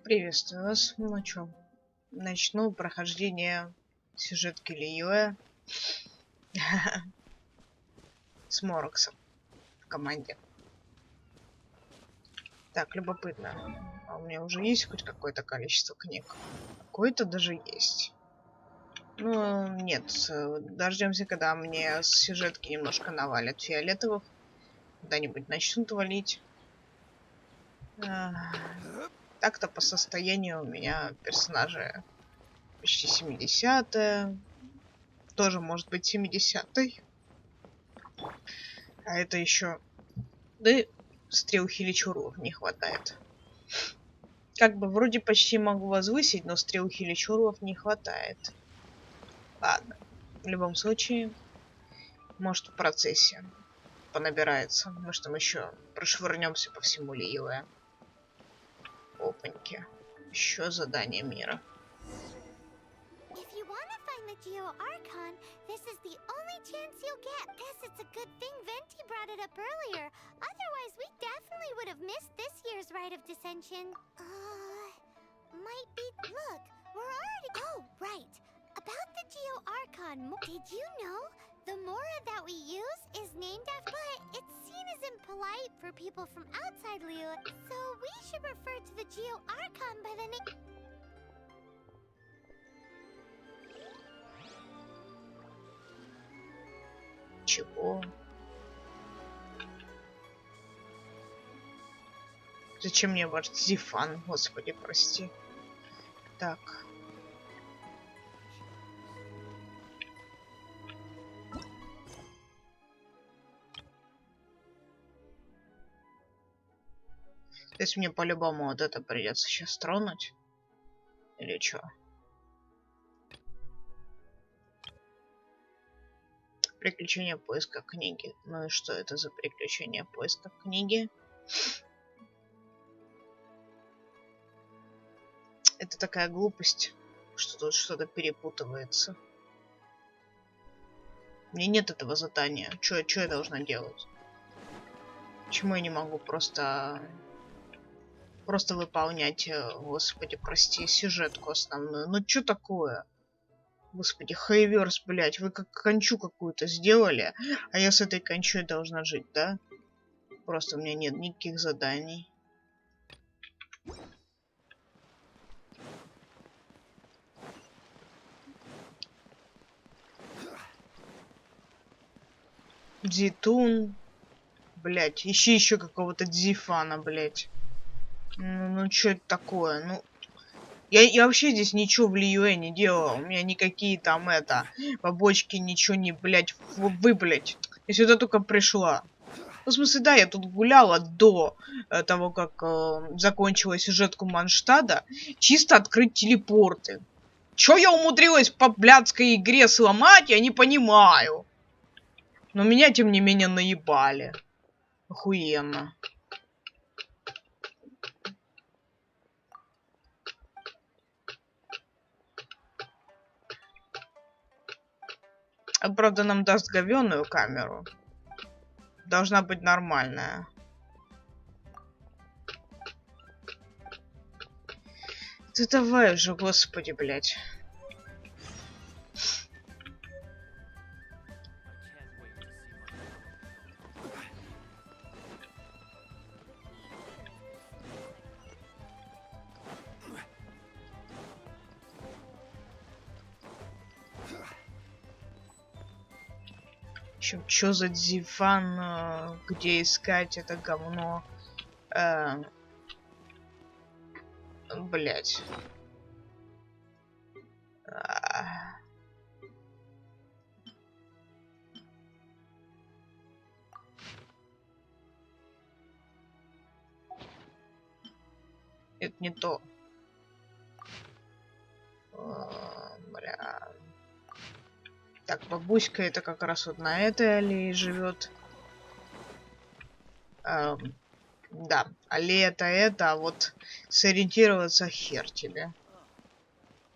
Приветствую вас. Ну чё, начну прохождение сюжетки Лиюэ с Мороксом в команде. Так, любопытно. А у меня уже есть хоть какое-то количество книг? Какое-то даже есть. Ну, нет. Дождемся, когда мне с сюжетки немножко навалят фиолетовых. Когда-нибудь начнут валить. Так-то по состоянию у меня персонажи почти 70-е. Тоже может быть 70-й. А это еще... Да и стрел Хиличуров не хватает. Как бы вроде почти могу возвысить, но стрел Хиличуров не хватает. Ладно. В любом случае, может в процессе понабирается. Может там еще прошвырнемся по всему Лиюэ. Опаньки. Еще задание мира. Geo-Archon, this is the only chance you'll get. Guess it's a good thing Venti brought it up earlier. Otherwise, we definitely would have missed this year's Rite of Dissension. Might be... Look, we're already... Oh, right. About the Geo-Archon, did you know? The Mora that we use is named after... But it's seen as impolite for people from outside Liyue. So we should refer to the Geo-Archon by the name... Чего? Зачем мне ваш Зифан? Господи, прости. Так. То есть мне по-любому вот это придется сейчас тронуть? Или что? Приключения поиска книги. Ну и что это за приключения поиска книги? Это такая глупость, что тут что-то перепутывается. У меня нет этого задания. Что я должна делать? Почему я не могу просто выполнять, господи, прости, сюжетку основную? Ну что такое? Господи, Хайверс, блядь, вы как кончу какую-то сделали, а я с этой кончой должна жить, да? Просто у меня нет никаких заданий. Дзитун. Блядь, ищи еще какого-то Дзифана, блядь. Ну что это такое? Ну, я вообще здесь ничего в Лиюэ не делала. У меня никакие там побочки, ничего не, блядь, блядь. Я сюда только пришла. Ну, в смысле, да, я тут гуляла до того, как закончила сюжетку Манштада, чисто открыть телепорты. Чё я умудрилась по блядской игре сломать, я не понимаю. Но меня, тем не менее, наебали. Охуенно. Правда, нам даст говёную камеру. Должна быть нормальная. Ты давай уже, господи, блядь. Чё за Дзифан, где искать это говно? Блять. Это не то. Бля. Так, бабуська это как раз вот на этой аллее живет. Да, аллея это, а вот сориентироваться хер тебе.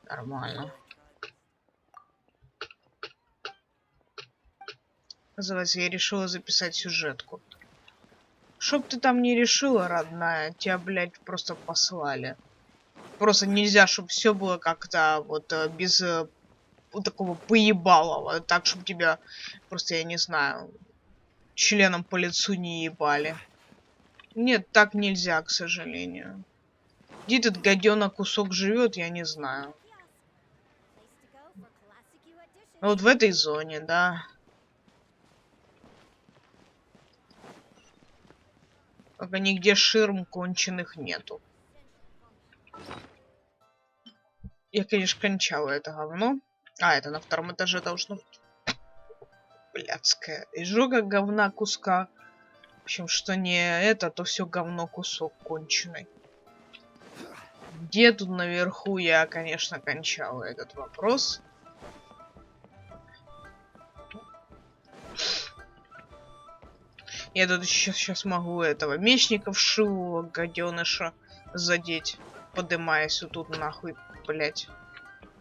Нормально. Называется, я решила записать сюжетку. Чтоб ты там не решила, родная, тебя, блядь, просто послали. Просто нельзя, чтобы все было как-то вот без вот такого поебалого. Так, чтобы тебя просто, я не знаю, членом по лицу не ебали. Нет, так нельзя, к сожалению. Где этот гадёнок кусок живет, я не знаю. Вот в этой зоне, да. Только нигде ширм конченых нету. Я, конечно, кончала это говно. А, это на втором этаже должно быть. Блядская. Изжога говна куска. В общем, что не это, то все говно кусок конченый. Где тут наверху я, конечно, кончала этот вопрос. Я тут сейчас могу этого мечника вшивого гаденыша задеть, подымаясь вот тут нахуй, блять.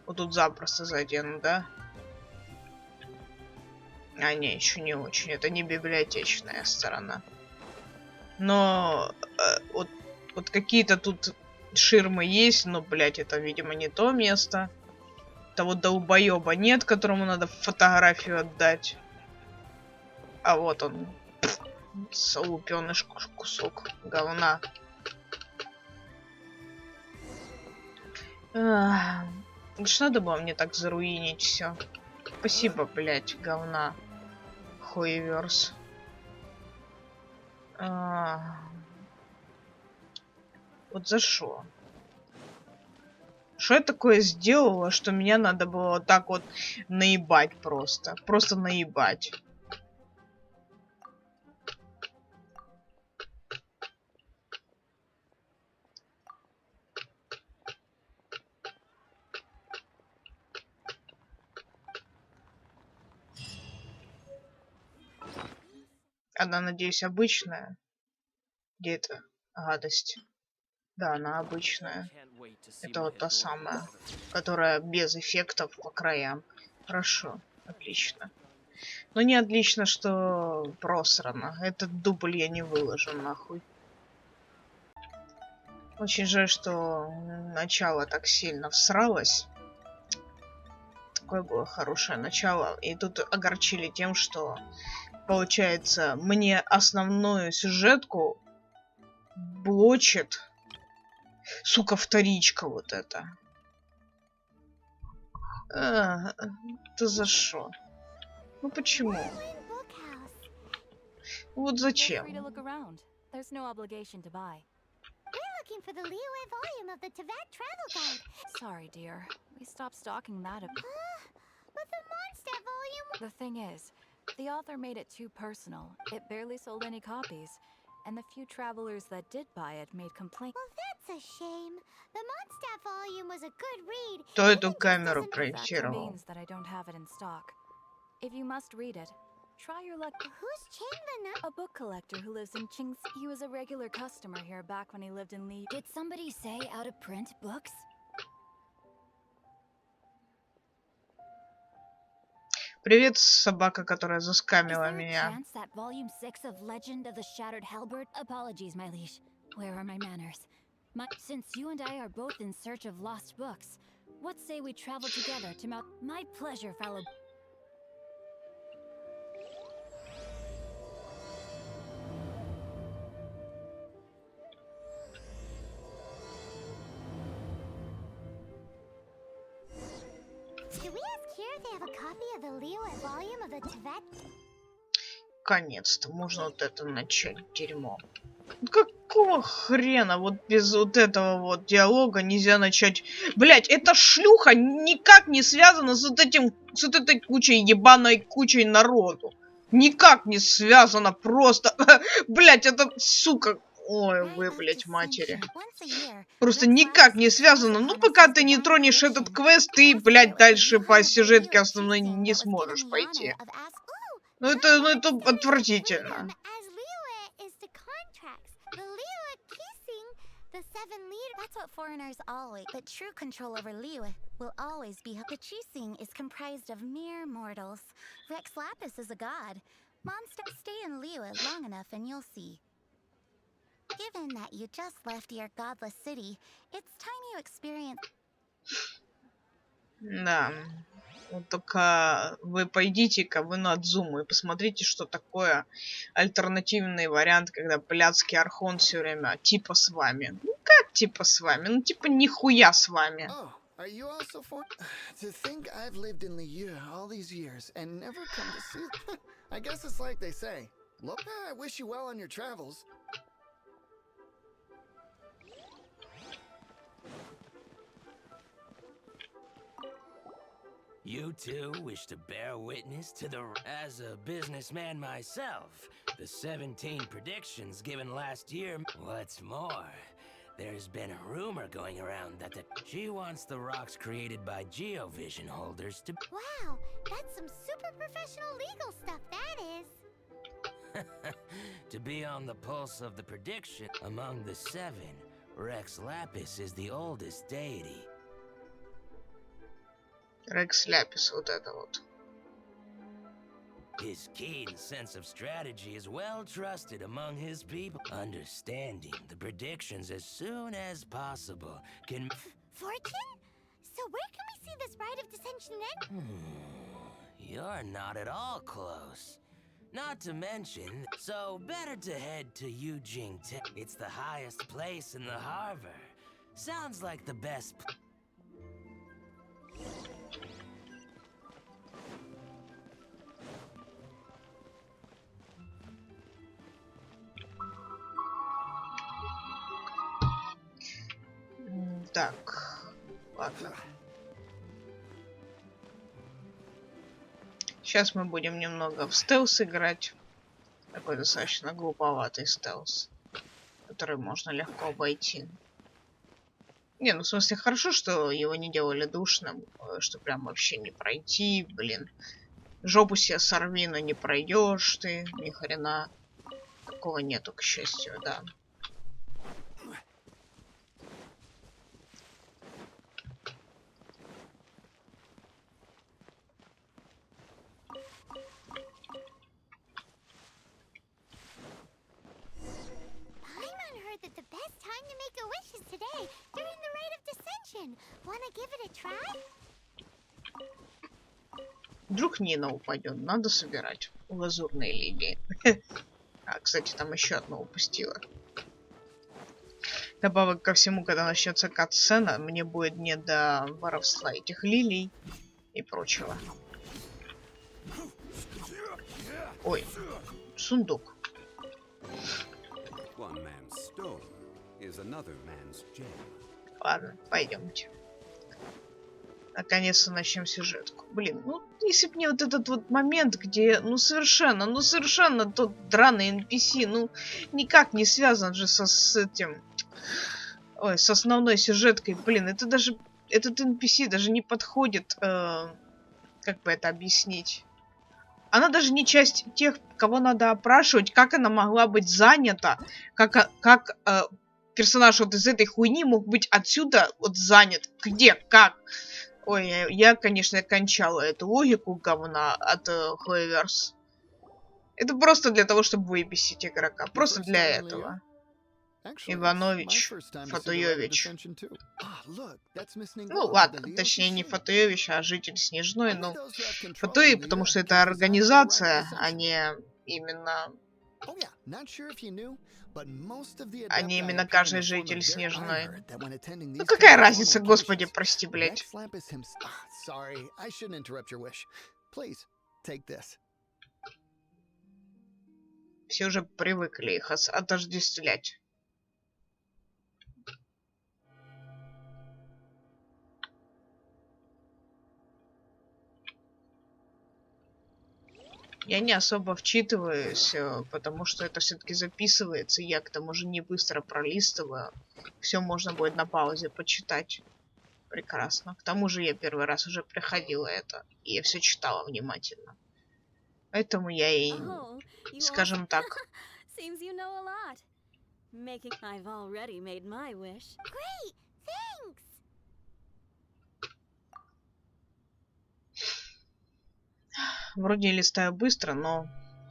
Вот тут запросто задену, да? А, не, еще не очень. Это не библиотечная сторона. Но вот какие-то тут ширмы есть, но, блять, это, видимо, не то место. Того долбоеба нет, которому надо фотографию отдать. А вот он. Солупеныш кусок говна. Что надо было мне так заруинить все? Спасибо, блять, говна. Хуеверс. Вот за что? Что я такое сделала, что меня надо было вот так вот наебать просто? Просто наебать. Она, надеюсь, обычная. Где это гадость? Да, она обычная. Это вот та самая, которая без эффектов по краям. Хорошо, отлично. Но не отлично, что просрано. Этот дубль я не выложу нахуй. Очень жаль, что начало так сильно всралось. Такое было хорошее начало. И тут огорчили тем, что, получается, мне основную сюжетку блочит. Сука, вторичка вот эта. Ты за что? Ну почему? Вот зачем? Looking for the Liyue volume of the Tibet Travel Guide. Sorry, dear. We stopped stocking that a But the Mondstadt volume... The thing is, the author made it too personal. It barely sold any copies. And the few travelers that did buy it made complaints. Well, that's a shame. The Mondstadt volume was a good read. Кто эту камеру That проектировал? means that I don't have it in stock. If you must read it, try your luck. Who's Ching the A book collector who lives in Qing's. He was a regular customer here back when he lived in Li. Did somebody say out of print books? Привет, собака, которая Is заскамила there a меня. chance that volume 6 of Legend of the Shattered Halberd? Apologies, my liege. Where are my manners? Since you and I are both in search of lost books, what say we travel together to Mount... My pleasure, fellow... Did we ask here if they have a copy of the Liyue volume of the Tibet? Наконец-то можно вот это начать дерьмо. Какого хрена вот без вот этого вот диалога нельзя начать? Блять, эта шлюха никак не связана с вот этим, с вот этой кучей ебаной кучей народу. Никак не связана просто. Блять, это сука. Ой, вы, блять, матери. Просто никак не связано. Ну, пока ты не тронешь этот квест, ты, блять, дальше по сюжетке основной не сможешь пойти. Ну это отвратительно. The 7 leader. That's what foreigners always. But true control over Liyue will always be. The Qixing is comprised of mere mortals. Rex Lapis is a god. Monster, stay in Liyue long enough and you'll see. Given that you just left your godless city, it's time you experience. Да. Вот только вы пойдите-ка вы на Дзуму и посмотрите, что такое альтернативный вариант, когда блядский архон все время типа с вами. Ну как типа с вами? Ну типа нихуя с вами. Oh, are you also for? To think I've lived in Liyue all these years and never come to see. I guess it's like they say. Look, I wish you well on your travels. You two wish to bear witness to the... As a businessman myself, the 17 predictions given last year... What's more, there's been a rumor going around that she wants the rocks created by Geovision holders to... Wow, that's some super professional legal stuff, that is. to be on the pulse of the prediction. Among the 7, Rex Lapis is the oldest deity. Рекс Ляпис, вот это вот. His keen sense of strategy is well trusted among his people. Understanding the predictions as soon as possible can... Fortune? So where can we see this Rite of Dissension then? You're not at all close. Not to mention, so better to head to Yujing. It's the highest place in the harbor. Sounds like the best... Так, ладно. Сейчас мы будем немного в стелс играть. Такой достаточно глуповатый стелс, который можно легко обойти. Не, ну в смысле хорошо, что его не делали душным, что прям вообще не пройти, блин. Жопу себе сорви, но не пройдешь ты, ни хрена. Такого нету, к счастью, да. That the best time to make a wish is today, during the Rite of Dissension. Wanna give it a try? Вдруг Нина упадет, надо собирать лазурные лилии. А, кстати, там еще одно упустила. Добавок ко всему, когда начнется катсцена, мне будет не до воровства этих лилий и прочего. Ой, сундук. Ладно, пойдемте. Наконец-то начнем сюжетку. Блин, ну если бы не вот этот вот момент, где, ну совершенно тот драный NPC, ну никак не связан же с этим, ой, с основной сюжеткой. Блин, это даже, этот NPC даже не подходит, как бы это объяснить. Она даже не часть тех, кого надо опрашивать, как она могла быть занята, как персонаж вот из этой хуйни мог быть отсюда вот занят. Где? Как? Ой, я конечно, кончала эту логику говна от Хлэверс. Это просто для того, чтобы выбесить игрока. Просто для этого. Иванович, Фатуевич. Ну ладно, точнее не Фатуевич, а житель Снежной. Ну, Фатуи, потому что это организация, а не именно... А не именно каждый житель Снежной. Ну какая разница, господи, прости, блядь. Все уже привыкли их отождествлять. Я не особо вчитываюсь, потому что это все-таки записывается, и я к тому же не быстро пролистываю. Все можно будет на паузе почитать. Прекрасно. К тому же я первый раз уже проходила это, и я все читала внимательно. Поэтому я и, скажем так... Вроде листаю быстро, но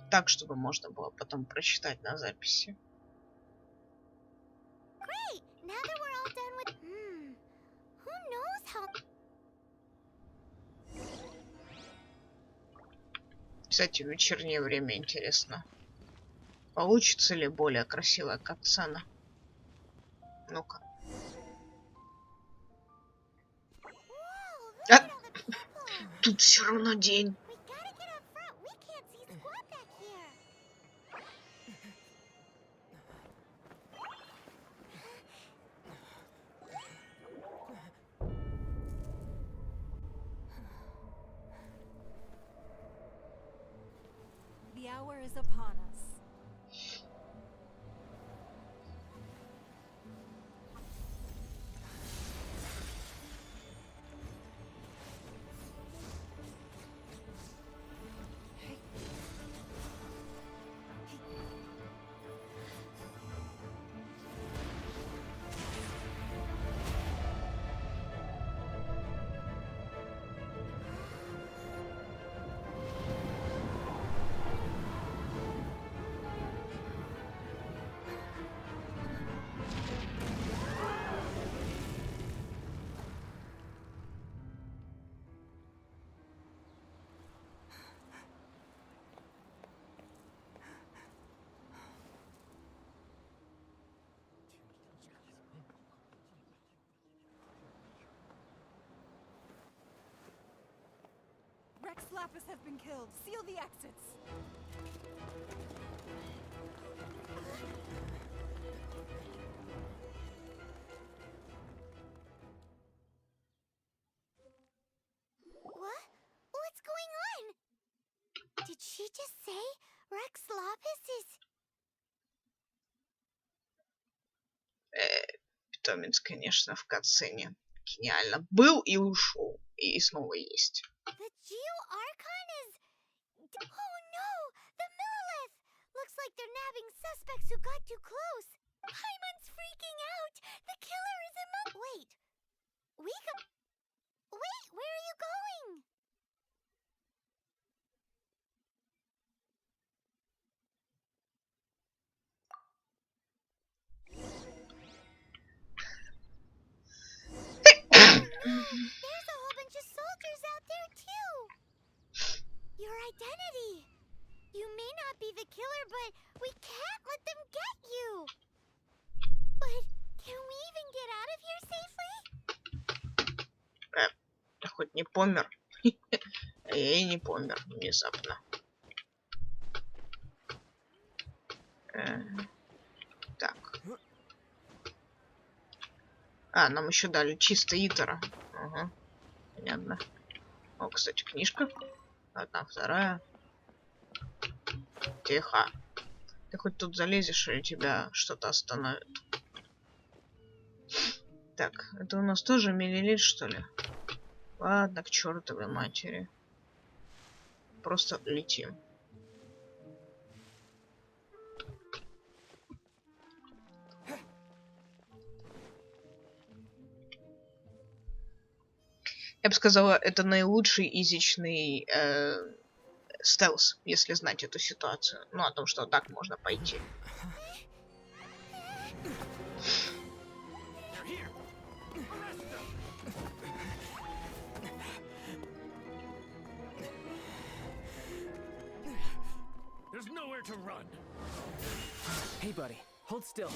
так, чтобы можно было потом прочитать на записи. Кстати, в вечернее время интересно. Получится ли более красивая катсцена? Ну-ка. Whoa, look А, at all the people. тут все равно день. We gotta get up front. We can't see squat back here. The hour is upon us. Rex Lapis has been killed. Seal the exits. What? What's going on? Did she just say Rex Lapis is... Питомец, конечно, в катсцене гениально. Был и ушел. И снова есть. The Geo Archon is... Oh no! The Millilith! Looks like they're nabbing suspects who got too close. Paimon's freaking out! The killer is among... Wait. Wait, where are you going? There's a whole bunch of soldiers out there too. Your identity. You may not be the killer, but we can't let them get you. But can we even get out of here safely? Я хоть не помер. Я и не помер внезапно. Так. А, нам еще дали чисто Итера. Ага. Понятно. О, кстати, книжка. Одна, вторая. Тихо. Ты хоть тут залезешь, или тебя что-то остановит? Так, это у нас тоже миллилит, что ли? Ладно, к чертовой матери. Просто летим. Я бы сказала, это наилучший изичный стелс, если знать эту ситуацию. Ну, о том, что так можно пойти. There's nowhere to run. Hey, buddy, hold still.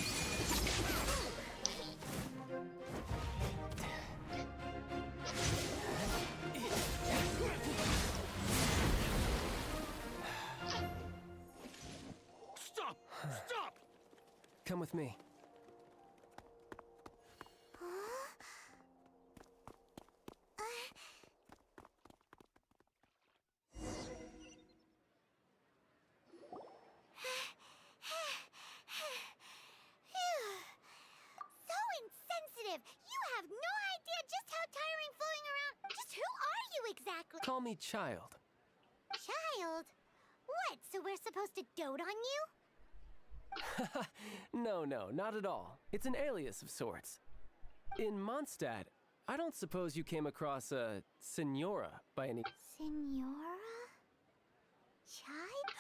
Stop! Stop! Come with me. So insensitive. You have no idea just how tiring floating around. Just who are you exactly? Call me child. Child? What? So we're supposed to dote on you? No, not at all. It's an alias of sorts. In Mondstadt, I don't suppose you came across a Senora by any... Senora? Child?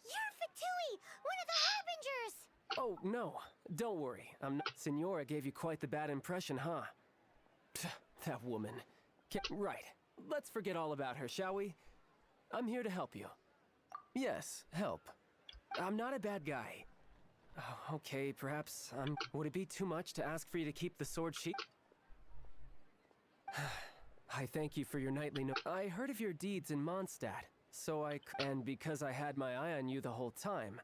You're Fatui, one of the Harbingers! Oh, no. Don't worry. I'm not... Senora gave you quite the bad impression, huh? Pff, that woman. Right. Let's forget all about her, shall we? I'm here to help you. Yes, help. I'm not a bad guy. Oh, okay, perhaps, would it be too much to ask for you to keep the sword sheath? I thank you for your nightly I heard of your deeds in Mondstadt, so and because I had my eye on you the whole time.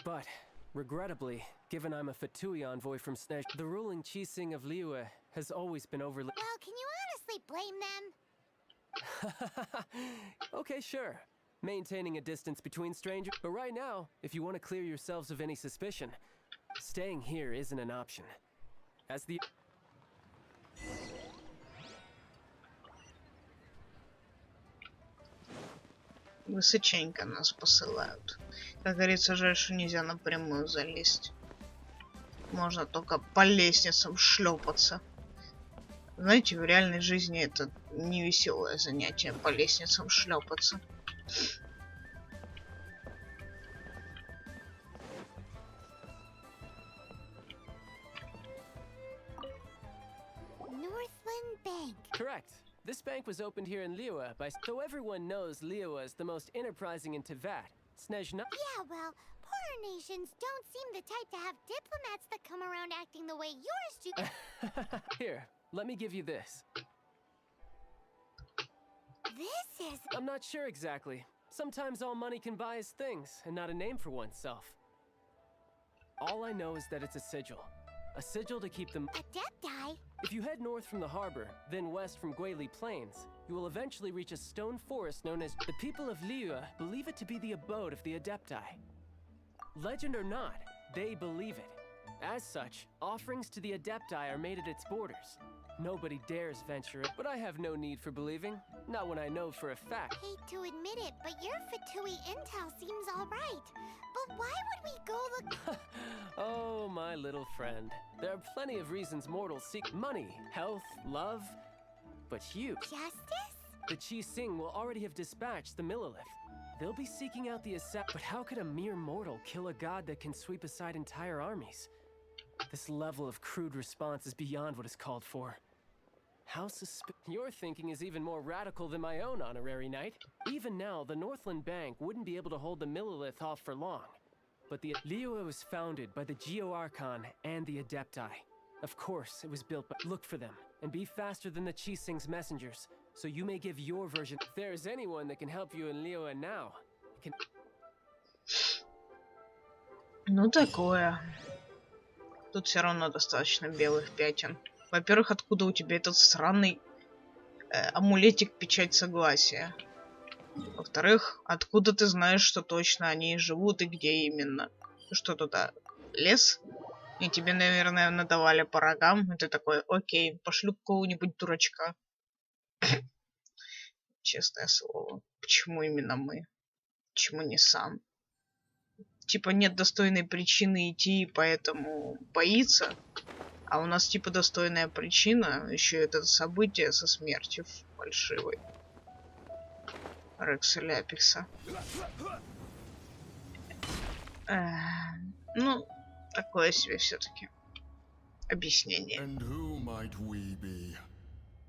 But, regrettably, given I'm a Fatui envoy from Snesh, the ruling Qixing of Liyue has always been overlooked. Well, can you honestly blame them? Okay, sure. Maintaining a distance between strangers. But right now, if you want to clear yourselves of any suspicion, staying here isn't an option. As the... Высоченько нас посылают. Как говорится, жаль, что нельзя напрямую залезть. Можно только по лестницам шлепаться. Знаете, в реальной жизни это не веселое занятие по лестницам шлепаться. Northland Bank. Correct. This bank was opened here in Liyue by... So everyone knows Liyue is the most enterprising in Teyvat. Snezhna... Yeah, well, poorer nations don't seem the type to have diplomats that come around acting the way yours do. Here, let me give you this. This is... I'm not sure exactly. Sometimes all money can buy is things, and not a name for oneself. All I know is that it's a sigil. A sigil to keep them... Adepti? If you head north from the harbor, then west from Guili Plains, you will eventually reach a stone forest known as... The people of Liyue believe it to be the abode of the Adepti. Legend or not, they believe it. As such, offerings to the Adepti are made at its borders. Nobody dares venture it, but I have no need for believing. Not when I know for a fact. Hate to admit it, but your Fatui intel seems alright. But why would we go look... Oh, my little friend. There are plenty of reasons mortals seek money, health, love. But you... Justice? The Qixing will already have dispatched the Millilith. They'll be seeking out the But how could a mere mortal kill a god that can sweep aside entire armies? This level of crude response is beyond what is called for. How Your thinking is even more radical than my own, honorary knight. Even now, the Northland Bank wouldn't be able to hold the Millilith off for long. But the Liyue was founded by the Geo-Archon and the Adepti. Of course, it was built by... Look for them, and be faster than the Qixing's messengers, so you may give your version... If there is anyone that can help you in Liyue now, it can... Ну, такое. Тут все равно достаточно белых пятен. Во-первых, откуда у тебя этот сраный амулетик печать согласия? Во-вторых, откуда ты знаешь, что точно они живут и где именно? Что туда? Лес? И тебе, наверное, надавали по рогам, и ты такой, окей, пошлю какого-нибудь дурачка. Честное слово. Почему именно мы? Почему не сам? Типа нет достойной причины идти, поэтому боится. А у нас типа достойная причина. Еще это событие со смертью фальшивой. Рекса Ляпикса. Ну, такое себе все-таки объяснение. And who might we be?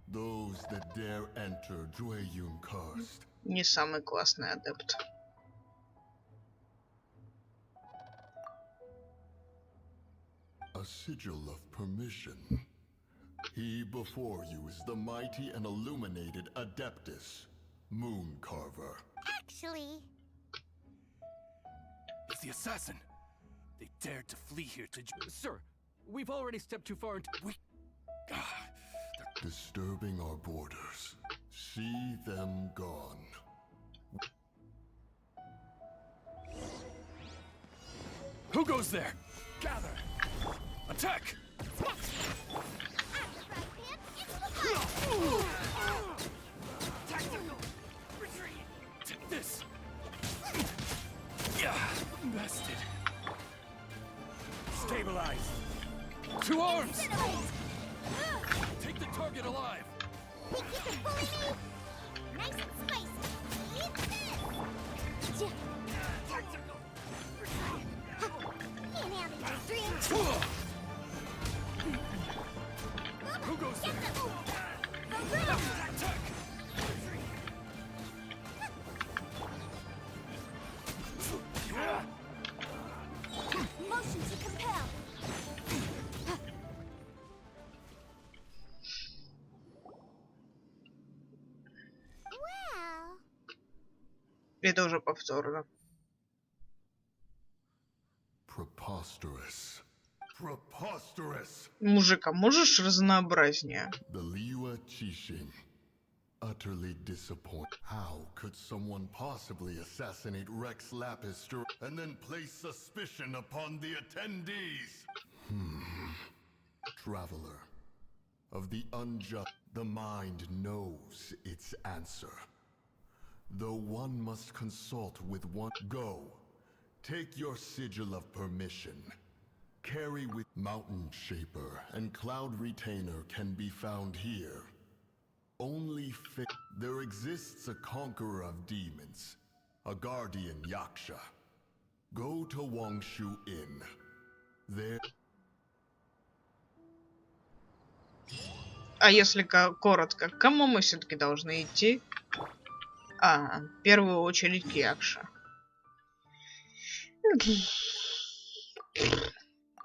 Those that dare enter Dwayun Karst. Не самый классный адепт. A sigil of permission. He before you is the mighty and illuminated Adeptus, Moon Carver. Actually... It's the assassin! They dared to flee here to... Sir, we've already stepped too far into... Disturbing our borders. See them gone. Who goes there? Gather! Attack! Tactical! Retreat! Take this! Yeah! Bested! Stabilize! To arms! Take the target alive! We keep it fully made. Nice and spicy. Eat this! Tactical! Can't have it, dream. Who goes there? Attack! Это уже повторно. Preposterous. Preposterous! Мужик, а можешь разнообразнее? The Liua Chishin. Utterly disappointed. How could someone possibly assassinate Rex Lapis and then place suspicion upon the attendees? Traveler. Of the unjust, the mind knows its answer. Though one must consult with one. Go. Take your sigil of permission. Carry with Mountain Shaper and Cloud Retainer can be found here. Only there exists a conqueror of demons, a guardian Yaksha. Go to Wangshu Inn. There. А если коротко, к кому мы все-таки должны идти? В первую очередь к Якше.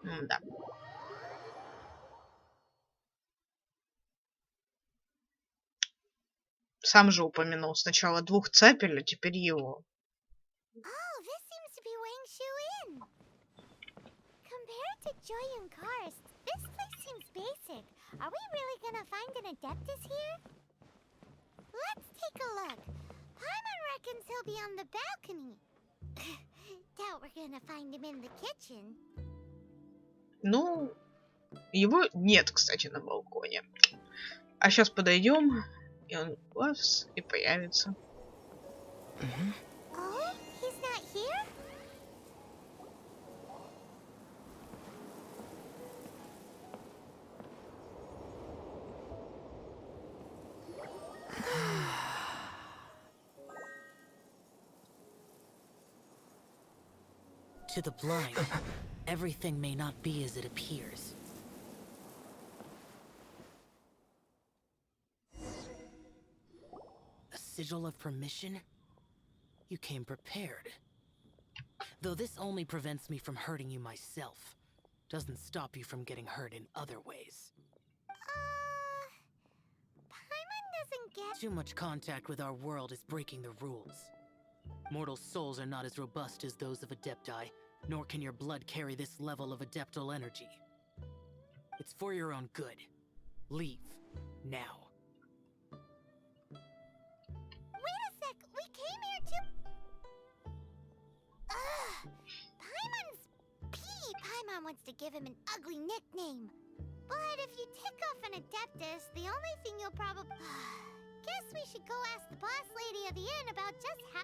Да. Сам же упомянул сначала 2 цапель, а теперь его. Oh, this seems to be Wangshu Inn. Compared to Joyun Karst, this place seems basic. Are we really gonna find an Adeptus here? Let's take a look. Paimon reckons he'll be on the balcony. Doubt we're gonna find him in the kitchen. Ну, его нет, кстати, на балконе. А сейчас подойдем, и он вас и появится. Oh, he's not here? To the blind, everything may not be as it appears. A sigil of permission? You came prepared. Though this only prevents me from hurting you myself, doesn't stop you from getting hurt in other ways. Paimon doesn't get... Too much contact with our world is breaking the rules. Mortal souls are not as robust as those of Adepti, nor can your blood carry this level of adeptal energy. It's for your own good. Leave. Now. Wait a sec, we came here to... Paimon's P. Paimon wants to give him an ugly nickname. But if you tick off an Adeptus, the only thing you'll probably... Guess we should go ask the boss lady of the inn about just how...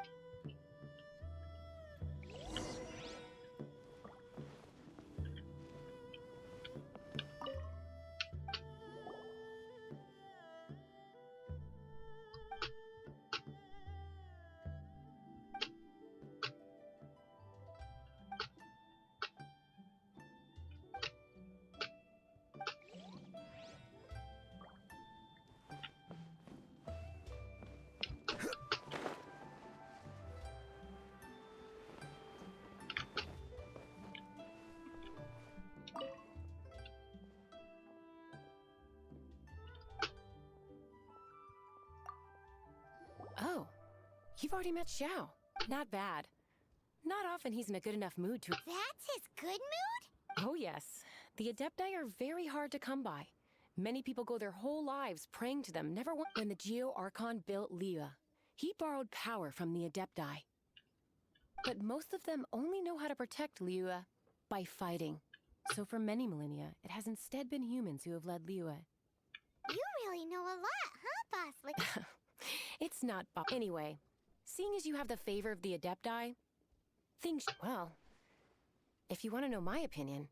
Oh, you've already met Xiao. Not bad. Not often he's in a good enough mood to... That's his good mood? Oh yes, the Adepti are very hard to come by. Many people go their whole lives praying to them, never When the Geo Archon built Liua, he borrowed power from the Adepti. But most of them only know how to protect Liua by fighting. So for many millennia, it has instead been humans who have led Liua. You really know a lot, huh, boss? Like... It's not Anyway, seeing as you have the favor of the Adepti, things... Well, if you want to know my opinion...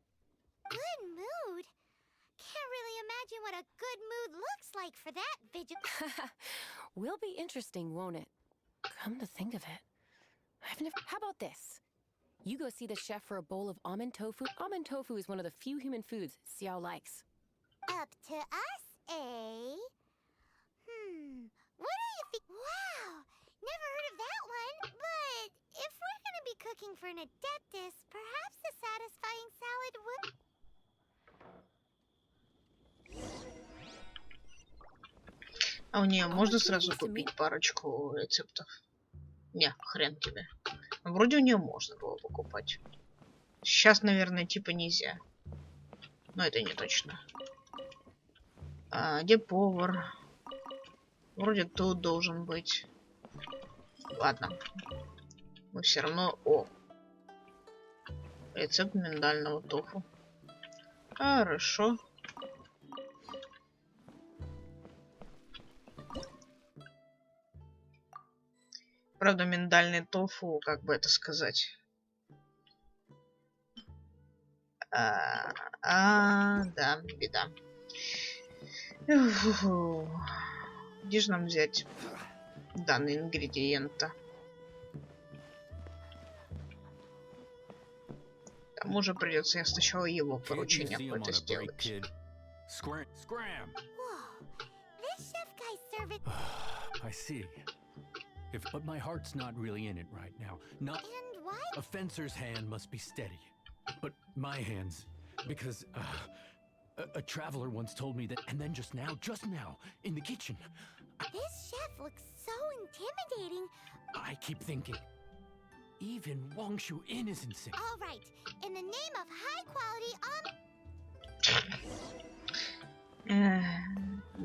Good mood? Can't really imagine what a good mood looks like for that vigil... Will be interesting, won't it? Come to think of it, I've never... How about this? You go see the chef for a bowl of almond tofu. Almond tofu is one of the few human foods Xiao likes. Up to us, eh? What do you think? Wow! Never heard of that one. But if we're gonna be cooking for an Adeptus, perhaps a satisfying salad would... А у нее можно сразу купить парочку рецептов? Не, хрен тебе. Вроде у нее можно было покупать. Сейчас, наверное, типа нельзя. Но это не точно. Где повар? Вроде тут должен быть. Ладно. Мы все равно... О! Рецепт миндального тофу. Хорошо. Правда, миндальный тофу, как бы это сказать. Да, беда. Где же нам взять данный ингредиент? К тому же придется я сначала его поручение какое-то сделать. Whoa, this chef guy serve it. I see. But my heart's not really in it right now. Not And why? a fencer's hand must be steady. But my hands, because a traveler once told me that, and then just now, in the kitchen, This chef looks so intimidating. I keep thinking, even Wangshu Inn is insane. All right, in the name of high quality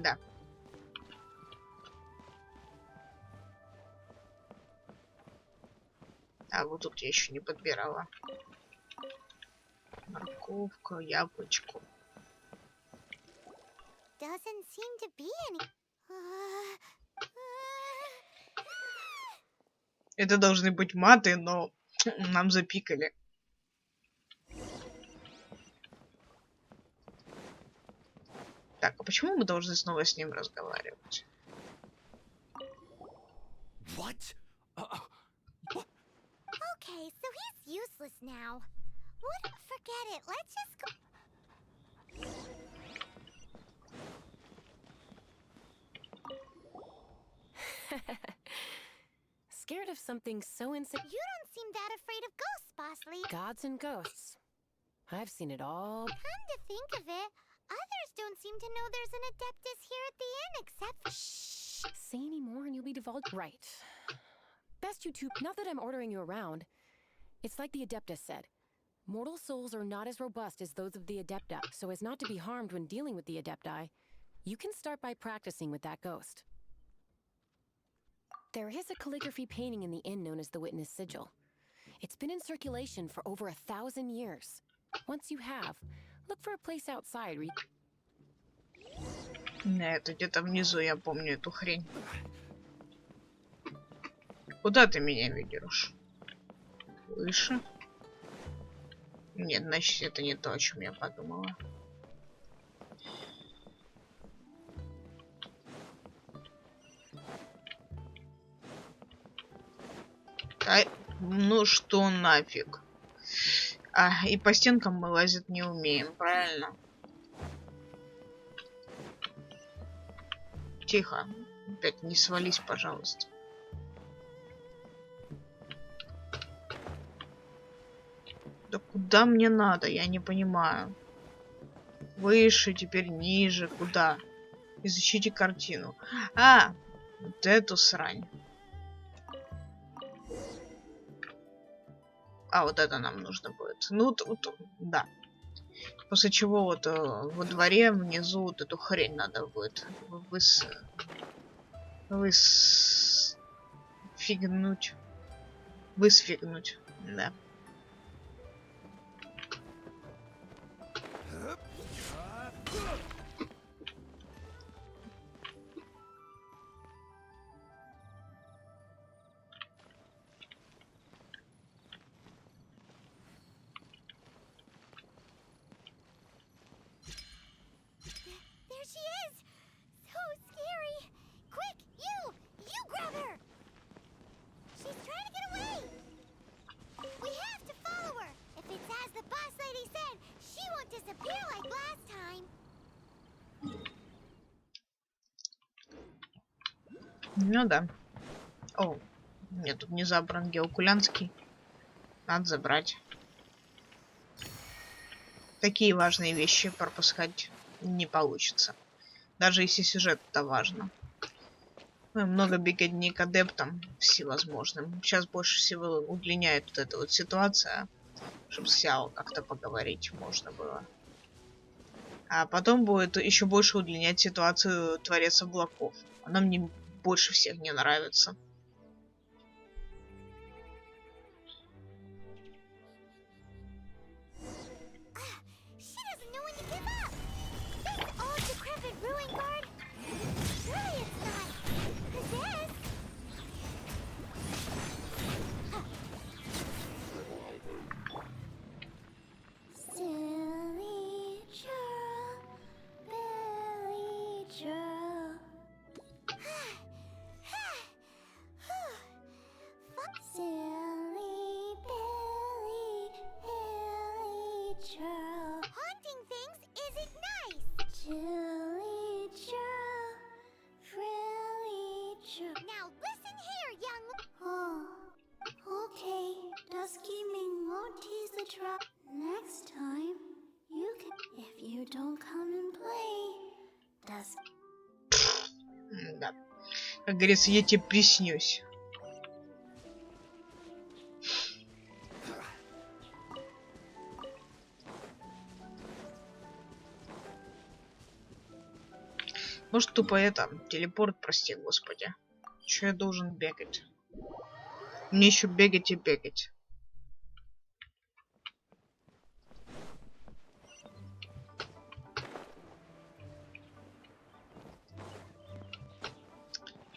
Да. А вот тут я еще не подбирала. Морковка, яблочко. doesn't seem to be any. Это должны быть маты, но нам запикали. Так, а почему мы должны снова с ним разговаривать? What? Okay, so he's useless now. What? Forget it. Let's just go. Scared of something so insane? You don't seem that afraid of ghosts, Bosley. Gods and ghosts. I've seen it all. Come to think of it, others don't seem to know there's an Adeptus here at the inn except for. Shh. Say any more and you'll be divulged. Right. Best you two. Not that I'm ordering you around. It's like the Adeptus said. Mortal souls are not as robust as those of the Adepti, so as not to be harmed when dealing with the Adepti, you can start by practicing with that ghost. There is a calligraphy painting in the inn known as the Witness Sigil. It's been in circulation for over 1,000 years. Once you have, look for a place outside. Это где-то внизу, я помню эту хрень. Куда ты меня ведешь? Выше? Нет, значит, это не то, о чем я подумала. Ну что нафиг? И по стенкам мы лазить не умеем, правильно? Тихо. Опять не свались, пожалуйста. Да куда мне надо? Я не понимаю. Выше, теперь ниже. Куда? Изучите картину. Вот эту срань. Вот это нам нужно будет. Ну, да. После чего вот во дворе внизу вот эту хрень надо будет высфигнуть. Да. There she is! So scary! Quick, you grab her! She's trying to get away! We have to follow her! If it's as the boss lady said, she won't disappear like last time. Ну да. О, нет, тут не забран геокулянский. Надо забрать. Такие важные вещи пропускать не получится. Даже если сюжет это важно. Много беготни к адептам всевозможным. Сейчас больше всего удлиняет вот эта вот ситуация, чтобы с Сяо как-то поговорить можно было. А потом будет еще больше удлинять ситуацию Творец Облаков. Она мне больше всех не нравится. Да. Как говорится, я тебе приснюсь. Может, тупо это, телепорт, прости господи. Че я должен бегать? Мне еще бегать и бегать.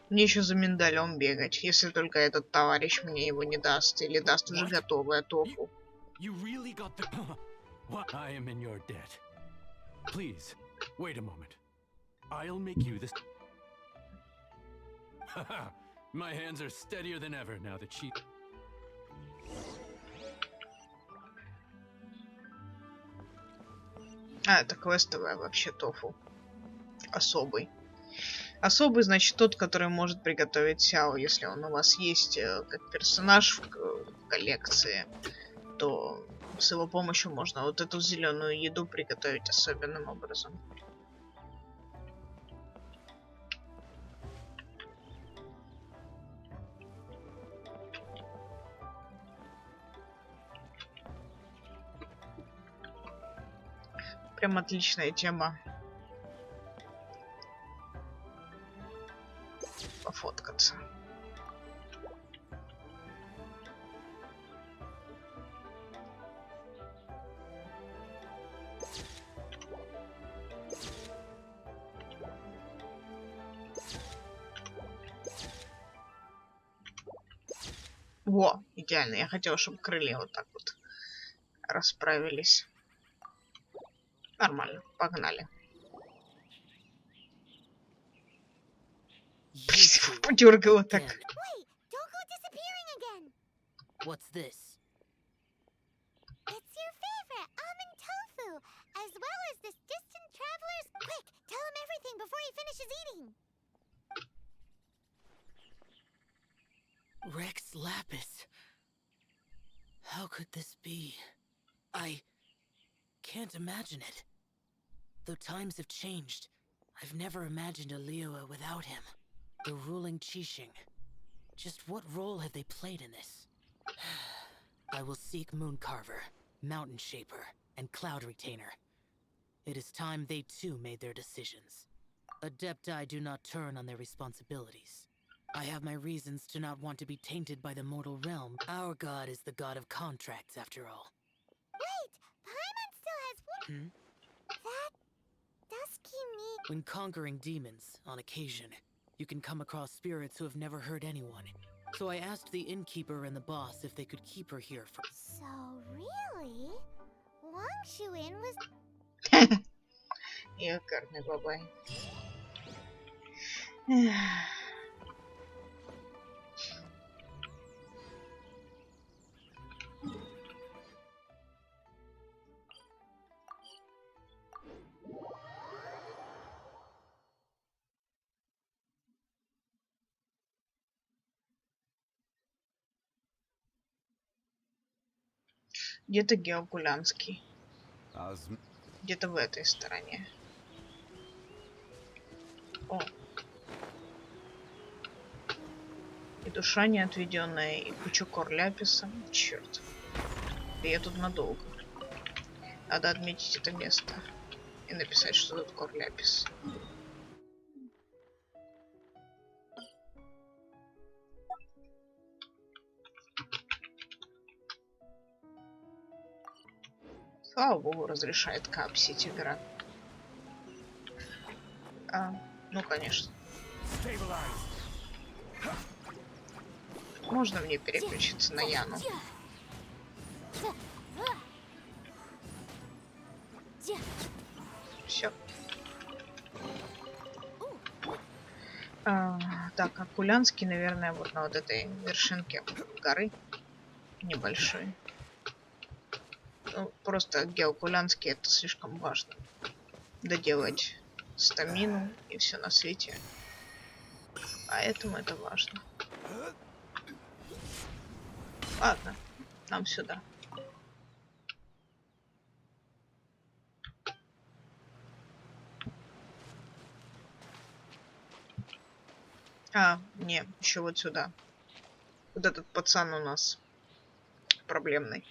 Мне еще за миндалем бегать, если только этот товарищ мне его не даст, или даст уже готовое тофу. You really got the... What? I am in your debt. Please, wait a moment. I'll make you this... Haha, my hands are steadier than ever now that she... А, это квестовая вообще тофу. Особый. Особый, значит, тот, который может приготовить Сяо, если он у вас есть как персонаж в коллекции, то с его помощью можно вот эту зеленую еду приготовить особенным образом. Прям отличная тема. Пофоткаться. Во, идеально. Я хотела, чтобы крылья вот так вот расправились. Нормально, погнали. Подергала так. What's this? It's your favorite almond tofu, as well as this distant traveler's. Quick, tell him everything before he finishes eating. Rex Lapis. How could this be? I can't imagine it. Though times have changed, I've never imagined a Liyue without him. The ruling Qixing. Just what role have they played in this? I will seek Mooncarver, Mountain Shaper, and Cloud Retainer. It is time they too made their decisions. Adepti do not turn on their responsibilities. I have my reasons to not want to be tainted by the mortal realm. Our god is the god of contracts, after all. Wait, Paimon still has one. That dusky meat. When conquering demons, on occasion, you can come across spirits who have never hurt anyone. So I asked the innkeeper and the boss if they could keep her here for... So really, Wang Shuin was. Ёкарный бабай. Где-то Геокулянский. Где-то в этой стороне. О. И душа неотведенная, и куча корляписа. Черт. Я тут надолго. Надо отметить это место. И написать, что тут корляпис. Слава богу, разрешает капсить игра. Ну, конечно. Можно мне переключиться на Яну? Все. Так, Акулянский, наверное, вот на вот этой вершинке горы небольшой. Ну, просто Геокулянский это слишком важно. Доделать стамину и все на свете. Поэтому это важно. Ладно, нам сюда. Не, еще вот сюда. Вот этот пацан у нас проблемный.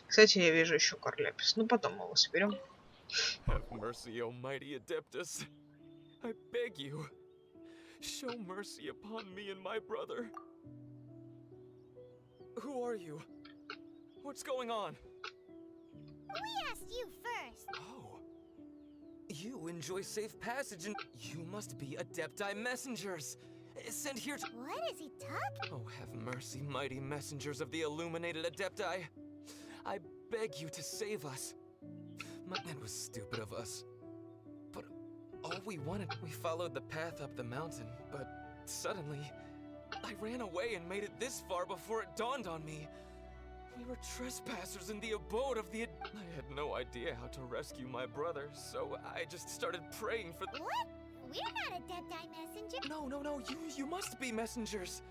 Кстати, я вижу еще корляпис. Ну, потом мы его соберем. Have mercy, O mighty Adeptus. I beg you, show mercy upon me and my brother. Who are you? What's going on? We asked you first. Oh. You enjoy safe passage and you must be Adepti messengers. Sent here to... What is he talking? Oh, have mercy, mighty messengers of the illuminated Adepti. I beg you to save us. It was stupid of us. But all we wanted, we followed the path up the mountain, but suddenly, I ran away and made it this far before it dawned on me. We were trespassers in the abode of the... I had no idea how to rescue my brother, so I just started praying for... What? We're not Adepti messengers. No, you must be messengers.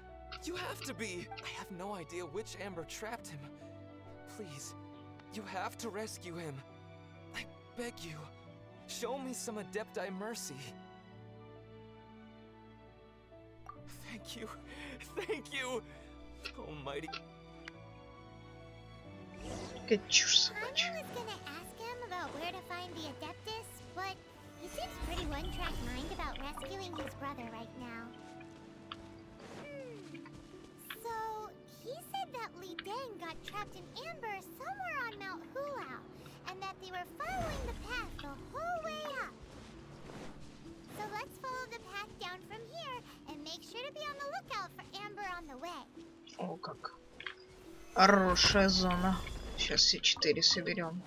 You have to be. I have no idea which Amber trapped him. Please, you have to rescue him. I beg you, show me some Adepti mercy. Thank you, almighty. Какая чушь собачья. I was gonna ask him about where to find the Adeptus, but he seems pretty one-track mind about rescuing his brother right now. So, he said that Li Deng got trapped in Amber somewhere on Mount Hulao, and that they were following the path the whole way up. So let's follow the path down from here, and make sure to be on the lookout for Amber on the way. О, как. Хорошая зона. Сейчас все 4 соберем.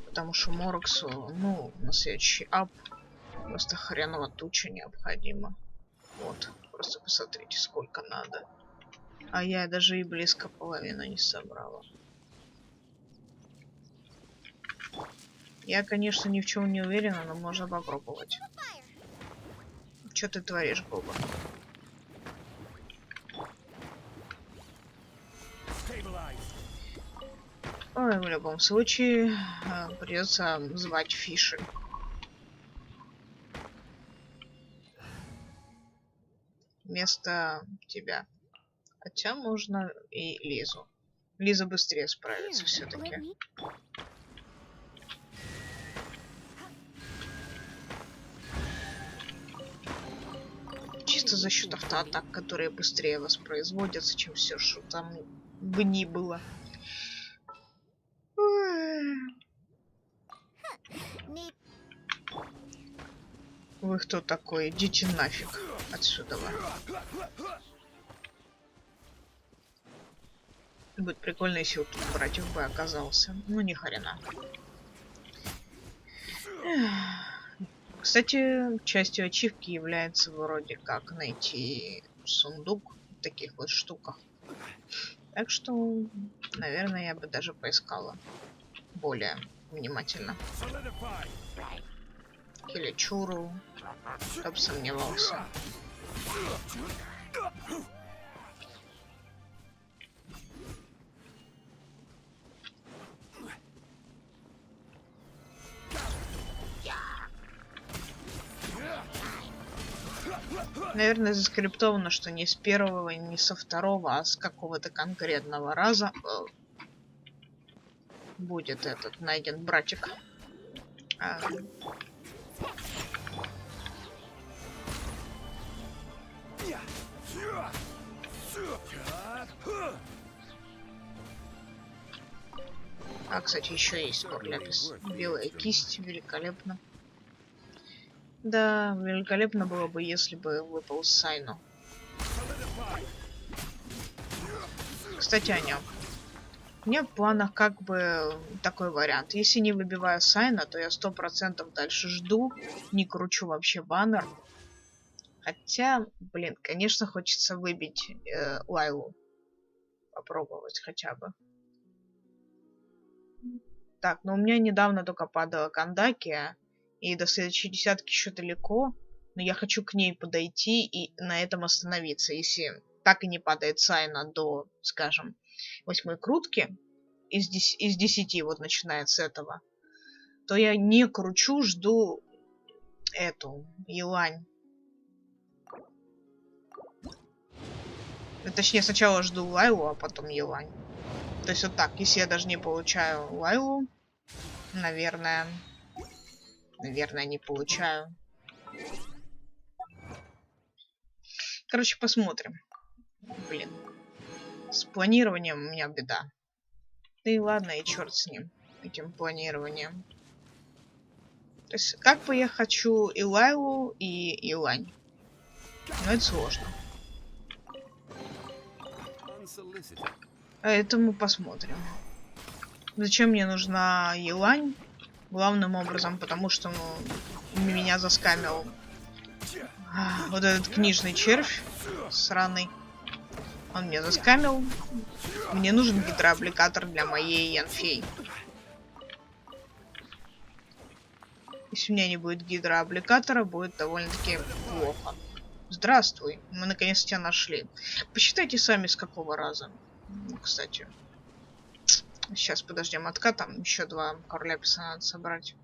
Потому что Мороксу, ну, на следующий ап просто хреново туча необходима. Вот, просто посмотрите, сколько надо. А я даже и близко половину не собрала. Я, конечно, ни в чем не уверена, но можно попробовать. Что ты творишь, Боба? Ой, в любом случае, придется звать Фиши. Вместо тебя. Хотя можно и Лизу. Лиза быстрее справится все-таки. Чисто за счет автоатак, которые быстрее воспроизводятся, чем все, что там бы ни было. Вы кто такой? Идите нафиг отсюда. Будет прикольно, если вот тут братьев бы оказался. Ну, ни хрена. Кстати, частью ачивки является вроде как найти сундук в таких вот штуках. Так что, наверное, я бы даже поискала более внимательно. Или Чуру, кто бы сомневался. Наверное, заскриптовано, что не с первого, не со второго, а с какого-то конкретного раза будет этот найден братик. Кстати, еще есть скорляпис. Белая кисть, великолепно. Да, великолепно было бы, если бы выпал Сайну. Кстати, о нем. У меня в планах как бы такой вариант. Если не выбиваю Сайна, то я 100% дальше жду. Не кручу вообще баннер. Хотя, блин, конечно, хочется выбить Лайлу. Попробовать хотя бы. Так, но у меня недавно только падала Кандакия. И до следующей десятки еще далеко. Но я хочу к ней подойти и на этом остановиться. Если так и не падает Сайна до, скажем, 8 крутки, из 10, вот начиная с этого, то я не кручу, жду эту, Елань. Точнее, сначала жду Лайлу, а потом Елань. То есть вот так, если я даже не получаю Лайлу, наверное, не получаю. Короче, посмотрим. Блин. С планированием у меня беда. Да и ладно, и черт с ним, этим планированием. То есть, как бы я хочу и Лайлу, и Илань. Но это сложно. А это мы посмотрим. Зачем мне нужна Елань? Главным образом, потому что меня заскамил вот этот книжный червь сраный. Он меня заскамил. Мне нужен гидроаппликатор для моей Янфей. Если у меня не будет гидроаппликатора, будет довольно-таки плохо. Здравствуй, мы наконец тебя нашли. Посчитайте сами, с какого раза. Ну, кстати. Сейчас подождем откат, там еще 2 корляписа надо собрать.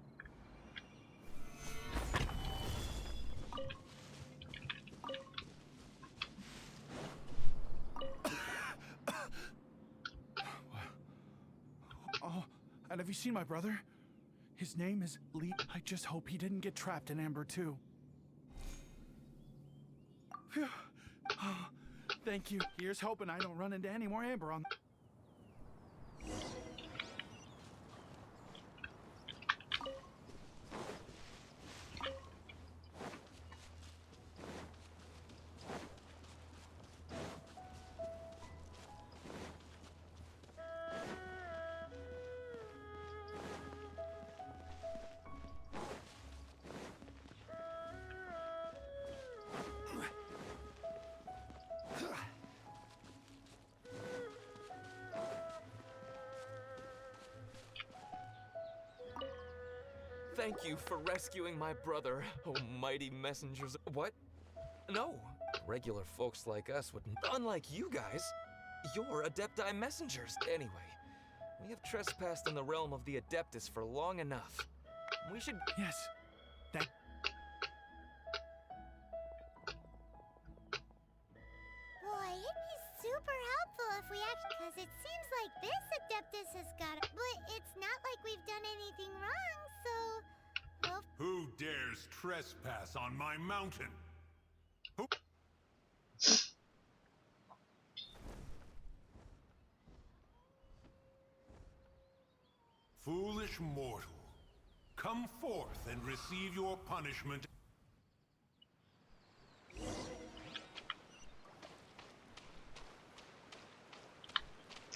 Oh, and have you seen my brother? His name is Lee. I just hope he didn't get trapped in Amber too. Phew. Oh, thank you. Here's hoping I don't run into any more Amber on. Thank you for rescuing my brother, oh mighty messengers. What? No. Regular folks like us wouldn't. Unlike you guys, you're Adepti messengers. Anyway, we have trespassed in the realm of the Adeptus for long enough. We should. Yes. That. Boy, it'd be super helpful if we actually. Because it seems like this Adeptus has got it. But it's not like we've done anything wrong, so. Well. Who dares trespass on my mountain? Who? Foolish mortal, come forth and receive your punishment.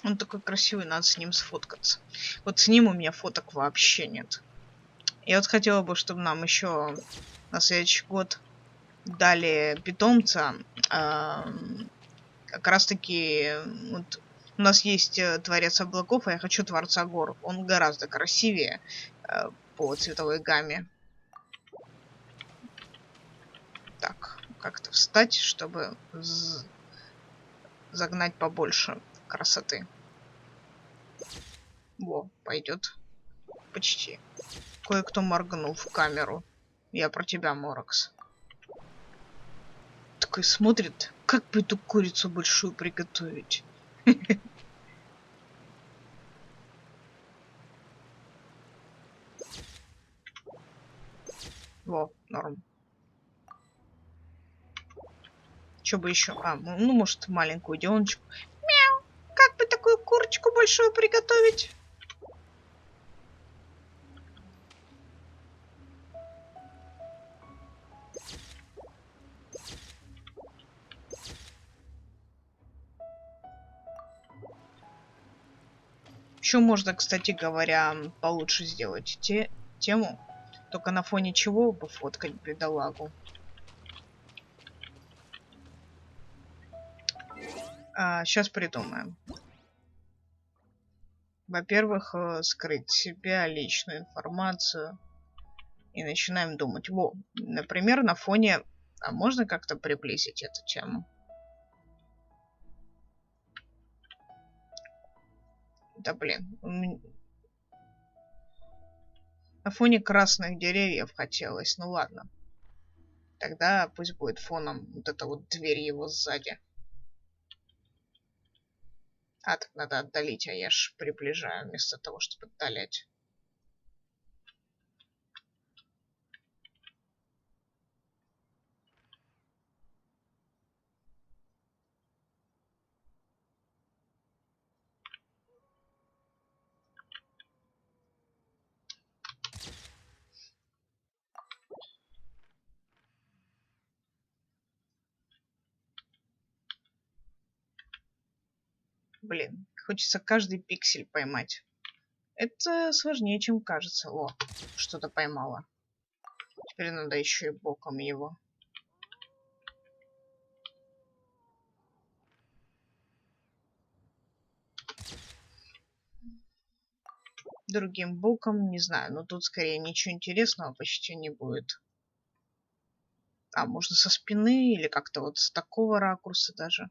Он такой красивый, надо с ним сфоткаться. Вот с ним у меня фоток вообще нет. Я вот хотела бы, чтобы нам еще на следующий год дали питомца. Как раз таки вот у нас есть Творец Облаков, а я хочу Творца Гор. Он гораздо красивее по цветовой гамме. Так, как-то встать, чтобы загнать побольше красоты. Во, пойдет. Почти. Кое-кто моргнул в камеру. Я про тебя, Морокс. улыбкой смотрит, как бы эту курицу большую приготовить. Во, норм. Что бы еще? Ну, может, маленькую девочку. Мяу! Как бы такую курочку большую приготовить? Еще можно, кстати говоря, получше сделать тему. Только на фоне чего бы фоткать бедолагу. Сейчас придумаем. Во-первых, скрыть себя, личную информацию. И начинаем думать. Во, например, на фоне... А можно как-то приблизить эту тему? Да блин. На фоне красных деревьев хотелось. Ну ладно. Тогда пусть будет фоном вот эта вот дверь его сзади. Так надо отдалить, а я ж приближаю вместо того, чтобы отдалять. Блин, хочется каждый пиксель поймать. Это сложнее, чем кажется. О, что-то поймала. Теперь надо еще и боком его. Другим боком, не знаю, но тут скорее ничего интересного почти не будет. Можно со спины или как-то вот с такого ракурса даже.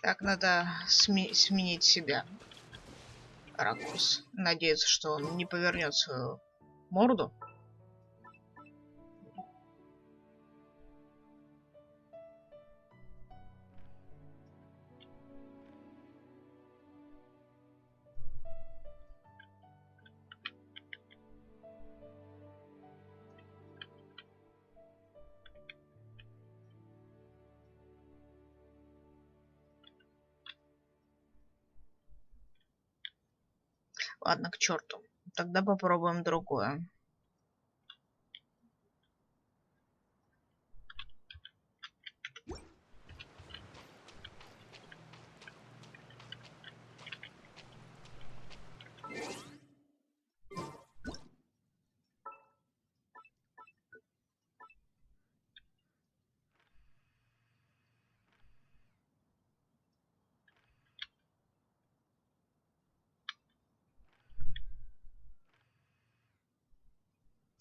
Так, надо сменить себя. Ракурс. Надеяться, что он не повернет свою морду. Ладно, к черту. Тогда попробуем другое.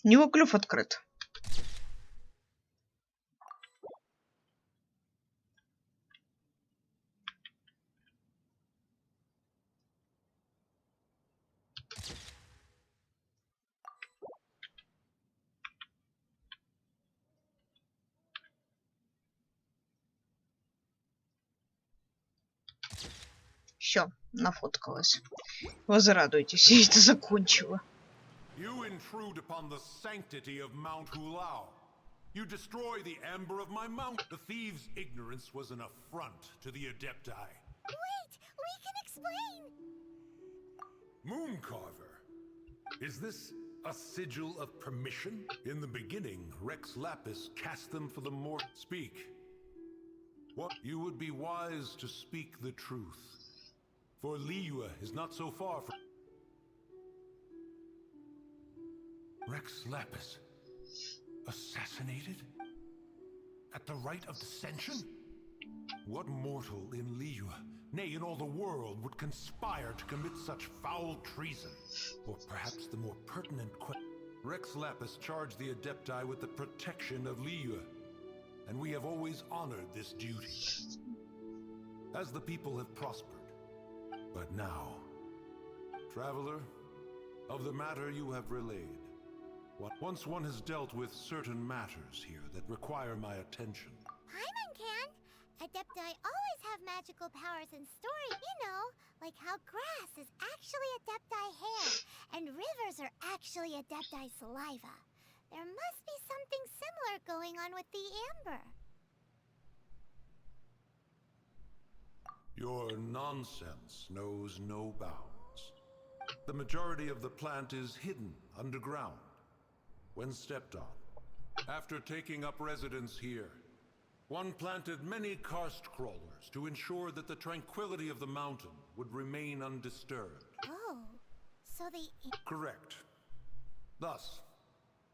У него клюв открыт. Все, нафоткалась. Возрадуйтесь, я это закончила. You intrude upon the sanctity of Mount Hulao. You destroy the amber of my mount. The thieves' ignorance was an affront to the Adepti. Wait! We can explain! Mooncarver, is this a sigil of permission? In the beginning, Rex Lapis cast them for the more. Speak. What? You would be wise to speak the truth. For Liyue is not so far from... Rex Lapis. Assassinated? At the rite of dissension? What mortal in Liyue, nay, in all the world, would conspire to commit such foul treason? Or perhaps the more pertinent question. Rex Lapis charged the Adepti with the protection of Liyue, and we have always honored this duty, as the people have prospered. But now, Traveler, of the matter you have relayed, once one has dealt with certain matters here that require my attention. Paimon can! Adepti always have magical powers in story, you know, like how grass is actually Adepti hair, and rivers are actually Adepti saliva. There must be something similar going on with the amber. Your nonsense knows no bounds. The majority of the plant is hidden underground, when stepped on. After taking up residence here, one planted many karst crawlers to ensure that the tranquility of the mountain would remain undisturbed. Oh, so they... Correct. Thus,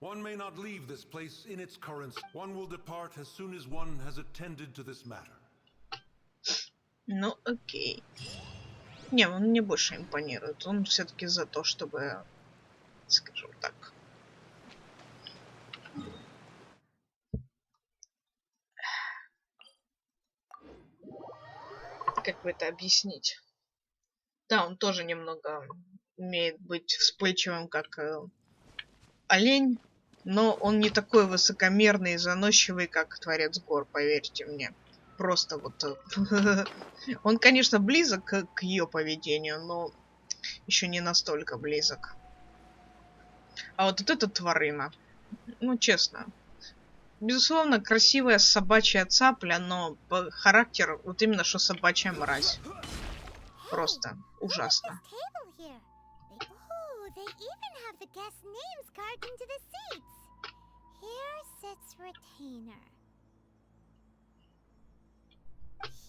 one may not leave this place in its current... One will depart as soon as one has attended to this matter. Ну, окей. Не, он мне больше импонирует. Он все-таки за то, чтобы, скажем так, как бы это объяснить? Да, он тоже немного умеет быть вспыльчивым, как олень, но он не такой высокомерный и заносчивый, как Творец Гор, поверьте мне. Просто вот... Он, конечно, близок к ее поведению, но еще не настолько близок. А вот эта тварына, ну, честно, безусловно, красивая собачья цапля, но по характеру вот именно что собачья мразь. Просто ужасно.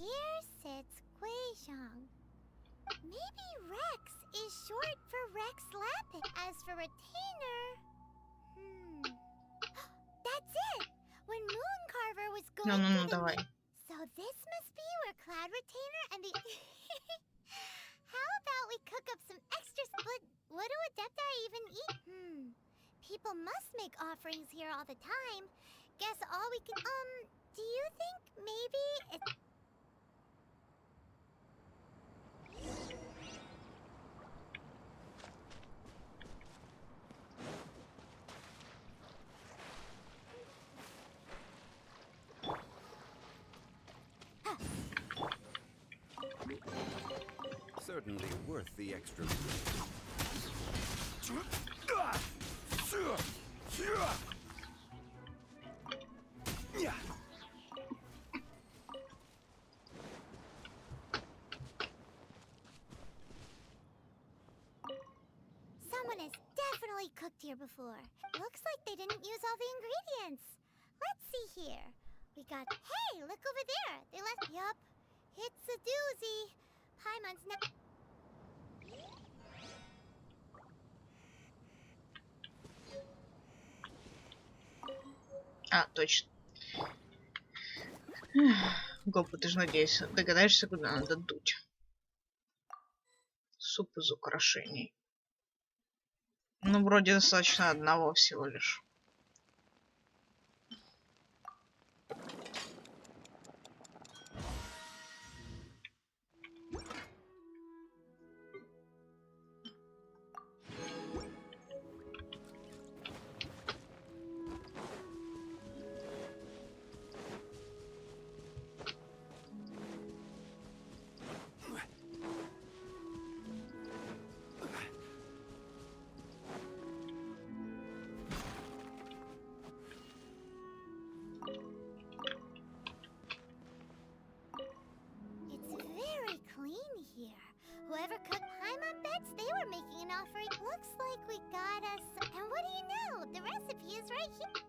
Here sits Guizhong. Maybe Rex is short for Rex Lapis. As for retainer... That's it! When Mooncarver was going through the... давай. So this must be where Cloud Retainer and the... How about we cook up some extra... But what do Adepti even eat? People must make offerings here all the time. Guess all we can... do you think maybe it's... Certainly worth the extra. Someone has definitely cooked here before. Looks like they didn't use all the ingredients. Let's see here. We got... Hey, look over there. They left... Yup. It's a doozy. Paimon's not... А, точно. Гопу, ты же, надеюсь, догадаешься, куда надо дуть. Суп из украшений. Ну, вроде достаточно одного всего лишь. Whoever cooked Paimon bets they were making an offering. Looks like we got us... And what do you know? The recipe is right here.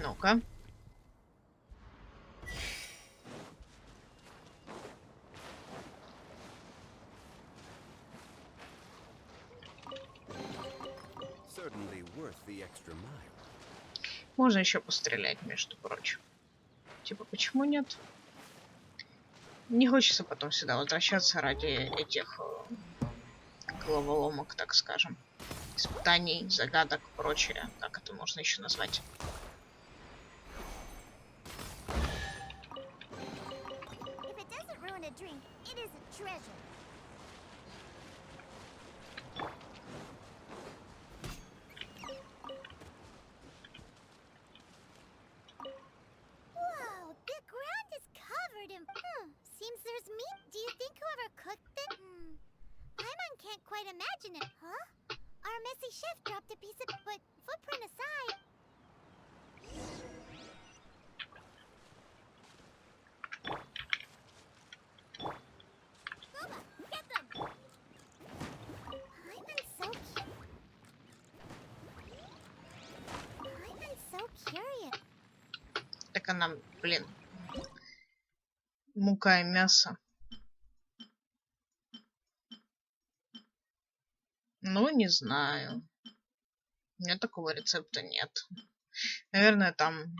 Ну-ка. Certainly worth the extra mile. Можно еще пострелять, между прочим. Типа, почему нет? Не хочется потом сюда возвращаться ради этих головоломок, так скажем. Испытаний, загадок, прочее. Как это можно еще назвать? If it doesn't ruin a drink, it isn't treasure. Whoa, the ground is covered in. Seems there's meat. Do you think whoever cooked it? Paimon can't quite imagine it, huh? Our messy chef dropped a piece of. But footprint aside. Booba, get them! Paimon's so cute. Paimon's so curious. Так она, блин. Мука и мясо. Ну, не знаю. У меня такого рецепта нет. Наверное, там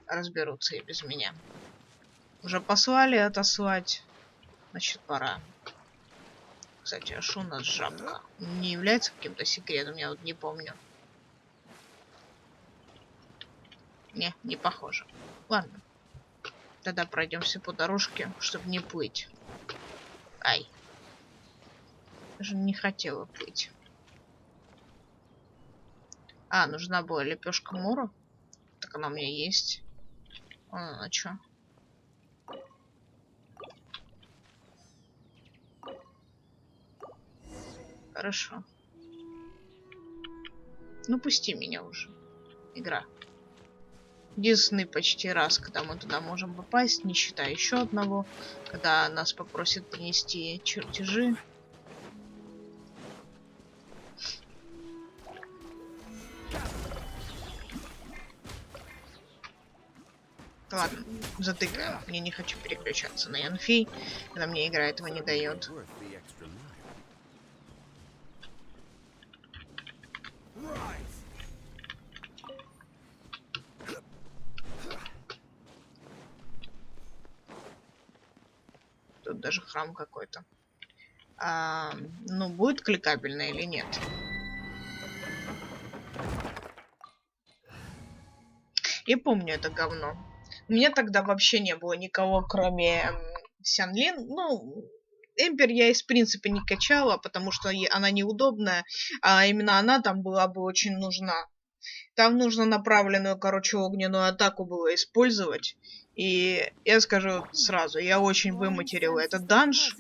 разберутся и без меня. Уже послали отослать. Значит, пора. Кстати, а что у нас жабка? Не является каким-то секретом, я вот не помню. Не похоже. Ладно. Тогда пройдемся по дорожке, чтобы не плыть. Ай. Даже не хотела плыть. А, нужна была лепешка Мура. Так она у меня есть. Вон она чё. Хорошо. Ну пусти меня уже. Игра. Единственный почти раз, когда мы туда можем попасть, не считая еще одного, когда нас попросят принести чертежи. Ладно, затыкаем. Я не хочу переключаться на Янфи, когда мне игра этого не дает. Тут даже храм какой-то. Ну, будет кликабельно или нет? Я помню это говно. У меня тогда вообще не было никого, кроме Сянлин. Ну, Эмпер я из принципа не качала, потому что она неудобная, а именно она там была бы очень нужна. Там нужно направленную, короче, огненную атаку было использовать. И я скажу сразу, я очень выматерила этот данж.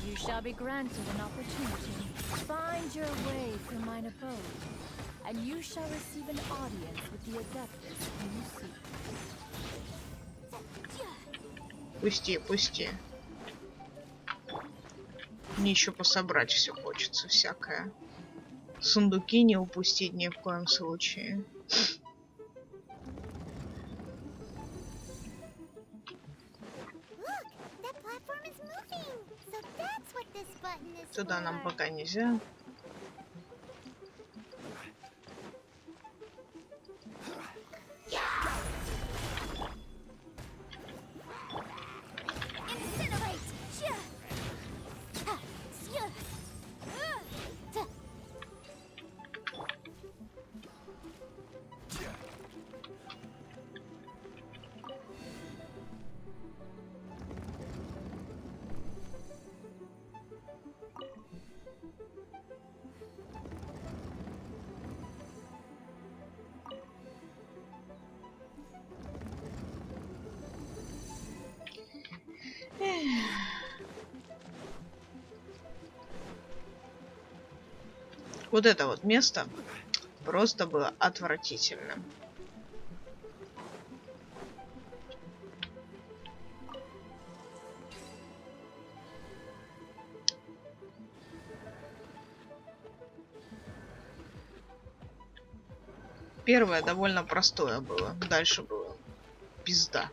You shall be granted an opportunity. Find your way through mine abode, and you shall receive an audience with the adeptus whom you seek. Пусти, пусти. Мне еще пособрать все хочется, всякое. Сундуки не упустить ни в коем случае. Туда нам пока нельзя. Вот это вот место просто было отвратительным. Первое довольно простое было. Дальше было пизда.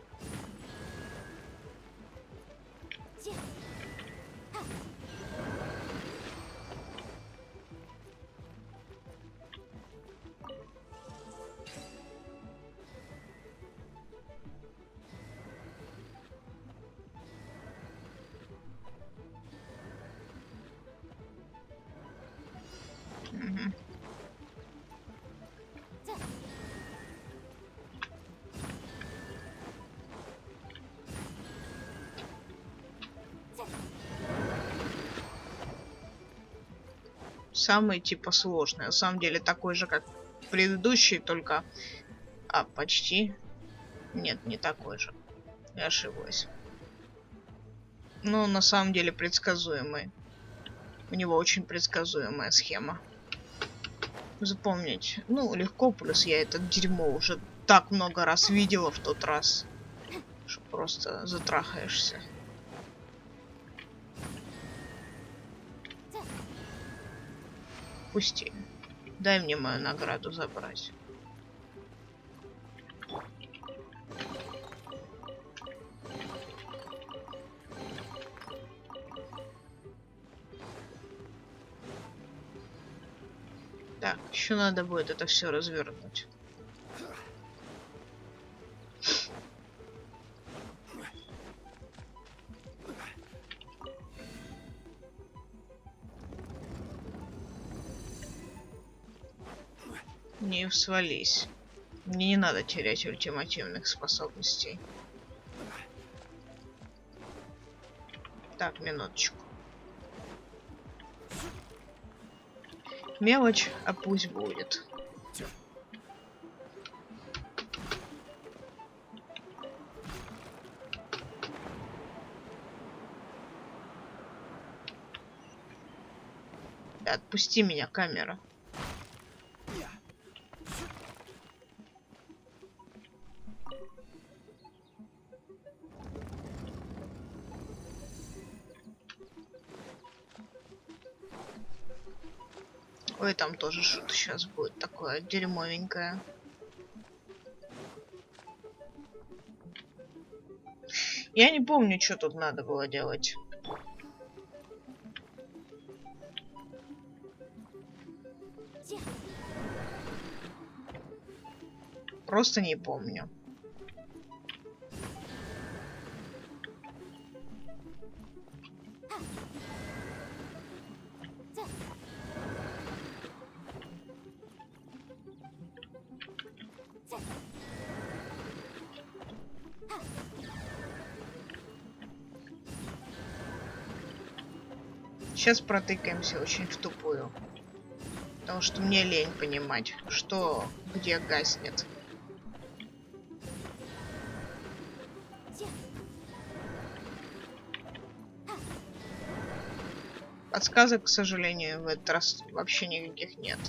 Мгм. Самый типа сложный. На самом деле такой же, как предыдущий, только... А, почти. Нет, не такой же. Я ошиблась. Но на самом деле предсказуемый. У него очень предсказуемая схема. Запомнить. Ну, легко, плюс я это дерьмо уже так много раз видела в тот раз, что просто затрахаешься. Пусти. Дай мне мою награду забрать. Так, еще надо будет это все развернуть. Не свались. Мне не надо терять ультимативных способностей. Так, минуточку. Мелочь, а пусть будет. Да, отпусти меня, камера. Ой, там тоже что-то сейчас будет такое дерьмовенькое. Я не помню, что тут надо было делать. Просто не помню. Сейчас протыкаемся очень в тупую. Потому что мне лень понимать, что где гаснет. Подсказок, к сожалению, в этот раз вообще никаких нет.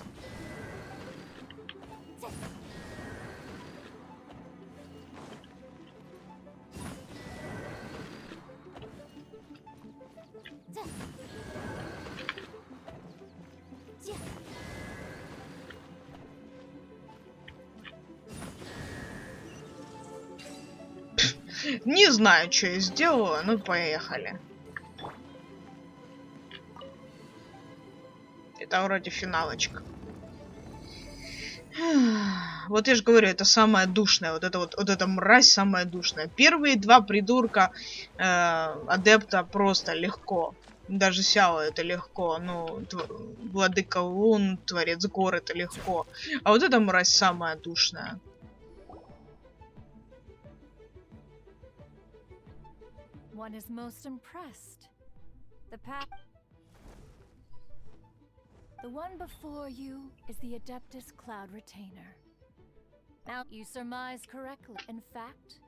Не знаю, что я сделала, ну поехали. Это вроде финалочка. Вот я же говорю, это самая душная. Вот эта мразь самая душная. Первые два придурка адепта просто легко. Даже Сяо это легко. Ну, Владыка Лун, Творец Гор это легко. А вот эта мразь самая душная. One is most impressed. The one before you is the Adeptus Cloud Retainer. Now, you surmise correctly. In fact,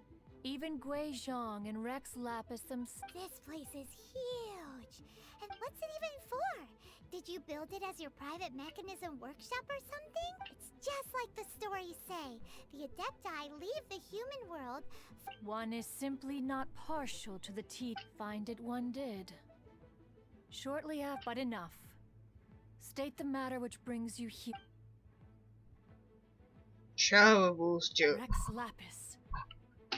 even Gui Zhong and Rex Lapis themselves. This place is huge. And what's it even for? Did you build it as your private mechanism workshop or something? It's just like the stories say. The Adepti leave the human world. One is simply not partial to the teeth. Find it one did. Shortly after, but enough. State the matter which brings you here. Ща вы будете... Rex Lapis.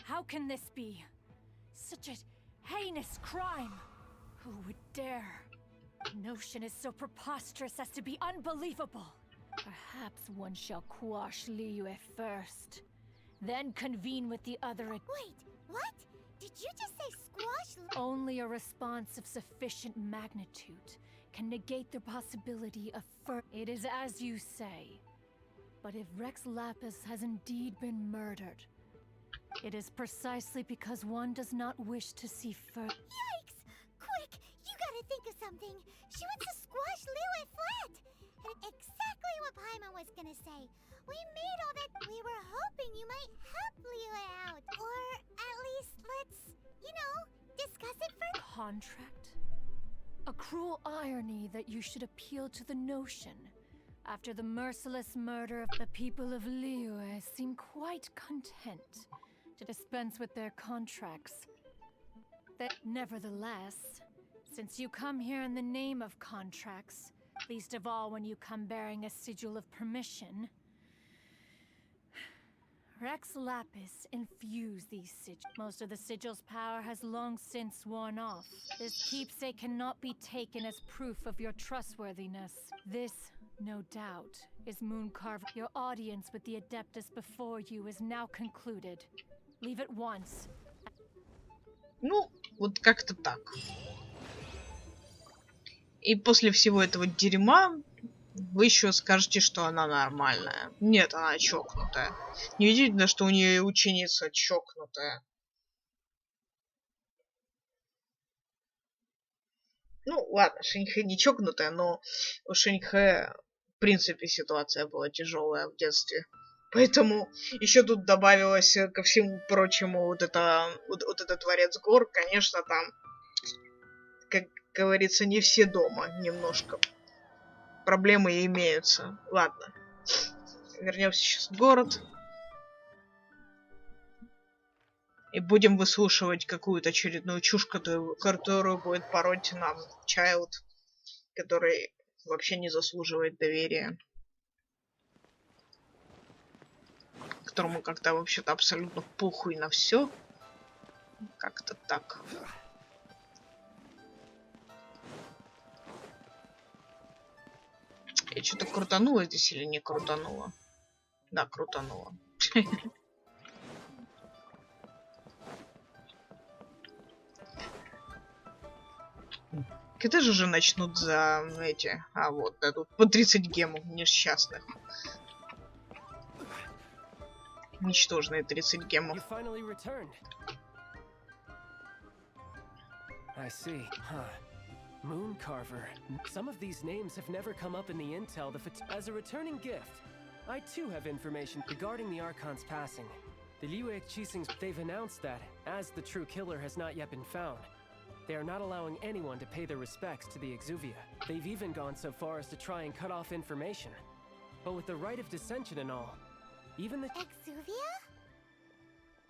How can this be? Such a heinous crime. Who would dare? The notion is so preposterous as to be unbelievable. Perhaps one shall quash Liyue first, then convene with the other. Wait, what? Did you just say squash? Only a response of sufficient magnitude can negate the possibility of It is as you say. But if Rex Lapis has indeed been murdered, it is precisely because one does not wish to see Yikes! Quick, you gotta think of something. She wants to squash Liyue flat. And exactly what Paimon was gonna say. We made all that. We were hoping you might help Liyue out. Or at least let's, discuss it first. Contract? A cruel irony that you should appeal to the notion. After the merciless murder of the people of Liyue seem quite content to dispense with their contracts. That nevertheless, since you come here in the name of contracts, least of all when you come bearing a sigil of permission, Rex Lapis infused these sigils. Most of the sigil's power has long since worn off. This keepsake cannot be taken as proof of your trustworthiness. This, no doubt, is Mooncarver. Your audience with the Adeptus before you is now concluded. Leave at once. Ну, вот как-то так. И после всего этого дерьма вы еще скажете, что она нормальная. Нет, она чокнутая. Неудивительно, что у нее ученица чокнутая. Ну, ладно, Шиньхэ не чокнутая, но у Шиньхэ, в принципе, ситуация была тяжелая в детстве. Поэтому еще тут добавилось ко всему прочему вот этот Творец Гор. Конечно, там, как говорится, не все дома немножко. Проблемы имеются. Ладно. Вернемся сейчас в город. И будем выслушивать какую-то очередную чушь, которую будет пороть нам Чайлд, который вообще не заслуживает доверия. Которому как-то вообще-то абсолютно похуй на все. Как-то так. Я что-то крутанула здесь или не крутанула? Да, крутанула. Когда же уже начнут за эти... А, вот, дадут по 30 гемов несчастных. Ничтожные 30 гемов. I see. Huh. Mooncarver. Some of these names have never come up in the intel. As a returning gift, I too have information regarding the Archon's passing. The Liyue Qixings, they've announced that, as the true killer has not yet been found, they are not allowing anyone to pay their respects to the Exuvia. They've even gone so far as to try and cut off information. But with the right of dissension and all, even the... Exuvia?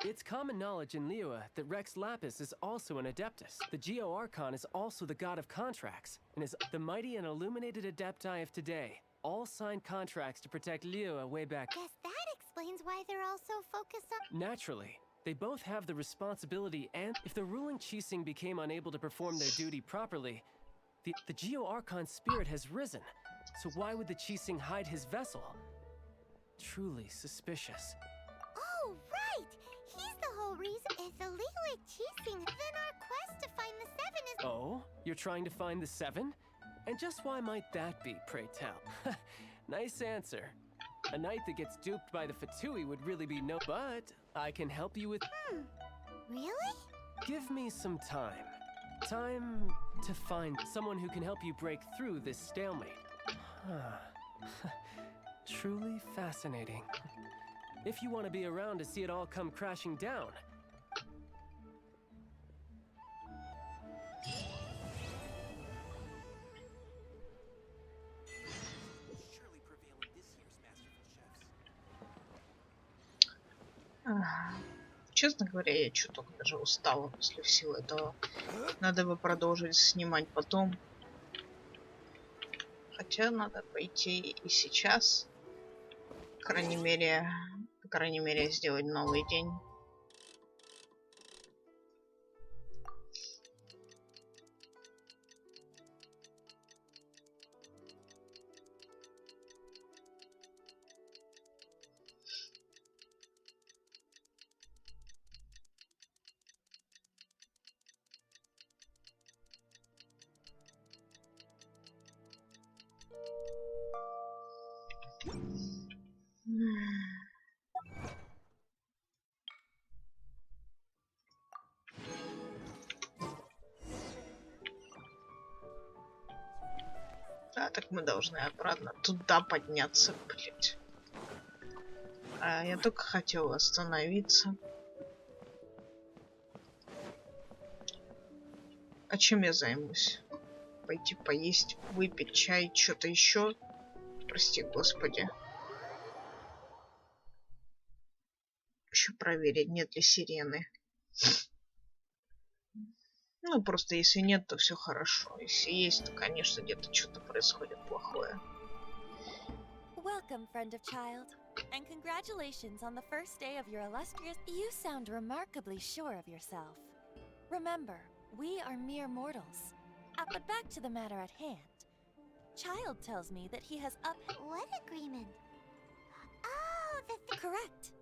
It's common knowledge in Liyue that Rex Lapis is also an Adeptus. The Geo Archon is also the god of contracts, and is the mighty and illuminated Adepti of today. All signed contracts to protect Liyue way back. Guess that explains why they're all so focused on... Naturally. They both have the responsibility, and if the ruling Qixing became unable to perform their duty properly, the Geo Archon's spirit has risen. So why would the Qixing hide his vessel? Truly suspicious. Oh, right! He's the whole reason. If the Liyue Qixing, then our quest to find the Seven is... Oh? You're trying to find the Seven? And just why might that be, pray tell? Nice answer. A knight that gets duped by the Fatui would really be no... But I can help you with... Really? Give me some time. Time to find someone who can help you break through this stalemate. Truly fascinating. If you want to be around to see it all come crashing down. Честно говоря, я что-то даже устала после всего этого. Надо бы продолжить снимать потом. Хотя надо пойти и сейчас. По крайней мере, крайней мере, сделать новый день. А, так мы должны обратно туда подняться, блять. А я только хотел остановиться. А чем я займусь? Пойти поесть, выпить чай, что-то еще? Прости, господи. Еще проверить, нет ли сирены. Ну, просто если нет, то все хорошо. Если есть, то, конечно, где-то что-то происходит плохое. Welcome, friend of child, and congratulations on the first day of your illustrious... You sound remarkably sure of yourself. Remember, we are mere mortals. But back to the matter at hand. Child tells me that he has What agreement? Oh, Correct.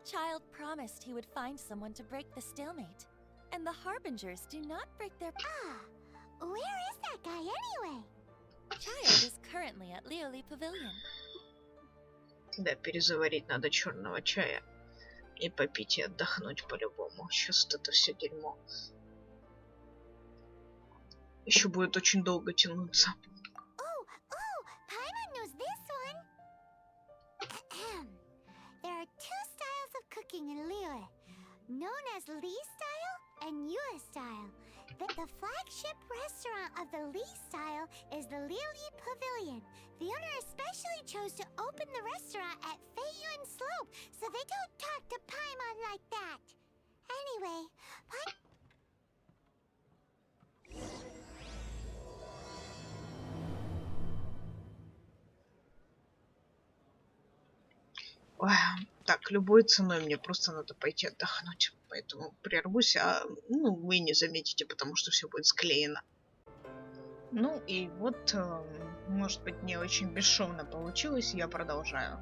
Child promised he would find someone to break the stalemate. And the Harbingers do not break their... Ah, where is that guy anyway? Child is currently at Lioli Pavilion. Да, перезаварить надо черного чая. И попить и отдохнуть по-любому. Сейчас вот это все дерьмо еще будет очень долго тянуться. Oh, Paimon knows this one. There are two styles of cooking in Liyue, known as Li style and Yue style. The flagship restaurant of the Li style is the Lioli Pavilion. The owner especially chose to open the restaurant at Feiyuan Slope, so they don't talk to Paimon like that. Anyway, Ой, так, любой ценой мне просто надо пойти отдохнуть. Поэтому прервусь, а ну, вы не заметите, потому что все будет склеено. Ну и вот, может быть, не очень бесшовно получилось, я продолжаю.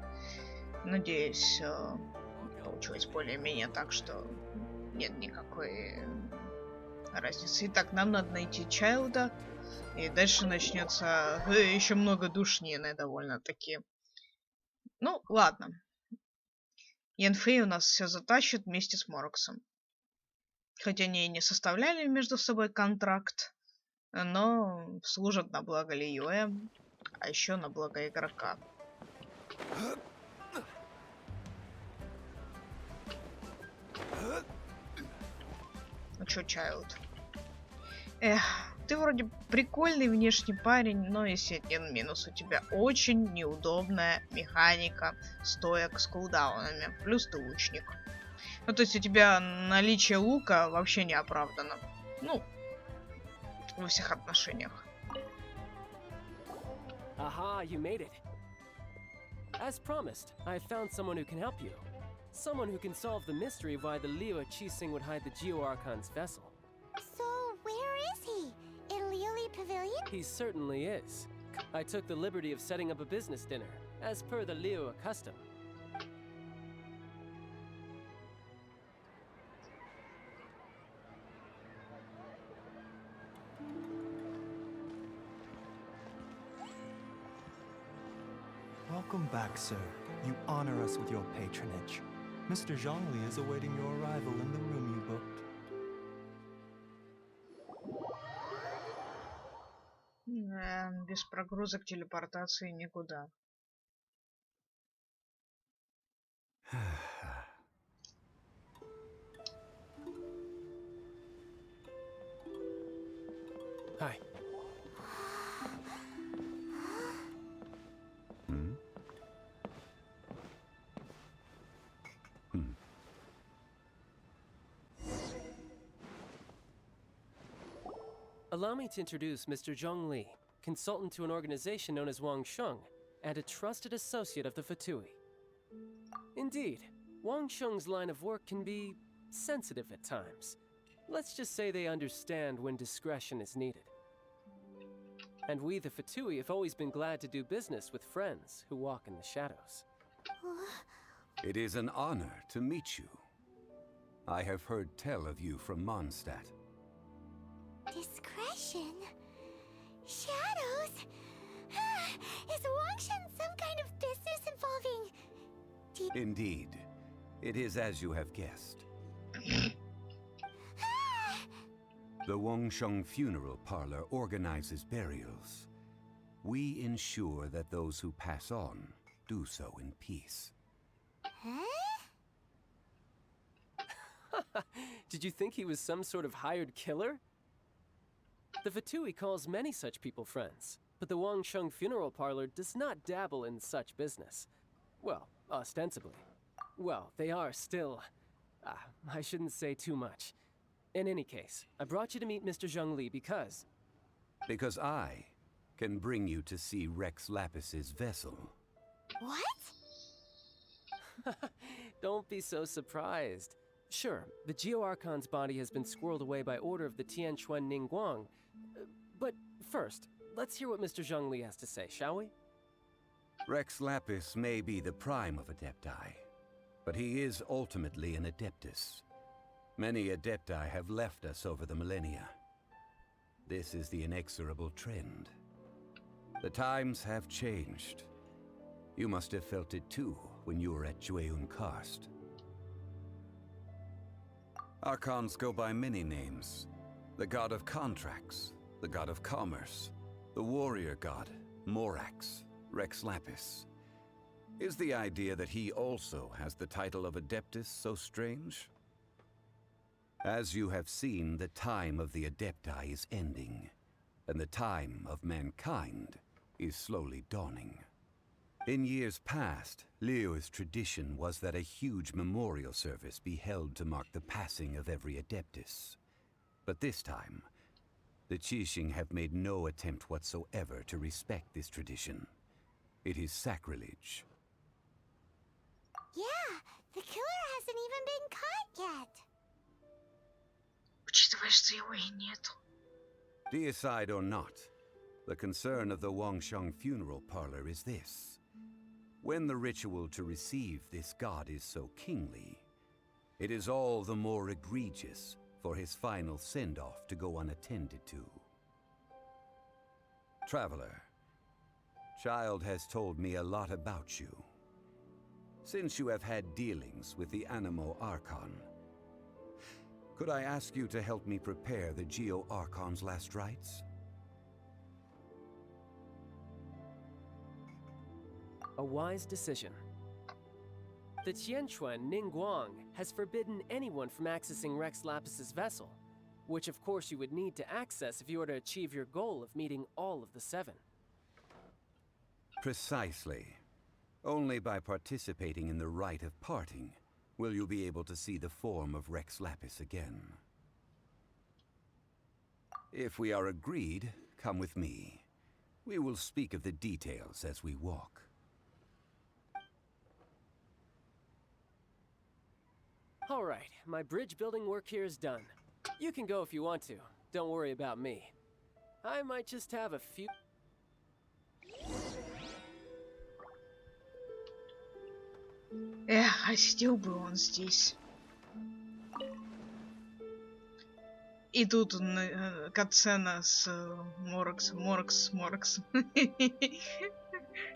Надеюсь, получилось более-менее так, что нет никакой разницы. Итак, нам надо найти Чайлда, и дальше начнется еще много душнины довольно-таки. Ну, ладно. Янфэй у нас все затащит вместе с Мороксом. Хотя они и не составляли между собой контракт, но служат на благо Лiyue, а еще на благо игрока. Ну чё, Чайлд? Эх, ты вроде прикольный внешний парень, но есть один минус. У тебя очень неудобная механика стоек с кулдаунами. Плюс ты лучник. Ну, то есть у тебя наличие лука вообще не оправдано. Ну, во всех отношениях. Aha, you made it. As promised, I found someone who can help you. Someone who can solve the mystery of why the Liyue Qixing would hide the Geo Archon's vessel. So where is he? In Lioli Pavilion? He certainly is. I took the liberty of setting up a business dinner, as per the Liyue custom. Welcome back, sir. You honor us with your patronage. Mr. Zhongli is awaiting your arrival in the room you booked. Без прогрузок телепортации никуда. Hi. Allow me to introduce Mr. Zhong Li, consultant to an organization known as Wang Sheng, and a trusted associate of the Fatui. Indeed, Wang Sheng's line of work can be sensitive at times. Let's just say they understand when discretion is needed. And we, the Fatui, have always been glad to do business with friends who walk in the shadows. It is an honor to meet you. I have heard tell of you from Mondstadt. Discretion? Shadows? Is Wangshan some kind of business involving... Indeed. It is as you have guessed. The Wangsheng Funeral Parlor organizes burials. We ensure that those who pass on do so in peace. Did you think he was some sort of hired killer? The Fatui calls many such people friends, but the Wangsheng Funeral Parlor does not dabble in such business. Well, ostensibly. Well, they are still... I shouldn't say too much. In any case, I brought you to meet Mr. Zhongli because... Because I can bring you to see Rex Lapis's vessel. What? Don't be so surprised. Sure, the Geo Archon's body has been squirreled away by order of the Tianquan Ningguang. But first, let's hear what Mr. Zhongli has to say, shall we? Rex Lapis may be the prime of Adepti, but he is ultimately an Adeptus. Many Adepti have left us over the millennia. This is the inexorable trend. The times have changed. You must have felt it too when you were at Jueyun Karst. Archons go by many names. The god of contracts, the god of commerce, the warrior god, Morax, Rex Lapis. Is the idea that he also has the title of Adeptus so strange? As you have seen, the time of the Adepti is ending, and the time of mankind is slowly dawning. In years past, Liyue's tradition was that a huge memorial service be held to mark the passing of every Adeptus. But this time, the Qixing have made no attempt whatsoever to respect this tradition. It is sacrilege. Yeah, the killer hasn't even been caught yet. Учитывая, что его и нету. Deicide or not, the concern of the Wangsheng Funeral Parlor is this. When the ritual to receive this god is so kingly, it is all the more egregious for his final send-off to go unattended to. Traveler, Child has told me a lot about you. Since you have had dealings with the Animo Archon, could I ask you to help me prepare the Geo Archon's last rites? A wise decision. The Tianquan Ningguang has forbidden anyone from accessing Rex Lapis's vessel, which of course you would need to access if you were to achieve your goal of meeting all of the 7. Precisely. Only by participating in the rite of parting will you be able to see the form of Rex Lapis again. If we are agreed, come with me. We will speak of the details as we walk. All right, my bridge building work here is done. You can go if you want to. Don't worry about me. I might just have a few... Эх, а сидел бы он здесь. И тут катсцена с Моракс.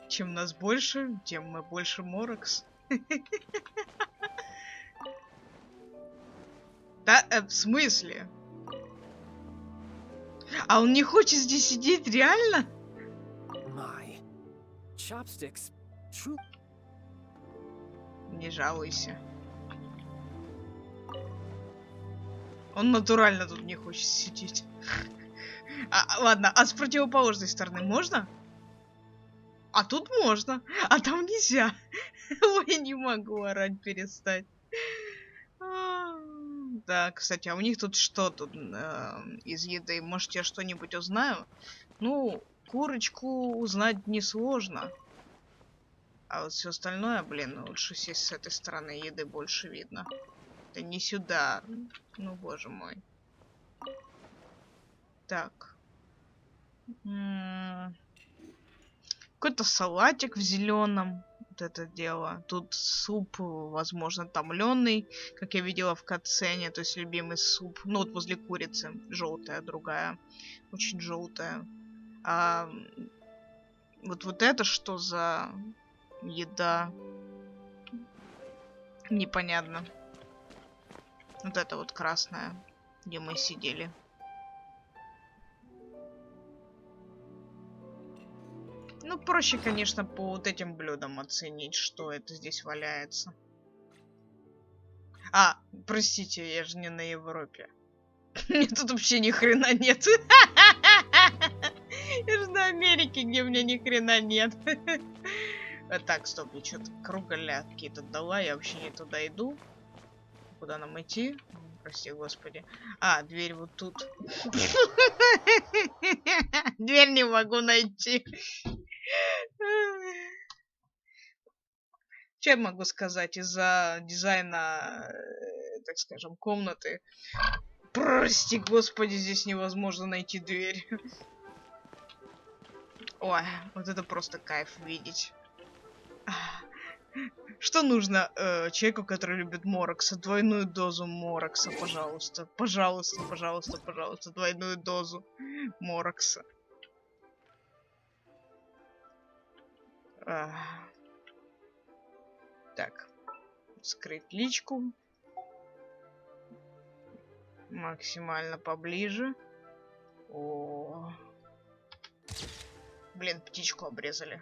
Чем нас больше, тем мы больше Моракс. Да, в смысле? А он не хочет здесь сидеть, реально? My chopsticks. True. Не жалуйся. Он натурально тут не хочет сидеть. Ладно, а с противоположной стороны можно? А тут можно, а там нельзя. Ой, не могу орать перестать. Да, кстати, а у них тут что тут из еды? Может, я что-нибудь узнаю? Ну, курочку узнать несложно. А вот все остальное, блин, лучше сесть с этой стороны, еды больше видно. Это не сюда. Ну, боже мой. Так. Какой-то салатик в зеленом. Вот это дело. Тут суп, возможно, томленый, как я видела в катсцене, то есть любимый суп. Ну, вот возле курицы. Желтая другая. Очень желтая. А вот это что за еда? Непонятно. Вот это вот красная, где мы сидели. Ну, проще, конечно, по вот этим блюдам оценить, что это здесь валяется. А, простите, я же не на Европе. Мне тут вообще ни хрена нет. Я же на Америке, где у меня ни хрена нет. Так, стоп, я что-то круголя какие-то дала, я вообще не туда иду. Куда нам идти? Прости, господи. А, дверь вот тут. Дверь не могу найти. Что я могу сказать из-за дизайна, так скажем, комнаты? Прости, господи, здесь невозможно найти дверь. Ой, вот это просто кайф видеть. Что нужно человеку, который любит Морокса? Двойную дозу Морокса, пожалуйста. Пожалуйста, пожалуйста, пожалуйста. Двойную дозу Морокса. Так. Скрыть личку. Максимально поближе. О. Блин, птичку обрезали.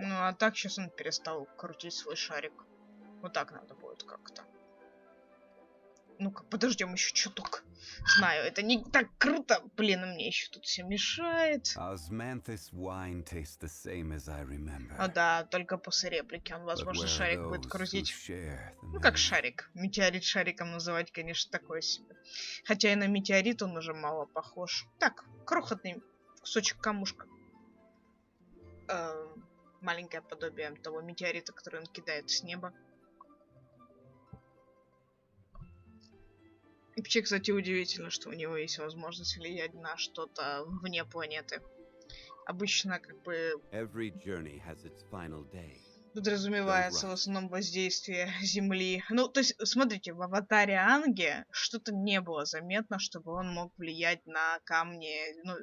Ну, а так сейчас он перестал крутить свой шарик. Вот так надо будет как-то. Ну-ка, подождем еще чуток. Знаю, это не так круто. Блин, мне еще тут все мешает. А да, только после реплики он, возможно, шарик будет крутить. Ну, как шарик. Метеорит шариком называть, конечно, такое себе. Хотя и на метеорит он уже мало похож. Так, крохотный кусочек камушка. Маленькое подобие того метеорита, который он кидает с неба. И вообще, кстати, удивительно, что у него есть возможность влиять на что-то вне планеты. Обычно, как бы, подразумевается в основном воздействие Земли. Ну, то есть, смотрите, в аватаре Анге что-то не было заметно, чтобы он мог влиять на камни, ну,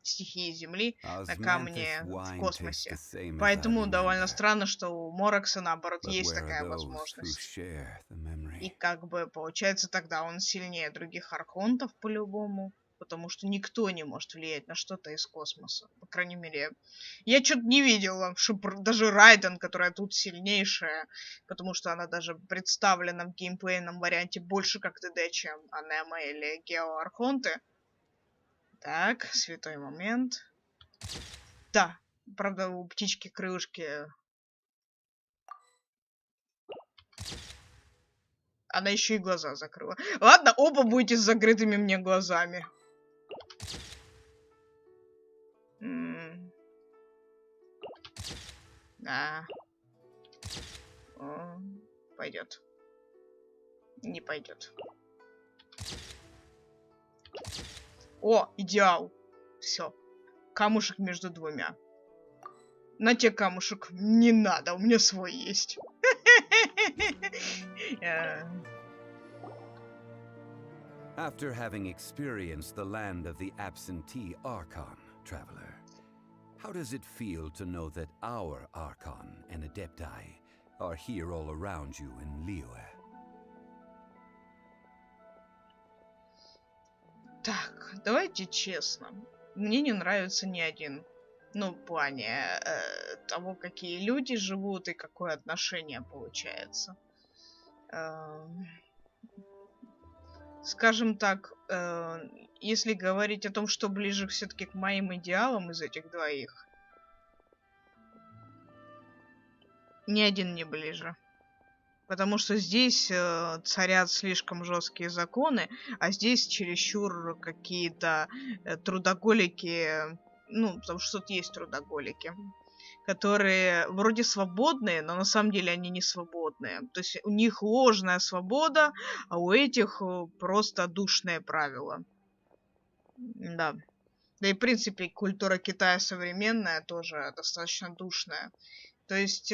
стихии Земли, на камни в космосе. Поэтому довольно странно, что у Морокса, наоборот, есть такая возможность. И как бы, получается, тогда он сильнее других архонтов по-любому, потому что никто не может влиять на что-то из космоса. По крайней мере, я что-то не видела, что даже Райден, которая тут сильнейшая, потому что она даже представлена в геймплейном варианте больше как ТД, чем Анема или Гео Архонты. Так, святой момент. Да, правда, у птички крылышки. Она еще и глаза закрыла. Ладно, оба будете с закрытыми мне глазами. Да. Пойдет. Не пойдет. О, идеал. Все. Камушек между двумя. На те камушек не надо, у меня свой есть. After having experienced the land of the absentee Archon, traveler, how does it feel to know that our Archon and Adepti are here all around you in Liyue? Так, давайте честно. Мне не нравится ни один. Ну, в плане того, какие люди живут и какое отношение получается. Скажем так, если говорить о том, что ближе все-таки к моим идеалам из этих двоих, ни один не ближе. Потому что здесь царят слишком жесткие законы, а здесь чересчур какие-то трудоголики ну, потому что тут есть трудоголики, которые вроде свободные, но на самом деле они не свободные. То есть у них ложная свобода, а у этих просто душные правила. Да. Да и, в принципе, культура Китая современная тоже достаточно душная. То есть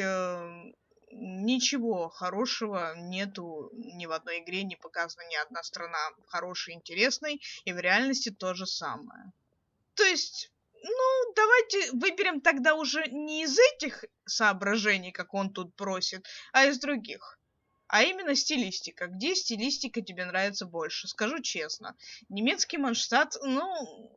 ничего хорошего нету ни в одной игре, не показана ни одна страна хорошей, интересной, и в реальности то же самое. То есть, ну, давайте выберем тогда уже не из этих соображений, как он тут просит, а из других. А именно стилистика. Где стилистика тебе нравится больше? Скажу честно. Немецкий Манштадт, ну,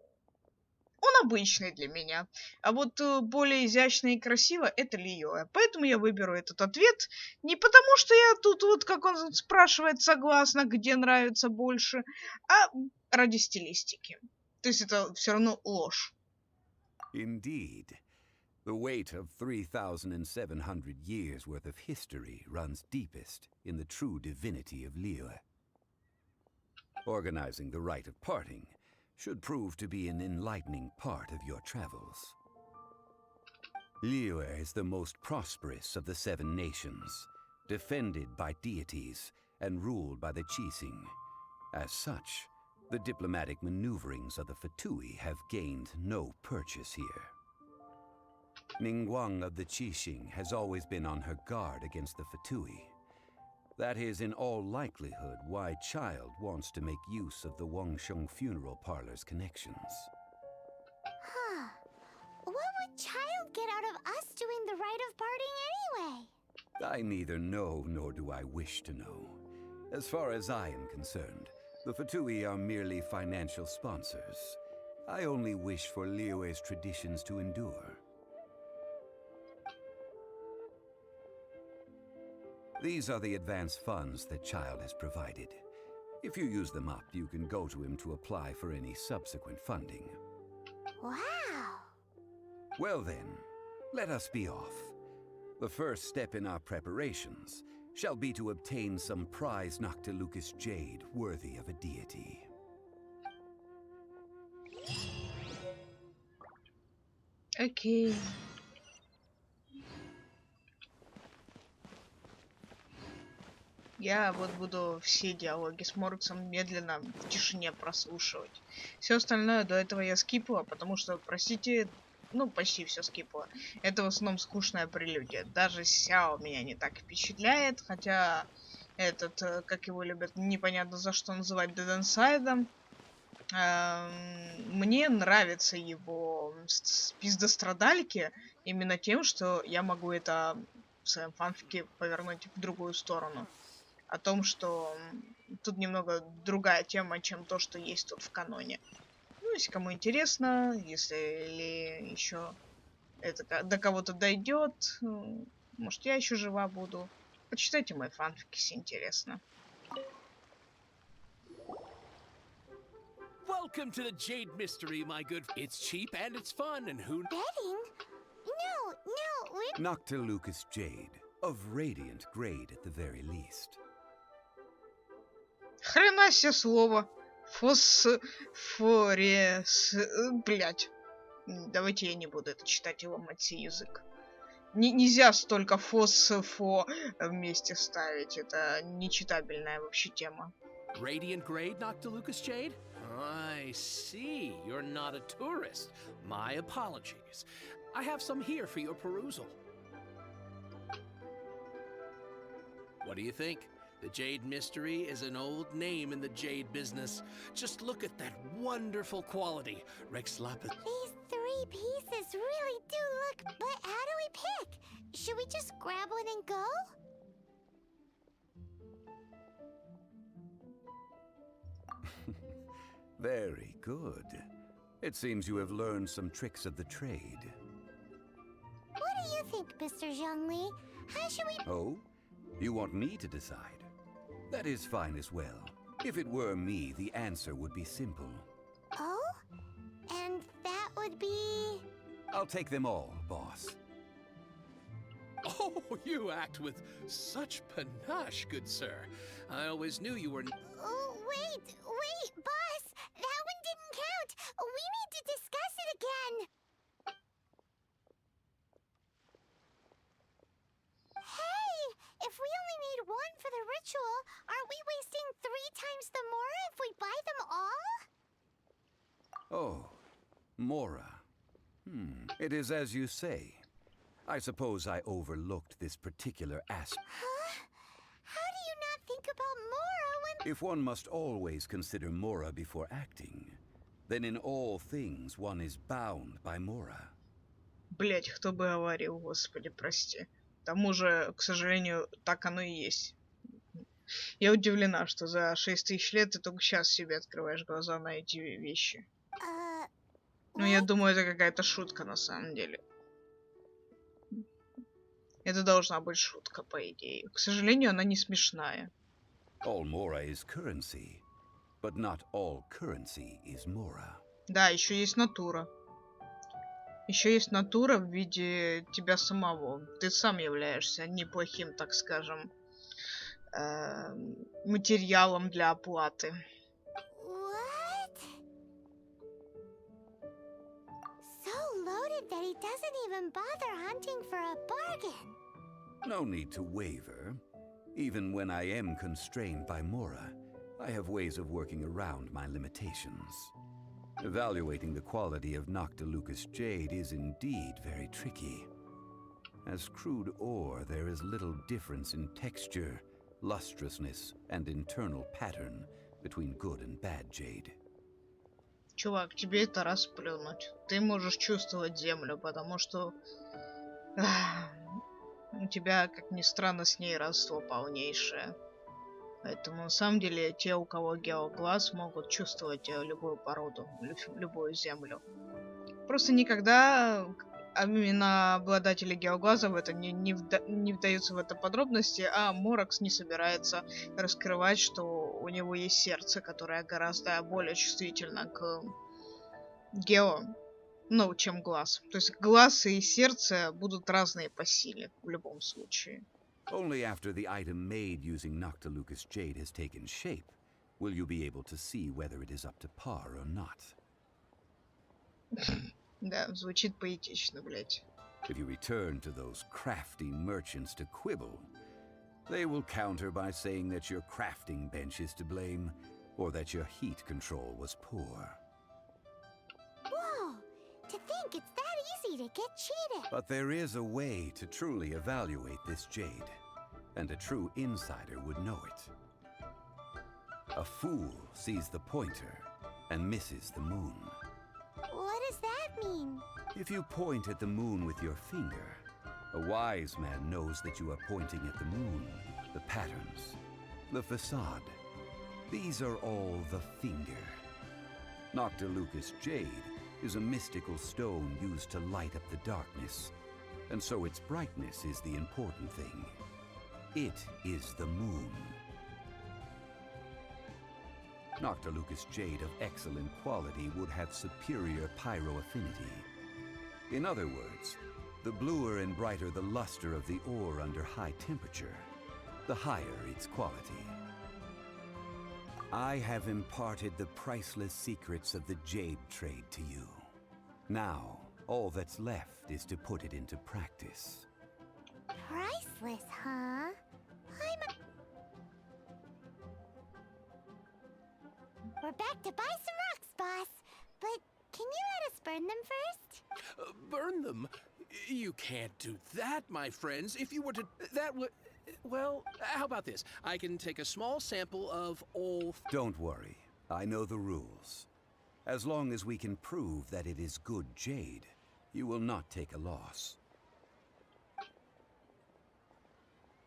он обычный для меня. А вот более изящно и красиво это Лиоэ. Поэтому я выберу этот ответ. Не потому, что я тут вот, как он спрашивает, согласна, где нравится больше, а ради стилистики. То есть это все равно ложь. Indeed. The weight of 3,700 years worth of history runs deepest in the true divinity of Liyue. Organizing the rite of parting should prove to be an enlightening part of your travels. Liyue is the most prosperous of the 7 nations, defended by deities and ruled by the Qixing. As such, the diplomatic maneuverings of the Fatui have gained no purchase here. Ningguang of the Qixing has always been on her guard against the Fatui. That is in all likelihood why Child wants to make use of the Wangsheng funeral parlor's connections. Huh. What would Child get out of us doing the rite of parting anyway? I neither know nor do I wish to know. As far as I am concerned, the Fatui are merely financial sponsors. I only wish for Liyue's traditions to endure. These are the advance funds that Child has provided. If you use them up, you can go to him to apply for any subsequent funding. Wow! Well then, let us be off. The first step in our preparations shall be to obtain some prize Noctilucous jade worthy of a deity. Окей. Я вот буду все диалоги с Морксом медленно в тишине прослушивать. Все остальное до этого я скипала, потому что, простите, ну, почти все скипала. Это в основном скучная прелюдия. Даже Сяо меня не так впечатляет, хотя этот, как его любят, непонятно за что называть, Деденсайдом. Мне нравятся его пиздострадальки именно тем, что я могу это в своем фанфике повернуть в другую сторону. О том, что тут немного другая тема, чем то, что есть тут в каноне. Ну, если кому интересно, если еще это до кого-то дойдет, может, я еще жива буду. Почитайте мои фанфики, если интересно. Welcome to the Jade Mystery, my good. It's cheap and it's fun, and who... Betting? No, we're... Noctilucous jade, of radiant grade at the very least. Хрена себе слово. Фосфорес... Блять. Давайте я не буду это читать и ломать себе язык. Нельзя столько фосфо вместе ставить. Это нечитабельная вообще тема. Radiant grade, Noctilucous Jade? I see. You're not a tourist. My apologies. I have some here for your perusal. What do you think? The Jade Mystery is an old name in the jade business. Just look at that wonderful quality. Rex Lapis. These 3 pieces really do look... But how do we pick? Should we just grab one and go? Very good. It seems you have learned some tricks of the trade. What do you think, Mr. Zhongli? How should we... Oh? You want me to decide? That is fine as well. If it were me, the answer would be simple. Oh? And that would be... I'll take them all, boss. Oh, you act with such panache, good sir. I always knew you were... Oh, wait, boss! That one didn't count! We need to discuss it again! for the ritual, aren't we wasting 3 times the Mora if we buy them all? Oh, Mora. It is as you say. I suppose I overlooked this particular aspect. Huh? How do you not think about Mora when... If one must always consider Mora before acting, then in all things one is bound by Mora. Блять, кто бы говорил, господи, прости. К тому же, к сожалению, так оно и есть. Я удивлена, что за 6000 лет ты только сейчас себе открываешь глаза на эти вещи. Ну, я думаю, это какая-то шутка на самом деле. Это должна быть шутка, по идее. К сожалению, она не смешная. All Mora is currency, but not all currency is Mora. Да, еще есть натура. Еще есть натура в виде тебя самого. Ты сам являешься неплохим, так скажем, материалом для оплаты. What? So loaded that he doesn't even bother hunting for a bargain. No need to waver. Even when I am constrained by Mora, I have ways of working around my limitations. Evaluating the quality of Noctilucous jade is indeed very tricky. As crude ore, there is little difference in texture, lustrousness, and internal pattern between good and bad jade. Чувак, тебе это расплюнуть. Ты можешь чувствовать землю, потому что у тебя, как ни странно, с ней родство полнейшее. Поэтому, на самом деле, те, у кого геоглаз, могут чувствовать любую породу, любую землю. Просто никогда именно обладатели геоглаза в это не вдаются в это подробности, а Моракс не собирается раскрывать, что у него есть сердце, которое гораздо более чувствительно к гео, ну, чем глаз. То есть глаз и сердце будут разные по силе в любом случае. Only after the item made using Noctilucous jade has taken shape will you be able to see whether it is up to par or not. Да, звучит поэтично, блять. If you return to those crafty merchants to quibble, they will counter by saying that your crafting bench is to blame, or that your heat control was poor. Whoa! To think it's that easy to get cheated! But there is a way to truly evaluate this jade, and a true insider would know it. A fool sees the pointer and misses the moon. What does that mean? If you point at the moon with your finger, a wise man knows that you are pointing at the moon, the patterns, the facade. These are all the finger. Noctilucous jade is a mystical stone used to light up the darkness, and so its brightness is the important thing. It is the moon. Noctilucous jade of excellent quality would have superior pyro affinity. In other words, the bluer and brighter the luster of the ore under high temperature, the higher its quality. I have imparted the priceless secrets of the jade trade to you. Now, all that's left is to put it into practice. Priceless, huh? We're back to buy some rocks, boss. But can you let us burn them first? Burn them? You can't do that, my friends. If you were to... That would... Well, how about this? I can take a small sample of all... Don't worry. I know the rules. As long as we can prove that it is good jade, you will not take a loss.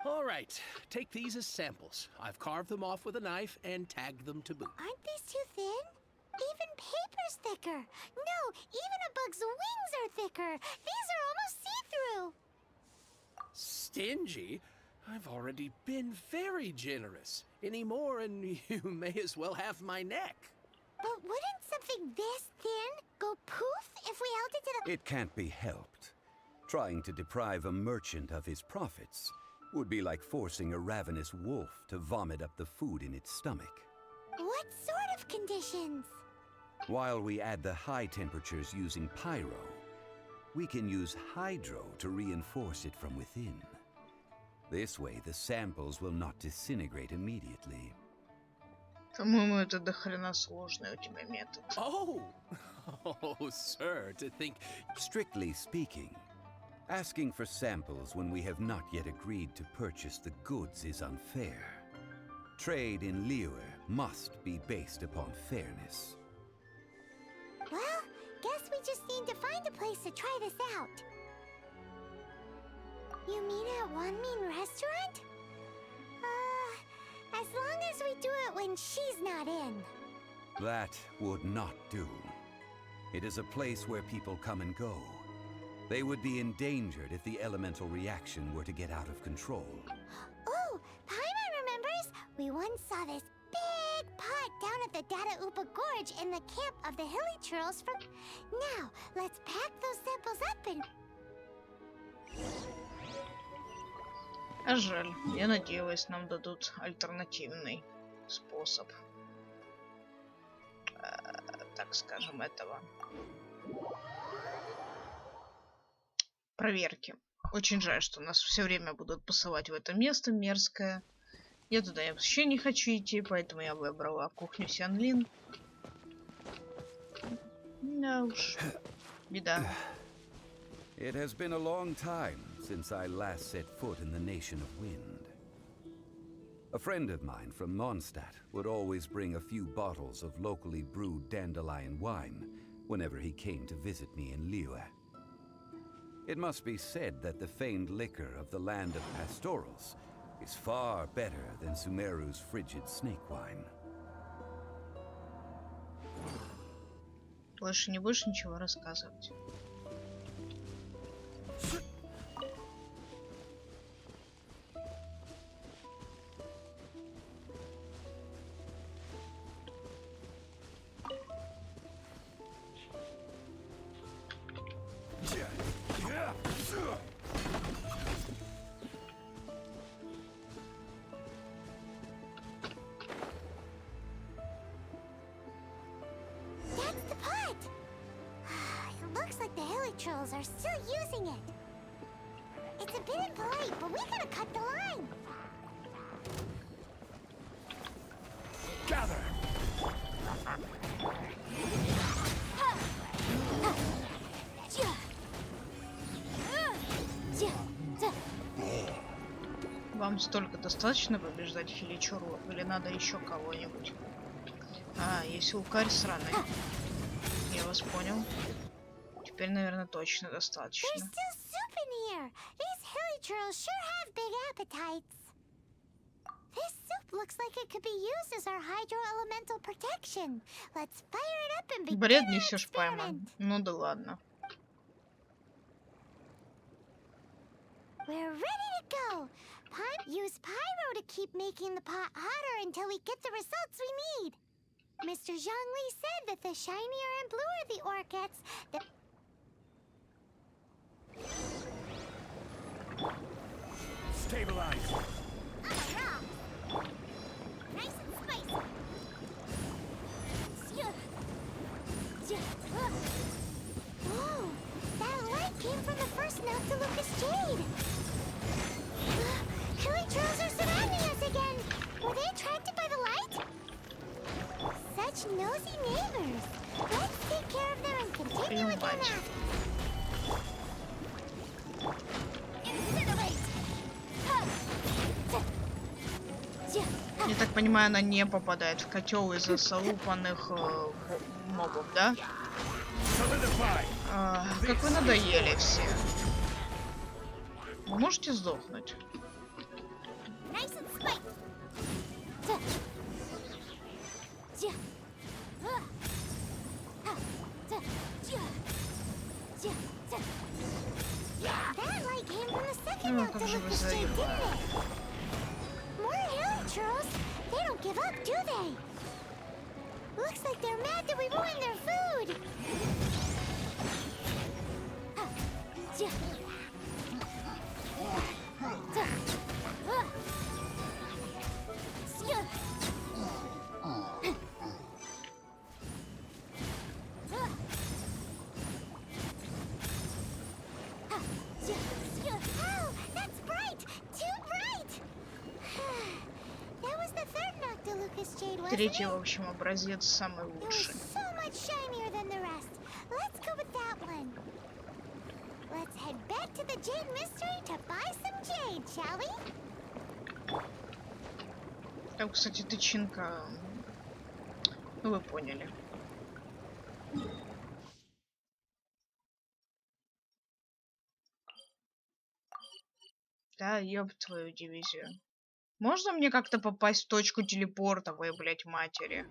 All right, take these as samples. I've carved them off with a knife and tagged them to boot. Aren't these too thin? Even paper's thicker. No, even a bug's wings are thicker. These are almost see-through. Stingy? I've already been very generous. Any more and you may as well have my neck. But wouldn't something this thin go poof if we held it to the... It can't be helped. Trying to deprive a merchant of his profits would be like forcing a ravenous wolf to vomit up the food in its stomach. What sort of conditions? While we add the high temperatures using pyro, we can use hydro to reinforce it from within. This way, the samples will not disintegrate immediately. По-моему, это до хрена сложный у тебя метод. Oh! Oh, sir, to think... Strictly speaking, asking for samples when we have not yet agreed to purchase the goods is unfair. Trade in Liyue must be based upon fairness. Well, guess we just need to find a place to try this out. You mean at Wanmin Restaurant? As long as we do it when she's not in. That would not do. It is a place where people come and go. They would be endangered if the elemental reaction were to get out of control. Oh, Paimon remembers! We once saw this big pot down at the Data Upa Gorge in the camp of the Hilly Churls from... Now, let's pack those samples up and... А жаль, я надеялась, нам дадут альтернативный способ, так скажем, этого проверки. Очень жаль, что нас все время будут посылать в это место мерзкое. Я туда вообще не хочу идти, поэтому я выбрала кухню Сянлин. Да уж, беда. It has been a long time since I last set foot in the Nation of Wind. A friend of mine from Mondstadt would always bring a few bottles of locally brewed dandelion wine whenever he came to visit me in Liyue. It must be said that the famed liquor of the land of pastorals is far better than Sumeru's frigid snake wine. Больше не будешь ничего рассказывать. That's the pot! It looks like the Hilly Trolls are still using it. It's a bit impolite, but we gotta cut the line. Gather! Вам столько достаточно побеждать Хиличуру? Или надо еще кого-нибудь? А, есть лукарь сраный. Я вас понял. Теперь, наверное, точно достаточно. There's still soup in here. These Hilly Trolls sure have big appetites. This soup looks like it could be used as our hydro-elemental protection. Let's fire it up and begin Бред our несешь, Пайман. Ну да ладно. We're ready to go. Use pyro to keep making the pot hotter until we get the results we need. Mr. Zhongli said that the shinier and bluer the ore gets, the... Stabilize! Nice and spicy. Whoa! That light came from the first Noctilucous Jade! Hilly Trolls are surrounding us again! Were they attracted by the light? Such nosy neighbors! Let's take care of them and continue again after. Incinerate! Я так понимаю, она не попадает в котел из-за залупанных мобов, да? Как вы надоели все. Вы можете сдохнуть? That light came from the second Ну, как же вы Noctilucous Jade, didn't заебали. it? More Hilly Trolls? They don't give up, do they? Looks like they're mad that we ruined their food. Oh, that's bright! Too bright! this jade, wasn't Третий, в it? общем, образец самый It was лучший. so much shinier than the rest. Let's go with that one. Let's head back to the Jade Mystery to buy some jade, shall we? Там, кстати, тычинка. Ну, вы поняли. Да, ёб твою дивизию. Можно мне как-то попасть в точку телепорта, вы, блядь, матери?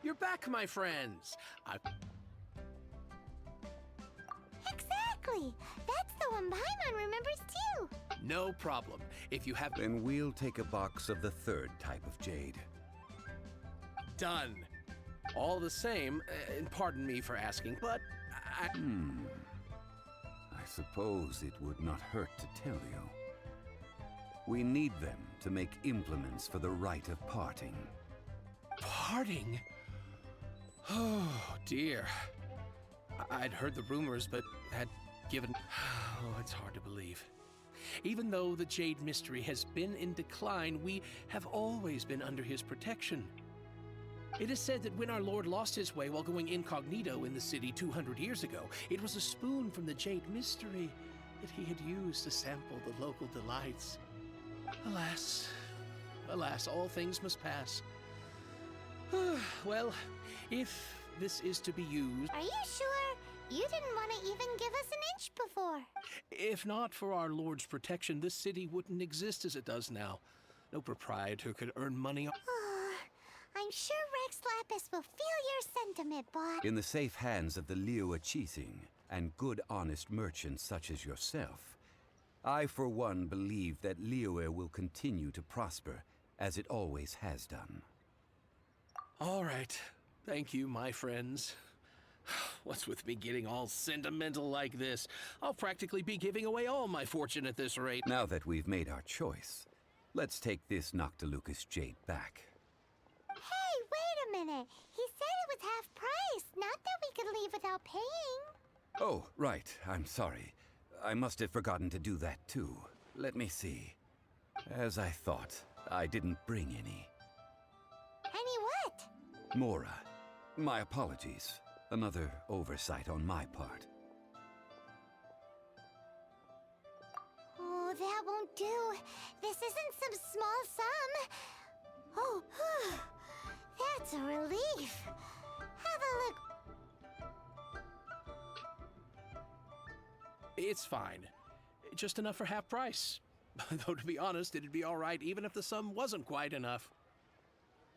You're back, my friends. Exactly. That's the one Paimon remembers too. No problem. If you have... Then we'll take a box of the third type of jade. Done. All the same, and pardon me for asking, but I suppose it would not hurt to tell you. We need them to make implements for the rite of parting. Parting? Oh, dear. I'd heard the rumors, but had given... Oh, it's hard to believe. Even though the Jade Mystery has been in decline, we have always been under his protection. It is said that when our Lord lost his way while going incognito in the city 200 years ago, it was a spoon from the Jade Mystery that he had used to sample the local delights. Alas, alas, all things must pass. Well, if this is to be used... Are you sure? You didn't want to even give us an inch before. If not for our Lord's protection, this city wouldn't exist as it does now. No proprietor could earn money. I'm sure Rex Lapis will feel your sentiment, boy. In the safe hands of the Liyue Cheating and good honest merchants such as yourself, I for one believe that Liyue will continue to prosper as it always has done. All right. Thank you, my friends. What's with me getting all sentimental like this? I'll practically be giving away all my fortune at this rate. Now that we've made our choice, let's take this Noctilucus jade back. Hey, wait a minute. He said it was half price, not that we could leave without paying. Oh, right. I'm sorry. I must have forgotten to do that too. Let me see. As I thought, I didn't bring any. Any what? Mora. My apologies. Another oversight on my part. Oh, that won't do. This isn't some small sum. Oh, that's a relief. Have a look. It's fine. Just enough for half price. Though, to be honest, it'd be all right even if the sum wasn't quite enough.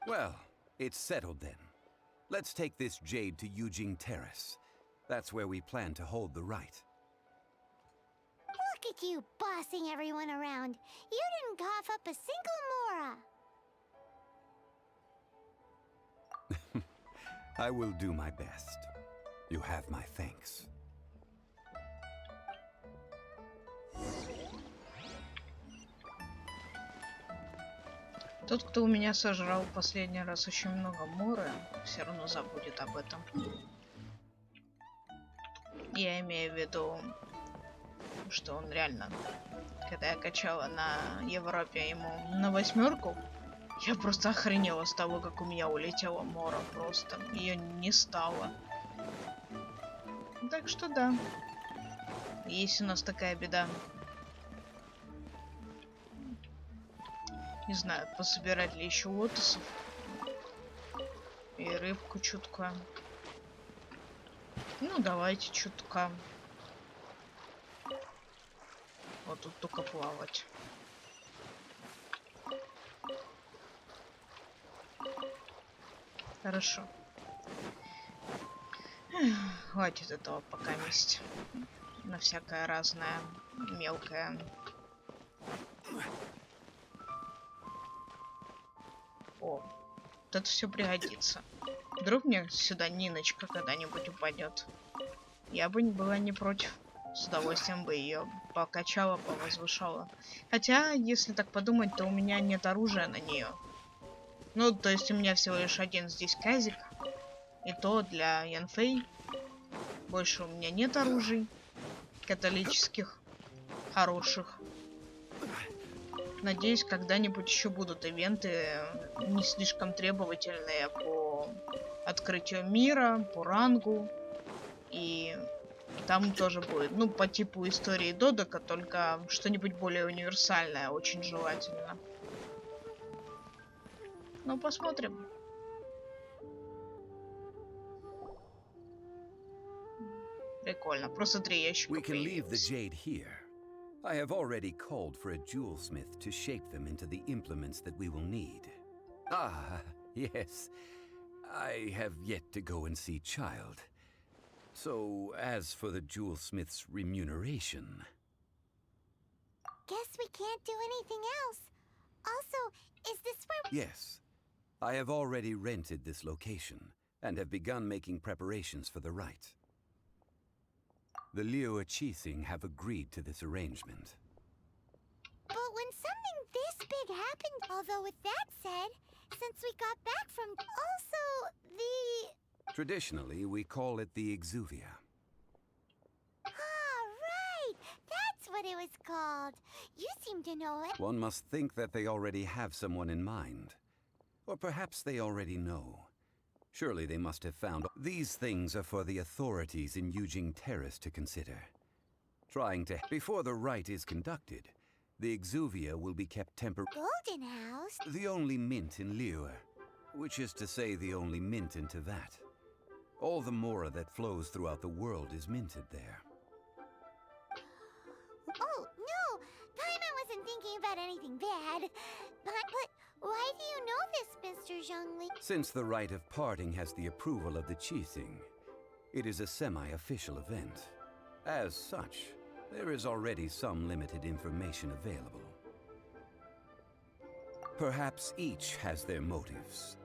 Well, it's settled then. Let's take this jade to Yujing Terrace. That's where we plan to hold the rite. Look at you bossing everyone around. You didn't cough up a single Mora. I will do my best. You have my thanks. Тот, кто у меня сожрал последний раз очень много моры, все равно забудет об этом. Я имею в виду, что он реально, когда я качала на Европе ему на 8, я просто охренела с того, как у меня улетела мора просто. Ее не стало. Так что да. Есть у нас такая беда. Не знаю, пособирать ли еще лотосов. И рыбку чутка. Ну, давайте чутка. Вот тут только плавать. Хорошо. Хватит этого пока месть. На всякое разное мелкое. О, вот это все пригодится. Вдруг мне сюда Ниночка когда-нибудь упадет. Я бы была не против. С удовольствием бы ее покачала, повозвышала. Хотя, если так подумать, то у меня нет оружия на нее. Ну, то есть у меня всего лишь один здесь казик. И то для Янфэй. Больше у меня нет оружий католических, хороших. Надеюсь, когда-нибудь еще будут ивенты не слишком требовательные по открытию мира, по рангу. И там тоже будет, ну, по типу истории Додека, только что-нибудь более универсальное, очень желательно. Ну, посмотрим. Прикольно. Просто 3 ящика We can leave the появилось. jade here. I have already called for a jewelsmith to shape them into the implements that we will need. Ah, yes. I have yet to go and see Child. So, as for the jewelsmith's remuneration... Guess we can't do anything else. Also, is this where... Yes. I have already rented this location, and have begun making preparations for the rite. The Liu Chising have agreed to this arrangement. But when something this big happened... Although with that said, since we got back from... Also, the... Traditionally, we call it the Exuvia. Ah, right! That's what it was called. You seem to know it. One must think that they already have someone in mind. Or perhaps they already know. Surely they must have found... These things are for the authorities in Yujing Terrace to consider. Trying to... Before the rite is conducted, the Exuvia will be kept Golden House? The only mint in Liu, which is to say the only mint in Tevat. All the mora that flows throughout the world is minted there. Oh, no! Paimon wasn't thinking about anything bad. But why do you know this, Mr. Zhongli? Since the rite of parting has the approval of the Qixing, it is a semi-official event. As such, there is already some limited information available. Perhaps each has their motives,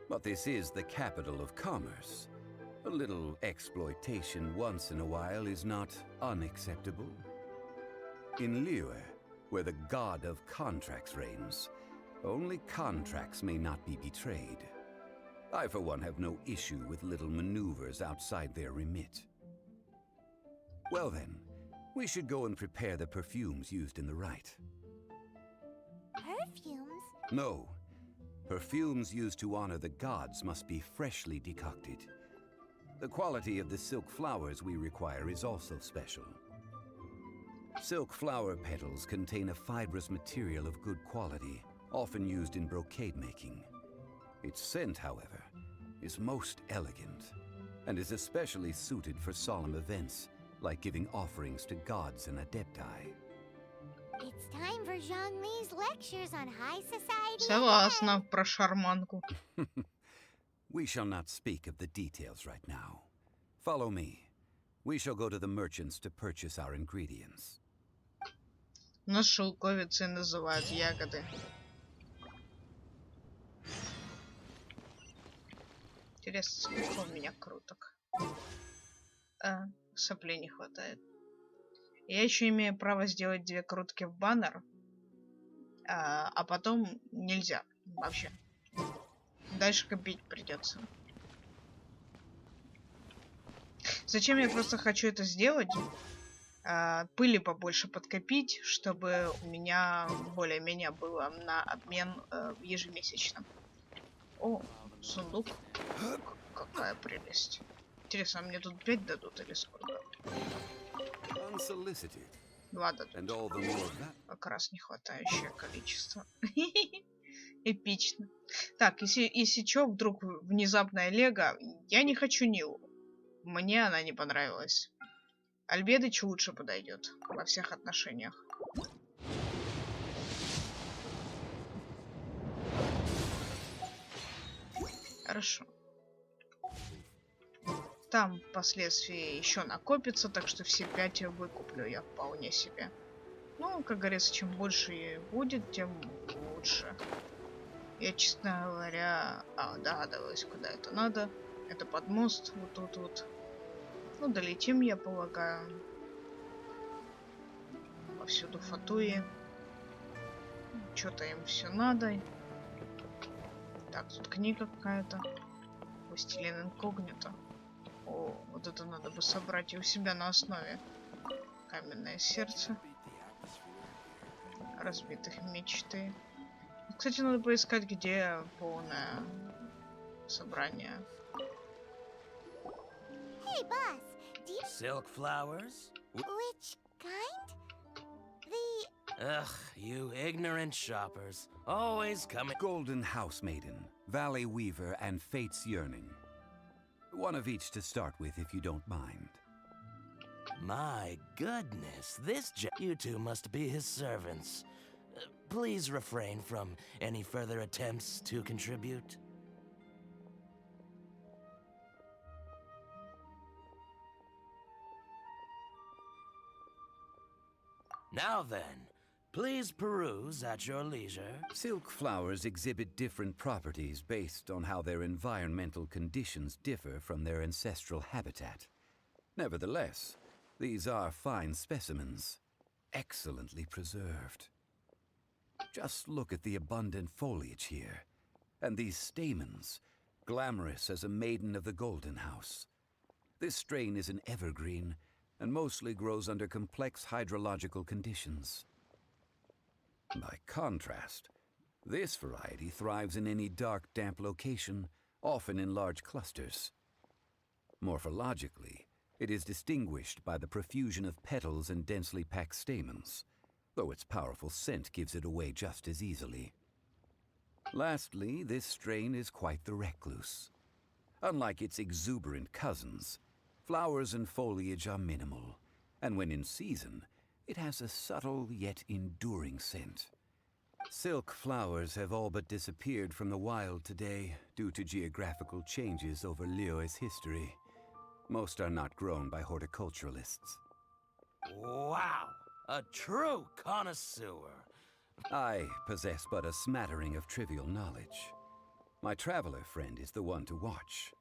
but this is the capital of commerce. A little exploitation once in a while is not unacceptable. In Liyue, where the god of contracts reigns, only contracts may not be betrayed. I, for one, have no issue with little maneuvers outside their remit. Well then, we should go and prepare the perfumes used in the rite. Perfumes? No. Perfumes used to honor the gods must be freshly decocted. The quality of the silk flowers we require is also special. Silk flower petals contain a fibrous material of good quality, often used in brocade making. Its scent, however, is most elegant, and is especially suited for solemn events, like giving offerings to gods and adepti. It's time for Zhongli's lectures on high society. Согласна про шарманку. We shall not speak of the details right now. Follow me. We shall go to the merchants to purchase our ingredients. Нас шелковицей называют ягоды. Интересно, сколько у меня круток? Соплей не хватает. Я еще имею право сделать 2 крутки в баннер, а потом нельзя вообще. Дальше копить придется. Зачем я просто хочу это сделать? Пыли побольше подкопить, чтобы у меня более-менее было на обмен ежемесячно. О, сундук. Какая прелесть. Интересно, мне тут 5 дадут или сколько? 2 дадут. Как раз нехватающее количество. Эпично. Так, если чё, вдруг внезапная лего, я не хочу Нилу. Мне она не понравилась. Альбедыч лучше подойдет во всех отношениях. Хорошо. Там впоследствии еще накопится, так что все 5 выкуплю я вполне себе. Ну, как говорится, чем больше будет, тем лучше. Я, честно говоря, догадываюсь, куда это надо. Это под мост, вот тут вот. Ну, долетим, я полагаю. Повсюду фатуи. Что-то им все надо. Так, тут книга какая-то. Властелин инкогнито. О, вот это надо бы собрать и у себя на основе. Каменное сердце. Разбитых мечты. Кстати, надо поискать, где полное собрание. Hey, boss. Do you... Silk flowers? Which kind? The... Ugh, you ignorant shoppers. Always coming. Golden House Maiden, Valley Weaver, and Fate's Yearning. One of each to start with, if you don't mind. My goodness, you two must be his servants. Please refrain from any further attempts to contribute. Now then, please peruse at your leisure. Silk flowers exhibit different properties based on how their environmental conditions differ from their ancestral habitat. Nevertheless, these are fine specimens, excellently preserved. Just look at the abundant foliage here, and these stamens, glamorous as a maiden of the Golden House. This strain is an evergreen, and mostly grows under complex hydrological conditions. By contrast, this variety thrives in any dark, damp location, often in large clusters. Morphologically, it is distinguished by the profusion of petals and densely packed stamens, though its powerful scent gives it away just as easily. Lastly, this strain is quite the recluse. Unlike its exuberant cousins, flowers and foliage are minimal, and when in season, it has a subtle yet enduring scent. Silk flowers have all but disappeared from the wild today due to geographical changes over Liyue's history. Most are not grown by horticulturalists. Wow! A true connoisseur. I possess but a smattering of trivial knowledge. My traveler friend is the one to watch.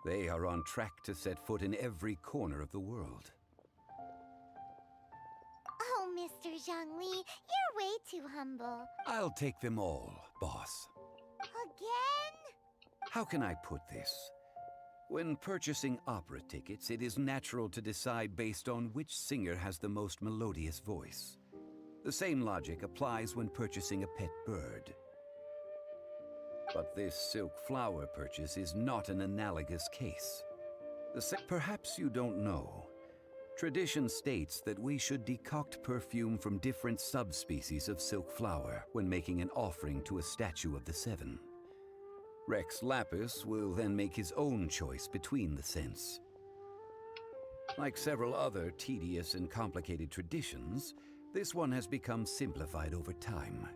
They are on track to set foot in every corner of the world. Oh, Mr. Zhongli, you're way too humble. I'll take them all, boss. Again? How can I put this? When purchasing opera tickets, it is natural to decide based on which singer has the most melodious voice. The same logic applies when purchasing a pet bird. But this silk flower purchase is not an analogous case. Perhaps you don't know. Tradition states that we should decoct perfume from different subspecies of silk flower when making an offering to a statue of the seven. Rex Lapis will then make his own choice between the scents. Like several other tedious and complicated traditions, this one has become simplified over time.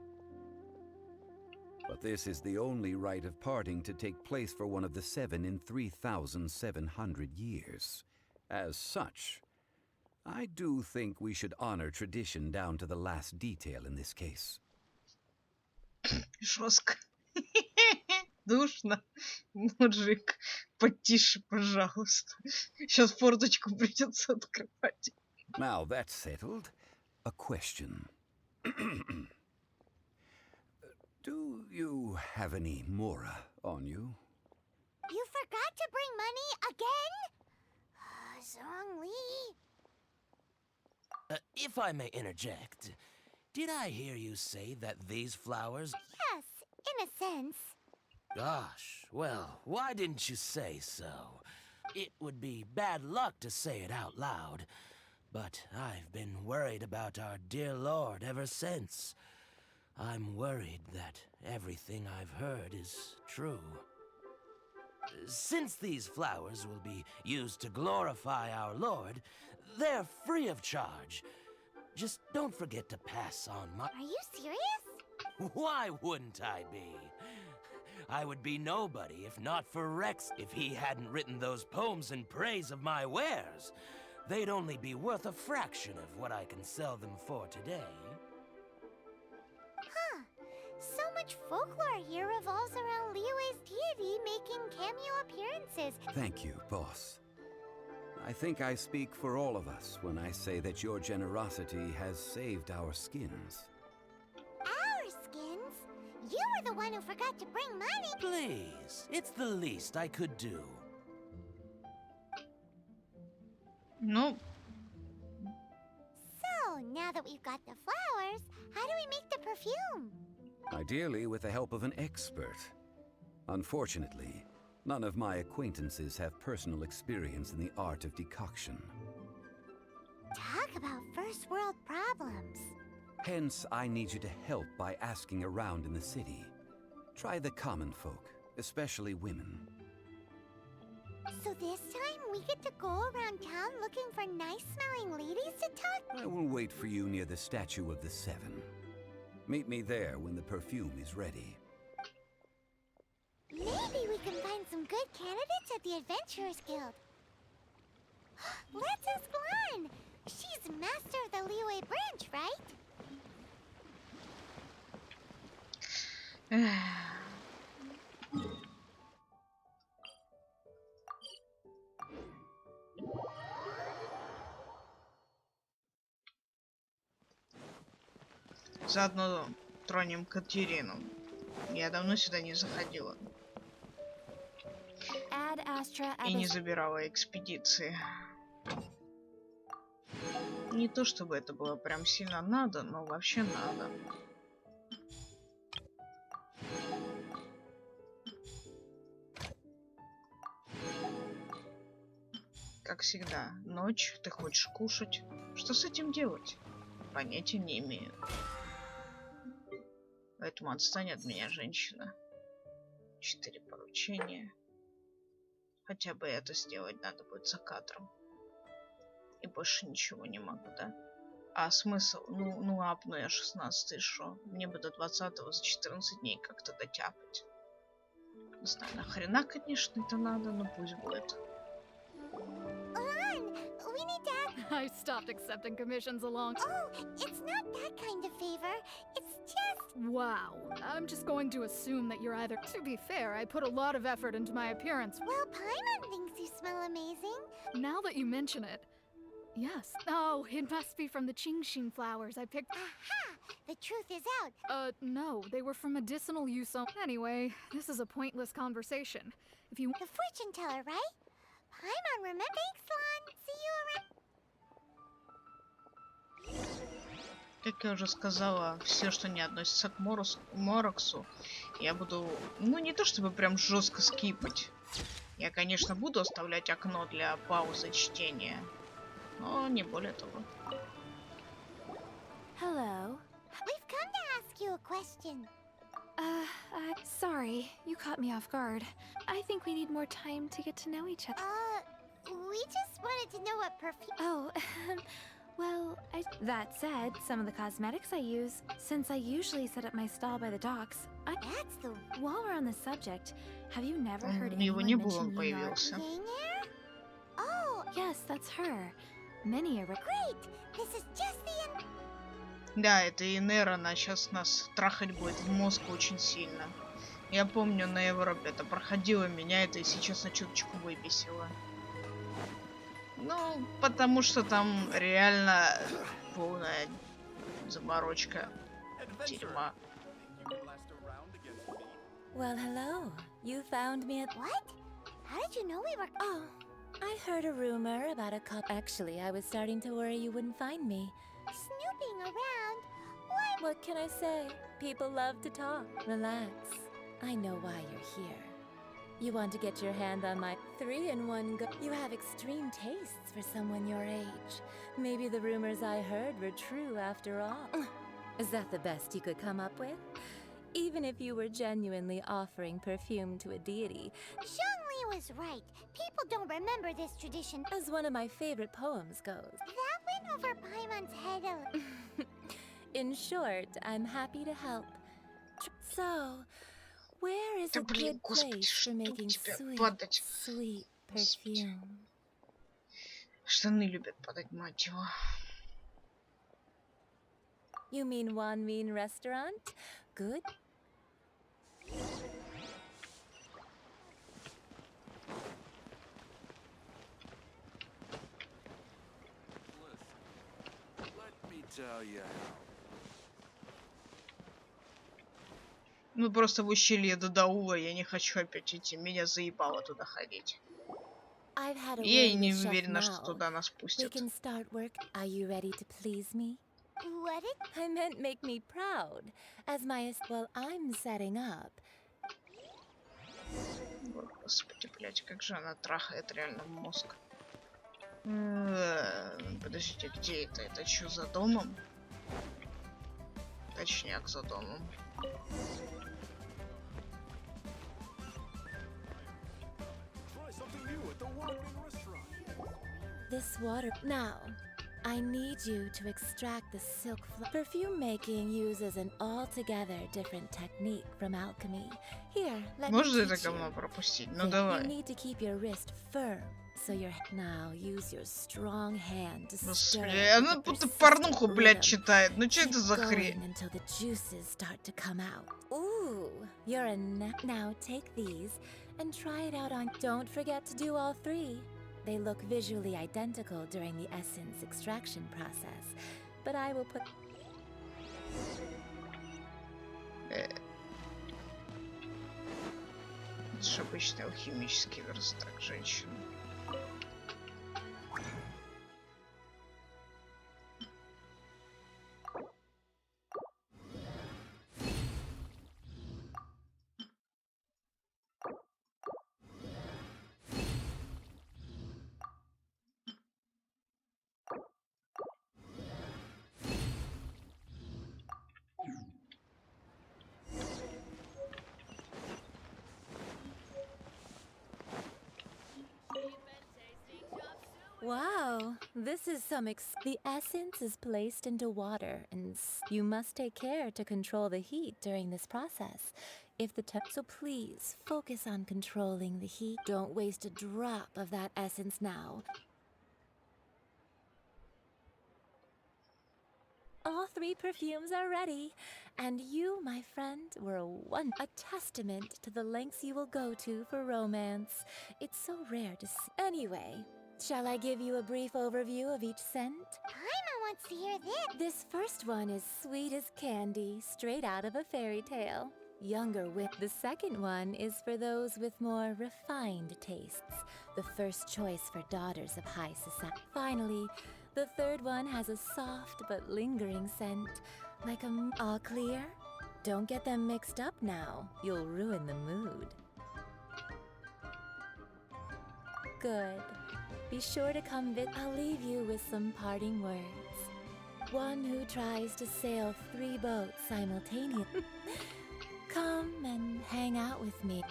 But this is the only rite of parting to take place for one of the seven in 3,700 years. As such, I do think we should honor tradition down to the last detail in this case. Жестко. Душно. Мужик, потише, пожалуйста. Сейчас форточку придется открывать. Now that's settled, a question. Do you have any Mora on you? You forgot to bring money again? Zhongli. If I may interject, did I hear you say that these flowers... Yes, in a sense. Gosh, well, why didn't you say so? It would be bad luck to say it out loud, but I've been worried about our dear Lord ever since. I'm worried that everything I've heard is true. Since these flowers will be used to glorify our Lord, they're free of charge. Just don't forget to pass on my... Are you serious? Why wouldn't I be? I would be nobody if not for Rex. If he hadn't written those poems in praise of my wares, they'd only be worth a fraction of what I can sell them for today. Huh. So much folklore here revolves around Liyue's deity making cameo appearances. Thank you, boss. I think I speak for all of us when I say that your generosity has saved our skins. Our skins? You were the one who forgot to bring money. Please, it's the least I could do. Ну, So, now that we've got the flowers, how do we make the perfume? Ideally, with the help of an expert. Unfortunately, none of my acquaintances have personal experience in the art of decoction. Talk about first world problems. Hence, I need you to help by asking around in the city. Try the common folk, especially women. So this time we get to go around town looking for nice-smelling ladies to talk? I will wait for you near the Statue of the Seven. Meet me there when the perfume is ready. Maybe we can find some good candidates at the Adventurers Guild. Let's ask Lan. She's master of the Liyue branch, right? Заодно тронем Катерину. Я давно сюда не заходила. И не забирала экспедиции. Не то чтобы это было прям сильно надо, но вообще надо. Как всегда, ночь, ты хочешь кушать. Что с этим делать? Понятия не имею. Поэтому отстань от меня, женщина. 4 поручения. Хотя бы это сделать надо будет за кадром. И больше ничего не могу, да? А смысл? Ну апну я 16-й, шо? Мне бы до 20-го за 14 дней как-то дотяпать. Не знаю, нахрена, конечно, это надо, но пусть будет. We need to ask... I stopped accepting commissions a long time. Oh, it's not that kind of favor. It's just... Wow. I'm just going to assume that you're either... To be fair, I put a lot of effort into my appearance. Well, Paimon thinks you smell amazing. Now that you mention it... Yes. Oh, it must be from the Qingxin flowers I picked... Aha! The truth is out. No. They were for medicinal use only. Anyway, this is a pointless conversation. If you... The fortune teller, right? Paimon, remember? Thanks, Lan. See you around. Как я уже сказала, все, что не относится к Мороксу, я буду, ну не то чтобы прям жестко скипать. Я, конечно, буду оставлять окно для паузы чтения, но не более того. Hello. We've come to ask you a question. Sorry, you caught me off guard. I think we need more time to get to know each other. We just wanted to know what perfume... Oh, well, that said, some of the cosmetics I use, since I usually set up my stall by the docks, That's the... While we're on the subject, have you never heard Его anyone не было, mention он появился. Ying'er? Oh! Yes, that's her. Many are... Great! This is just the end... Да, это Инер, она сейчас нас трахать будет в мозг очень сильно. Я помню, на Европе это проходило, меня это и сейчас на чуточку выбесило. Ну, потому что там реально полная заморочка дерьма. Well, hello. You found me at... What? How did you know we were... Oh, I heard a rumor about a couple... Actually, I was starting to worry you wouldn't find me. Snooping around? What can I say? People love to talk. Relax. I know why you're here. You want to get your hand on my 3-in-1 go... You have extreme tastes for someone your age. Maybe the rumors I heard were true after all. Is that the best you could come up with? Even if you were genuinely offering perfume to a deity. Zhongli was right. People don't remember this tradition. As one of my favorite poems goes. That went over Paimon's head a... In short, I'm happy to help. So, where is a good place for making sweet perfume? Штаны любят падать, мать его. You mean Wanmin restaurant? Good. Let me tell you how. Ну просто в ущелье Додаула я не хочу опять идти. Меня заебало туда ходить. I've had a Я и word не with Chef уверена, что Mao. туда нас We пустят. can start work. Are you ready to please me? What did... I meant make me proud. As my... Well, I'm setting up. Господи, блядь, как же она трахает реально в мозг. Подождите, где это? Это что, за домом? Точняк, за домом. This water... Now, I need you to extract the silk perfume making uses an altogether different technique from alchemy. Here, let me Можно это teach you. говно пропустить? Ну You давай. need to keep your wrist firm, so your... Now, use your strong hand to stir Господи, it она with a будто persistent порнуху, блядь, rhythm. читает. Ну что Keep это за going хрень? until the juices start to come out. Ooh, you're a... Now, take these and try it out on... Don't forget to do all three. They look visually identical during the essence extraction process, but I will put... Это же обычный алхимический верстак женщины. Wow, this is some The essence is placed into water, and you must take care to control the heat during this process. If the So please, focus on controlling the heat. Don't waste a drop of that essence now. All three perfumes are ready, and you, my friend, were a testament to the lengths you will go to for romance. It's so rare to see. Anyway, shall I give you a brief overview of each scent? Paimon wants to hear this. This first one is sweet as candy, straight out of a fairy tale. Younger with the second one is for those with more refined tastes, the first choice for daughters of high society. Finally, the third one has a soft but lingering scent, like all clear? Don't get them mixed up now. You'll ruin the mood. Good. Be sure to come I'll leave you with some parting words. One who tries to sail 3 boats simultaneously. Come and hang out with me.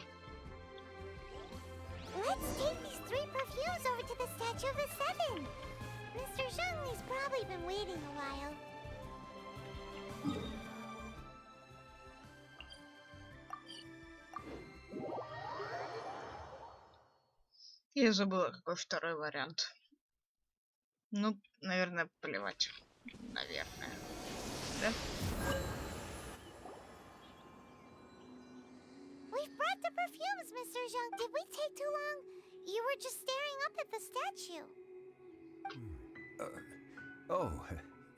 Let's take these 3 perfumes over to the Statue of the Seven. Mr. Zhongli's probably been waiting a while. Я забыла, какой второй вариант. Ну, наверное, плевать. Наверное. Да? We've brought the perfumes, Mr. Zhong. Did we take too long? You were just staring up at the statue. Oh,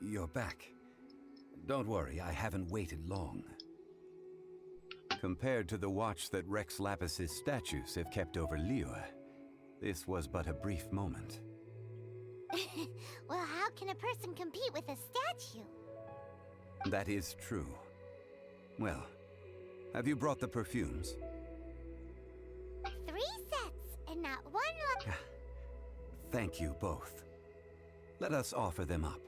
you're back. Don't worry, I haven't waited long. Compared to the watch that Rex Lapis's statues have kept over Liyue, this was but a brief moment. Well, how can a person compete with a statue? That is true. Well, have you brought the perfumes? 3 sets, and not 1 Thank you both. Let us offer them up.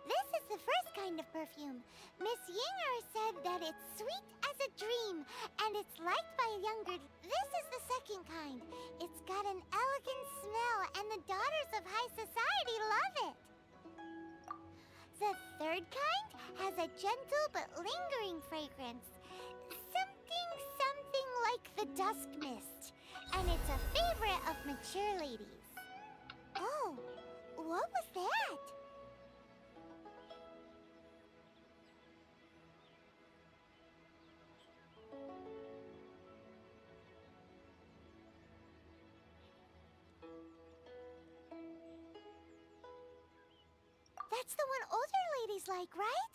This is the first kind of perfume. Miss Yinger said that it's sweet as a dream, and it's liked by younger... This is the second kind. It's got an elegant smell, and the daughters of high society love it. The third kind has a gentle but lingering fragrance. Something like the dusk mist. And it's a favorite of mature ladies. Oh, what was that? That's the one older ladies like, right?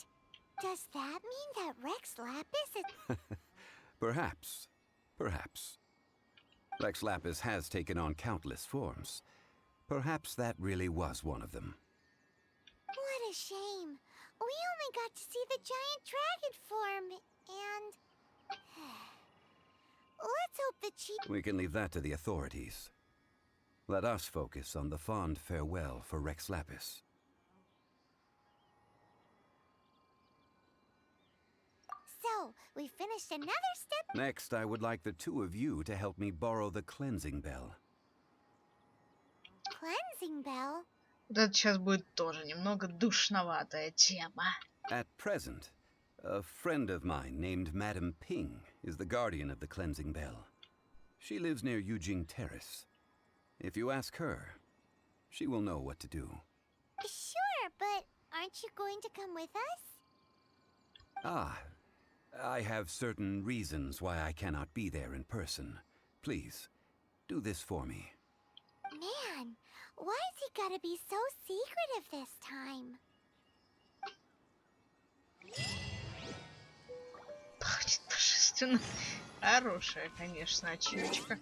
Does that mean that Rex Lapis is... Perhaps. Perhaps. Rex Lapis has taken on countless forms. Perhaps that really was one of them. What a shame. We only got to see the giant dragon form, and... Let's hope the chief... We can leave that to the authorities. Let us focus on the fond farewell for Rex Lapis. So, we finished another step... Next, I would like the two of you to help me borrow the cleansing bell. Cleansing bell? Вот это сейчас будет тоже немного душноватая тема. At present, a friend of mine named Madame Ping is the guardian of the cleansing bell. She lives near Yujing Terrace. If you ask her, she will know what to do. Sure, but aren't you going to come with us? Ah, I have certain reasons why I cannot be there in person. Please, do this for me. Man, why has he gotta be so secretive this time? Пахнет божественно. Хорошая, конечно, ачивочка.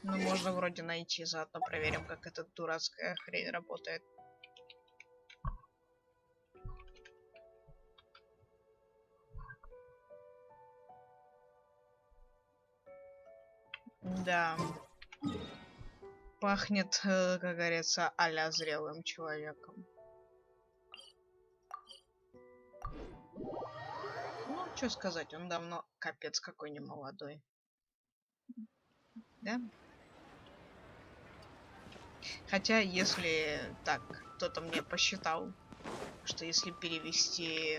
Ну, можно вроде найти, заодно проверим, как эта дурацкая хрень работает. Да. Пахнет, как говорится, а-ля зрелым человеком. Ну, что сказать, он давно капец какой не молодой. Да? Хотя, если так, кто-то мне посчитал, что если перевести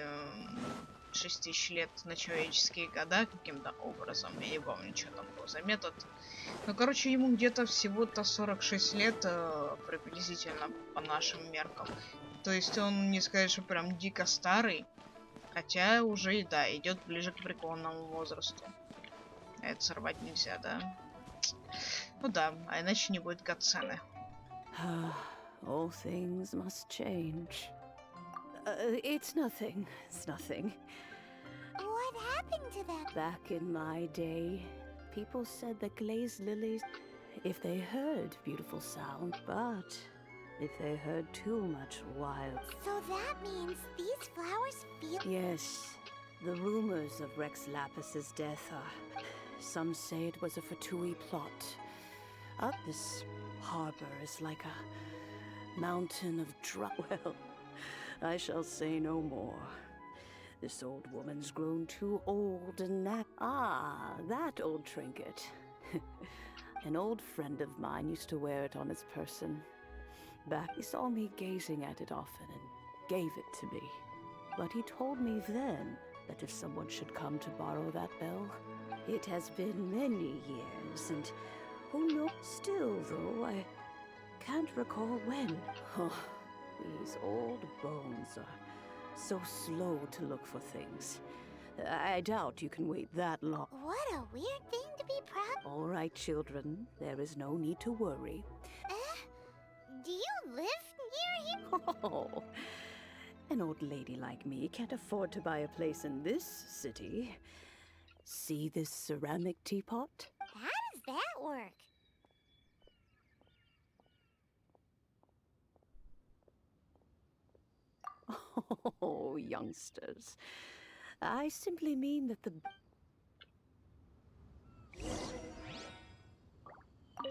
6000 лет на человеческие года каким-то образом, я не помню, что там был за метод. Ну, короче, ему где-то всего-то 46 лет приблизительно по нашим меркам. То есть он, не сказать, что прям дико старый, хотя уже и да, идет ближе к преклонному возрасту. Это сорвать нельзя, да? Ну да, а иначе не будет катсцены. All things must change. It's nothing. It's nothing. What happened to them? Back in my day, people said that glazed lilies, if they heard beautiful sound, but if they heard too much wild... So that means these flowers feel... Yes, the rumors of Rex Lapis's death are... Some say it was a Fatui plot. Up this harbor is like a mountain of Well, I shall say no more. This old woman's grown too old and that... Ah, that old trinket. An old friend of mine used to wear it on his person. Back, he saw me gazing at it often and gave it to me. But he told me then that if someone should come to borrow that bell, it has been many years, and who knows? Still, though, I can't recall when. Oh, these old bones are so slow to look for things. I doubt you can wait that long. What a weird thing to be proud... All right, children, there is no need to worry. Do you live near here? Oh, an old lady like me can't afford to buy a place in this city. See this ceramic teapot? How does that work? Oh, youngsters. I simply mean that the...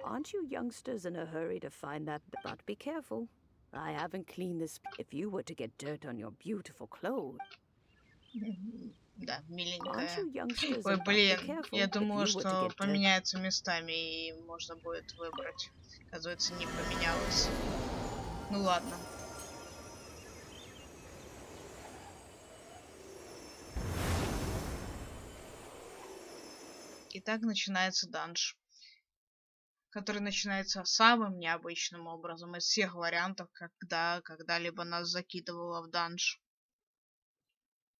Aren't you youngsters in a hurry to find that... But be careful. I haven't cleaned this... If you were to get dirt on your beautiful clothes... Да, миленькая. Aren't you youngsters Ой, in... блин, Be careful. я If думала, you were to что get dirt... поменяются местами и можно будет выбрать. Оказывается, не поменялось. Ну ладно. Итак, начинается данж, который начинается самым необычным образом из всех вариантов, когда когда-либо нас закидывало в данж.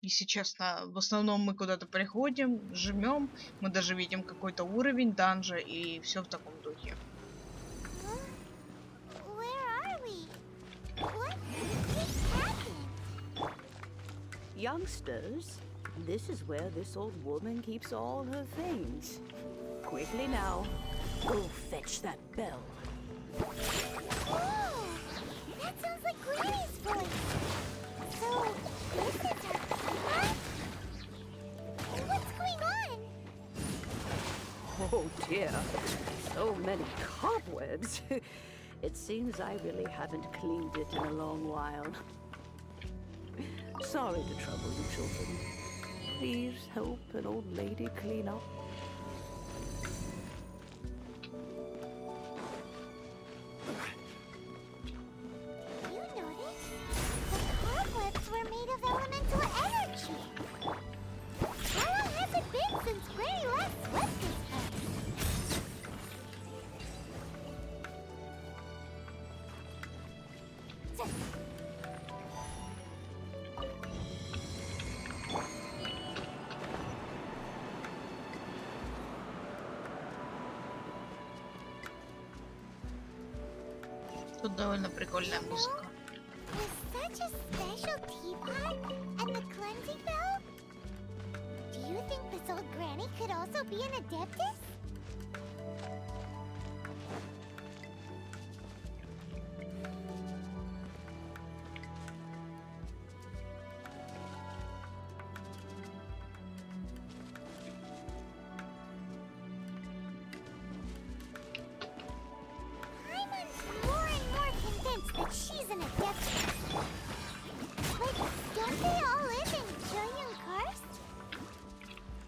Если честно, в основном мы куда-то приходим, жмем, мы даже видим какой-то уровень данжа и все в таком духе. Youngsters, this is where this old woman keeps all her things. Quickly now, go fetch that bell. Whoa! That sounds like Granny's voice. So, this is her keeper? What's going on? Oh dear, so many cobwebs. It seems I really haven't cleaned it in a long while. Sorry to trouble you, children. Please help an old lady clean up. You noticed? The cobwebs were made of elemental energy. How long has it been since Granny last swept this place? Тут довольно прикольная музыка. With such a special teapot and the cleansing bell? Do you think this old granny could also be an adeptus? I'm more and more convinced that she's an adeptus. Like, don't they all live in Julian Karst?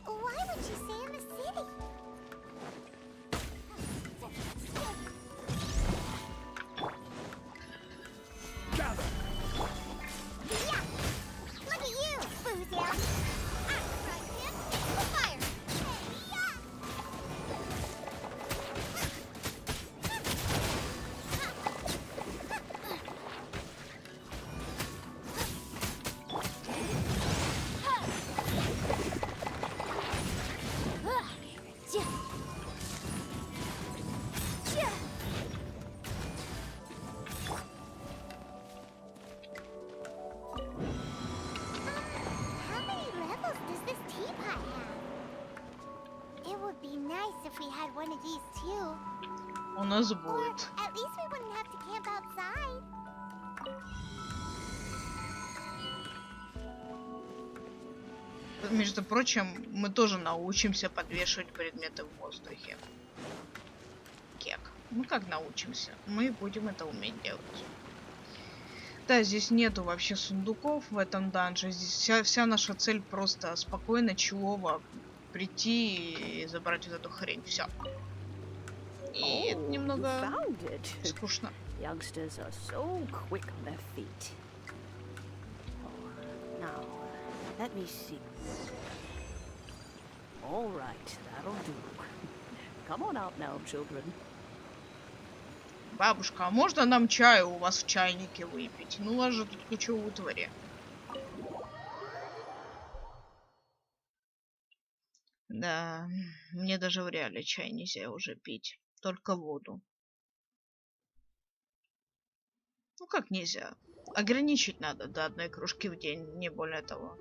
Why would she stay in the city? Gather! Yeah! Look at you, Boozle! Right him, fire! How many levels does this teapot have? It would be nice if we had one of these too. У нас Or будет. at least we wouldn't have to camp outside. Между прочим, мы тоже научимся подвешивать предметы в воздухе. Кек. Ну как научимся? Мы будем это уметь делать. Да, здесь нету вообще сундуков в этом данже. Здесь вся наша цель просто спокойно, чилово прийти и забрать вот эту хрень. Все. И это You немного found it. скучно. Youngsters are so quick on their feet. Oh, now, let me see. All right, that'll do. Come on out now, children. Бабушка, а можно нам чаю у вас в чайнике выпить? Ну, у вас же тут куча утвари. Да, мне даже в реале чай нельзя уже пить. Только воду. Ну как нельзя? Ограничить надо до одной кружки в день, не более того.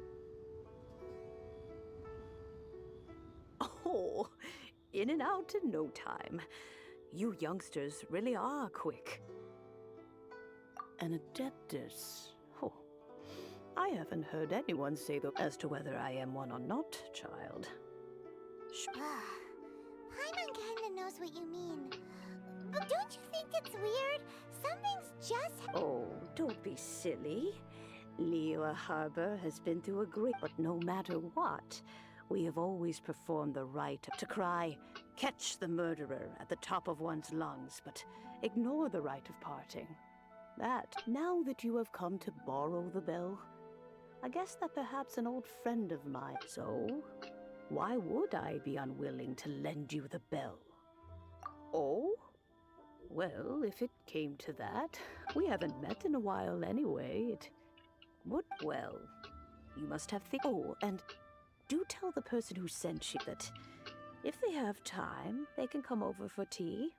Oh, in and out in no time. You youngsters really are quick. An adeptus. Oh, I haven't heard anyone say that as to whether I am one or not, child. Paimon kinda knows what you mean. But don't you think it's weird? Something's just... Oh, don't be silly. Liyue Harbor has been through a great... But no matter what, we have always performed the rite to cry, catch the murderer at the top of one's lungs, but ignore the rite of parting. That, now that you have come to borrow the bell, I guess that perhaps an old friend of mine... So, why would I be unwilling to lend you the bell? Oh? Well, if it came to that, we haven't met in a while anyway. It would, well, You must have Oh, and do tell the person who sent you that if they have time, they can come over for tea.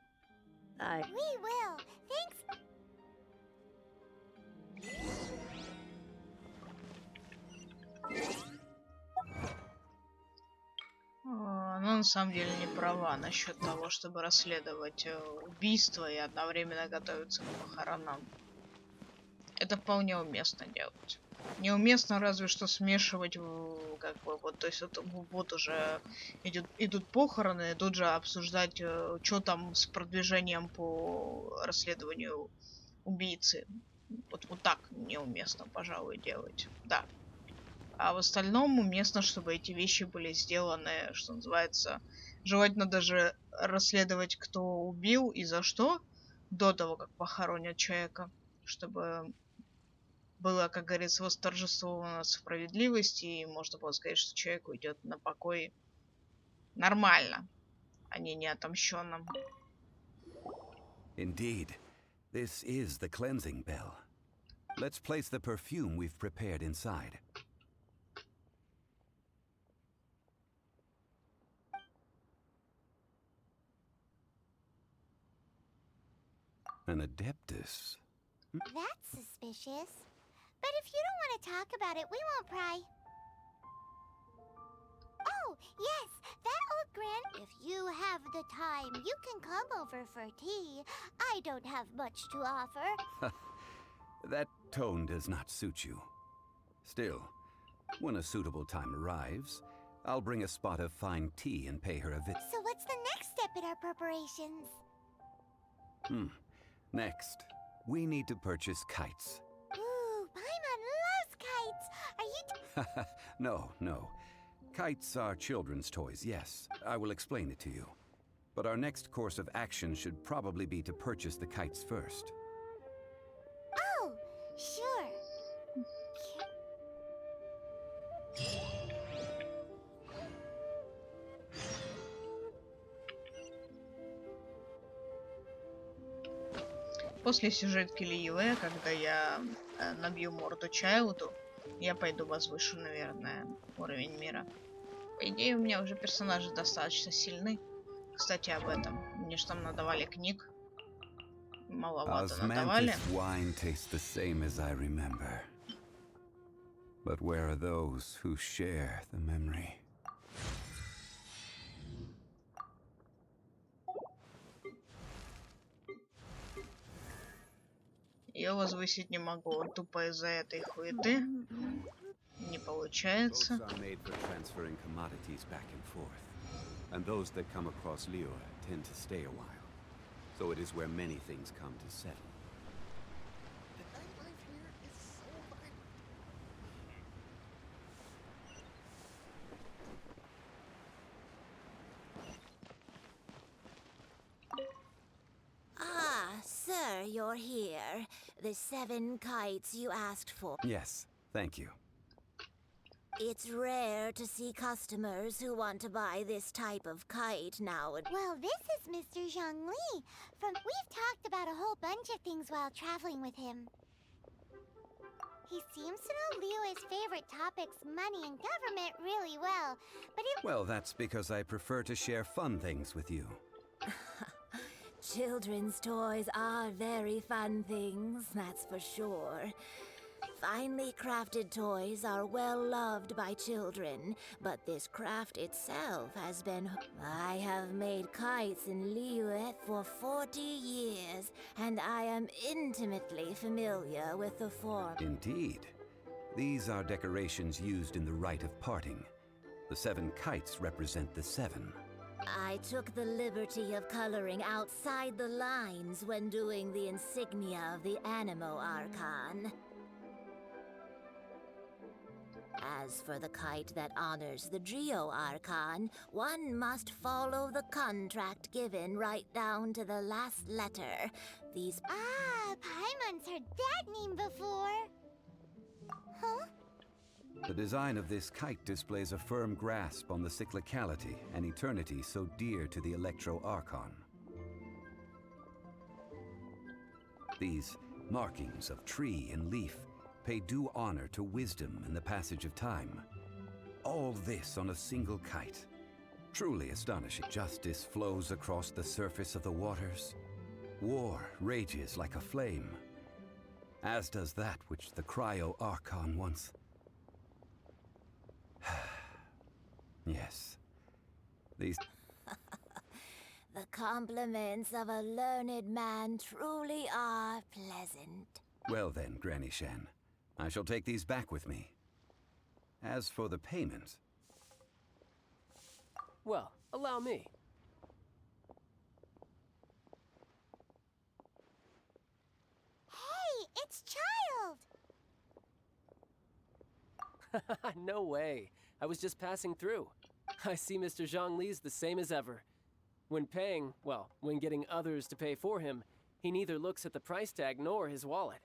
We will. Thanks. Она на самом деле не права насчет того, чтобы расследовать убийство и одновременно готовиться к похоронам. Это вполне уместно делать. Неуместно разве что смешивать, как бы, вот, то есть вот уже идут похороны, и тут же обсуждать, что там с продвижением по расследованию убийцы. Вот так неуместно, пожалуй, делать. Да. А в остальном уместно, чтобы эти вещи были сделаны, что называется, желательно даже расследовать, кто убил и за что, до того, как похоронят человека, чтобы было, как говорится, восторжествована справедливость, и можно было сказать, что человек уйдет на покой нормально, а не неотомщенным. Indeed, this is the cleansing bell. Let's place the perfume we've prepared inside. An adeptus. That's suspicious. But if you don't want to talk about it, we won't pry. Oh, yes, that old grand... If you have the time, you can come over for tea. I don't have much to offer. That tone does not suit you. Still, when a suitable time arrives, I'll bring a spot of fine tea and pay her a visit. So what's the next step in our preparations? Next, we need to purchase kites. Ooh, Paimon loves kites! Are you... No. Kites are children's toys, yes. I will explain it to you. But our next course of action should probably be to purchase the kites first. Oh, sure. После сюжетки Лиюэ, когда я набью морду Чайлду, я пойду возвышу, наверное, уровень мира. По идее, у меня уже персонажи достаточно сильны. Кстати, об этом. Мне ж там надавали книг. Маловато надавали. Wine tastes the same as I remember. But where are those who share the memory? Я возвысить не могу, тупо из-за этой хуеты. Не получается. Boats are made for transferring commodities back and forth, and those that come across Liyue tend to stay a while. So it is where many things come to settle. The nightlife here is so vibrant. Ah, sir, you're here. The 7 kites you asked for. Yes, thank you. It's rare to see customers who want to buy this type of kite now. Well, this is Mr. Zhongli. We've talked about a whole bunch of things while traveling with him. He seems to know Liyue's favorite topics, money and government, really well. But Well, that's because I prefer to share fun things with you. Children's toys are very fun things, that's for sure. Finely crafted toys are well loved by children, but this craft itself has been... I have made kites in Liyue for 40 years, and I am intimately familiar with the form. Indeed. These are decorations used in the rite of parting. The 7 kites represent the 7. I took the liberty of coloring outside the lines when doing the insignia of the Animo Archon. As for the kite that honors the Geo Archon, one must follow the contract given right down to the last letter. These... Ah, Paimon's heard that name before. Huh? The design of this kite displays a firm grasp on the cyclicality and eternity so dear to the Electro Archon. These markings of tree and leaf pay due honor to wisdom and the passage of time. All this on a single kite. Truly astonishing. Justice flows across the surface of the waters. War rages like a flame, as does that which the Cryo-Archon once... Yes, these... The compliments of a learned man truly are pleasant. Well then, Granny Shan, I shall take these back with me. As for the payment... Well, allow me. Hey, it's Child! No way. I was just passing through. I see Mr. Zhongli's the same as ever. When paying, well, when getting others to pay for him, he neither looks at the price tag nor his wallet.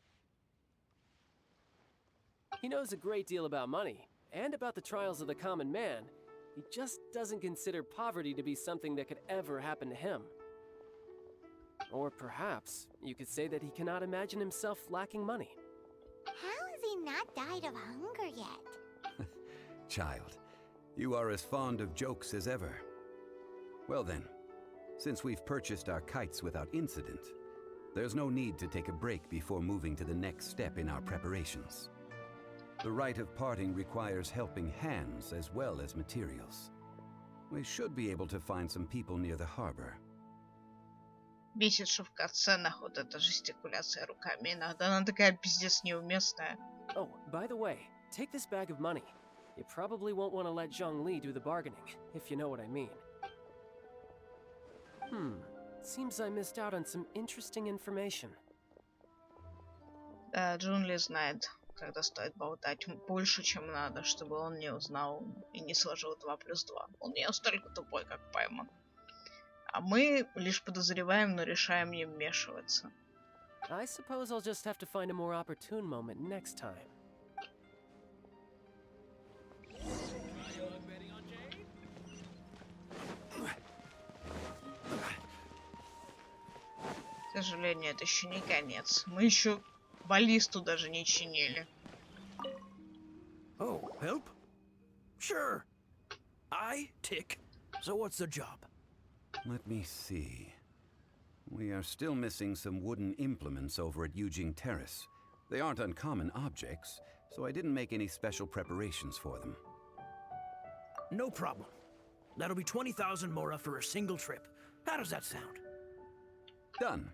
He knows a great deal about money, and about the trials of the common man. He just doesn't consider poverty to be something that could ever happen to him. Or perhaps you could say that he cannot imagine himself lacking money. How has he not died of hunger yet? Child, you are as fond of jokes as ever. Well then, since we've purchased our kites without incident, there's no need to take a break before moving to the next step in our preparations. The rite of parting requires helping hands as well as materials. We should be able to find some people near the harbor. Бесит, что в катсценах вот эта жестикуляция руками иногда. Она такая пиздец неуместная. Oh, by the way, take this bag of money. You probably won't want to let Zhongli do the bargaining, if you know what I mean. Seems I missed out on some interesting information. Да, Джунли знает, когда стоит болтать больше, чем надо, чтобы он не узнал и не сложил 2 плюс 2. Он не настолько тупой, как Паймон. А мы лишь подозреваем, но решаем не вмешиваться. I suppose I'll just have to find a more opportune moment next time. К сожалению, это еще не конец. Мы еще баллисту даже не чинили. Oh, help? Sure. I tick. So what's the job? Let me see. We are still missing some wooden implements over at Yujing Terrace. They aren't uncommon objects, so I didn't make any special preparations for them. No problem. That'll be 20,000 mora for a single trip. How does that sound? Done.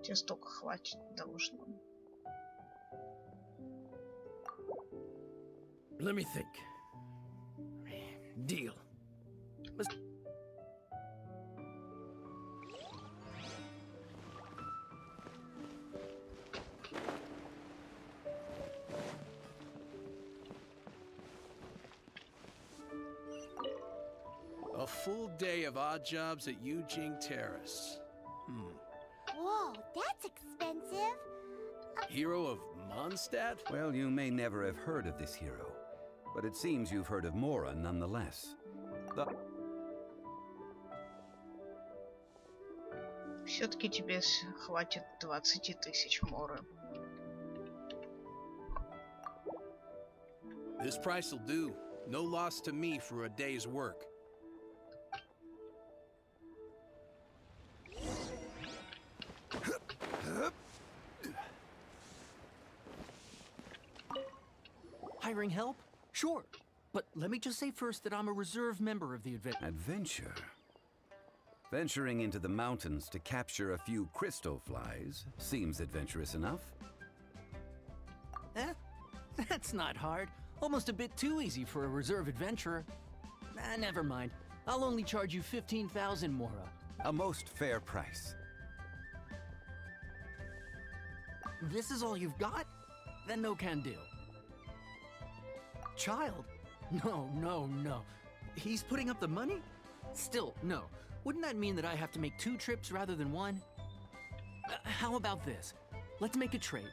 Тебе столько хватит должно. Let me think. Deal. A full day of odd jobs at Yujing Terrace. Whoa, that's expensive. Hero of Mondstadt? Well, you may never have heard of this hero, but it seems you've heard of Mora nonetheless. Все-таки тебе хватит 20 тысяч моры. This price'll do. No loss to me for a day's work. Hiring help? Sure. But let me just say first that I'm a reserve member of the Adventure? Venturing into the mountains to capture a few crystal flies seems adventurous enough. That's not hard. Almost a bit too easy for a reserve adventurer. Never mind. I'll only charge you 15,000 mora. A most fair price. This is all you've got? Then no can do. Child? No. He's putting up the money? Still, no. Wouldn't that mean that I have to make 2 trips rather than 1? How about this? Let's make a trade.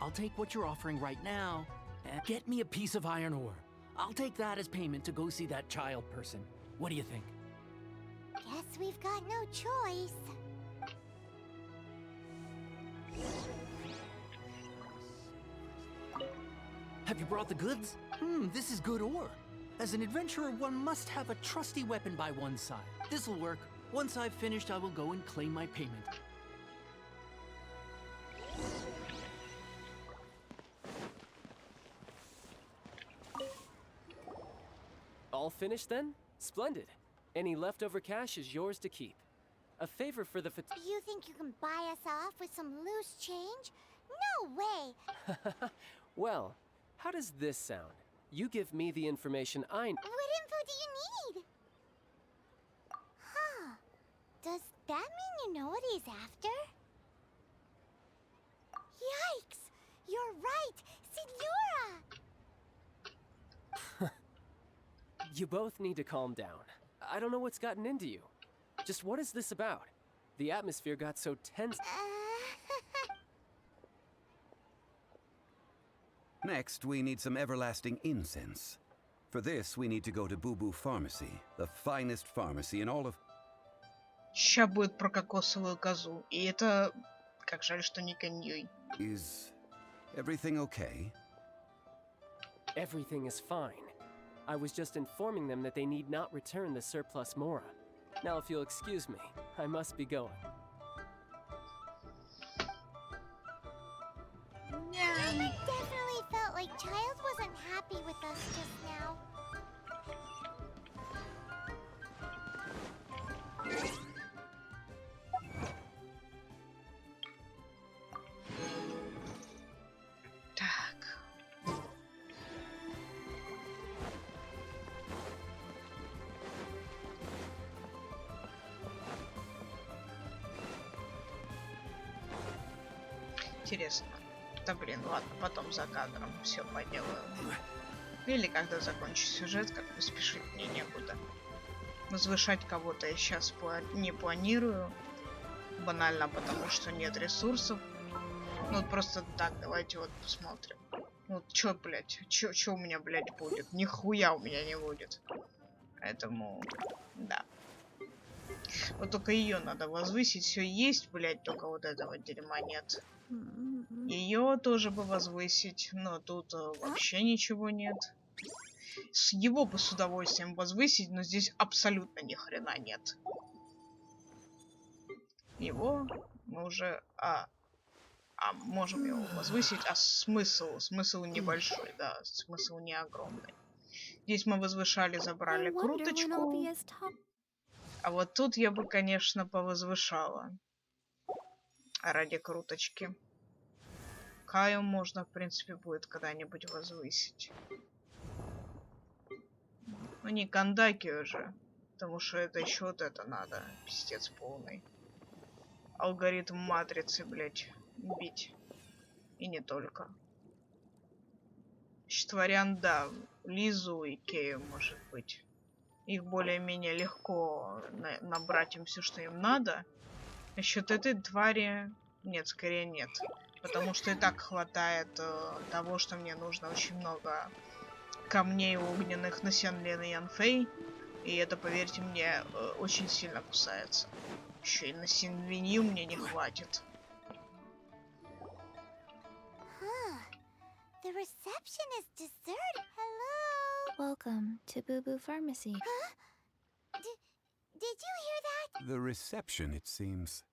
I'll take what you're offering right now and get me a piece of iron ore. I'll take that as payment to go see that child person. What do you think? Guess we've got no choice. Have you brought the goods? This is good ore. As an adventurer, one must have a trusty weapon by one's side. This'll work. Once I've finished, I will go and claim my payment. All finished then? Splendid. Any leftover cash is yours to keep. A favor for the You think you can buy us off with some loose change? No way! Well, how does this sound? You give me the information I... What info do you need? Huh. Does that mean you know what he's after? Yikes! You're right! Signora! You both need to calm down. I don't know what's gotten into you. Just what is this about? The atmosphere got so tense. Next, we need some everlasting incense. For this, we need to go to Boo Boo Pharmacy, the finest pharmacy in all of... Ща будет про кокосовую козу. И это... Как жаль, что не коньюй. Is everything okay? Everything is fine. I was just informing them that they need not return the surplus Mora. Now, if you'll excuse me, I must be going. I definitely felt like Childs wasn't happy with us just now. Так. Интересно. Да блин, ладно, потом за кадром все поделаю. Или когда закончу сюжет, как бы спешить мне некуда. Возвышать кого-то я сейчас не планирую. Банально потому, что нет ресурсов. Ну вот просто так, давайте вот посмотрим. Вот чё, блядь, чё у меня, блядь, будет? Нихуя у меня не будет. Поэтому, да. Вот только ее надо возвысить. Все есть, блядь, только вот этого дерьма нет. Ее тоже бы возвысить, но тут вообще ничего нет. Его бы с удовольствием возвысить, но здесь абсолютно ни хрена нет. Его мы уже... можем его возвысить, а смысл? Смысл небольшой, да, смысл не огромный. Здесь мы возвышали, забрали круточку. А вот тут я бы, конечно, повозвышала. Ради круточки. Каю можно, в принципе, будет когда-нибудь возвысить. Ну, не Кандаки уже. Потому что это еще вот это надо. Пиздец полный. Алгоритм матрицы, блять, бить. И не только. Значит, вариант, да. Лизу и Кею, может быть. Их более-менее легко набрать им все, что им надо. Насчет этой твари... Нет, скорее нет. Потому что и так хватает того, что мне нужно очень много камней огненных на Сянлен и Янфэй. И это, поверьте мне, очень сильно кусается. Еще и на Синвинью мне не хватит. The reception is deserted. Hello? Welcome to Boo Boo Pharmacy. Huh? Did you hear that? The reception, it seems.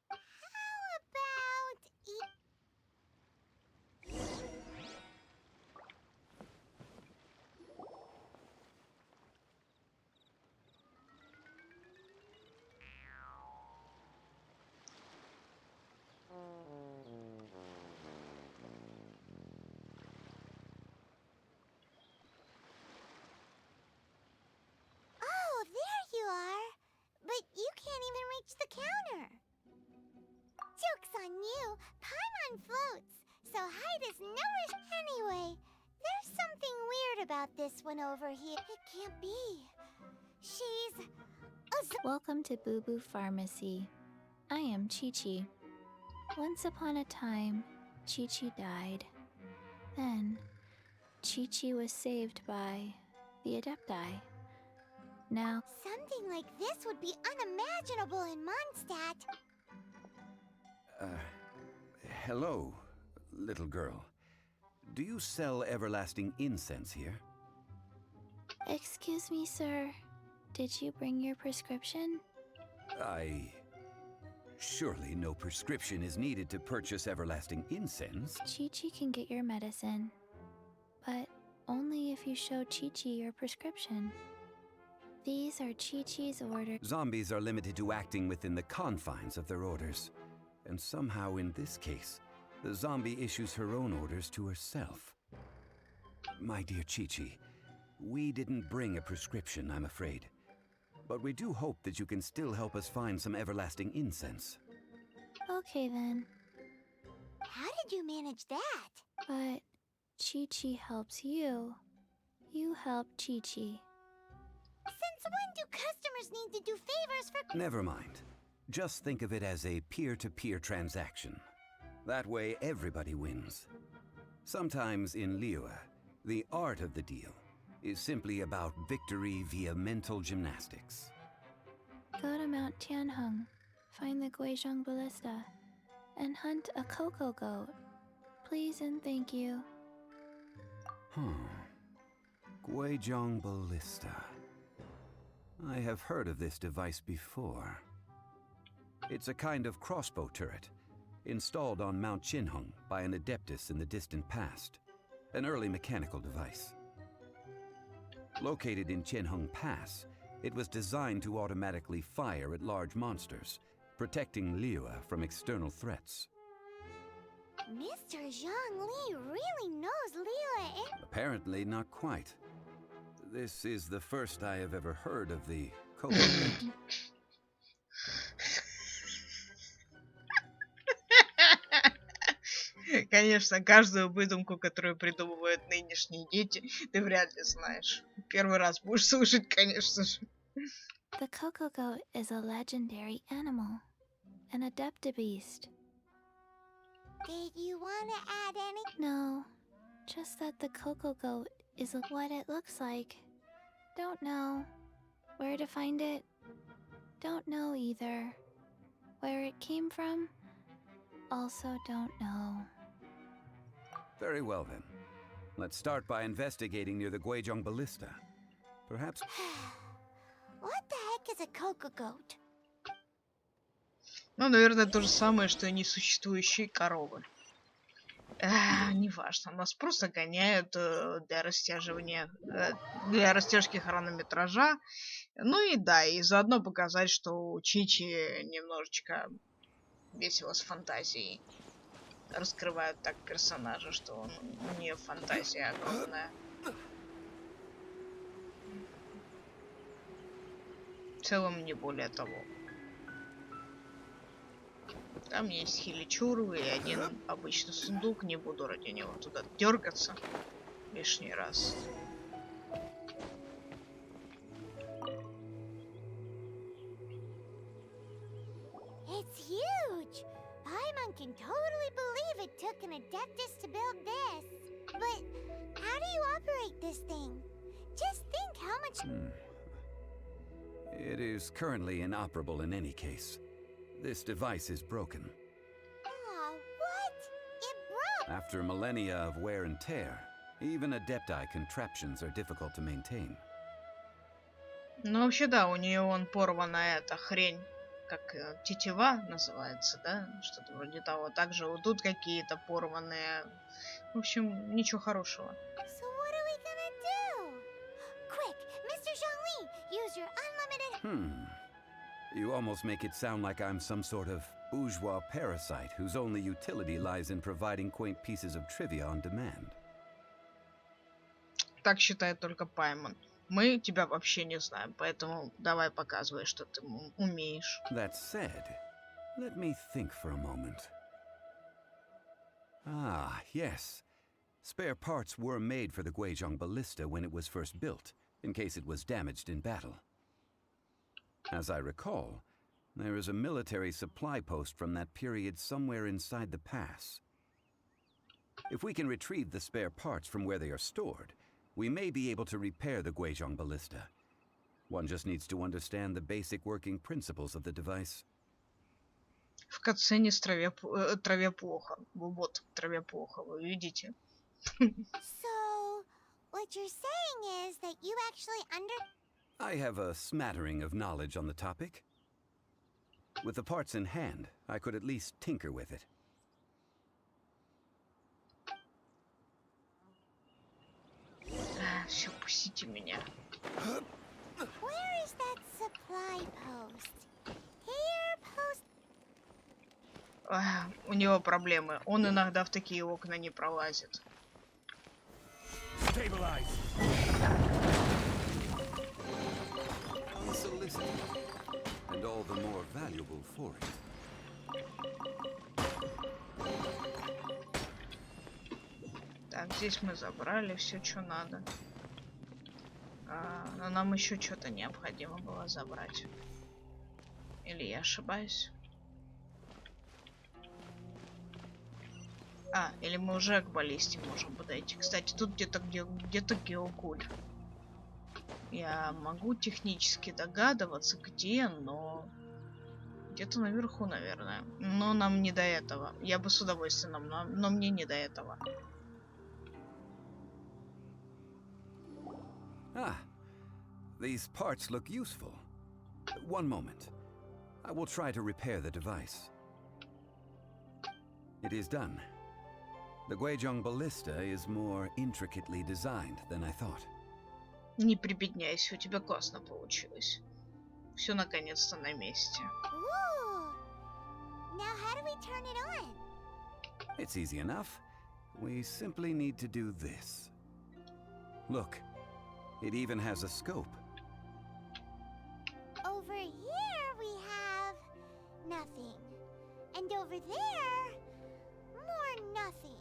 How about... Oh, there you are. But you can't even reach the counter. Joke's on you. Paimon floats, so height is no issue. Anyway, there's something weird about this one over here. It can't be. She's... Welcome to Boo Boo Pharmacy. I am Chi-Chi. Once upon a time, Chi-Chi died. Then, Chi-Chi was saved by the Adepti. Now, something like this would be unimaginable in Mondstadt. Hello, little girl. Do you sell everlasting incense here? Excuse me, sir. Did you bring your prescription? Surely no prescription is needed to purchase everlasting incense. Chi-Chi can get your medicine, but only if you show Chi-Chi your prescription. These are Chi-Chi's orders. Zombies are limited to acting within the confines of their orders. And somehow in this case, the zombie issues her own orders to herself. My dear Chi-Chi, we didn't bring a prescription, I'm afraid. But we do hope that you can still help us find some everlasting incense. Okay then. How did you manage that? But Chi-Chi helps you. You help Chi-Chi. Since when do customers need to do favors for— Never mind. Just think of it as a peer-to-peer transaction. That way everybody wins. Sometimes in Liyue, the art of the deal is simply about victory via mental gymnastics. Go to Mount Tianheng, find the Guizhong Ballista, and hunt a cocoa goat. Please and thank you. Guizhong Ballista. I have heard of this device before. It's a kind of crossbow turret, installed on Mount Qinheng by an adeptus in the distant past. An early mechanical device. Located in Qinheng Pass, it was designed to automatically fire at large monsters, protecting Liyue from external threats. Mr. Zhongli really knows Liyue. Apparently not quite. This is the first I have ever heard of the cocoa goat. Конечно, каждую выдумку, которую придумывают нынешние дети, ты вряд ли знаешь. Первый раз будешь слышать, конечно же. The cocoa goat is a legendary animal, an adeptabeast. Did you want to add any? No, just that the cocoa goat is what it looks like. Don't know. Where to find it? Don't know either. Where it came from? Also don't know. Very well then. Let's start by investigating near the Guizhong Ballista. Perhaps... What the heck is a cocoa goat? Ну, наверное, то же самое, что и несуществующие коровы. Неважно, нас просто гоняют для растяживания, для растяжки хронометража. Ну и да, и заодно показать, что у Чичи немножечко весело с фантазией. Раскрывают так персонажа, что у нее фантазия огромная. В целом, не более того. Там есть хиличуру и один обычный сундук. Не буду ради него туда дергаться лишний раз. It's huge! Paimon can totally believe it took an adeptus to build this. But how do you operate this thing? Just think how much... It is currently inoperable in any case. This device is broken. Aw, what? It broke! After millennia of wear and tear, even Adepti contraptions are difficult to maintain. Ну, вообще, да, у нее вон порвана эта хрень, как тетива называется, да? Что-то вроде того. Также вот тут какие-то порванные. В общем, ничего хорошего. So what are we gonna do? Quick, Mr. Zhongli, use your unlimited... You almost make it sound like I'm some sort of bourgeois parasite whose only utility lies in providing quaint pieces of trivia on demand. Так считает только Паймон. Мы тебя вообще не знаем, поэтому давай показывай, что ты умеешь. That said, let me think for a moment. Ah, yes. Spare parts were made for the Guizhong Ballista when it was first built, in case it was damaged in battle. As I recall, there is a military supply post from that period somewhere inside the pass. If we can retrieve the spare parts from where they are stored, we may be able to repair the Guizhong ballista. One just needs to understand the basic working principles of the device. В катсцене траве плохо. Вот, в траве плохо, вы видите? So, what you're saying is that you actually I have a smattering of knowledge on the topic. With the parts in hand, I could at least tinker with it. Все, пустите меня. Where is that supply post? Here post. У него проблемы. Он иногда в такие окна не пролазит. And all the more valuable for it. Так, здесь мы забрали все, что надо. Но нам еще что-то необходимо было забрать. Или я ошибаюсь? Или мы уже к баллисте можем подойти. Кстати, тут где-то геокуль. Я могу технически догадываться, где, но... Где-то наверху, наверное. Но нам не до этого. Я бы с удовольствием, но мне не до этого. These parts look useful. One moment. I will try to repair the device. It is done. The Guizhong ballista is more intricately designed than I thought. Не прибедняйся, у тебя классно получилось. Все наконец-то на месте. Ooh. Now how do we turn it on? It's easy enough. We simply need to do this. Look, it even has a scope. Over here we have nothing. And over there, more nothing.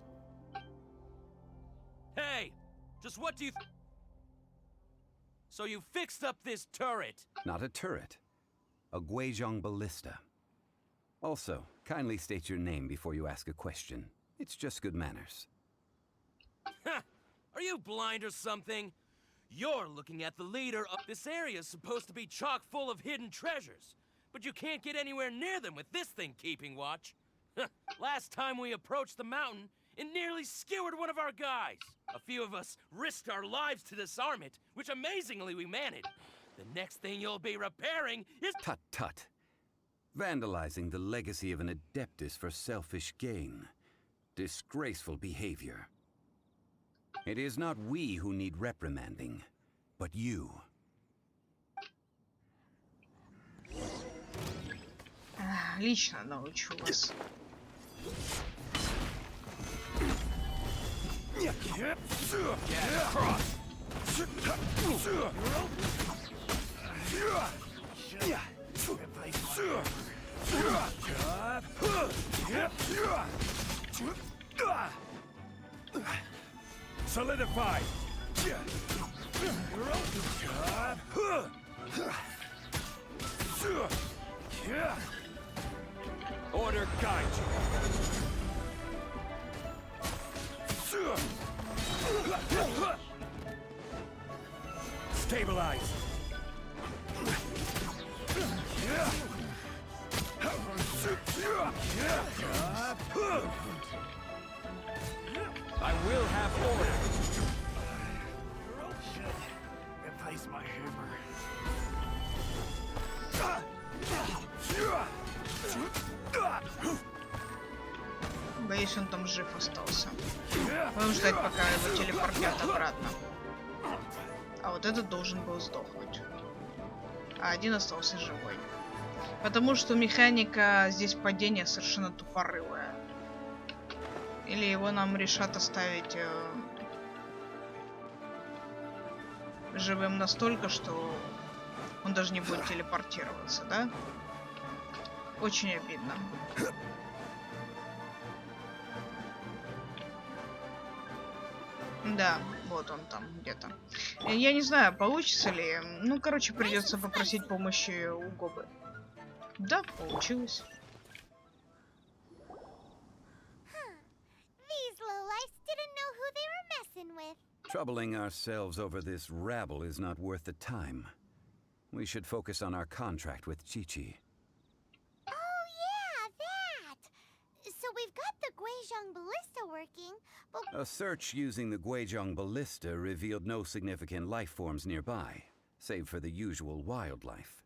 Hey! Just what do you... So you fixed up this turret? Not a turret. A Guizhong ballista. Also, kindly state your name before you ask a question. It's just good manners. Ha! Are you blind or something? You're looking at the leader of this area is supposed to be chock full of hidden treasures. But you can't get anywhere near them with this thing keeping watch. Last time we approached the mountain, it nearly skewered one of our guys. A few of us risked our lives to disarm it, which amazingly we managed. The next thing you'll be repairing is... Tut tut. Vandalizing the legacy of an adeptus for selfish gain. Disgraceful behavior. It is not we who need reprimanding, but you. Лично научу вас. Solidify. Order guide you. Stabilize. I will have order. Replace my hammer. Боюсь, он там жив остался. Будем ждать, пока его телепортят обратно. А вот этот должен был сдохнуть. А один остался живой. Потому что механика здесь падения совершенно тупорылая. Или его нам решат оставить живым настолько, что он даже не будет телепортироваться, да? Очень обидно. Да, вот он там где-то. Я не знаю, получится ли. Ну, короче, придется попросить помощи у Гобы. Да, получилось. These lowlifes Troubling ourselves over this rabble is not worth the time. We should focus on our contract with Chi-Chi. Oh yeah, that! So we've got the Guizhong ballista working, but A search using the Guizhong ballista revealed no significant life forms nearby, save for the usual wildlife.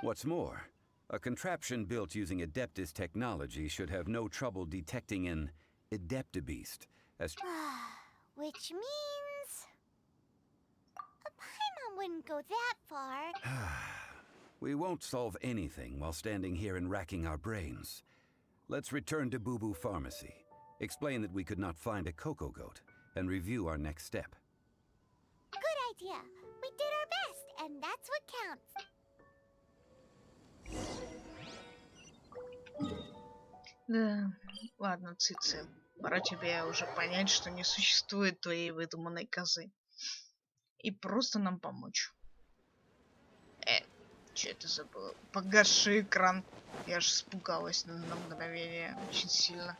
What's more, a contraption built using Adeptus technology should have no trouble detecting an Adeptabeast, as which means a Paimon wouldn't go that far. we won't solve anything while standing here and racking our brains. Let's return to Boo Boo Pharmacy, explain that we could not find a Coco Goat, and review our next step. Good idea. We did our best, and that's what counts. Да, ладно, Цицы. Пора тебе уже понять, что не существует твоей выдуманной козы. И просто нам помочь. Что это забыла? Погаси экран. Я аж испугалась на мгновение очень сильно.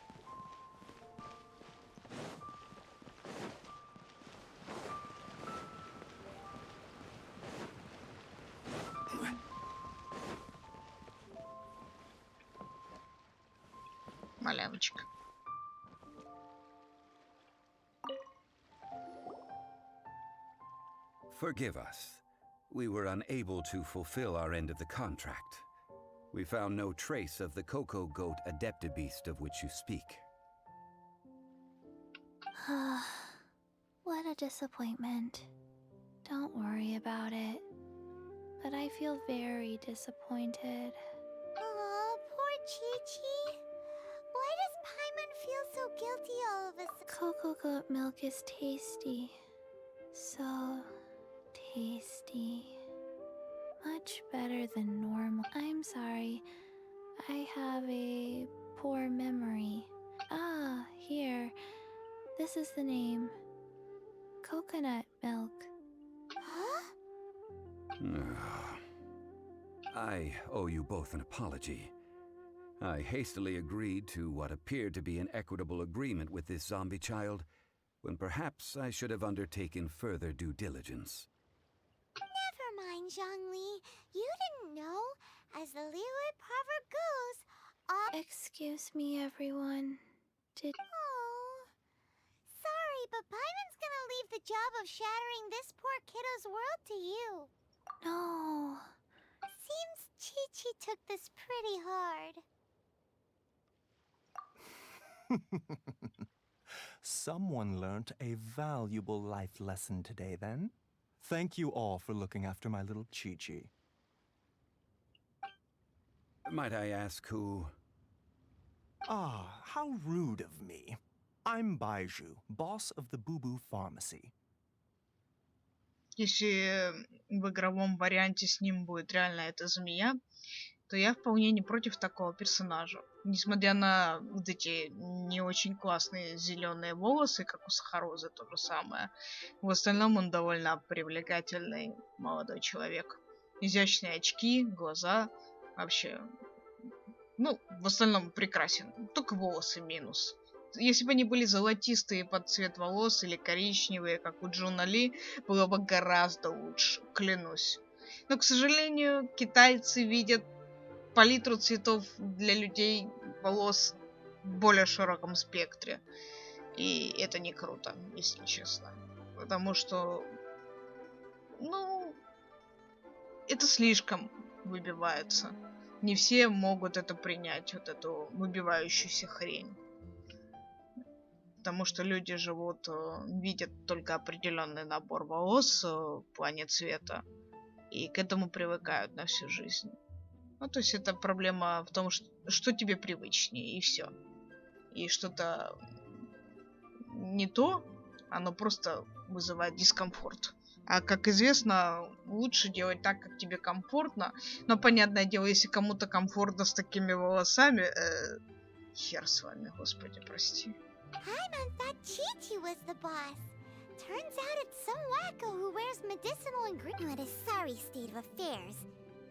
Малявочка. Forgive us. We were unable to fulfill our end of the contract. We found no trace of the Coco Goat Adeptabeast of which you speak. What a disappointment. Don't worry about it. But I feel very disappointed. Aw, poor Chi-Chi. Why does Paimon feel so guilty all of a sudden? Cocoa goat milk is tasty. So tasty. Much better than normal. I'm sorry. I have a poor memory. Ah, here. This is the name. Coconut milk. Huh? I owe you both an apology. I hastily agreed to what appeared to be an equitable agreement with this zombie child, when perhaps I should have undertaken further due diligence. Never mind, Zhongli. You didn't know. As the Liyue proverb goes, Excuse me, everyone. Oh. Sorry, but Paimon's gonna leave the job of shattering this poor kiddo's world to you. No. Seems Chi-Chi took this pretty hard. Someone learnt a valuable life lesson today, then. Thank you all for looking after my little Chi-Chi. Might I ask who? Ah, how rude of me. I'm Baiju, boss of the Boo Boo Pharmacy. Если в игровом варианте с ним будет реально эта змея, то я вполне не против такого персонажа. Несмотря на вот эти не очень классные зеленые волосы, как у Сахарозы, то же самое. В остальном он довольно привлекательный молодой человек. Изящные очки, глаза. Вообще, ну, в остальном прекрасен. Только волосы минус. Если бы они были золотистые под цвет волос или коричневые, как у Джуна Ли, было бы гораздо лучше, клянусь. Но, к сожалению, китайцы видят палитру цветов для людей волос в более широком спектре. И это не круто, если честно. Потому что, ну, это слишком выбивается. Не все могут это принять, вот эту выбивающуюся хрень. Потому что люди живут, видят только определенный набор волос в плане цвета. И к этому привыкают на всю жизнь. Ну, то есть это проблема в том, что тебе привычнее, и все. И что-то не то, оно просто вызывает дискомфорт. А как известно, лучше делать так, как тебе комфортно. Но, понятное дело, если кому-то комфортно с такими волосами, хер с вами, господи, прости. Paimon thought Chi-Chi was the boss. Turns out it's some wacko who wears medicinal ingredients. What a sorry state of affairs.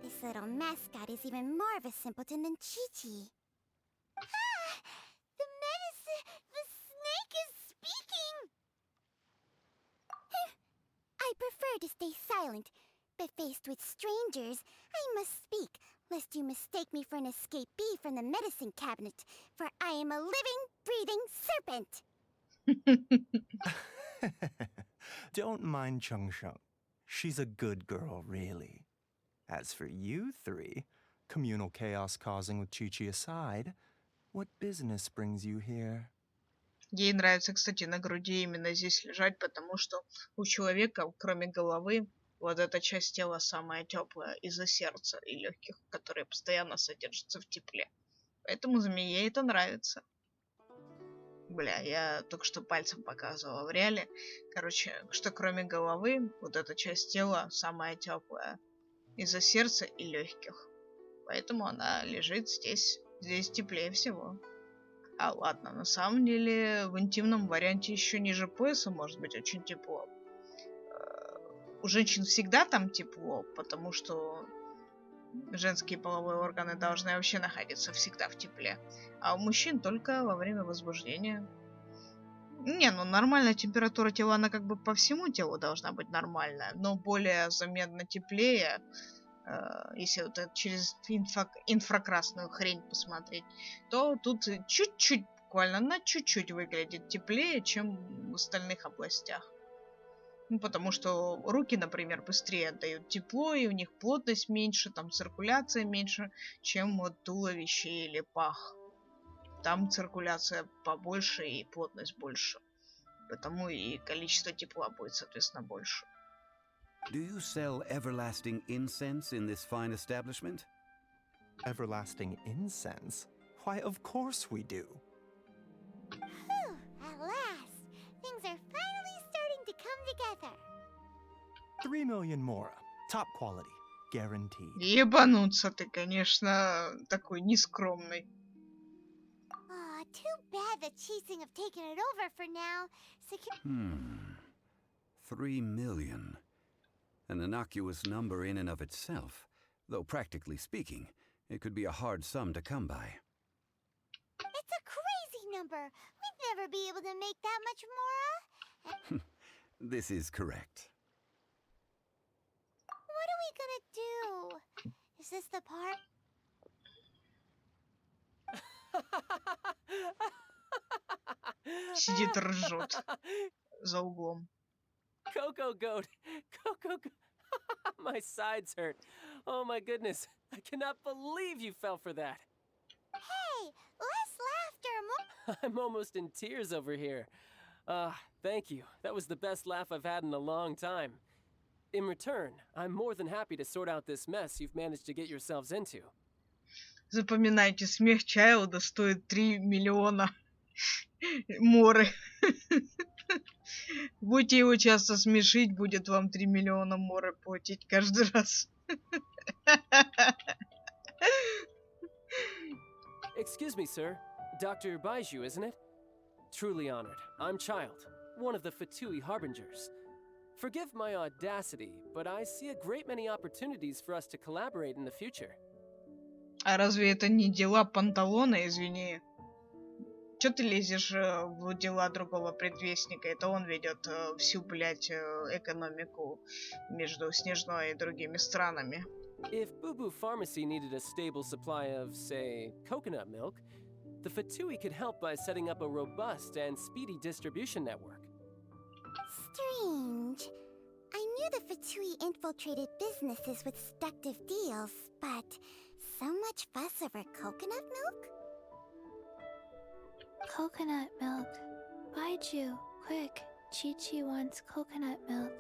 This little mascot is even more of a simpleton than Chi-Chi. Ah! The snake is speaking! to stay silent, but faced with strangers, I must speak, lest you mistake me for an escapee from the medicine cabinet, for I am a living, breathing serpent. Don't mind Chung Sheng. She's a good girl, really. As for you three, communal chaos causing with Chi-Chi aside, what business brings you here? Ей нравится, кстати, на груди именно здесь лежать, потому что у человека, кроме головы, вот эта часть тела самая теплая из-за сердца и легких, которые постоянно содержатся в тепле. Поэтому змее это нравится. Бля, я только что пальцем показывала в реале. Короче, что кроме головы, вот эта часть тела самая теплая из-за сердца и легких. Поэтому она лежит здесь. Здесь теплее всего. А ладно, на самом деле в интимном варианте еще ниже пояса может быть очень тепло. У женщин всегда там тепло, потому что женские половые органы должны вообще находиться всегда в тепле. А у мужчин только во время возбуждения. Не, ну нормальная температура тела, она как бы по всему телу должна быть нормальная, но более заметно теплее, если вот это через инфракрасную хрень посмотреть, то тут чуть-чуть, буквально на чуть-чуть выглядит теплее, чем в остальных областях. Ну, потому что руки, например, быстрее отдают тепло, и у них плотность меньше, там циркуляция меньше, чем вот туловище или пах. Там циркуляция побольше и плотность больше. Потому и количество тепла будет, соответственно, больше. Do you sell everlasting incense in this fine establishment? Everlasting incense? Why, of course we do. Whew, at last, things are finally starting to come together. 3 million mora. Top quality. Guaranteed. Ебануться ты, конечно, такой нескромный. Aw, too bad the Chising have taken it over for now. 3 million. An innocuous number in and of itself, though practically speaking, it could be a hard sum to come by. It's a crazy number. We'd never be able to make that much more. This is correct. What are we gonna do? Is this the part? Сидит, ржет за углом. Coco Goat! Coco Goat! My sides hurt. Oh my goodness. I cannot believe you fell for that. Hey, less laughter, I'm almost in tears over here. Thank you. That was the best laugh I've had in a long time. In return, I'm more than happy to sort out this mess you've managed to get yourselves into. Запоминайте, смех Чайлда стоит 3 миллиона моры. Будете его часто смешить, будет вам 3 миллиона моры платить каждый раз. Excuse me, sir. Dr. Baiju, isn't it? Truly honored. I'm Child, one of the Fatui Harbingers. Forgive my audacity, but I see a great many opportunities for us to collaborate in the future. А разве это не дела Панталона, извини? Чё ты лезешь в дела другого предвестника? Это он ведет всю, блядь, экономику между Снежной и другими странами. If Boo Boo Pharmacy needed a stable supply of, say, coconut milk, the Fatui could help by setting up a robust and speedy distribution network. Strange. I knew the Fatui infiltrated businesses with seductive deals, but so much fuss over coconut milk? Coconut milk. Baiju, quick. Chi-Chi wants coconut milk.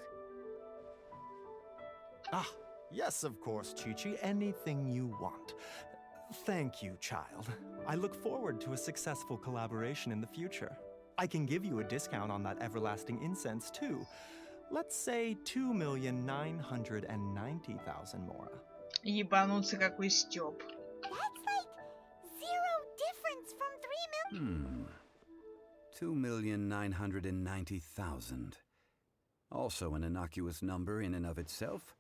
Ah, yes, of course, Chi-Chi. Anything you want. Thank you, Child. I look forward to a successful collaboration in the future. I can give you a discount on that everlasting incense, too. Let's say 2,990,000 mora. Ебануться какой стёб. That's like zero difference from 3 million. 2,990,000. Also an innocuous number in and of itself,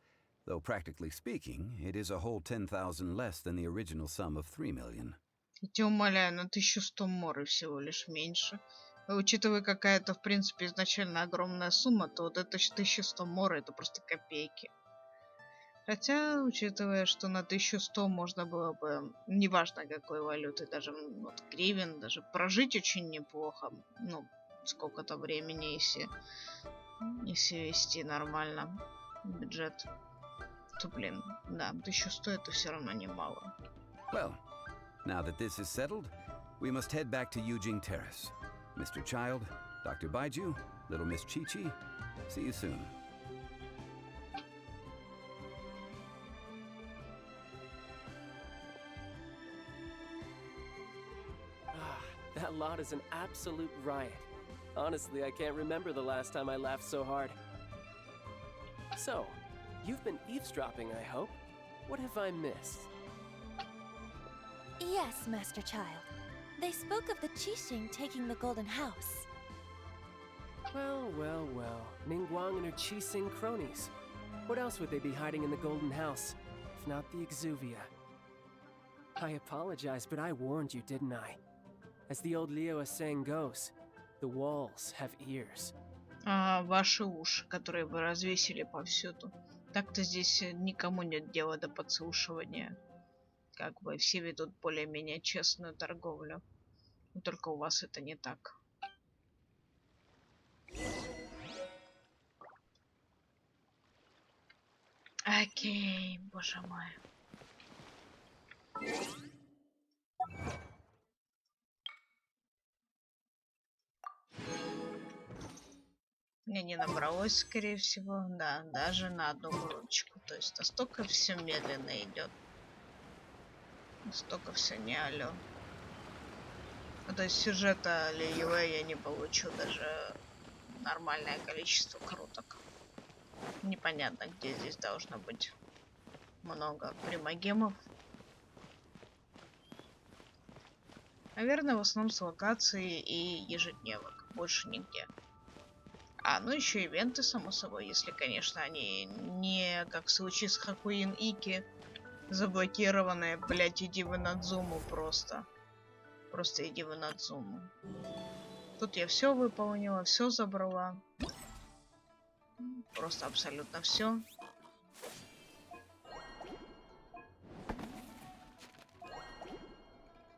though practically speaking, it is a whole 10,000 less than the original sum of 3 million. Я тебя умоляю, на 1100 моры всего лишь меньше. Учитывая, какая это, в принципе, изначально огромная сумма, то вот это 1100 мора это просто копейки. Хотя, учитывая, что на 1100 можно было бы, неважно какой валюты, даже вот гривен, даже прожить очень неплохо. Ну, сколько-то времени, если вести нормально бюджет, то, блин, да, 1100 это все равно немало. Well, now that this is settled, we must head back to Yujing Terrace. Mr. Child, Dr. Baiju, little Miss Chi-Chi, see you soon. That lot is an absolute riot. Honestly, I can't remember the last time I laughed so hard. So, you've been eavesdropping, I hope? What have I missed? Yes, Master Child. They spoke of the Qixing taking the Golden House. Well, well, well. Ningguang and her Qixing cronies. What else would they be hiding in the Golden House, if not the Exuvia? I apologize, but I warned you, didn't I? As the old Liyue saying goes, the walls have ears. Ваши уши, которые вы развесили повсюду. Так-то здесь никому нет дела до подслушивания. Как бы все ведут более-менее честную торговлю. Но только у вас это не так. Окей, боже мой. Мне не набралось, скорее всего. Да, даже на одну грудочку. То есть настолько все медленно идет. Настолько все не алё. Ну, то есть сюжета Лiyue я не получу даже нормальное количество круток. Непонятно, где здесь должно быть много примагемов. Наверное, в основном с локацией и ежедневок. Больше нигде. Ну еще ивенты, само собой, если, конечно, они не, как в случае с Хакуин Ики, заблокированные. Блять, иди вы на Дзуму просто. Просто иди вы на Дзуму. Тут я все выполнила, все забрала. Просто абсолютно все.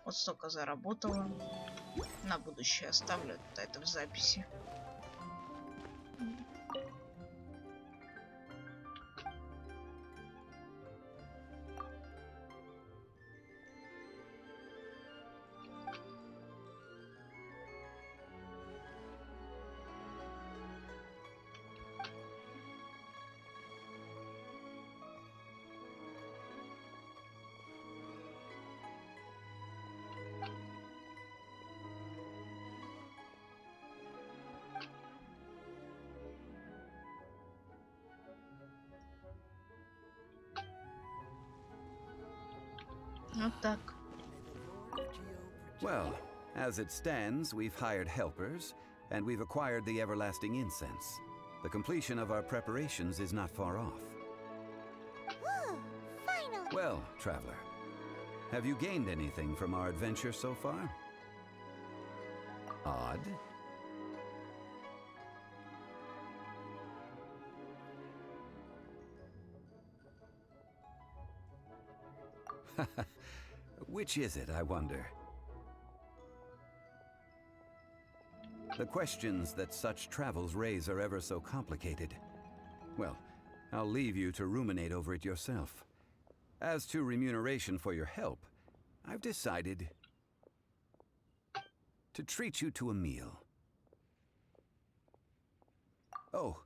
Вот столько заработала. На будущее оставлю это в записи. Вот так. Well, as it stands, we've hired helpers, and we've acquired the everlasting incense. The completion of our preparations is not far off. Woo! Finally! Well, traveler, have you gained anything from our adventure so far? Odd. Which is it, I wonder? The questions that such travels raise are ever so complicated. Well, I'll leave you to ruminate over it yourself. As to remuneration for your help, I've decided to treat you to a meal. Oh,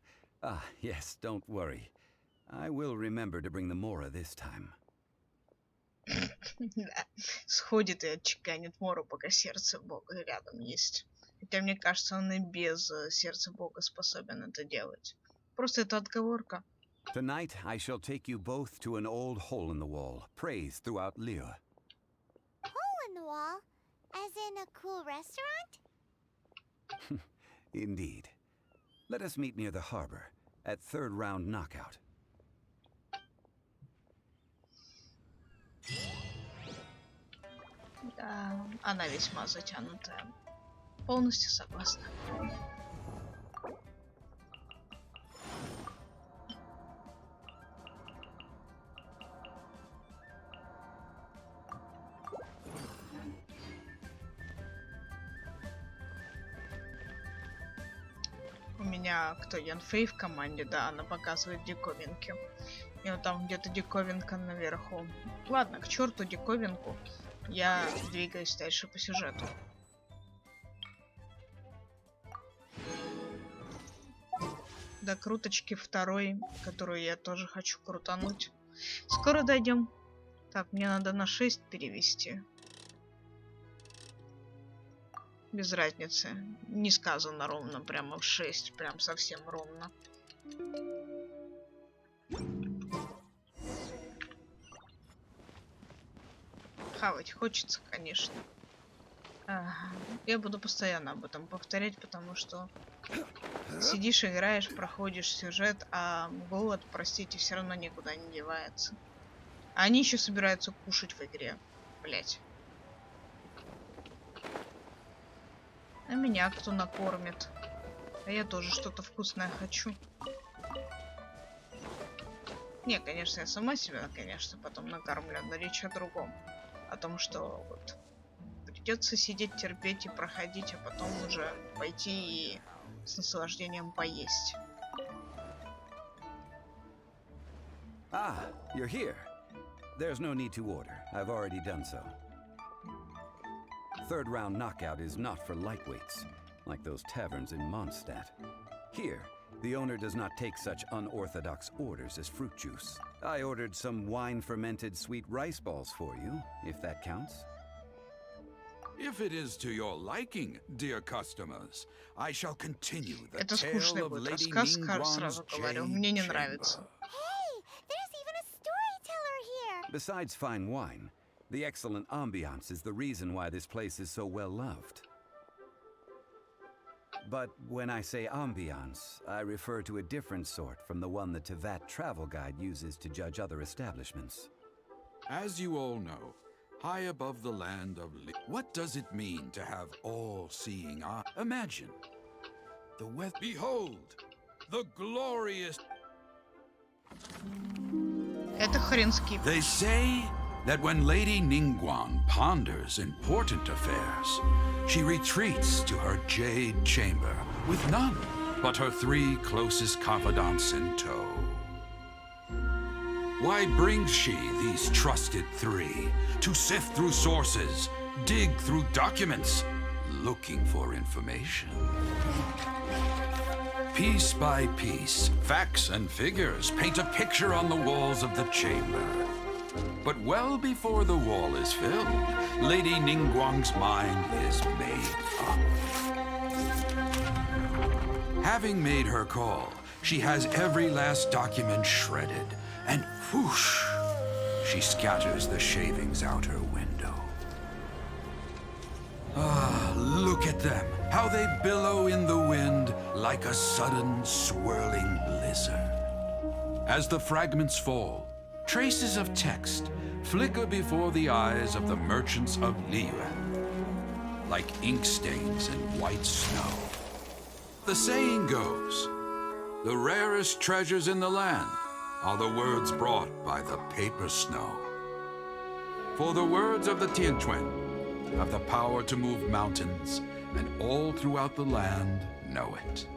yes, don't worry. I will remember to bring the Mora this time. Сходит и отчеканит Мору, пока сердце Бога рядом есть. Хотя мне кажется, он и без сердца Бога способен это делать. Просто это отговорка. Tonight I shall take you both to an old hole in the wall, praised throughout Liyue. Hole in the wall? As in a cool restaurant? Indeed. Let us meet near the harbor, at third round knockout. Да, она весьма затянутая. Полностью согласна. У меня кто? Янфей в команде, да, она показывает диковинки. И вот там где-то диковинка наверху. Ладно, к черту диковинку. Я двигаюсь дальше по сюжету. До круточки второй, которую я тоже хочу крутануть. Скоро дойдем. Так, мне надо на 6 перевести. Без разницы. Не сказано ровно, прямо в 6. Прям совсем ровно. Хавать хочется, конечно. Я буду постоянно об этом повторять, потому что сидишь, играешь, проходишь сюжет, а голод, простите, все равно никуда не девается. А они еще собираются кушать в игре. Блять. А меня кто накормит? А я тоже что-то вкусное хочу. Не, конечно, я сама себя, конечно, потом накормлю, но речь о другом. О том, что вот придется сидеть, терпеть и проходить, а потом уже пойти и с наслаждением поесть. Ah, you're here. There's no need to order. I've already done so. Third round knockout is not for lightweights, like those taverns in Mondstadt. Here, the owner does not take such unorthodox orders as fruit juice. I ordered some wine-fermented sweet rice balls for you, if that counts. If it is to your liking, dear customers, I shall continue the Это tale скучный of будет Lady рассказ, Ningguang's сразу говорю. Jade Мне не Chamber. нравится. Hey, there's even a storyteller here. Besides fine wine, the excellent ambiance is the reason why this place is so well loved. But when I say ambiance, I refer to a different sort from the one the Tevat travel guide uses to judge other establishments. As you all know, high above the land of what does it mean to have all-seeing eye? Imagine the weather. Behold, the glorious. Это хрен скип. They say that when Lady Ningguang ponders important affairs, she retreats to her jade chamber with none but her 3 closest confidants in tow. Why brings she these trusted 3 to sift through sources, dig through documents, looking for information? Piece by piece, facts and figures paint a picture on the walls of the chamber. But well before the wall is filled, Lady Ningguang's mind is made up. Having made her call, she has every last document shredded, and whoosh, she scatters the shavings out her window. Ah, look at them, how they billow in the wind like a sudden swirling blizzard. As the fragments fall, traces of text flicker before the eyes of the merchants of Liyuan, like ink stains in white snow. The saying goes, the rarest treasures in the land are the words brought by the paper snow. For the words of the Tianquan have the power to move mountains, and all throughout the land know it.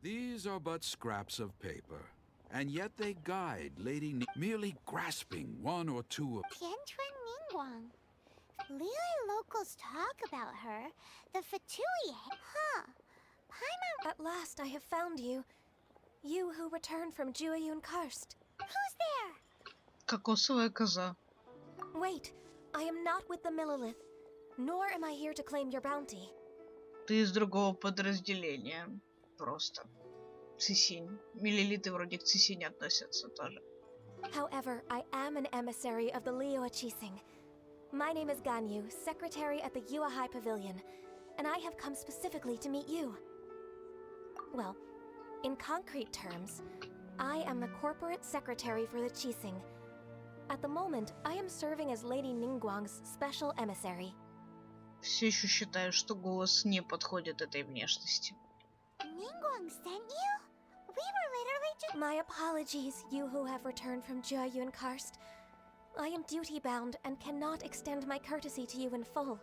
These are but scraps of paper, and yet they guide Lady merely grasping 1 or 2 of... Tianquan Ningguang. Liyue locals talk about her. The Fatui, huh? Paimon. At last I have found you. You who returned from Jueyun Karst. Who's there? Кокосовая коза. Wait, I am not with the Millelith, nor am I here to claim your bounty. Ты из другого подразделения. Просто. Цисинь. Миллилиты вроде к Цисинь относятся тоже. However, I am an emissary of the Liyue Chising. My name is Ganyu, secretary at the Yuehai Pavilion, and I have come specifically to meet you. Well, in concrete terms, I am the corporate secretary for the Qixing. At the moment, I am serving as Lady Ningguang's special emissary. Все еще считаю, что голос не подходит этой внешности. Ningguang sent you? We were literally just... My apologies, you who have returned from Jiayun Karst. I am duty-bound and cannot extend my courtesy to you in full.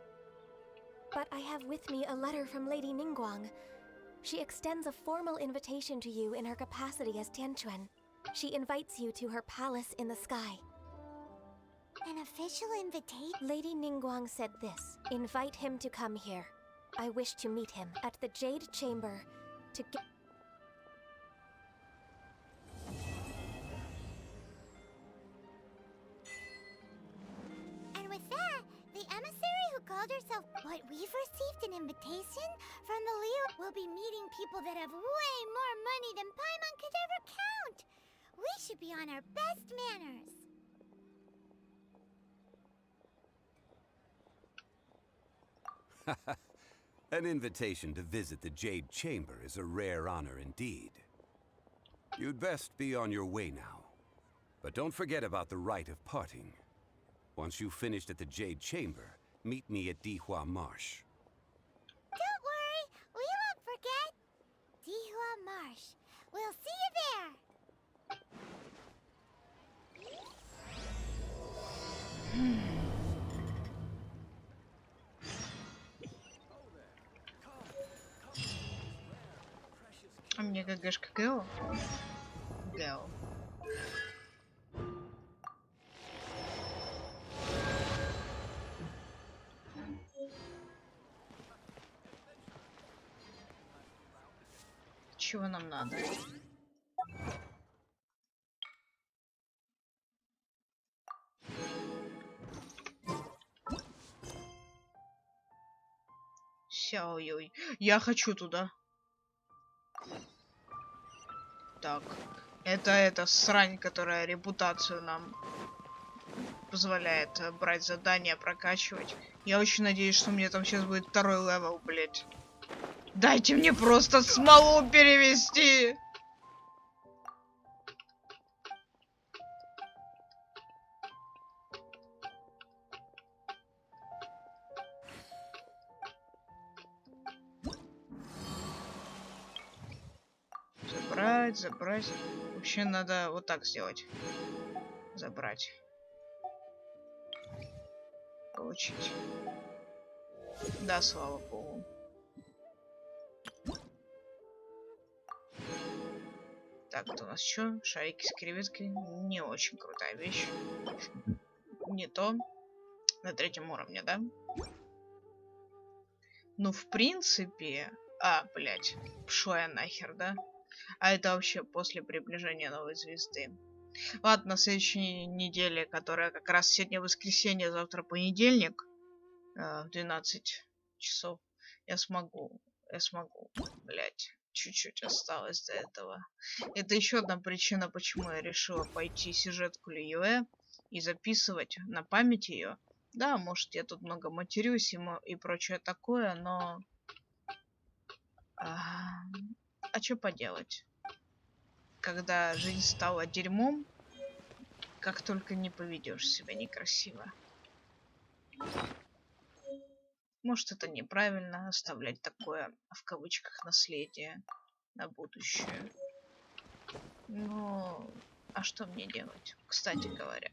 But I have with me a letter from Lady Ningguang. She extends a formal invitation to you in her capacity as Tianquan. She invites you to her palace in the sky. An official invitation? Lady Ningguang said this. Invite him to come here. I wish to meet him at the Jade Chamber to get... And with that, the emissary who called herself... But we've received an invitation from the Leo. We'll be meeting people that have way more money than Paimon could ever count. We should be on our best manners. An invitation to visit the Jade Chamber is a rare honor indeed. You'd best be on your way now. But don't forget about the rite of parting. Once you've finished at the Jade Chamber, meet me at Dihua Marsh. Don't worry, we won't forget. Dihua Marsh. We'll see you there. А мне ГГшка Гео? Гео. Чего нам надо? Сяо-ёй. Я хочу туда. Так. Это эта срань, которая репутацию нам позволяет брать задания, прокачивать. Я очень надеюсь, что мне там сейчас будет второй левел, блять. Дайте мне просто смолу перевести. Забрать. Вообще надо вот так сделать. Забрать. Получить. Да, слава богу. Так, это у нас что? Шарики с креветкой. Не очень крутая вещь. Не то. На 3-м уровне, да? Ну, в принципе... блять. Пшла я нахер, да? А это вообще после приближения новой звезды. Ладно, на следующей неделе, которая как раз сегодня воскресенье, завтра понедельник, в 12 часов, я смогу, блять, чуть-чуть осталось до этого. Это еще одна причина, почему я решила пойти сюжетку Лиюэ и записывать на память ее. Да, может, я тут много матерюсь и прочее такое, но... А что поделать? Когда жизнь стала дерьмом, как только не поведешь себя некрасиво. Может, это неправильно оставлять такое, в кавычках, наследие на будущее. Но... А что мне делать? Кстати говоря.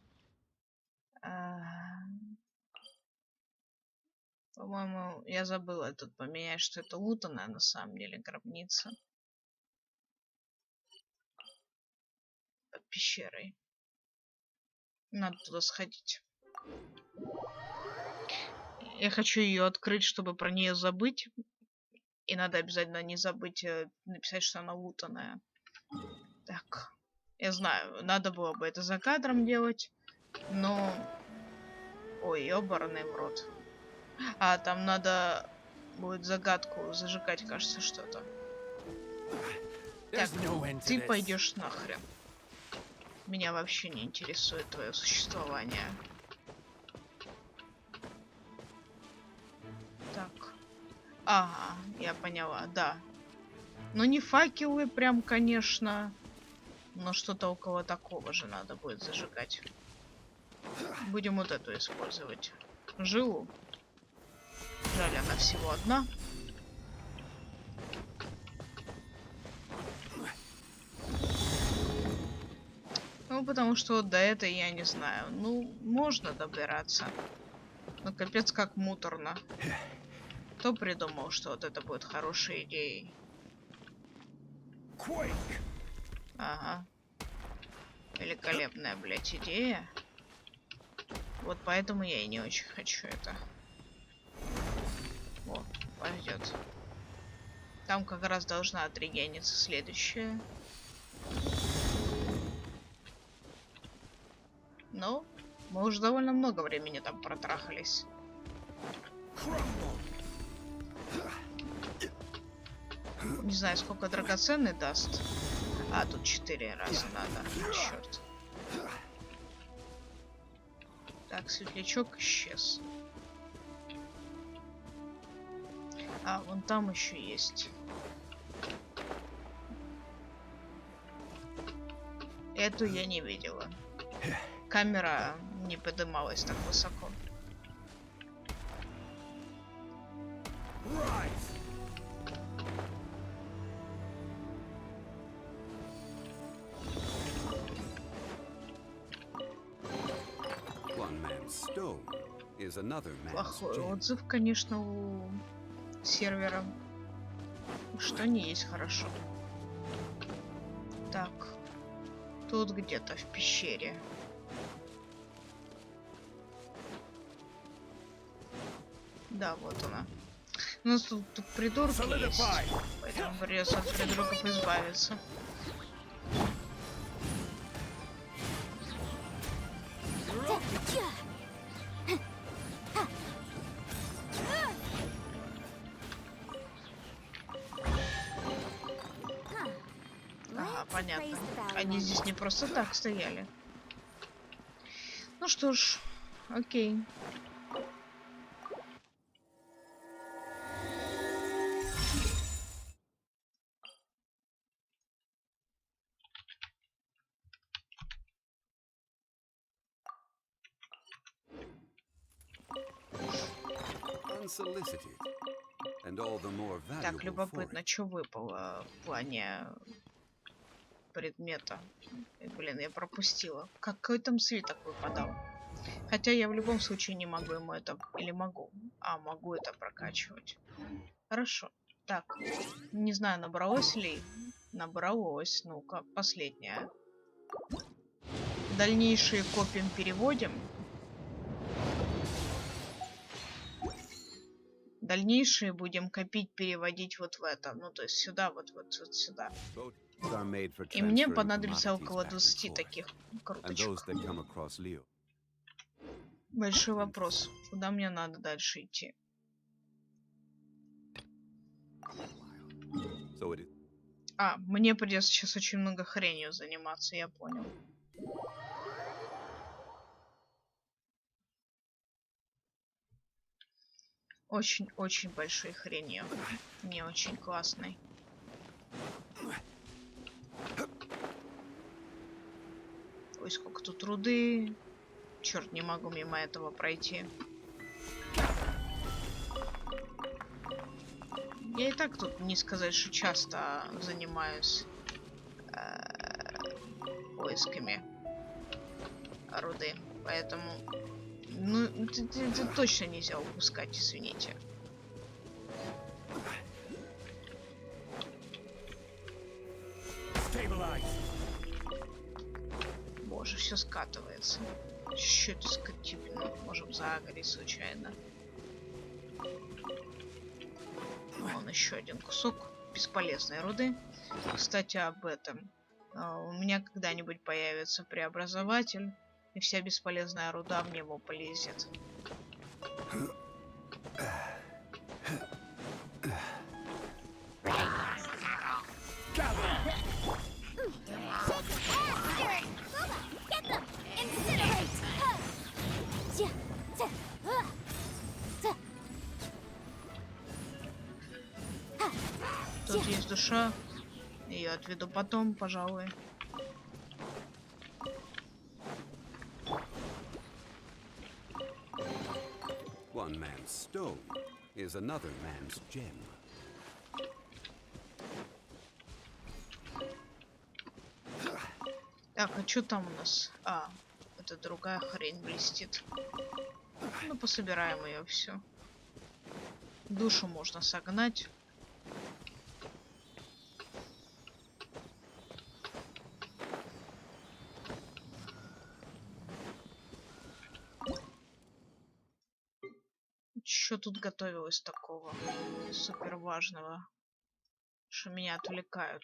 По-моему, я забыла тут поменять, что это лутаная на самом деле гробница. Под пещерой. Надо туда сходить. Я хочу ее открыть, чтобы про нее забыть. И надо обязательно не забыть написать, что она лутаная. Так. Я знаю, надо было бы это за кадром делать. Но... Ой, ёбарный в рот. Там надо будет загадку зажигать, кажется, что-то. Так, ты пойдешь нахрен. Меня вообще не интересует твое существование. Так. Ага, я поняла, да. Но не факелы прям, конечно. Но что-то около такого же надо будет зажигать. Будем вот эту использовать. Жилу. Жаль, она всего одна. Ну, потому что вот до этой я не знаю. Ну, можно добираться. Но капец как муторно. Кто придумал, что вот это будет хорошей идеей? Ага. Великолепная, блядь, идея. Вот поэтому я и не очень хочу это. О, пойдет. Там как раз должна отрегениться следующая. Ну, мы уже довольно много времени там протрахались. Не знаю, сколько драгоценный даст. А, тут 4 раза надо. Черт. Так, светлячок исчез. А, вон там еще есть. Эту я не видела. Камера не поднималась так высоко. Плохой отзыв, конечно, у сервера. Что не есть хорошо. Так. Тут где-то в пещере. Да, вот она. У нас тут придурки есть. Поэтому придется от придурков избавиться. Ага, понятно. Они здесь не просто так стояли. Ну что ж, окей. Так, любопытно, что выпало в плане предмета. Блин, я пропустила. Какой там свиток выпадал? Хотя я в любом случае не могу ему это... Или могу? А, могу это прокачивать. Хорошо. Так, не знаю, набралось ли. Набралось. Ну-ка, последняя. Дальнейшие копим, переводим. Дальнейшие будем копить, переводить вот в это. Ну, то есть сюда, вот сюда. И мне понадобится около 20 таких круточек. Большой вопрос. Куда мне надо дальше идти? А, мне придется сейчас очень много хренью заниматься, я понял. Очень-очень большой хренью. Не очень классной. Ой, сколько тут руды. Черт, не могу мимо этого пройти. Я и так тут, не сказать, что часто занимаюсь поисками руды. Поэтому... Ну, это точно нельзя упускать, извините. Боже, все скатывается. Что это скативно? Можем загореть случайно. Вон еще один кусок бесполезной руды. Кстати, об этом. У меня когда-нибудь появится преобразователь, и вся бесполезная руда в него полезет. Тут есть душа. Ее отведу потом, пожалуй. One man's stone is another man's gem. Так, а что там у нас? А, это другая хрень блестит. Ну, пособираем ее все. Душу можно согнать. Что тут готовилось такого супер важного, что меня отвлекают?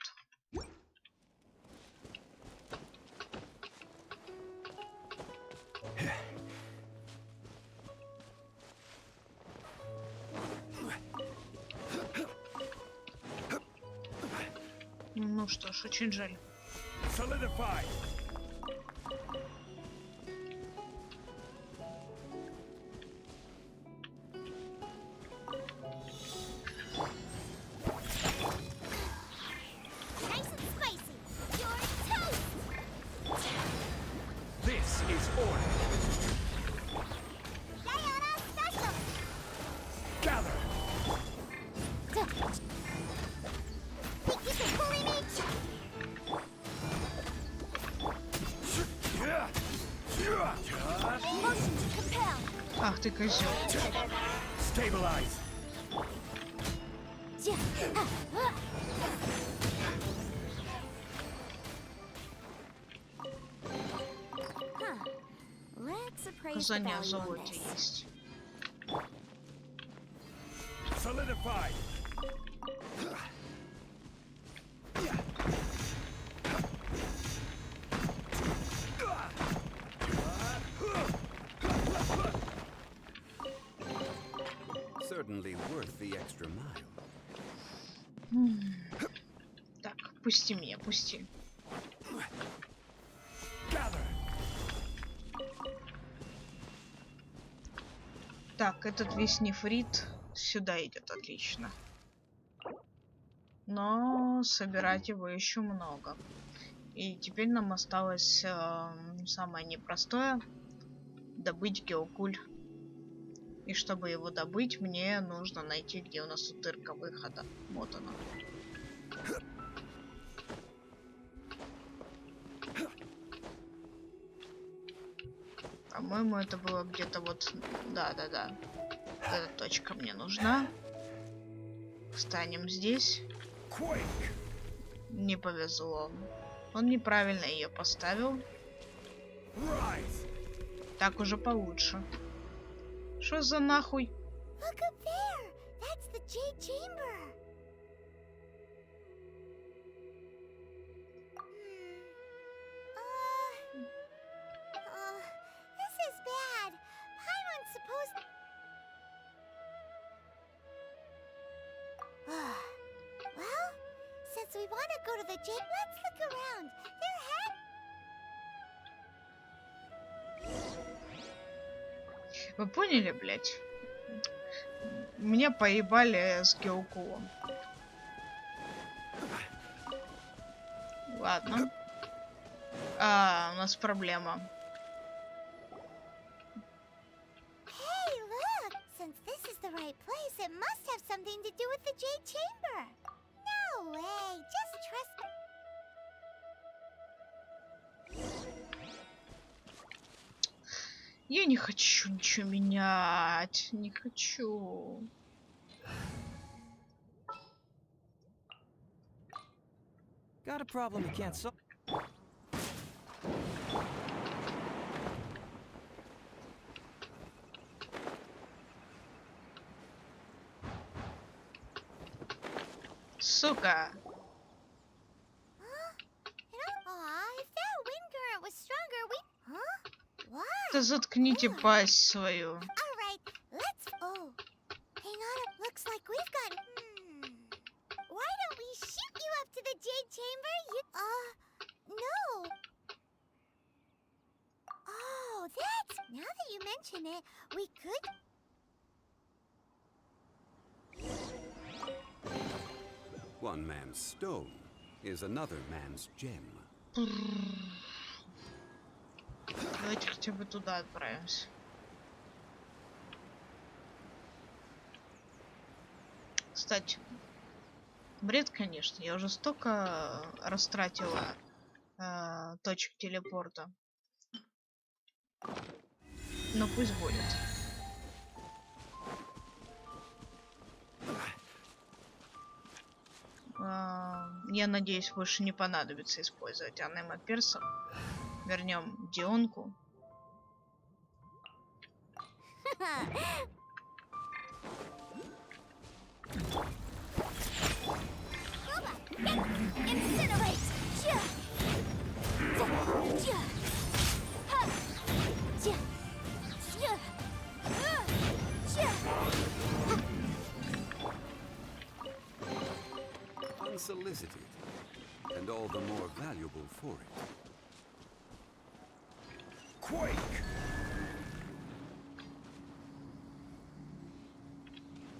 Ну что ж, очень жаль. Solidify. Nice and spicy. You're toast. This is order. Sayonara special. Gather. Think you can bully me? Motion to compel. Ах ты козел. Stabilize. Huh. Let's appraise the Указание о value on золоте this. есть. Solidify. Certainly worth the extra mile. Так, пусти меня, пусти. Gather. Так, этот весь нефрит сюда идет, отлично. Но собирать его еще много. И теперь нам осталось самое непростое — добыть геокуль. И чтобы его добыть, мне нужно найти, где у нас тут дырка выхода. Вот она. По-моему, это было где-то вот... Да-да-да. Эта точка мне нужна. Встанем здесь. Не повезло. Он неправильно ее поставил. Так уже получше. Что за нахуй? Look up there. That's the Jade Chamber. This is bad. Paimon's supposed. Well, since we want to go to the Jade, let's look around. There had. Вы поняли, блядь? Меня поебали с геокулом. Ладно. У нас проблема. Hey, look! Since this is the right place, it must have something to do with the Jade Chamber. No way! Just trust me. Я не хочу ничего менять. Не хочу. Got a problem you can't solve. Сука. If that wind current was stronger, we. Huh? Why? Да заткните пасть свою. All right, let's. Oh, hang on. It looks like we've got. Why don't we shoot you up to the Jade Chamber? You. No. Oh, that's. Now that you mention it, we could. One man's stone is another man's gem. Давайте хотя бы туда отправимся. Кстати, бред, конечно. Я уже столько растратила точек телепорта. Но пусть будет. Я надеюсь, больше не понадобится использовать Анема Персом. Вернем Дионку. Unsolicited, and all the more valuable for it. Quake!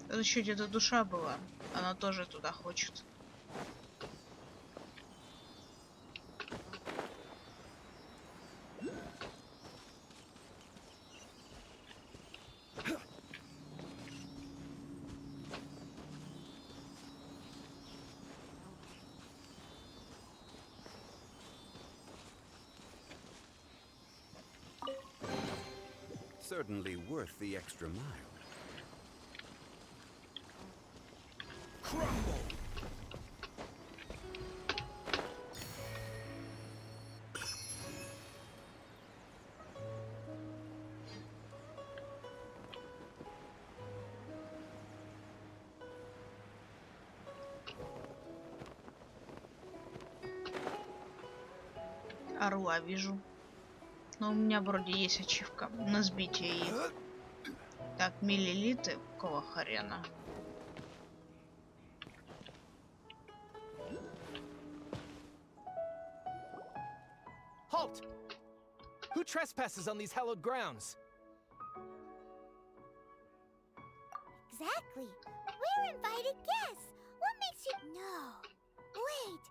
Тут еще где-то душа была. Она тоже туда хочет. Certainly worth the extra mile. Crumble! Орла вижу. Но у меня вроде есть ачивка на сбитие их. Так, миллилиты. Какого хрена? Halt! Who trespasses on these hallowed grounds? Exactly. We're invited guests. What makes you... No. Wait.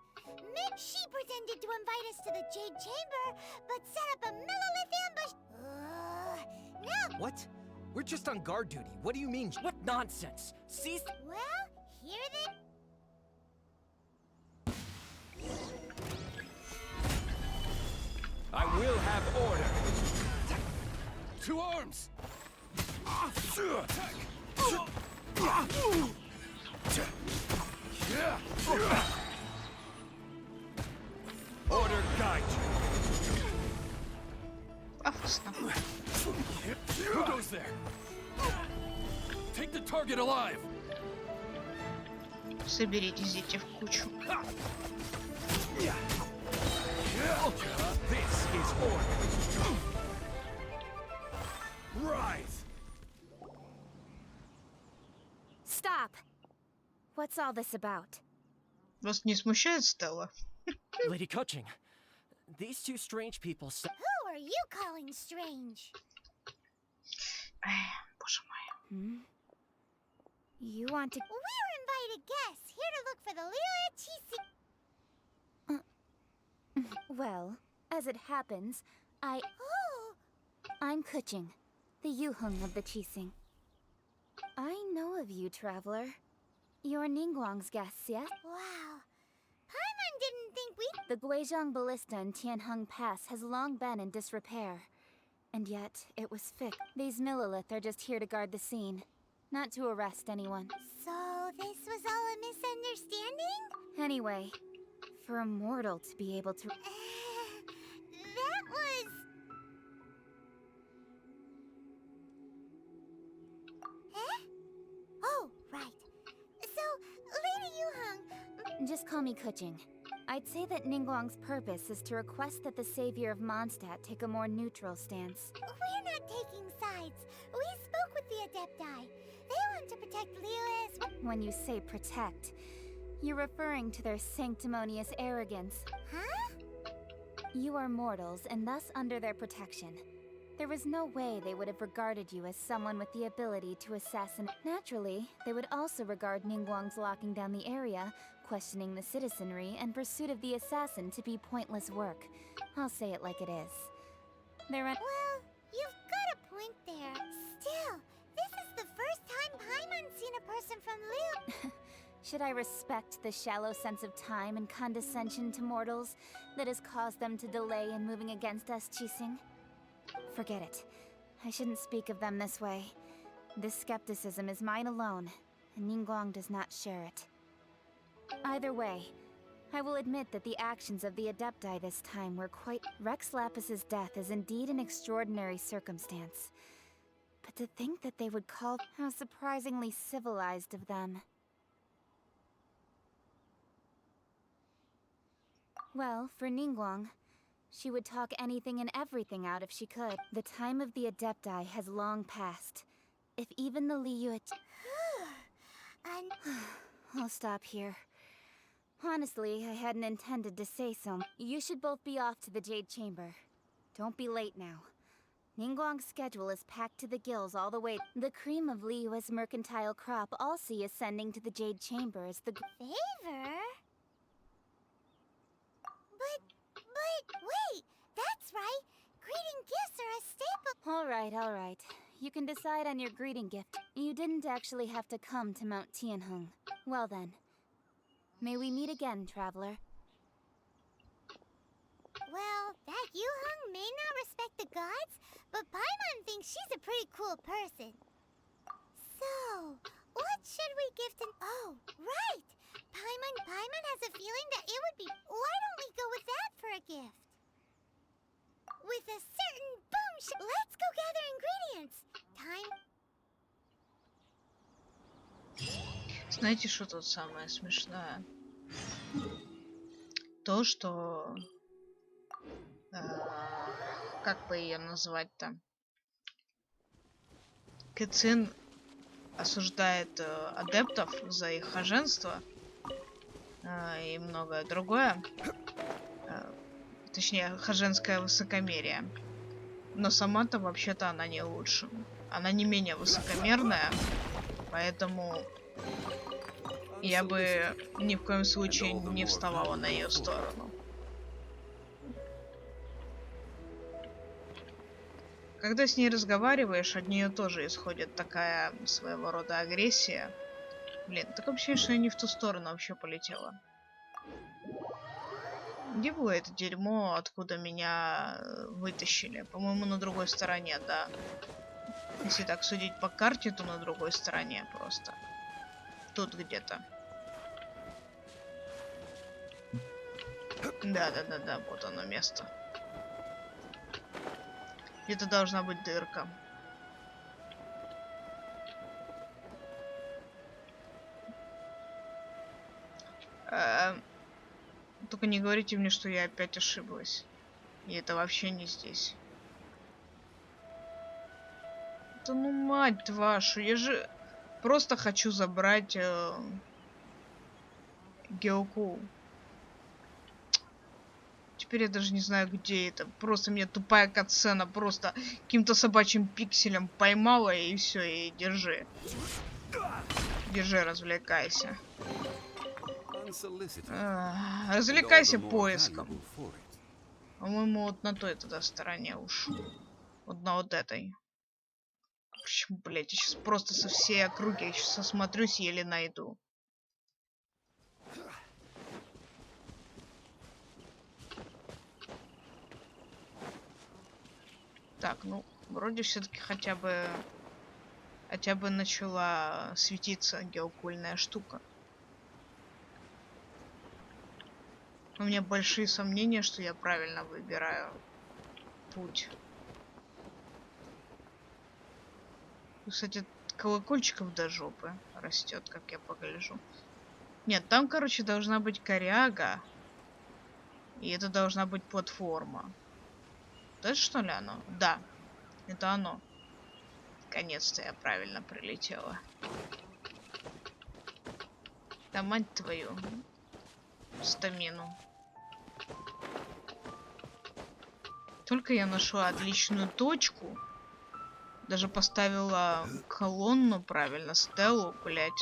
She pretended to invite us to the Jade Chamber, but set up a Millilith ambush. No. What? We're just on guard duty. What do you mean? What nonsense? Cease. Well, here they... I will have order. To arms! Order guide you. Пафосно. Who goes there? Take the target alive. Соберитесь, дети, в кучу. This is order. Rise. Stop! What's all this about? Вас не смущает Стелла? Lady Coaching, these two strange people said... Who are you calling strange? Боже мой. You want to... We're invited guests, here to look for the Lila Chisi. Well, as it happens, Oh! I'm Kuching, the Yuhung of the Chising. I know of you, traveler. You're Ningguang's guests, yes? Wow. Paimon didn't think we... The Guizhong Ballista in Tianheng Pass has long been in disrepair. And yet, it was fixed. These Millilith are just here to guard the scene, not to arrest anyone. So, this was all a misunderstanding? Anyway, for a mortal to be able to... That was... Eh? Oh, right. So, Lady Yuhang... Just call me Kuching. I'd say that Ningguang's purpose is to request that the savior of Mondstadt take a more neutral stance. We're not taking sides. We spoke with the Adepti. They want to protect Liyue as... When you say protect, you're referring to their sanctimonious arrogance. Huh? You are mortals, and thus under their protection. There was no way they would have regarded you as someone with the ability to assassinate. Naturally, they would also regard Ningguang's locking down the area, questioning the citizenry, and pursuit of the assassin to be pointless work. I'll say it like it is. They're Well, you've got a point there. Still, this is the first time Paimon's seen a person from Liu. Should I respect the shallow sense of time and condescension to mortals that has caused them to delay in moving against us, Qixing? Forget it. I shouldn't speak of them this way. This skepticism is mine alone, and Ningguang does not share it. Either way, I will admit that the actions of the Adepti this time were quite... Rex Lapis's death is indeed an extraordinary circumstance. But to think that they would call... How surprisingly civilized of them. Well, for Ningguang, she would talk anything and everything out if she could. The time of the Adepti has long passed. If even the Liyue... I'll stop here. Honestly, I hadn't intended to say so. You should both be off to the Jade Chamber. Don't be late now. Ningguang's schedule is packed to the gills all the way. The cream of Liyue's mercantile crop I'll see ascending to the Jade Chamber as the... Favor? But wait! That's right! Greeting gifts are a staple. All right. You can decide on your greeting gift. You didn't actually have to come to Mount Tianheng. Well then. May we meet again, traveler. Well, that Yuheng may not respect the gods, but Paimon thinks she's a pretty cool person. So, what should we give to... Oh, right! Paimon has a feeling that it would be... Why don't we go with that for a gift? With a certain boom Let's go gather ingredients! Time... Знаете, что тут самое смешное? То, что... как бы ее назвать-то? Кэцин осуждает адептов за их хоженство и многое другое. Точнее, хоженское высокомерие. Но сама-то вообще-то она не лучше. Она не менее высокомерная, поэтому я бы ни в коем случае не вставала на ее сторону. Когда с ней разговариваешь, от нее тоже исходит такая своего рода агрессия. Блин, так вообще, что я не в ту сторону вообще полетела. Где было это дерьмо, откуда меня вытащили? По-моему, на другой стороне, да. Если так судить по карте, то на другой стороне просто. Тут где-то. Да, вот оно место. Где-то должна быть дырка. Только не говорите мне, что я опять ошиблась. И это вообще не здесь. Да ну мать вашу, я же просто хочу забрать Геоку. Теперь я даже не знаю, где это. Просто меня тупая катсцена просто каким-то собачьим пикселем поймала, и все, и держи. Держи, развлекайся. Развлекайся поиском. По-моему, вот на той тогда стороне уж. Вот на вот этой. Почему, блять, я сейчас просто со всей округи, я сейчас осмотрюсь, еле найду. Так, ну, вроде все-таки хотя бы начала светиться геокульная штука. У меня большие сомнения, что я правильно выбираю путь. Кстати, колокольчиков до жопы растет, как я погляжу. Нет, там, короче, должна быть коряга. И это должна быть платформа. Это что ли оно? Да, это оно. Наконец-то я правильно прилетела. Да мать твою. Стамину. Только я нашла отличную точку. Даже поставила колонну правильно, стелу, блять.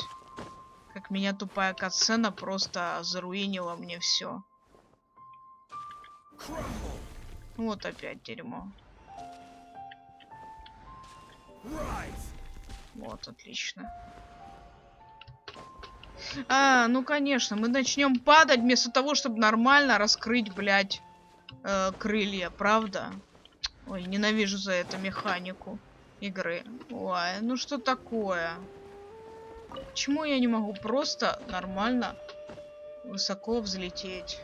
Как меня тупая катсцена просто заруинила мне все. Вот опять дерьмо. Вот, отлично. Ну конечно, мы начнем падать вместо того, чтобы нормально раскрыть, блядь, крылья, правда? Ой, ненавижу за это механику игры. Ой, ну что такое? Почему я не могу просто нормально высоко взлететь?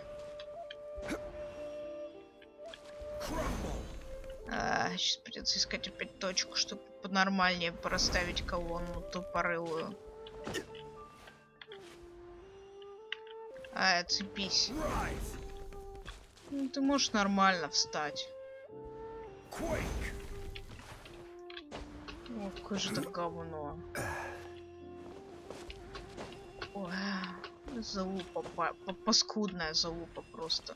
Сейчас придется искать опять точку, чтобы понормальнее расставить колонну тупорылую. Цепись. Ну, ты можешь нормально встать. О, какое же это говно. Ой, залупа, паскудная залупа просто.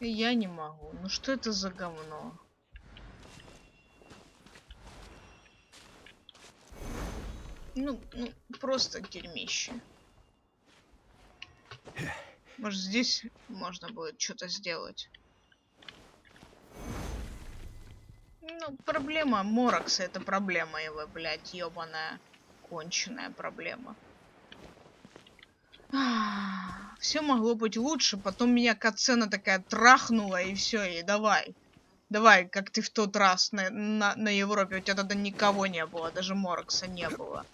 Я не могу. Ну что это за говно? Ну просто дерьмище. Может, здесь можно будет что-то сделать. Ну, проблема Морокса, это проблема его, блядь, ёбаная, конченая проблема. Все могло быть лучше, потом меня катсцена такая трахнула, и все, и давай. Давай, как ты в тот раз на Европе, у тебя тогда никого не было, даже Морокса не было.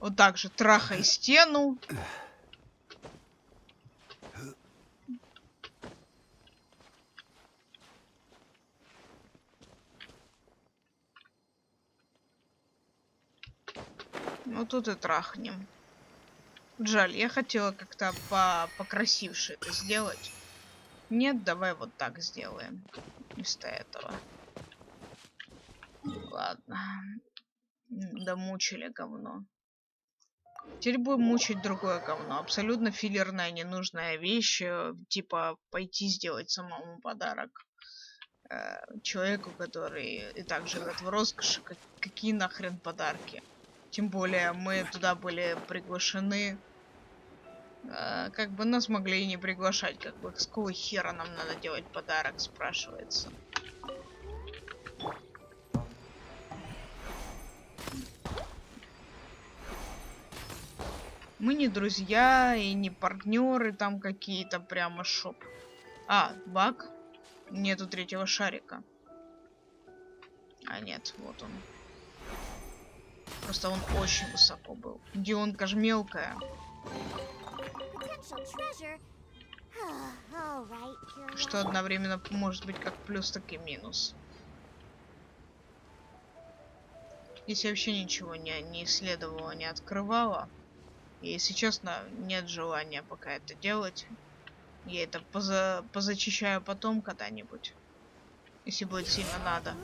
Вот так же, трахай стену. Ну тут и трахнем. Жаль, я хотела как-то покрасивше это сделать. Нет, давай вот так сделаем. Вместо этого. Ладно. Домучили говно. Теперь будем мучить другое говно. Абсолютно филлерная, ненужная вещь. Типа пойти сделать самому подарок. Человеку, который и так живет в роскоши. Какие нахрен подарки? Тем более мы туда были приглашены. Как бы нас могли и не приглашать. Как бы с какого хера нам надо делать подарок, спрашивается. Мы не друзья и не партнеры там какие-то прямо шоп. Баг. Нету третьего шарика. Нет, вот он. Просто он очень высоко был. Дионка ж мелкая. Что одновременно может быть как плюс, так и минус. Если вообще ничего не исследовала, не открывала. И, если честно, нет желания пока это делать. Я это позачищаю потом когда-нибудь. Если будет сильно надо.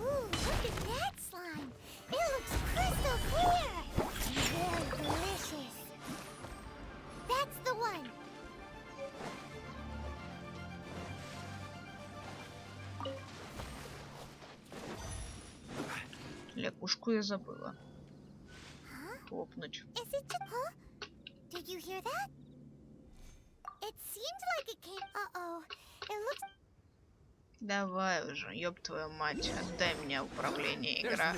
Лягушку я забыла. Хлопнуть. Давай уже, ёб твою мать, отдай мне управление, игра.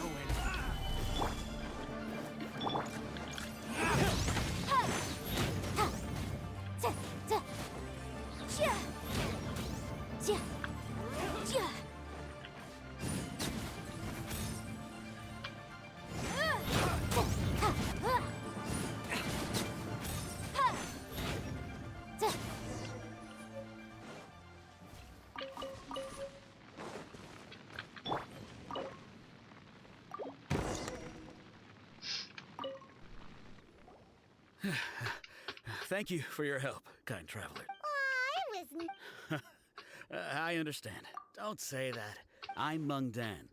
Thank you for your help, kind traveler. I understand. Don't say that. I'm Mung Dan,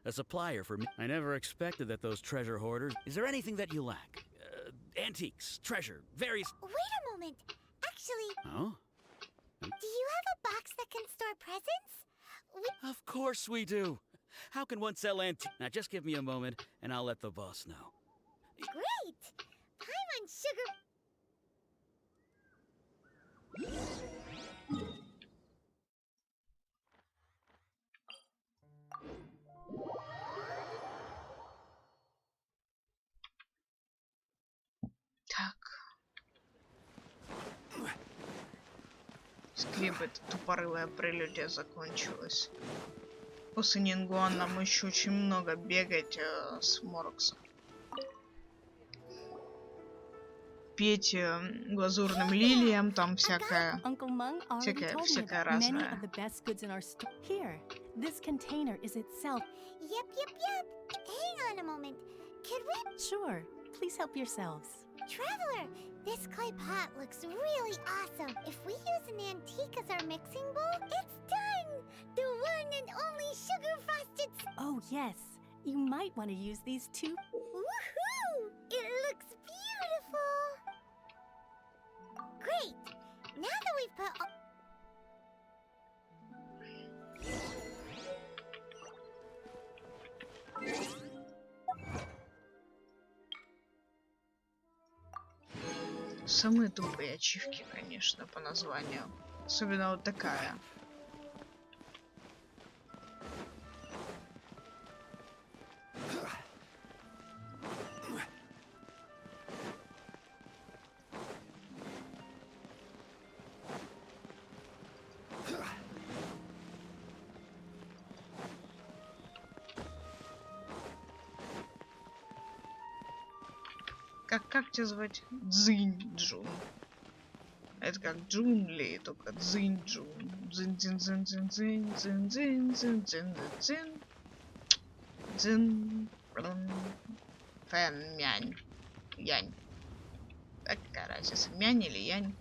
a supplier for me. I never expected that those treasure hoarders... Is there anything that you lack? Antiques, treasure, various... Wait a moment. Actually... Oh? Do you have a box that can store presents? Of course we do. How can one sell antiques? Now just give me a moment, and I'll let the boss know. Great! Paimon sugar... Так. Скрип, это тупорылая прелюдия закончилась. После Нингуан нам еще очень много бегать с Мороксом. Петь глазурным лилиям, там всякое разное. Hang on a moment. Could we? Sure. Please help yourselves. Traveler, this clay pot looks really awesome. If we use an antique as our mixing bowl, it's done! The one and only sugar frosted. Oh, yes. You might want to use these too. Woohoo! It looks beautiful! Great! Now that we've put all... Самые тупые ачивки, конечно, по названию. Особенно вот такая. Как тебя звать? Цзинь-Джун. Это как джунгли, только Цзинь-Джун. Цзин-цзин-цзин-цзин-цзин-цзин-цзин-цзин. Цзин. Фэн-мянь. Янь. Какая разница, мянь или янь?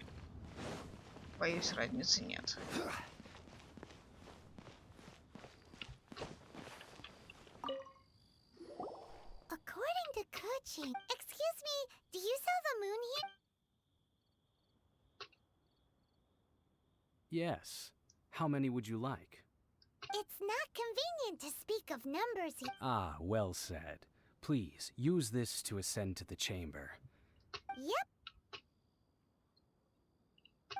Боюсь, разницы нет. According to Kuchin, excuse me, do you sell the moon here? Yes. How many would you like? It's not convenient to speak of numbers here. Ah, well said. Please, use this to ascend to the chamber. Yep.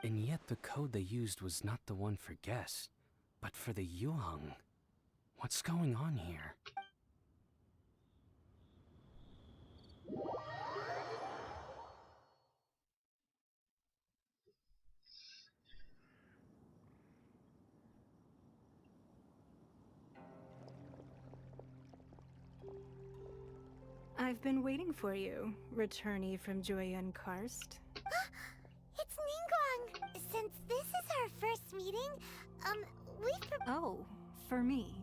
And yet the code they used was not the one for guests, but for the Yuheng. What's going on here? I've been waiting for you, returnee from Joyun Karst. It's Ningguang! Since this is our first meeting, we've... Oh, for me.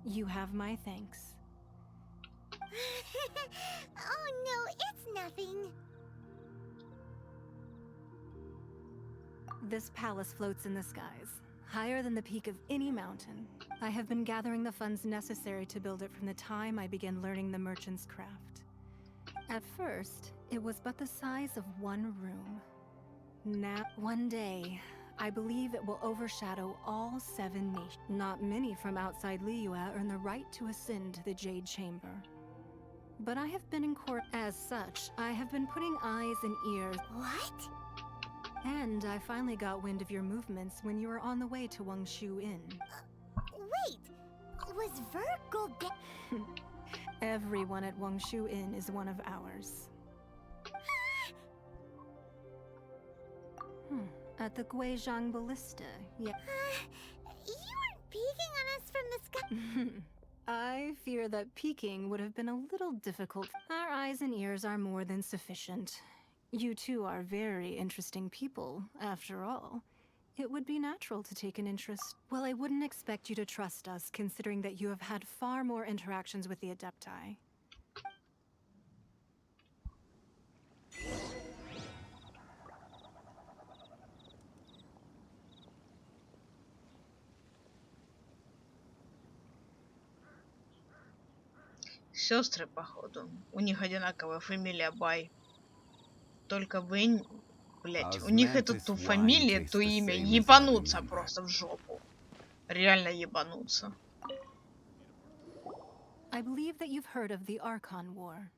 You have my thanks. Oh no, it's nothing. This palace floats in the skies, higher than the peak of any mountain. I have been gathering the funds necessary to build it from the time I began learning the merchant's craft. At first, it was but the size of one room. Now, one day, I believe it will overshadow all 7 nations. Not many from outside Liyue earn the right to ascend to the Jade Chamber. But I have been in court. As such, I have been putting eyes and ears. What? And I finally got wind of your movements when you were on the way to Wangshu Inn. Wait, was Virgo Everyone at Wangshu Inn is one of ours. At the Guizhang Ballista, yeah. You weren't peeking on us from the sky. I fear that peeking would have been a little difficult. Our eyes and ears are more than sufficient. You two are very interesting people, after all. It would be natural to take an interest. Well, I wouldn't expect you to trust us, considering that you have had far more interactions with the Adepti. Сестры, походу. У них одинаковая фамилия Бай. Только Вэнь, блять, у них это то фамилия, то имя. Ебануться просто в жопу. Реально ебануться. I believe that you've heard of the Archon War.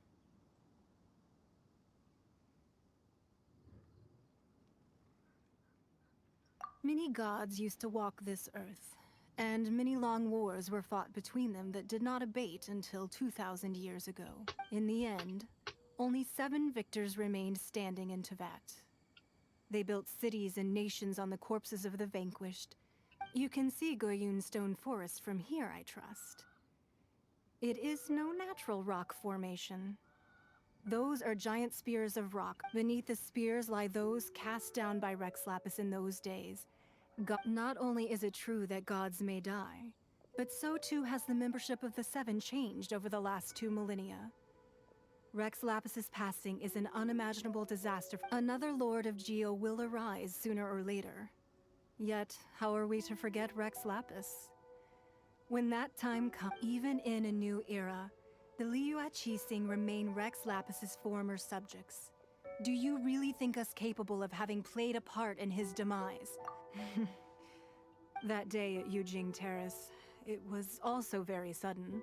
Many gods used to walk this earth, and many long wars were fought between them that did not abate until 2,000 years ago. In the end, only 7 victors remained standing in Teyvat. They built cities and nations on the corpses of the vanquished. You can see Goyun Stone Forest from here, I trust. It is no natural rock formation. Those are giant spears of rock. Beneath the spears lie those cast down by Rex Lapis in those days. Not only is it true that gods may die, but so too has the membership of the 7 changed over the last 2 millennia. Rex Lapis's passing is an unimaginable disaster. Another Lord of Geo will arise sooner or later. Yet, how are we to forget Rex Lapis? When that time comes, even in a new era, the Liyue Qixing remain Rex Lapis's former subjects. Do you really think us capable of having played a part in his demise? That day at Yujing Terrace, it was also very sudden.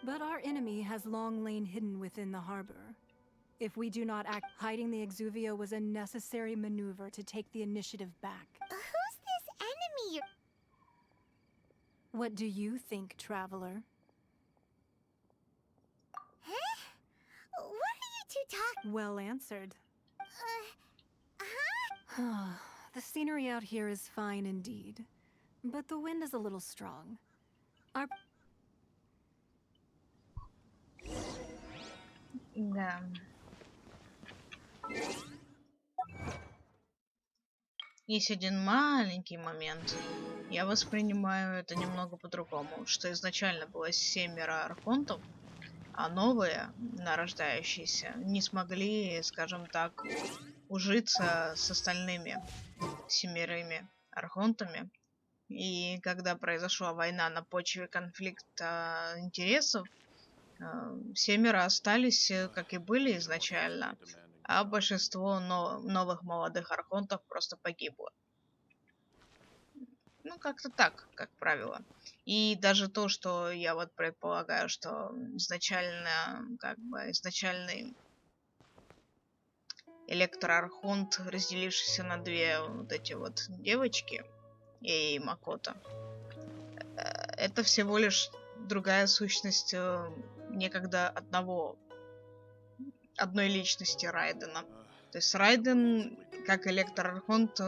But our enemy has long lain hidden within the harbor. If we do not act, hiding the Exuvia was a necessary maneuver to take the initiative back. Who's this enemy? What do you think, Traveler? Huh? What are you two talking? Well answered. Huh? The scenery out here is fine indeed, but the wind is a little strong. Our... Да. Есть один маленький момент. Я воспринимаю это немного по-другому, что изначально было 7 архонтов, а новые, нарождающиеся, не смогли, скажем так, ужиться с остальными 7 архонтами. И когда произошла война на почве конфликта интересов, 7 остались, как и были изначально, а большинство новых молодых архонтов просто погибло. Ну, как-то так, как правило. И даже то, что я вот предполагаю, что изначальный электроархонт, разделившийся на 2 вот эти вот девочки, и Макото, это всего лишь другая сущность некогда одной личности Райдена. То есть Райден, как электроархонт,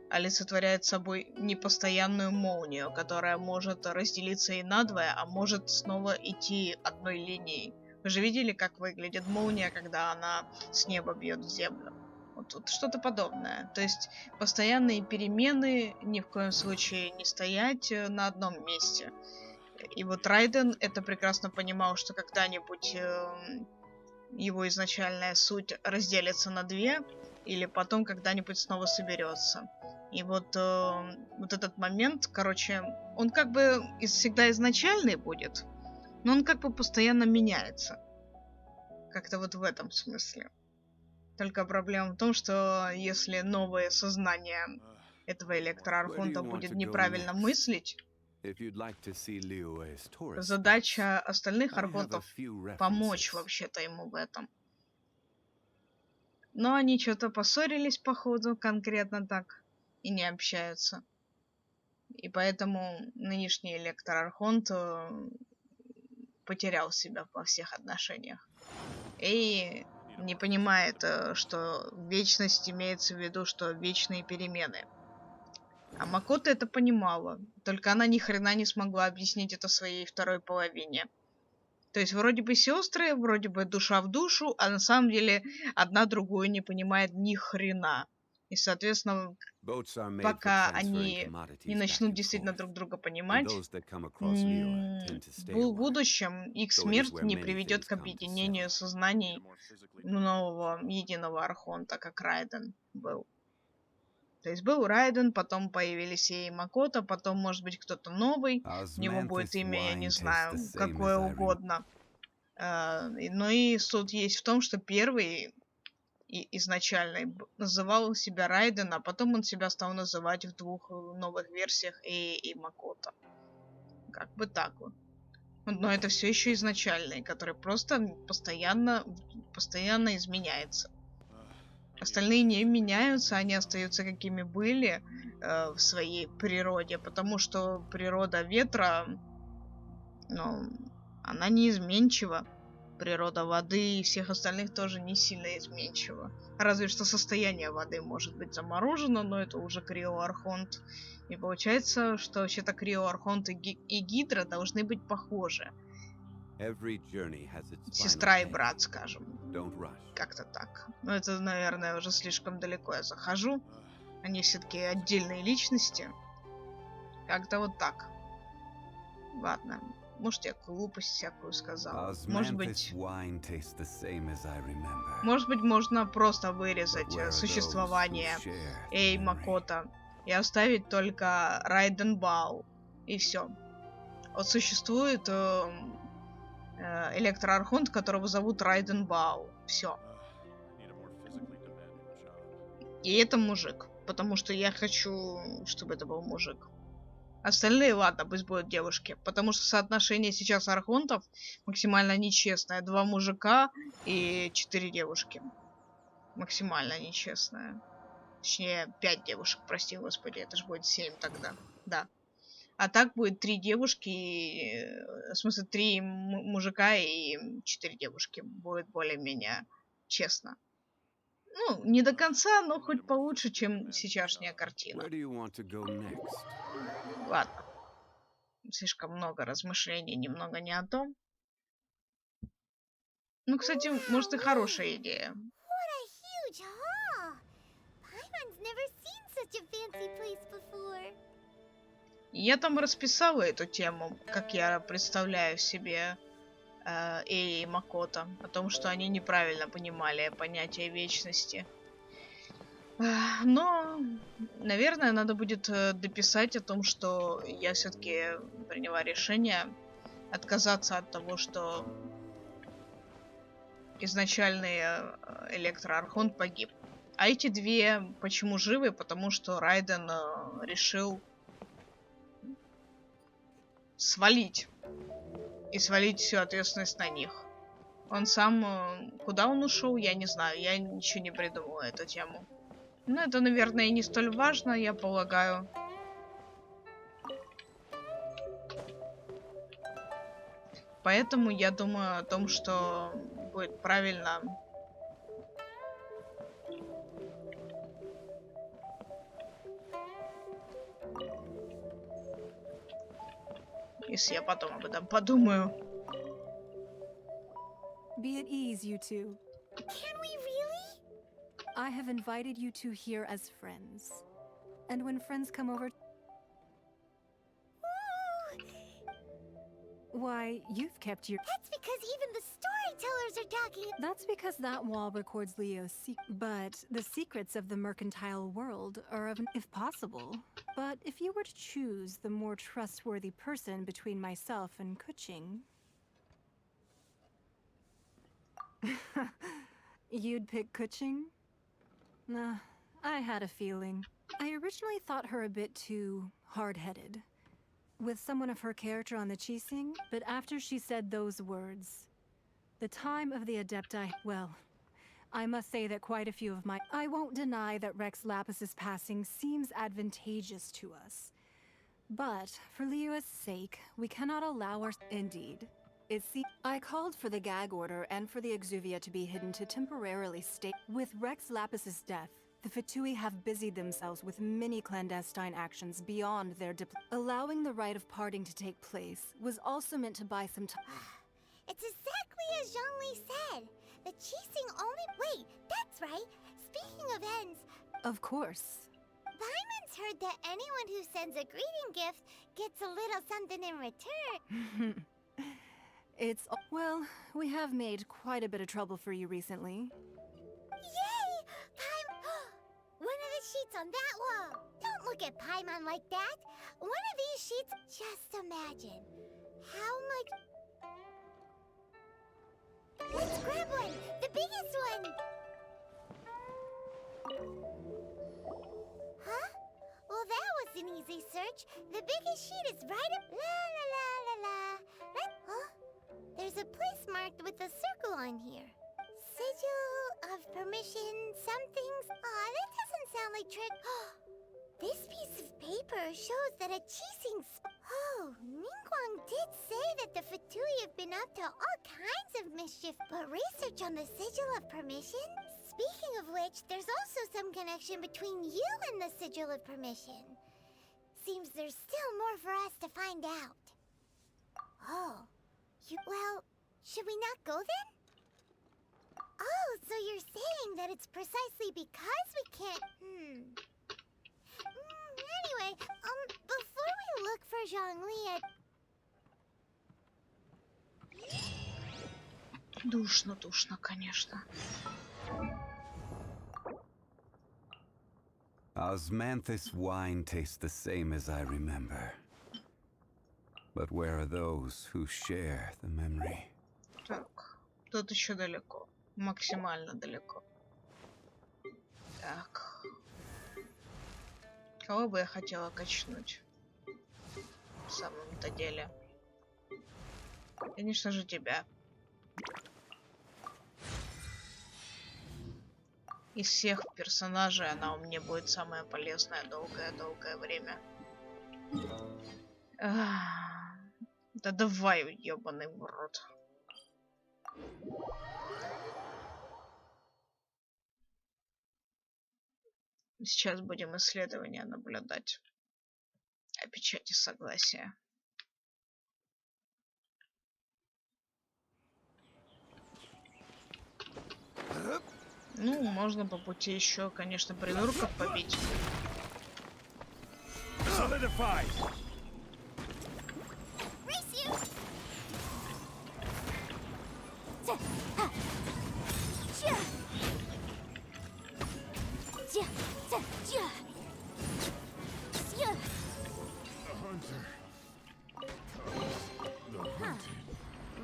олицетворяет собой непостоянную молнию, которая может разделиться и надвое, а может снова идти одной линией. Вы же видели, как выглядит молния, когда она с неба бьет в землю? Вот что-то подобное. То есть постоянные перемены, ни в коем случае не стоять на одном месте. И вот Райден это прекрасно понимал, что когда-нибудь его изначальная суть разделится на 2, или потом когда-нибудь снова соберется. И вот этот момент, короче, он как бы всегда изначальный будет, но он как бы постоянно меняется. Как-то вот в этом смысле. Только проблема в том, что если новое сознание этого электроархонта будет неправильно мыслить, задача остальных архонтов помочь вообще-то ему в этом. Но они что-то поссорились, походу, конкретно так, и не общаются. И поэтому нынешний электроархонт потерял себя во всех отношениях. И не понимает, что вечность имеется в виду, что вечные перемены. А Макото это понимала, только она ни хрена не смогла объяснить это своей второй половине. То есть вроде бы сестры, вроде бы душа в душу, а на самом деле одна другую не понимает ни хрена. И, соответственно, пока они не начнут действительно друг друга понимать, в будущем их смерть не приведет к объединению сознаний нового единого архонта, как Райден был. То есть был Райден, потом появились и Макото, потом, может быть, кто-то новый. У него будет имя, я не знаю, какое угодно. Но и суть есть в том, что первый изначальный называл себя Райден, а потом он себя стал называть в 2 новых версиях и Макото. Как бы так вот. Но это все еще изначальный, который просто постоянно изменяется. Остальные не меняются, они остаются какими были в своей природе, потому что природа ветра, она неизменчива. природа воды и всех остальных тоже не сильно изменчива. Разве что состояние воды может быть заморожено, но это уже криоархонт. И получается, что вообще-то криоархонт и Гидра должны быть похожи. Сестра и брат, скажем. Как-то так. Но это, наверное, уже слишком далеко я захожу. Они все-таки отдельные личности. Как-то вот так. Ладно. Может, я глупость всякую сказал. Может быть, можно просто вырезать существование Эй Макото и оставить только Райденбау. И все. Вот существует электроархонт, которого зовут Райденбау. Все. И это мужик. Потому что я хочу, чтобы это был мужик. Остальные, ладно, пусть будут девушки. Потому что соотношение сейчас архонтов максимально нечестное. 2 мужика и 4 девушки. Максимально нечестное. Точнее, 5 девушек, прости господи. Это же будет 7 тогда. Да. А так будет 3 девушки, в смысле 3 мужика и 4 девушки. Будет более-менее честно. Ну, не до конца, но хоть получше, чем сейчасшняя картина. Ладно. Слишком много размышлений, немного не о том. Ну, кстати, может и хорошая идея. Я там расписала эту тему, как я представляю себе Эи и Макото, о том, что они неправильно понимали понятие вечности. Но, наверное, надо будет дописать о том, что я все-таки приняла решение отказаться от того, что изначальный электроархонт погиб. А эти 2 почему живы? Потому что Райден решил свалить. И свалить всю ответственность на них. Он сам... Куда он ушел, я не знаю. Я ничего не придумала эту тему. Ну, это, наверное, и не столь важно, я полагаю. Поэтому я думаю о том, что будет правильно... Если я потом об этом подумаю. Be at ease, you two. Can we really? I have invited you two here as friends. And when friends come over... Why, you've kept your... That's because even the storytellers are talking... That's because that wall records Leo's but the secrets of the mercantile world are of... if possible. But if you were to choose the more trustworthy person between myself and Kuching... You'd pick Kuching? Nah, I had a feeling. I originally thought her a bit too hard-headed. With someone of her character on the Qixing, but after she said those words, the time of the Adepti, well, I must say that quite a few of my... I won't deny that Rex Lapis's passing seems advantageous to us. But, for Leo's sake, we cannot allow our... Indeed. I called for the gag order and for the Exuvia to be hidden to temporarily stay. With Rex Lapis's death, the Fatui have busied themselves with many clandestine actions beyond their allowing the rite of parting to take place was also meant to buy some time. It's exactly as Zhongli said. The Qixing only... Wait, that's right. Speaking of ends... Of course. Paimon's heard that anyone who sends a greeting gift gets a little something in return. It's... Well, we have made quite a bit of trouble for you recently. Yay! One of the sheets on that wall! Don't look at Paimon like that! One of these sheets... Just imagine. How much... Let's grab one! The biggest one! Huh? Well, that was an easy search. The biggest sheet is right up... La la la la la. Huh? There's a place marked with a circle on here. Sigil of permission, some things... Aw, that doesn't sound like trick... This piece of paper shows that a Chising. Oh, Ningguang did say that the Fatui have been up to all kinds of mischief, but research on the Sigil of Permission? Speaking of which, there's also some connection between you and the Sigil of Permission. Seems there's still more for us to find out. Oh, well, should we not go then? Oh, so you're saying that it's precisely because we can't. Anyway, before we look for Zhongli at... Душно, конечно. Osmanthus wine tastes the same as I remember. But where are those who share the memory? Так, тут еще далеко. Максимально далеко. Так. Кого бы я хотела качнуть? В самом-то деле. Конечно же, тебя. Из всех персонажей она у меня будет самая полезная долгое-долгое время. Да давай, ёбаный в рот. Сейчас будем исследования наблюдать. О печати согласия. Ну, можно по пути еще, конечно, придурков побить.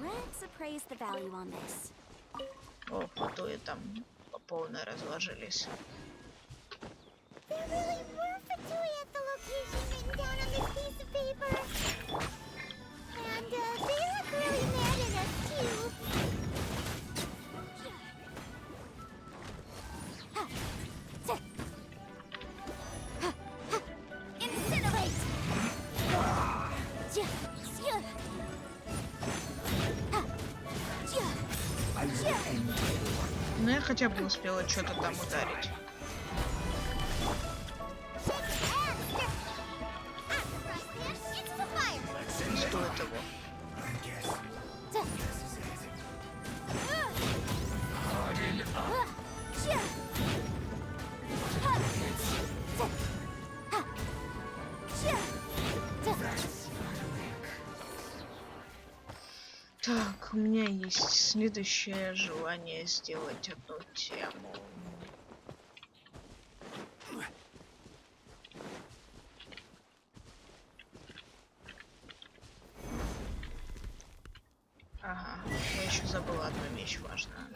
Let's appraise the value on this. О, фатуи там по полной разложились. There really were Fatui at the location written down on this piece of paper. And they look really mad at us too. Incinerate! Но я хотя бы успела что-то там ударить. Не стоит его. Так, у меня есть следующее желание сделать одну тему. Ага, я еще забыла одну вещь важную.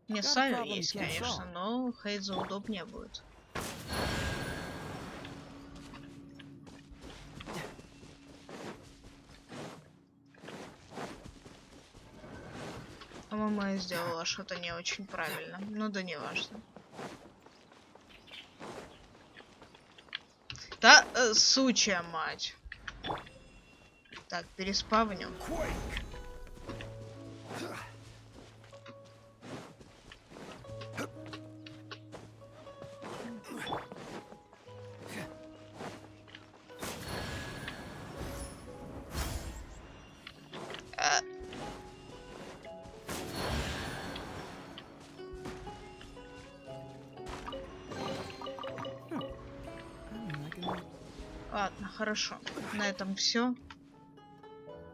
Не Саю есть, конечно, но Хейзу удобнее будет. По-моему, я сделала что-то не очень правильно. Ну да не важно. Да, сучья мать. Так, переспавню. Ладно, хорошо. На этом все.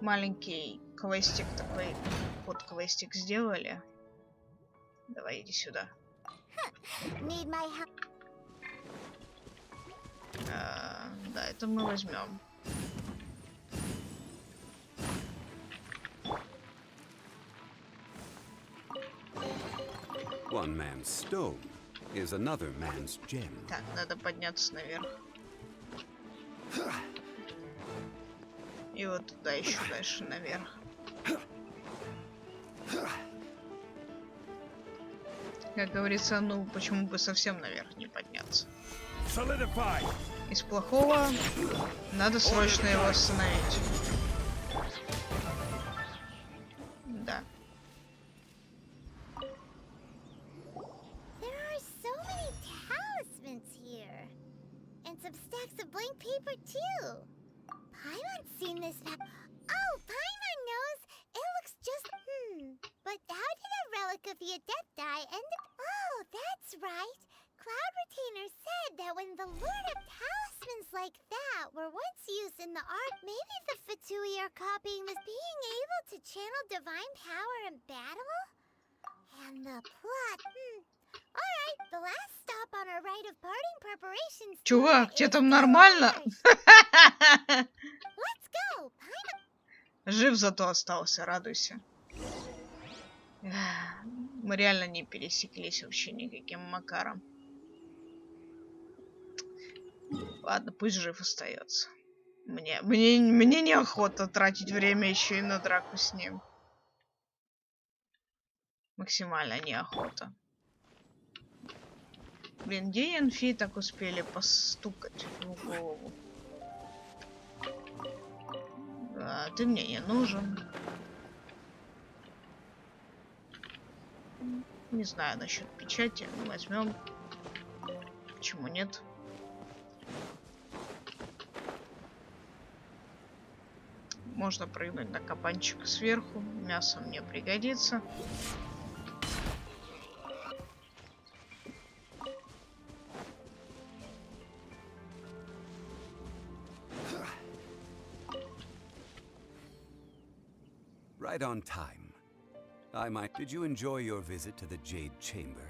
Маленький квестик такой, вот квестик сделали. Давай, иди сюда. Да, это мы возьмем. One man's stone is another man's gem. Так, надо подняться наверх. И вот туда еще дальше наверх. Как говорится, ну почему бы совсем наверх не подняться? Из плохого надо срочно его остановить. Да. There are so many talismans here. And some stacks of blank paper too. Paimon's seen this map. Oh, Paimon knows. It looks just But how did a relic of the Adepti end up? Oh, that's right. Cloud Retainer said that when the Lord of Talismans like that were once used in the art, maybe the Fatui are copying this being able to channel divine power in battle? And the plot, Alright, the last stop on our rite of parting preparations. Чувак, тебе там нормально? Let's go, Paimon. Жив зато остался, радуйся. Мы реально не пересеклись вообще никаким макаром. Ладно, пусть жив остается. Мне неохота тратить время еще и на драку с ним. Максимально неохота. Блин, где Энфи так успели постукать в голову? Да, ты мне не нужен. Не знаю насчет печати. Возьмем. Почему нет? Можно прыгнуть на кабанчика сверху. Мясо мне пригодится. Right on time. Did you enjoy your visit to the Jade Chamber?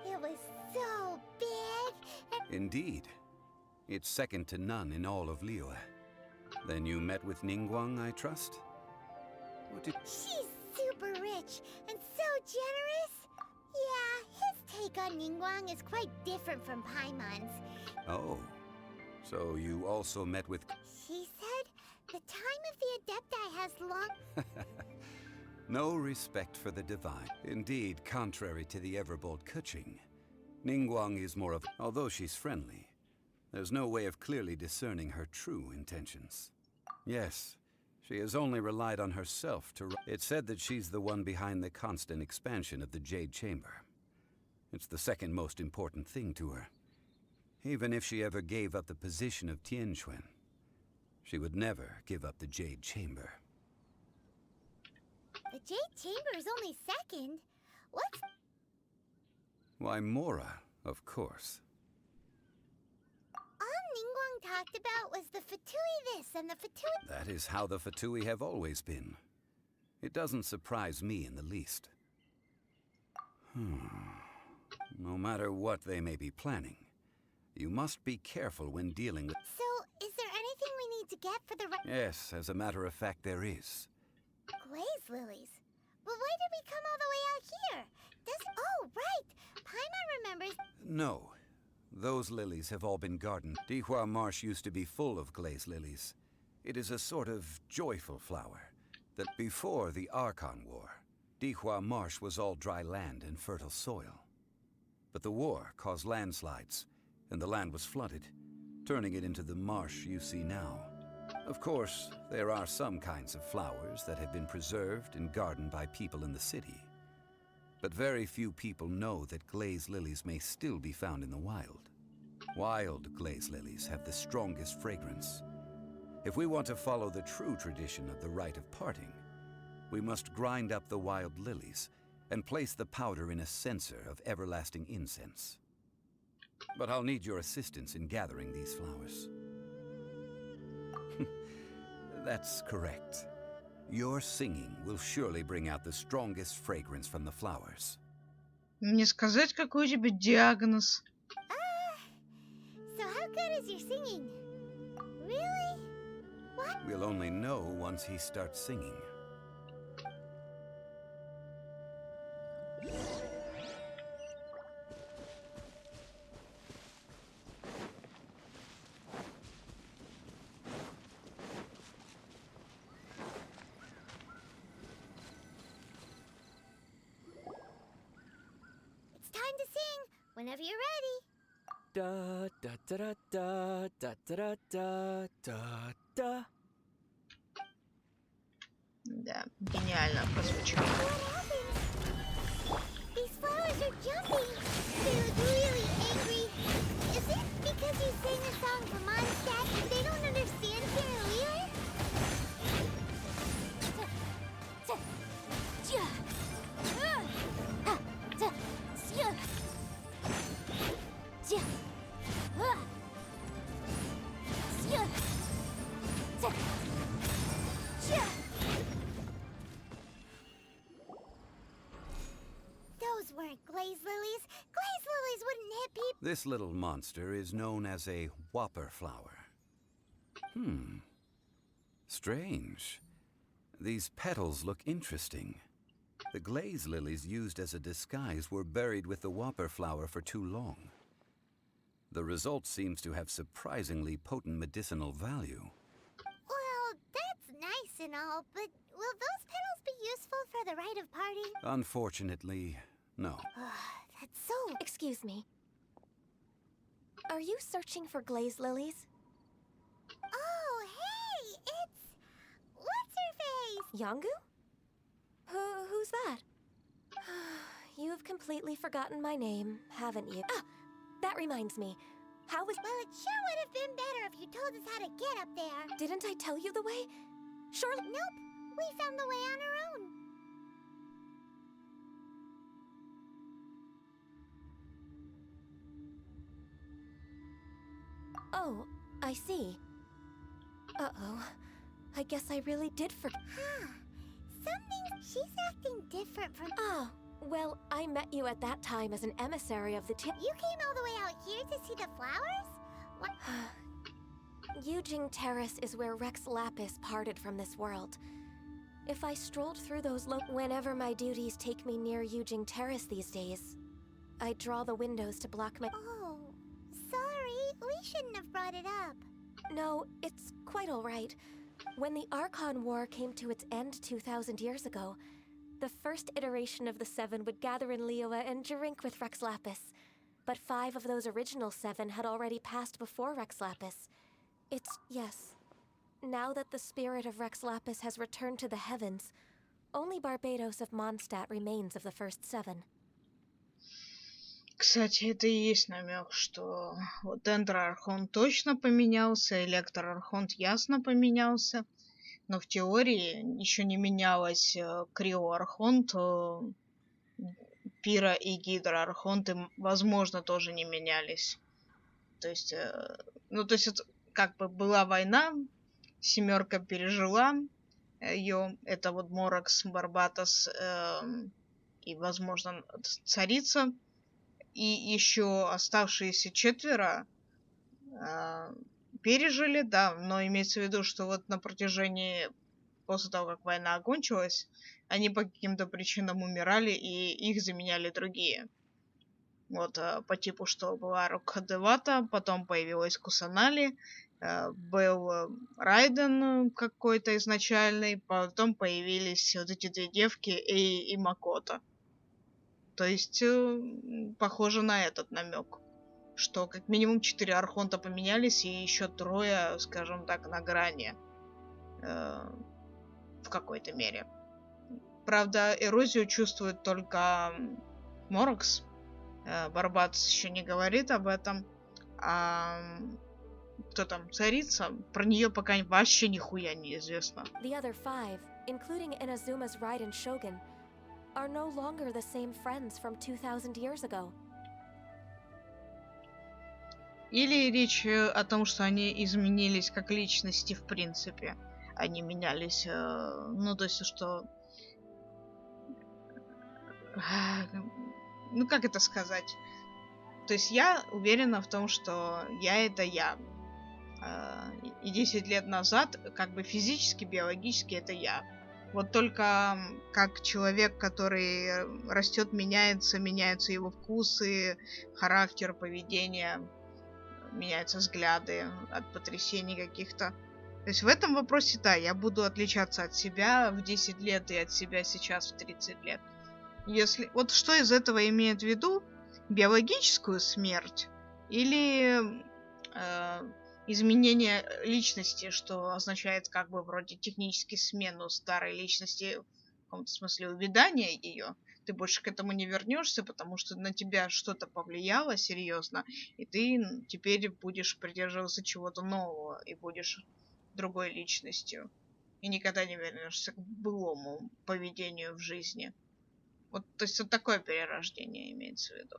It was so big. Indeed. It's second to none in all of Liyue. Then you met with Ningguang, I trust? What did... She's super rich and so generous. Yeah, his take on Ningguang is quite different from Paimon's. Oh. So you also met with... She said the time of the Adepti has long... No respect for the divine. Indeed, contrary to the ever-bold Keqing, Ningguang is more of... Although she's friendly, there's no way of clearly discerning her true intentions. Yes, she has only relied on herself to... It's said that she's the one behind the constant expansion of the Jade Chamber. It's the second most important thing to her. Even if she ever gave up the position of Tianquan, she would never give up the Jade Chamber. The Jade Chamber is only second. What's... Why, Mora, of course. All Ningguang talked about was the Fatui this and the Fatui... That is how the Fatui have always been. It doesn't surprise me in the least. No matter what they may be planning, you must be careful when dealing with... So, is there anything we need to get for the... Yes, as a matter of fact, there is. Glaze lilies? But why did we come all the way out here? Oh, right! Paimon remembers... No. Those lilies have all been gardened. Dihua Marsh used to be full of glaze lilies. It is a sort of joyful flower that before the Archon War, Dihua Marsh was all dry land and fertile soil. But the war caused landslides, and the land was flooded, turning it into the marsh you see now. Of course, there are some kinds of flowers that have been preserved and gardened by people in the city. But very few people know that glaze lilies may still be found in the wild. Wild glaze lilies have the strongest fragrance. If we want to follow the true tradition of the rite of parting, we must grind up the wild lilies and place the powder in a censer of everlasting incense. But I'll need your assistance in gathering these flowers. That's correct. Your singing will surely bring out the strongest fragrance from the flowers. Мне сказать, какой у тебя диагноз? So how good is your singing? Really? What? We'll only know once he starts singing. Whenever you're ready. Da da da da da da da da da. Да, гениально прозвучало. These flowers are jumping. They look really angry. Is it because you sang a song for Mondstadt and they don't understand Carolina? Those weren't glaze lilies. Glaze lilies wouldn't hit people. This little monster is known as a whopper flower. Strange. These petals look interesting. The glaze lilies used as a disguise were buried with the whopper flower for too long. The result seems to have surprisingly potent medicinal value. Well, that's nice and all, but will those petals be useful for the rite of parting? Unfortunately, no. That's so... Excuse me. Are you searching for glaze lilies? Oh, hey! It's... What's-her-face? Yangu? Who's that? You've completely forgotten my name, haven't you? Ah! That reminds me. How was... Well, it sure would have been better if you told us how to get up there. Didn't I tell you the way? Surely... Nope. We found the way on our own. Oh, I see. Uh-oh. I guess I really did forget. Huh. She's acting different from... Oh, well, I met you at that time as an emissary of the You came all the way out here to see the flowers? What? Yujing Terrace is where Rex Lapis parted from this world. If I strolled through those whenever my duties take me near Yujing Terrace these days, I draw the windows to block my... Oh, sorry. We shouldn't have brought it up. No, it's quite all right. When the Archon War came to its end 2,000 years ago, the first iteration of the Seven would gather in Liyue and drink with Rex Lapis. But 5 of those original 7 had already passed before Rex Lapis. Yes. Now that the spirit of Rex Lapis has returned to the heavens, only Barbados of Mondstadt remains of the first 7. Кстати, это и есть намек, что вот Эндроархонт точно поменялся, Электроархонт ясно поменялся, но в теории еще не менялось Криоархонт, Пира и Гидроархонты, возможно, тоже не менялись. То есть, это как бы была война, 7 пережила ее, это вот Моракс, Барбатос и, возможно, царица. И еще оставшиеся 4 пережили, да, но имеется в виду, что вот на протяжении, после того, как война окончилась, они по каким-то причинам умирали, и их заменяли другие. Вот, по типу, что была Рокхадевата, потом появилась Кусанали, был Райден какой-то изначальный, потом появились вот эти 2 девки Эй и Макото. То есть, похоже на этот намек, что как минимум 4 архонта поменялись, и еще 3, скажем так, на грани в какой-то мере. Правда, эрозию чувствует только Моракс. Барбатос еще не говорит об этом. А кто там, царица? Про нее пока вообще нихуя не известно. The other 5, including Inazuma's Raiden Shogun, are no longer the same friends from 2,000 years ago. Или речь о том, что они изменились как личности в принципе. Они менялись, то есть, что... как это сказать? То есть я уверена в том, что я — это я. И 10 лет назад, как бы физически, биологически, это я. Вот только как человек, который растет, меняются его вкусы, характер, поведение, меняются взгляды от потрясений каких-то. То есть в этом вопросе, да, я буду отличаться от себя в 10 лет и от себя сейчас в 30 лет. Если... Вот что из этого имеет в виду? биологическую смерть или изменение личности, что означает как бы вроде технически смену старой личности, в каком-то смысле увядание ее. Ты больше к этому не вернешься, потому что на тебя что-то повлияло серьезно, и ты теперь будешь придерживаться чего-то нового и будешь другой личностью. И никогда не вернешься к былому поведению в жизни. Вот, то есть вот такое перерождение имеется в виду.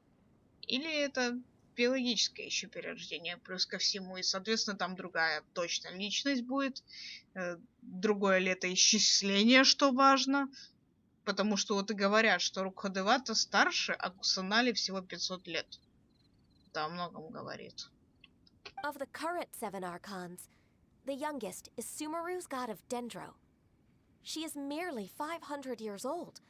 Или это биологическое еще перерождение, плюс ко всему, и, соответственно, там другая точно личность будет, другое летоисчисление, что важно, потому что вот и говорят, что Рукхадевата старше, а Кусанали всего 500 лет. Это о многом говорит. Of the current 7 Archons, the youngest is Sumeru's god of Dendro. She is merely 500 years old.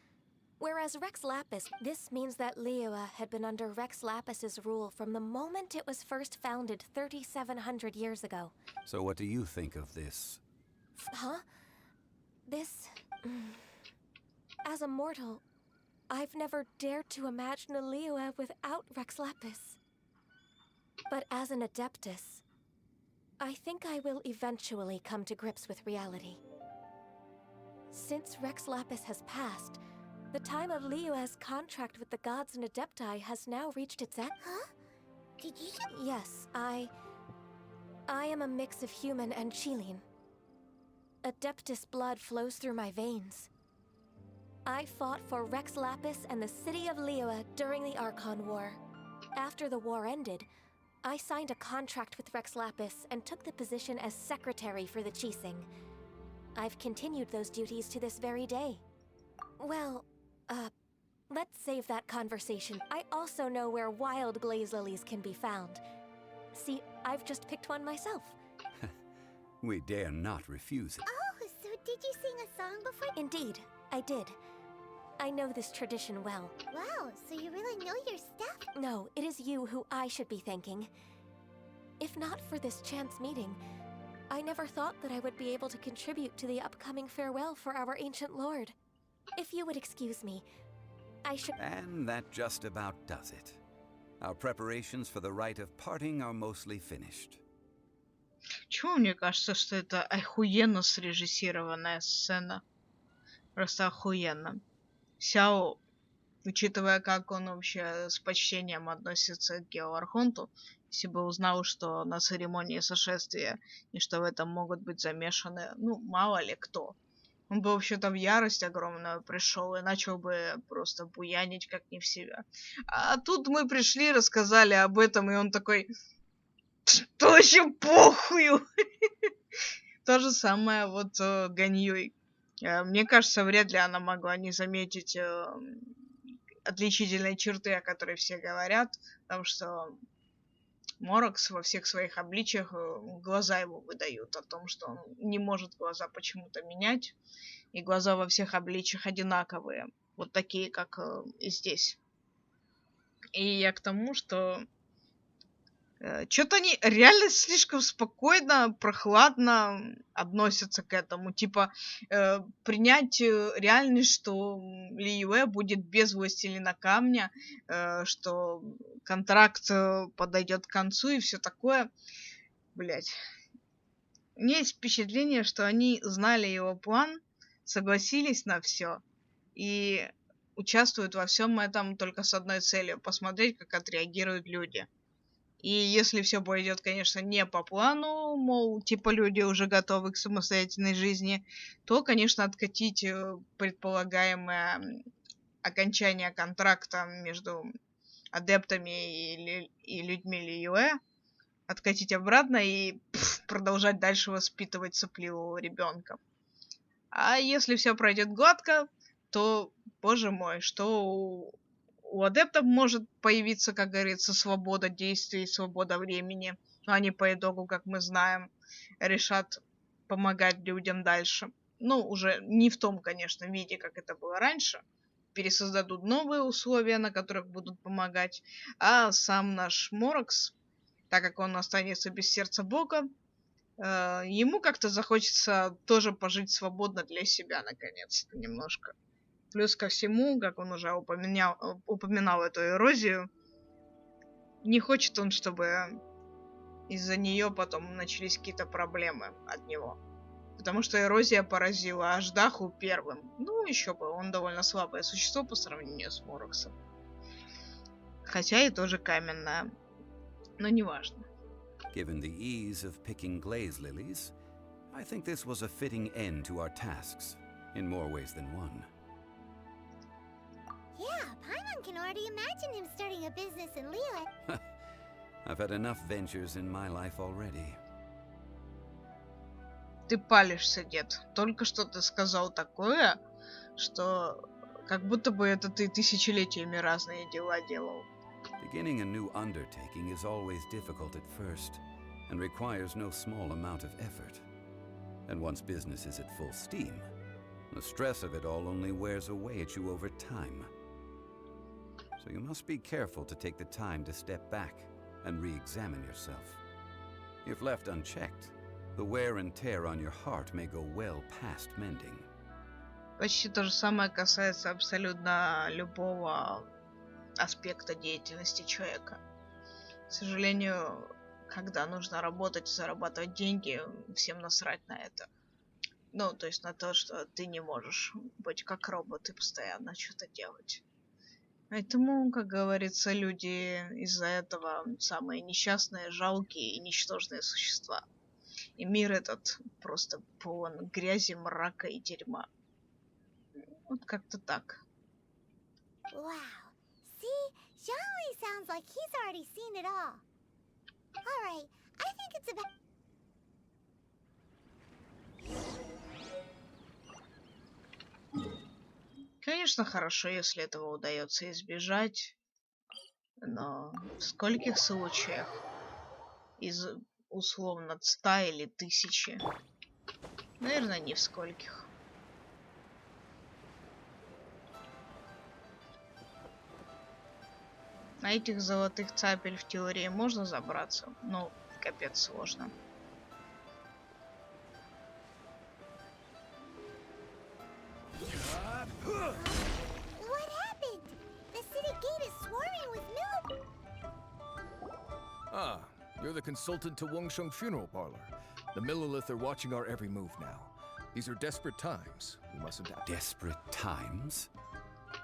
Whereas Rex Lapis, this means that Liyue had been under Rex Lapis's rule from the moment it was first founded 3,700 years ago. So what do you think of this? Huh? This... As a mortal, I've never dared to imagine a Liyue without Rex Lapis. But as an Adeptus, I think I will eventually come to grips with reality. Since Rex Lapis has passed, the time of Liyue's contract with the gods and Adepti has now reached its end. Huh? Did you? Yes, I am a mix of human and Chilean. Adeptus blood flows through my veins. I fought for Rex Lapis and the city of Liyue during the Archon War. After the war ended, I signed a contract with Rex Lapis and took the position as secretary for the Chising. I've continued those duties to this very day. Well, let's save that conversation. I also know where wild glaze lilies can be found. See, I've just picked one myself. We dare not refuse it. Oh, so did you sing a song before? Indeed, I did. I know this tradition well. Wow, so you really know your stuff? No, it is you who I should be thanking. If not for this chance meeting, I never thought that I would be able to contribute to the upcoming farewell for our ancient lord. If you would excuse me, I should... And that just about does it. Our preparations for the rite of parting are mostly finished. Чего мне кажется, что это охуенно срежиссированная сцена? Просто охуенно. Сяо, учитывая, как он вообще с почтением относится к Геоархонту, если бы узнал, что на церемонии сошествия и что в этом могут быть замешаны, ну, мало ли кто. Он бы вообще-то в ярость огромную пришел и начал бы просто буянить как не в себя. А тут мы пришли, рассказали об этом, и он такой... Что вообще похую? То же самое вот Ганьюй. Мне кажется, вряд ли она могла не заметить отличительные черты, о которых все говорят, потому что Морокс во всех своих обличиях глаза его выдают о том, что он не может глаза почему-то менять, и глаза во всех обличиях одинаковые, вот такие, как и здесь. И я к тому, что что-то они реально слишком спокойно, прохладно относятся к этому. Типа, принять реальность, что Лiyue будет без Властелина Камня, что контракт подойдет к концу и все такое. Блять. У меня есть впечатление, что они знали его план, согласились на все и участвуют во всем этом только с одной целью — посмотреть, как отреагируют люди. И если все пойдет, конечно, не по плану, мол, типа люди уже готовы к самостоятельной жизни, то, конечно, откатить предполагаемое окончание контракта между адептами и людьми Лiyue, откатить обратно и продолжать дальше воспитывать сопливого ребенка. А если все пройдет гладко, то, боже мой, что у адептов может появиться, как говорится, свобода действий, свобода времени. Но они по итогу, как мы знаем, решат помогать людям дальше. Ну, уже не в том, конечно, виде, как это было раньше. Пересоздадут новые условия, на которых будут помогать. А сам наш Морокс, так как он останется без сердца Бога, ему как-то захочется тоже пожить свободно для себя, наконец-то, немножко. Плюс ко всему, как он уже упоминал эту эрозию, Не хочет он, чтобы из-за нее потом начались какие-то проблемы от него. Потому что эрозия поразила Аждаху первым. Ну, еще бы, он довольно слабое существо по сравнению с Мороксом. Хотя и тоже каменное. Но неважно. Given the ease of picking glaze lilies, I think this was a fitting end to our tasks, in more ways than one. Yeah, Paimon can already imagine him starting a business in Liyue. I've had enough ventures in my life already. Ты палишься, дед. Только что ты сказал такое, что как будто бы это ты тысячелетиями разные дела делал. Beginning a new undertaking is always difficult at first, and requires no small amount of effort. And once business is at full steam, the stress of it all only wears away at you over time. So you must be careful to take the time to step back and re-examine yourself. If left unchecked, the wear and tear on your heart may go well past mending. Почти то же самое касается абсолютно любого аспекта деятельности человека. К сожалению, когда нужно работать и зарабатывать деньги, всем насрать на это. Ну, то есть на то, что ты не можешь быть как робот и постоянно что-то делать. Поэтому, как говорится, люди из-за этого самые несчастные, жалкие и ничтожные существа. И мир этот просто полон грязи, мрака и дерьма. Вот как-то так. Wow. See, Zhongli sounds like he's already seen it all. Alright, I think it's about... Конечно, хорошо, если этого удается избежать. Но в скольких случаях? Из условно 100 или 1000? Наверное, не в скольких. На этих золотых цапель в теории можно забраться, но капец сложно. What happened? The city gate is swarming with mill... Ah, you're the consultant to Wangsheng Funeral Parlor. The Millilith are watching our every move now. These are desperate times. We must adapt. Desperate times?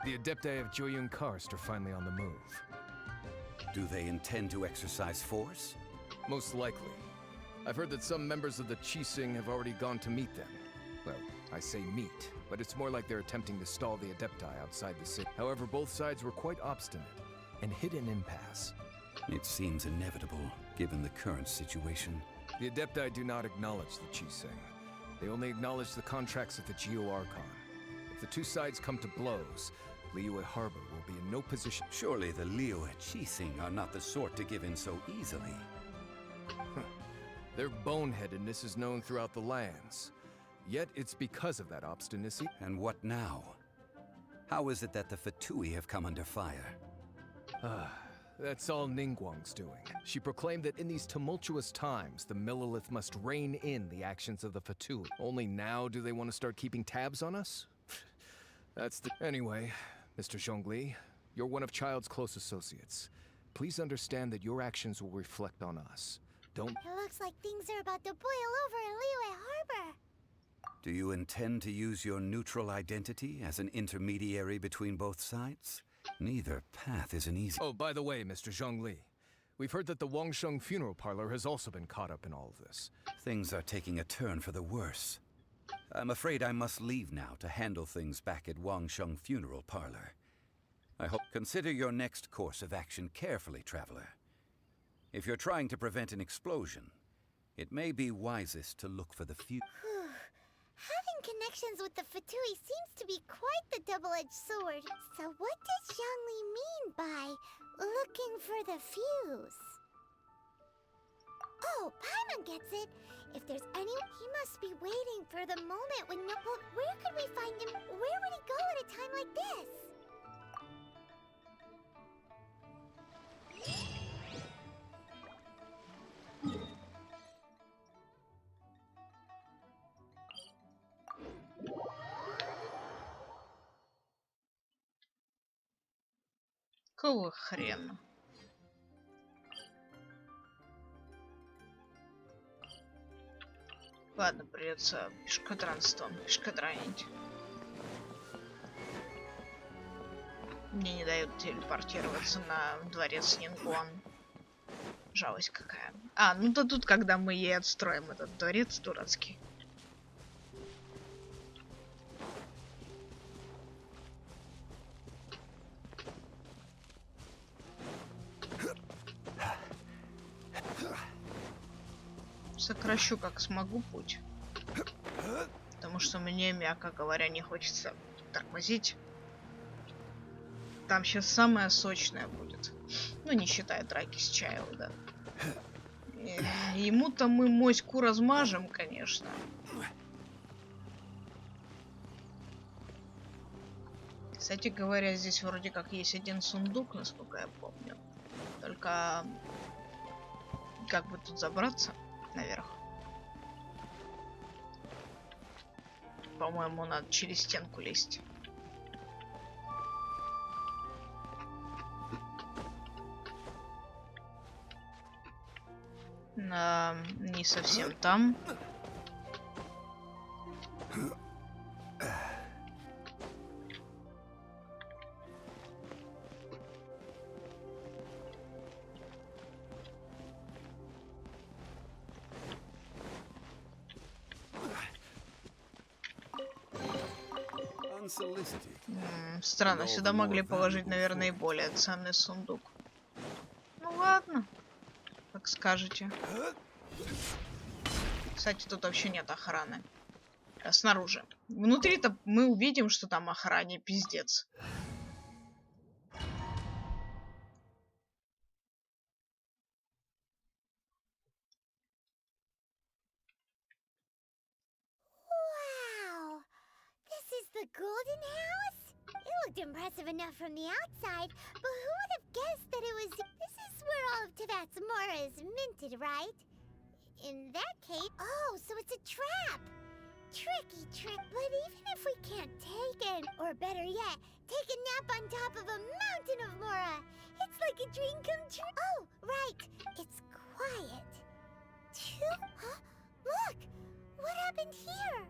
The Adepti of Joyun Karst are finally on the move. Do they intend to exercise force? Most likely. I've heard that some members of the Qixing have already gone to meet them. Well, I say meet, but it's more like they're attempting to stall the Adepti outside the city. However, both sides were quite obstinate and hit an impasse. It seems inevitable, given the current situation. The Adepti do not acknowledge the Qixing. They only acknowledge the contracts of the Geo Archon. If the two sides come to blows, Liyue Harbor will be in no position. Surely the Liyue Qixing are not the sort to give in so easily. Their boneheadedness is known throughout the lands. Yet it's because of that obstinacy. And what now? How is it that the Fatui have come under fire? That's all Ningguang's doing. She proclaimed that in these tumultuous times, the Millilith must rein in the actions of the Fatui. Only now do they want to start keeping tabs on us? That's the... Anyway, Mr. Zhongli, you're one of Child's close associates. Please understand that your actions will reflect on us. Don't... It looks like things are about to boil over in Liyue Harbor. Do you intend to use your neutral identity as an intermediary between both sides? Neither path is an easy... Oh, by the way, Mr. Zhongli, we've heard that the Wangsheng Funeral Parlor has also been caught up in all of this. Things are taking a turn for the worse. I'm afraid I must leave now to handle things back at Wangsheng Funeral Parlor. I hope... Consider your next course of action carefully, traveler. If you're trying to prevent an explosion, it may be wisest to look for the future. Having connections with the Fatui seems to be quite the double-edged sword. So what does Zhongli mean by looking for the fuse? Oh, Paimon gets it. If there's any... He must be waiting for the moment when... Well, where could we find him? Where would he go at a time like this? Какого хрена? Ладно, придется пешкодранить. Мне не дают телепортироваться на дворец Нингуан. Жалость какая. А, ну то тут, когда мы ей отстроим этот дворец дурацкий. Сокращу как смогу путь. Потому что мне, мягко говоря, не хочется тормозить. Там сейчас самое сочное будет. Ну, не считая драки с Чайлдом, да. Ему-то мы моську размажем, конечно. Кстати говоря, здесь вроде как есть один сундук, насколько я помню. Только как бы тут забраться наверх? По-моему, надо через стенку лезть. Не совсем там. Странно, сюда могли положить, наверное, и более ценный сундук. Ну ладно, как скажете. Кстати, тут вообще нет охраны. Снаружи. Внутри-то мы увидим, что там охране пиздец. The golden house? It looked impressive enough from the outside, but who would have guessed that it was... This is where all of Teyvat's Mora is minted, right? In that case... Oh, so it's a trap! Tricky trick, but even if we can't take it, or better yet, take a nap on top of a mountain of Mora, it's like a dream come true. Oh, right, it's quiet. Huh? Look! What happened here?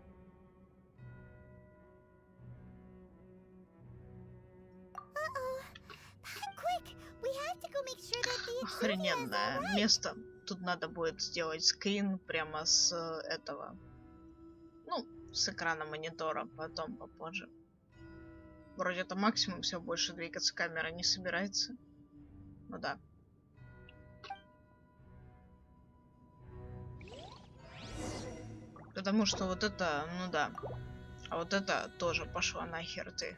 Охрененное место. Тут надо будет сделать скрин прямо с этого. Ну, с экрана монитора, потом попозже. Вроде это максимум, все, больше двигаться камера не собирается. Ну да. Потому что вот это, ну да. А вот это тоже пошла нахер ты.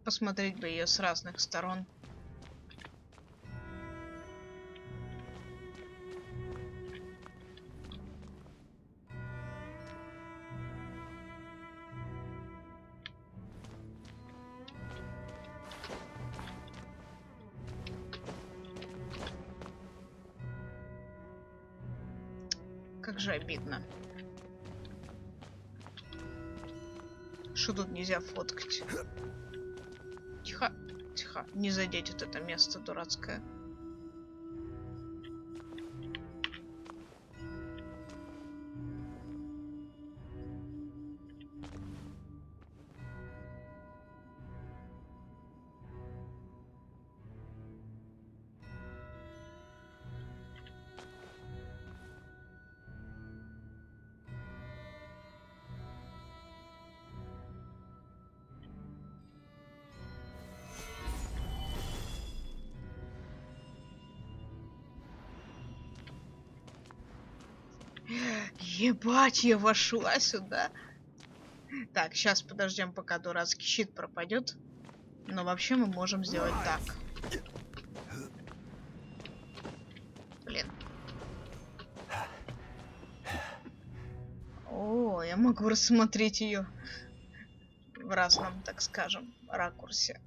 Посмотреть бы ее с разных сторон. Как же обидно. Что тут нельзя фоткать? Тихо, тихо. Не задеть вот это место дурацкое. Ебать, я вошла сюда. Так, сейчас подождем, пока дурацкий щит пропадет. Но вообще мы можем сделать так. О, я могу рассмотреть ее в разном, так скажем, ракурсе.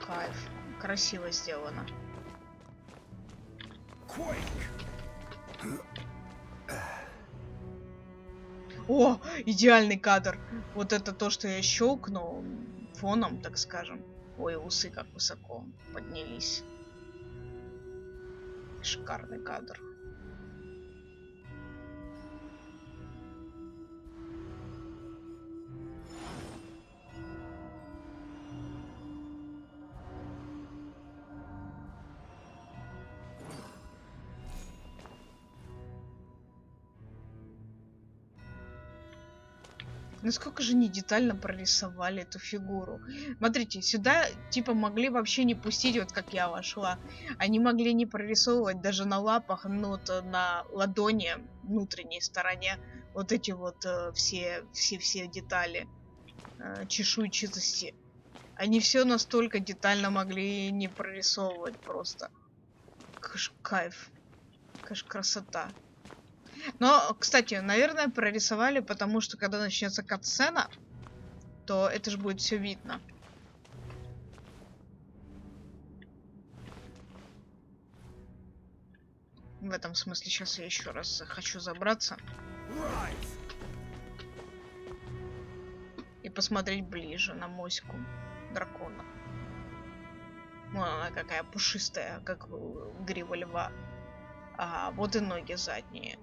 Кайф. Красиво сделано. О, идеальный кадр. Вот это то, что я щелкнул фоном, так скажем. Ой, усы как высоко поднялись. Шикарный кадр. Насколько же они детально прорисовали эту фигуру. Смотрите, сюда типа могли вообще не пустить, вот как я вошла. Они могли не прорисовывать даже на лапах, ну вот на ладони, внутренней стороне, вот эти вот все детали чешуйчатости. Они все настолько детально могли не прорисовывать просто. Кайф. Красота. Но, кстати, наверное, прорисовали, потому что когда начнется катсцена, то это же будет все видно. В этом смысле сейчас я еще раз хочу забраться. И посмотреть ближе на моську дракона. Вон она какая пушистая, как грива льва. А вот и ноги задние.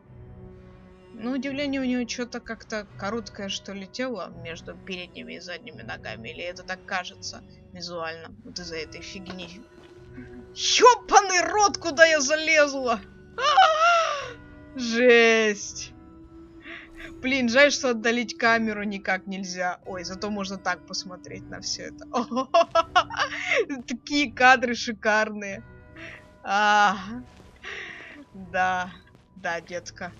На удивление, у нее что-то как-то короткое, что ли, тело между передними и задними ногами. Или это так кажется визуально? Вот из-за этой фигни. Ёбаный рот, куда я залезла! Жесть! Блин, жаль, что отдалить камеру никак нельзя. Ой, зато можно так посмотреть на все это. Такие кадры шикарные. Да, детка.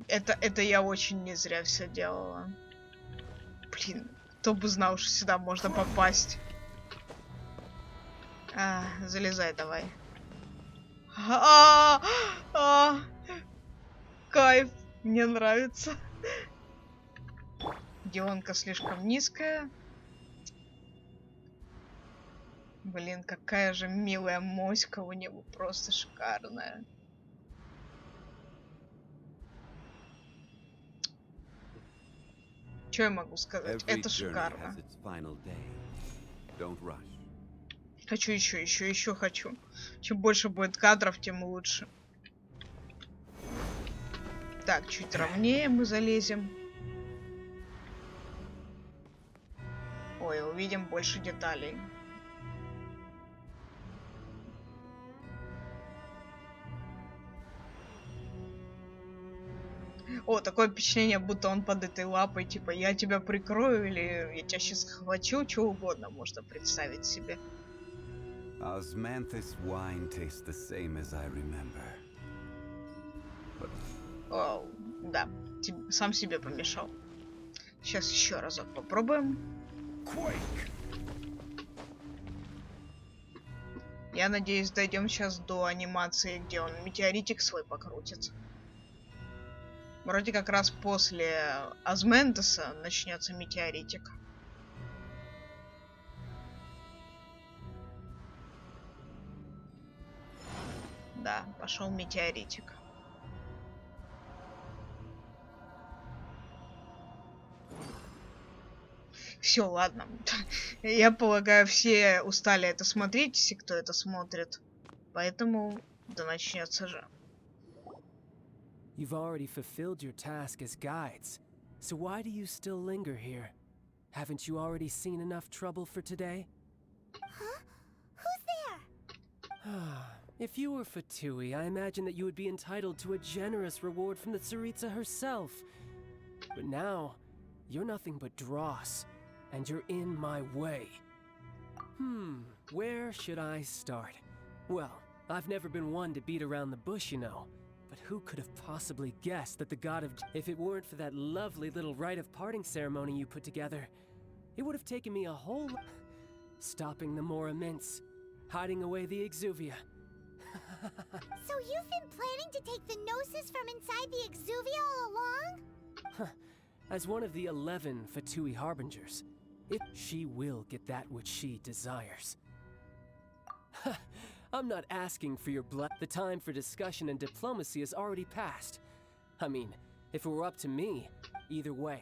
Это я очень не зря все делала. Блин, кто бы знал, что сюда можно попасть. Залезай давай. Кайф, мне нравится. Деланка слишком низкая. Блин, какая же милая моська у него, просто шикарная. Что я могу сказать? Это шикарно. Хочу еще хочу. Чем больше будет кадров, тем лучше. Так, чуть ровнее мы залезем. Ой, увидим больше деталей. О, такое впечатление, будто он под этой лапой, типа, я тебя прикрою или я тебя сейчас схвачу, что угодно можно представить себе. О, да, сам себе помешал. Сейчас еще разок попробуем. Я надеюсь, дойдем сейчас до анимации, где он метеоритик свой покрутит. Вроде как раз после Азментеса начнется метеоритик. Да, пошел метеоритик. Все, ладно. Я полагаю, все устали это смотреть, все, кто это смотрит. Поэтому да начнется же. You've already fulfilled your task as guides, so why do you still linger here? Haven't you already seen enough trouble for today? Huh? Who's there? If you were Fatui, I imagine that you would be entitled to a generous reward from the Tsaritsa herself. But now, you're nothing but dross, and you're in my way. Where should I start? Well, I've never been one to beat around the bush, you know. But who could have possibly guessed that the god of... If it weren't for that lovely little rite of parting ceremony you put together, it would have taken me a whole... Stopping the Mora mints. hiding away the exuvia. So you've been planning to take the Gnosis from inside the exuvia all along? As one of the 11 Fatui Harbingers, she will get that which she desires. I'm not asking for your blood. The time for discussion and diplomacy has already passed. I mean, if it were up to me, either way,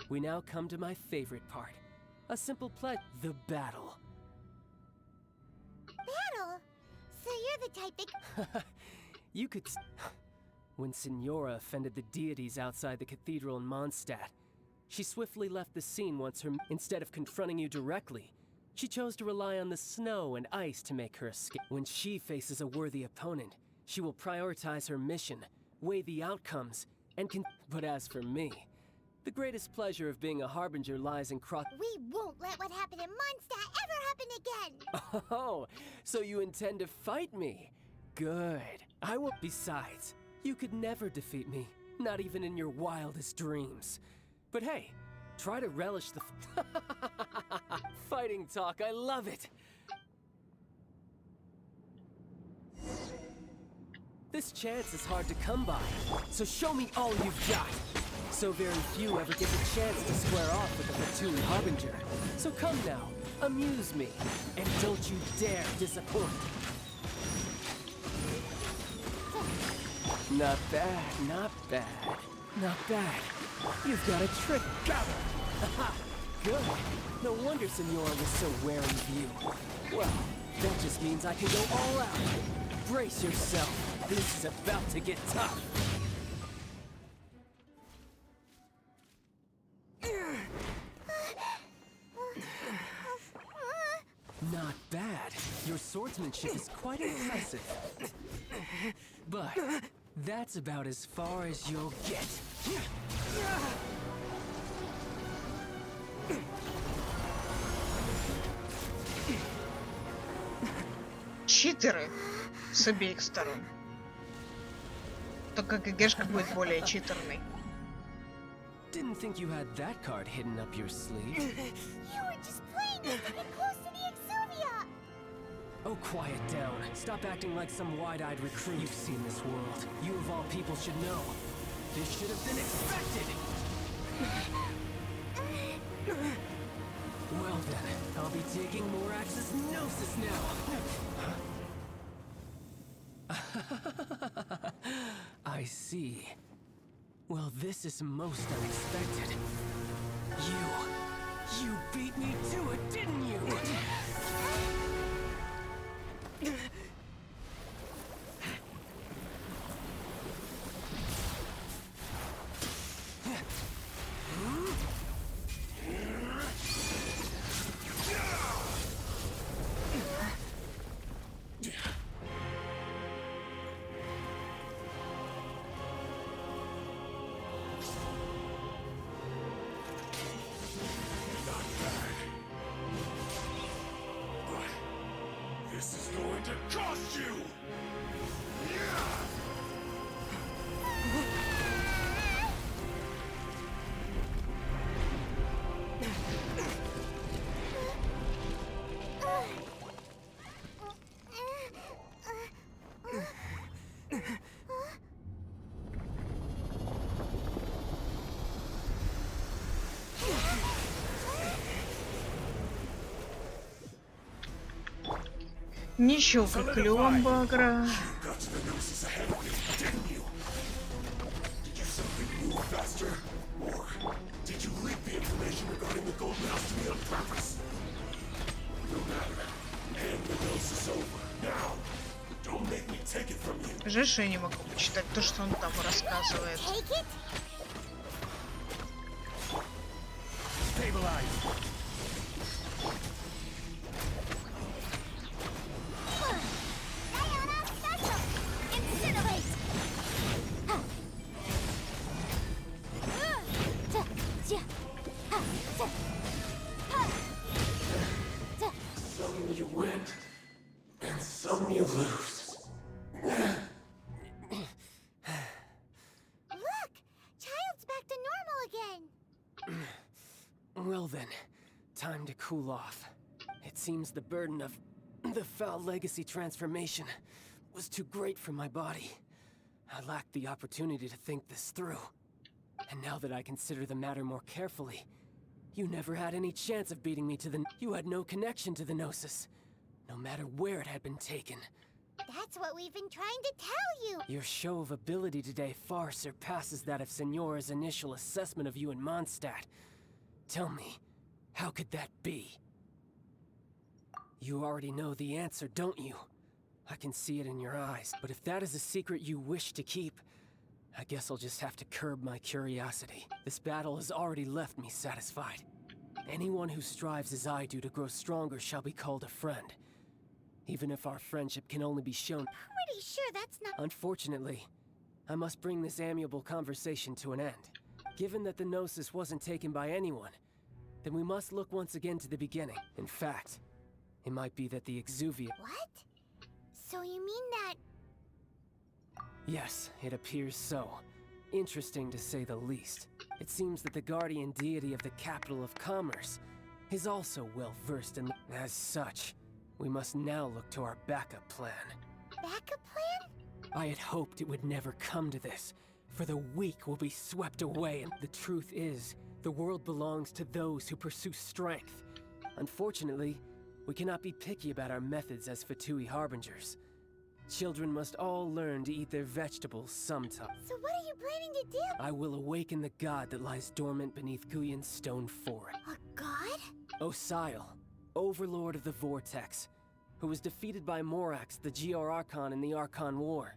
we now come to my favorite part. A simple pledge, the battle. Battle? So you're the type that... You could... When Signora offended the deities outside the cathedral in Mondstadt, she swiftly left the scene once her... Instead of confronting you directly, she chose to rely on the snow and ice to make her escape. When she faces a worthy opponent, she will prioritize her mission, weigh the outcomes, and But as for me, the greatest pleasure of being a Harbinger lies in We won't let what happened in Mondstadt ever happen again! Oh, so you intend to fight me? Good. I will. Besides, you could never defeat me, not even in your wildest dreams. But hey, try to relish the fighting talk. I love it. This chance is hard to come by, so show me all you've got. So very few ever get the chance to square off with the Fatui Harbinger. So come now, amuse me, and don't you dare disappoint. Not bad, not bad, not bad. You've got a trick. Got it. Haha, good. No wonder Signora was so wary of you. Well, that just means I can go all out. Brace yourself. This is about to get tough. Not bad. Your swordsmanship is quite impressive. But that's about as far as you'll get. Читеры с обеих сторон. Только ГГшка будет более читерной. Didn't think you had that card hidden up your sleeve. You were just playing it to get close to the exuvia! Oh, quiet down. Stop acting like some wide-eyed recruit. You've seen this world. You of all people should know. This should have been expected! Well then, I'll be taking Morax's Gnosis now! I see. Well, this is most unexpected. You beat me to it, didn't you? This is going to cost you! Не щелкай клювом, багра. Жаль, что я не могу почитать то, что он там рассказывает. Some you win, and some you lose. Look! Child's back to normal again! Well then, time to cool off. It seems the burden of The foul legacy transformation was too great for my body. I lacked the opportunity to think this through. And now that I consider the matter more carefully, you never had any chance of beating me to the... You had no connection to the Gnosis, no matter where it had been taken. That's what we've been trying to tell you! Your show of ability today far surpasses that of Signora's initial assessment of you in Mondstadt. Tell me, how could that be? You already know the answer, don't you? I can see it in your eyes, but if that is a secret you wish to keep, I guess I'll just have to curb my curiosity. This battle has already left me satisfied. Anyone who strives as I do to grow stronger shall be called a friend. Even if our friendship can only be shown... Pretty sure that's not... Unfortunately, I must bring this amiable conversation to an end. Given that the Gnosis wasn't taken by anyone, then we must look once again to the beginning. In fact, it might be that the Exuvia... What? So you mean that... Yes, it appears so. Interesting to say the least. It seems that the guardian deity of the capital of commerce is also well versed in... As such, we must now look to our backup plan. Backup plan? I had hoped it would never come to this, for the weak will be swept away, and the truth is, the world belongs to those who pursue strength. Unfortunately, we cannot be picky about our methods as Fatui Harbingers. Children must all learn to eat their vegetables sometime. So what are you planning to do? I will awaken the god that lies dormant beneath Guyan's stone forest. A god? Osial, overlord of the Vortex, who was defeated by Morax, the Geor Archon in the Archon War.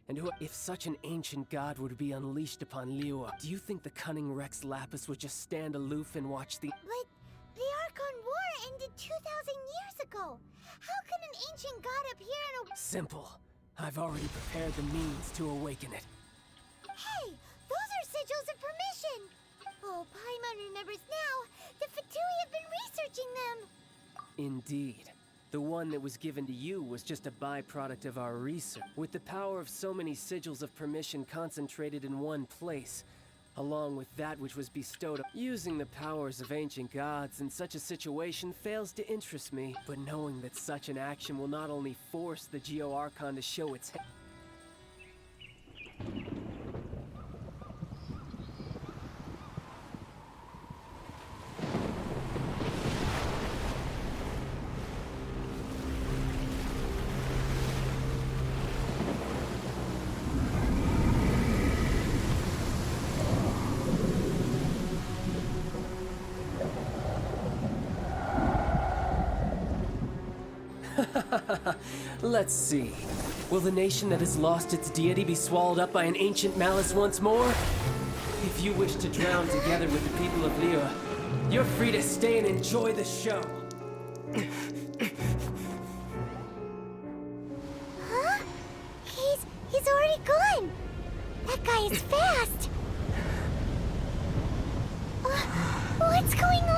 And who, if such an ancient god were to be unleashed upon Liyue, do you think the cunning Rex Lapis would just stand aloof and watch the... But the Archon War ended 2,000 years ago. How can an ancient god appear in a... Simple. I've already prepared the means to awaken it. Hey! Those are sigils of permission! Oh, Paimon remembers now. The Fatui have been researching them. Indeed. The one that was given to you was just a byproduct of our research. With the power of so many sigils of permission concentrated in one place, along with that which was bestowed, using the powers of ancient gods in such a situation fails to interest me, but knowing that such an action will not only force the Geo Archon to show its Let's see. Will the nation that has lost its deity be swallowed up by an ancient malice once more? If you wish to drown together with the people of Liyue, you're free to stay and enjoy the show. Huh? He's already gone. That guy is fast. What's going on?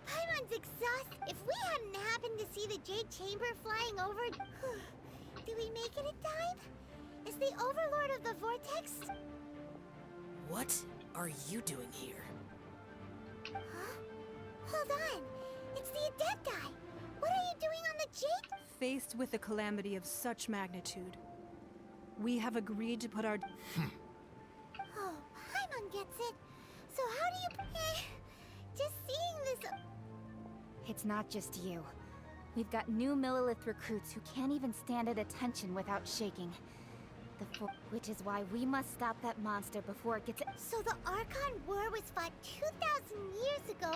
Paimon's exhausted. If we hadn't happened to see the Jade Chamber flying over... Do we make it in time? Is the Overlord of the Vortex... What are you doing here? Huh? Hold on. It's the Adepti. What are you doing on the Jade... Faced with a calamity of such magnitude, we have agreed to put our... Oh, Paimon gets it. So how do you... just seeing this... It's not just you. We've got new Millilith recruits who can't even stand at attention without shaking. Which is why we must stop that monster before it gets... So the Archon War was fought 2,000 years ago.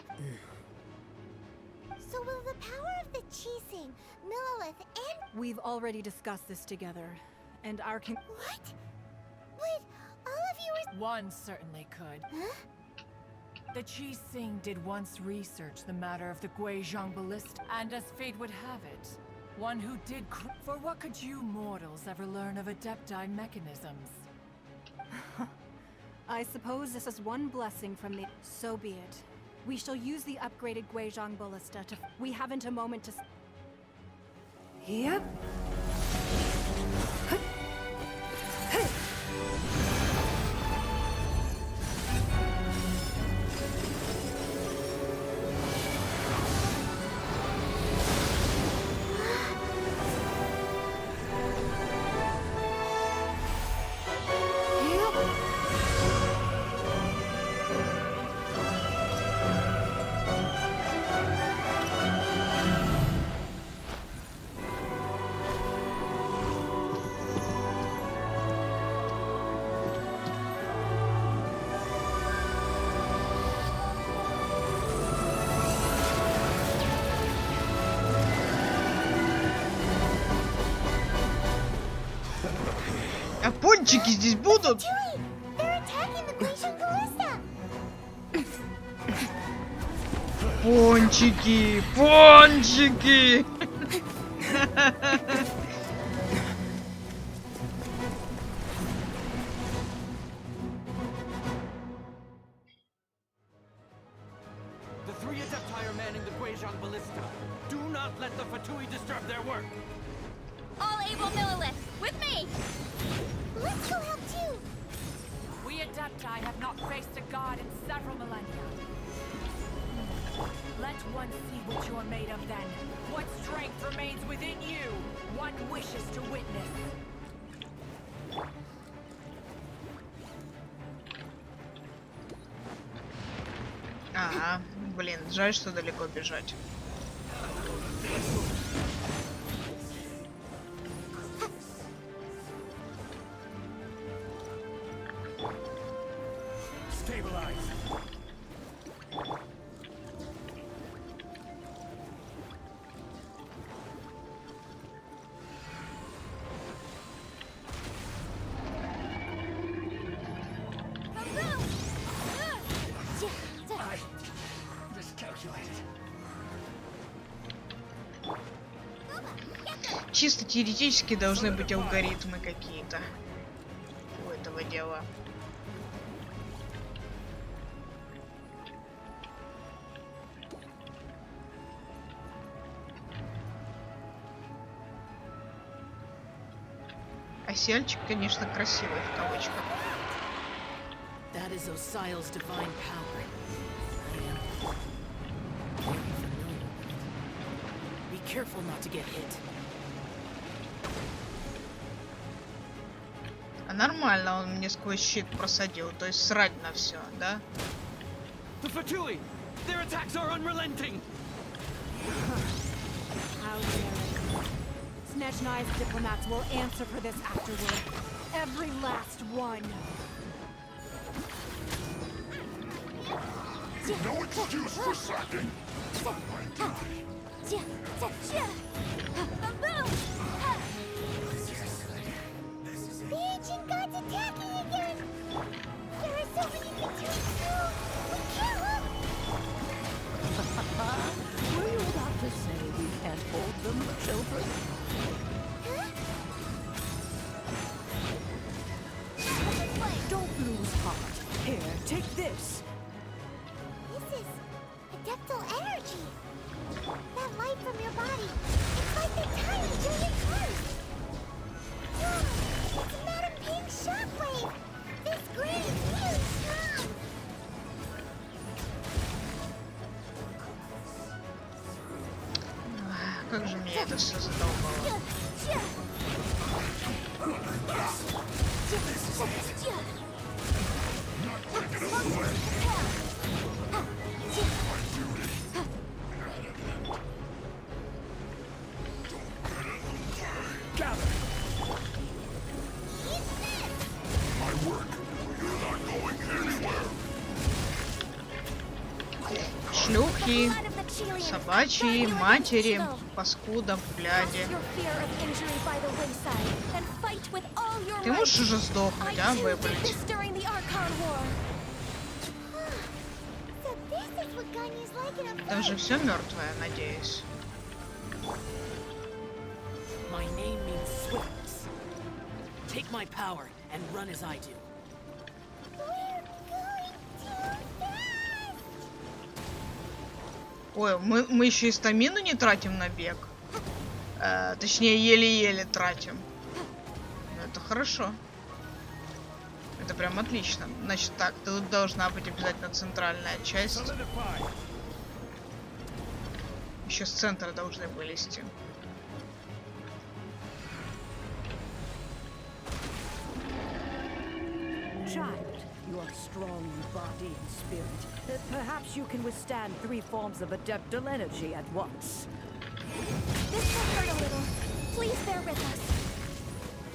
So will the power of the Chising, Millilith, and... We've already discussed this together, and our What? But all of you are... One certainly could. Huh? The Chi Sing did once research the matter of the Guizhong ballista, and as fate would have it, one who did for what could you mortals ever learn of Adepti mechanisms? I suppose this is one blessing from the... So be it. We shall use the upgraded Guizhong ballista to... We haven't a moment to... Yep. А пончики здесь будут? Пончики! Пончики! The three Adepti are manning the Guizhong ballista. Do not let the Fatui disturb their work. All able Millilith, with me! Let's go help too! We Adepti have not faced a god in several millennia. Let one see what you are made of then. What strength remains within you? One wishes to witness. Ага, блин, жаль, что далеко бежать. Чисто теоретически должны быть алгоритмы какие-то у этого дела. А сердечко, конечно, красивый в кавычках. That is Osial's divine power. I am very familiar with it. Be careful not to get hit. А нормально он мне сквозь щит просадил, то есть срать на все, да? The Fatui! Their attacks are unrelenting! How dare it? Snezhnai's diplomats will answer for this afterward. Every last one. No excuse for slacking! The ancient god's attacking again! There are so many Fatui too! We can't Were you about to say we can't hold them, children? Don't lose heart. Here, take this. This is adeptal energy! That light from your body, it's like the time Julian curse! Wow, it's Madame Pink's shockwave! This grid is really strong! Как же меня это все задолбало. Шлюхи, собачьи, матери, паскуда, бляди. Ты можешь уже сдохнуть, а, выпалить? So That's what Ganya's like in a Там fight. же все мертвое, надеюсь. My name means swiftness. Take my power and run as I do. Ой, мы еще и стамину не тратим на бег. Точнее, еле-еле тратим. Ну, это хорошо. Это прям отлично. Значит так, тут должна быть обязательно центральная часть. Еще с центра должны вылезти. Child, you are strong in body and spirit. Perhaps you can withstand 3 forms of adeptal energy at once. This will hurt a little. Please bear with us.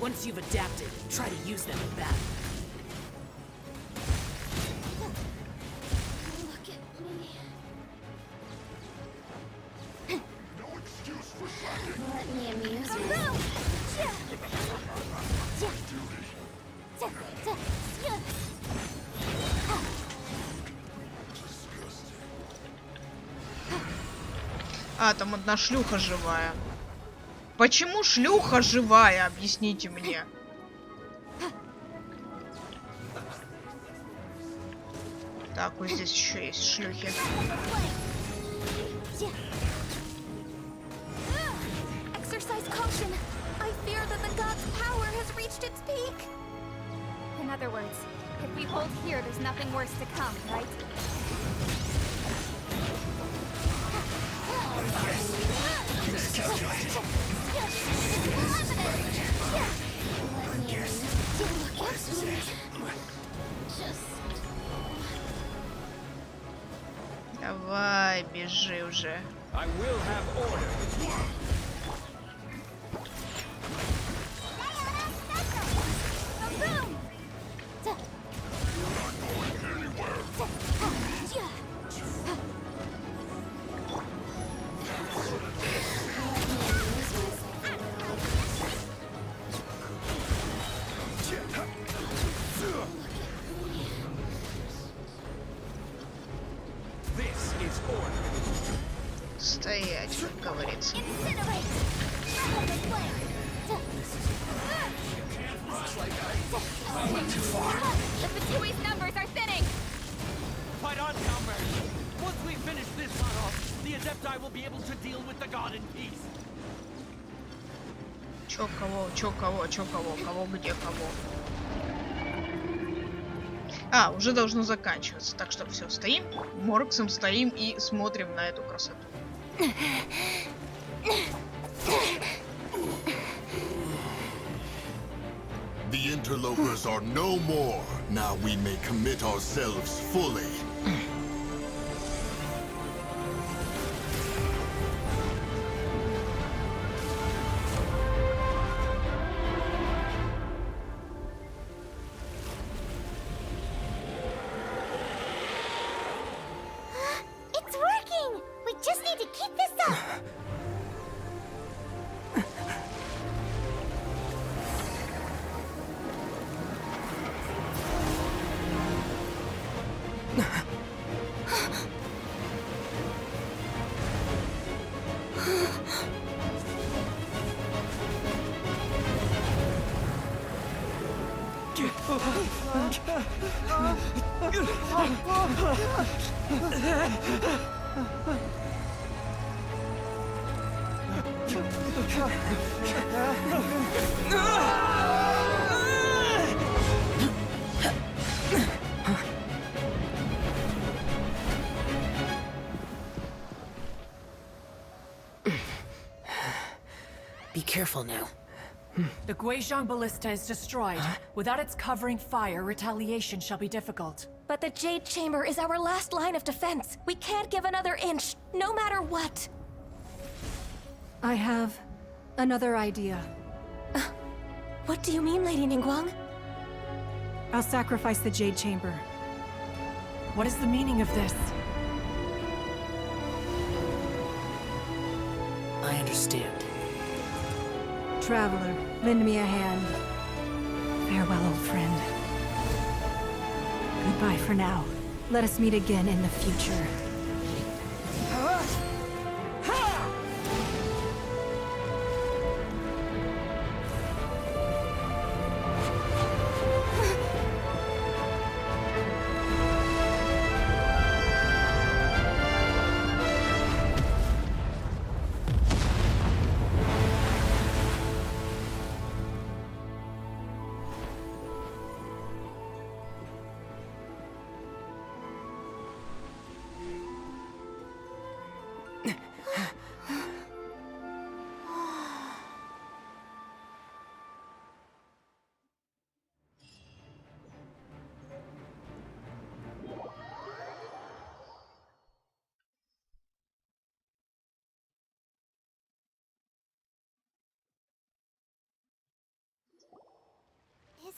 Once you've adapted, try to use them in battle. Look at me. No excuse for slacking. Let me amuse you. А, там одна шлюха живая. Почему шлюха живая? Объясните мне. Так, вот здесь еще есть шлюхи. Exercise caution. I fear that the god's power has reached its peak. In other words, if we hold here, there's nothing worse to come, right? Давай, бежи уже. I will have order. This is order. Стоять, как говорится. The Fatui's numbers are thinning! Fight on, Calmer. Once we finish this one off, the Adepti will be able to deal with the god in peace. Чё кого, чё кого, чё кого, кого где кого. А, уже должно заканчиваться. Так что все, стоим, Морксом стоим и смотрим на эту красоту. The interlopers are no more. Now we may commit ourselves fully. It's working! We just need to keep this up! Be careful now. The Guizhong Ballista is destroyed. Without its covering fire, retaliation shall be difficult. But the Jade Chamber is our last line of defense. We can't give another inch, no matter what. I have another idea. What do you mean, Lady Ningguang? I'll sacrifice the Jade Chamber. What is the meaning of this? I understand. Traveler, lend me a hand. Farewell, old friend. Goodbye for now. Let us meet again in the future.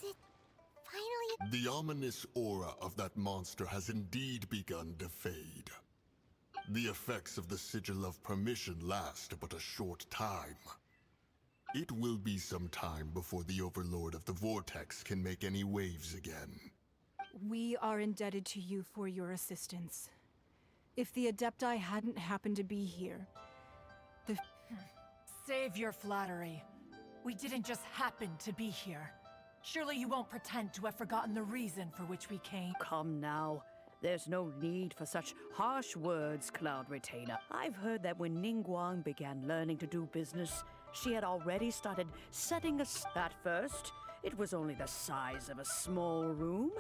it finally? The ominous aura of that monster has indeed begun to fade. The effects of the Sigil of Permission last but a short time. It will be some time before the Overlord of the Vortex can make any waves again. We are indebted to you for your assistance. If the Adepti hadn't happened to be here, the... Save your flattery. We didn't just happen to be here. Surely you won't pretend to have forgotten the reason for which we came. Come now. There's no need for such harsh words, Cloud Retainer. I've heard that when Ningguang began learning to do business, she had already started setting us. At first, it was only the size of a small room,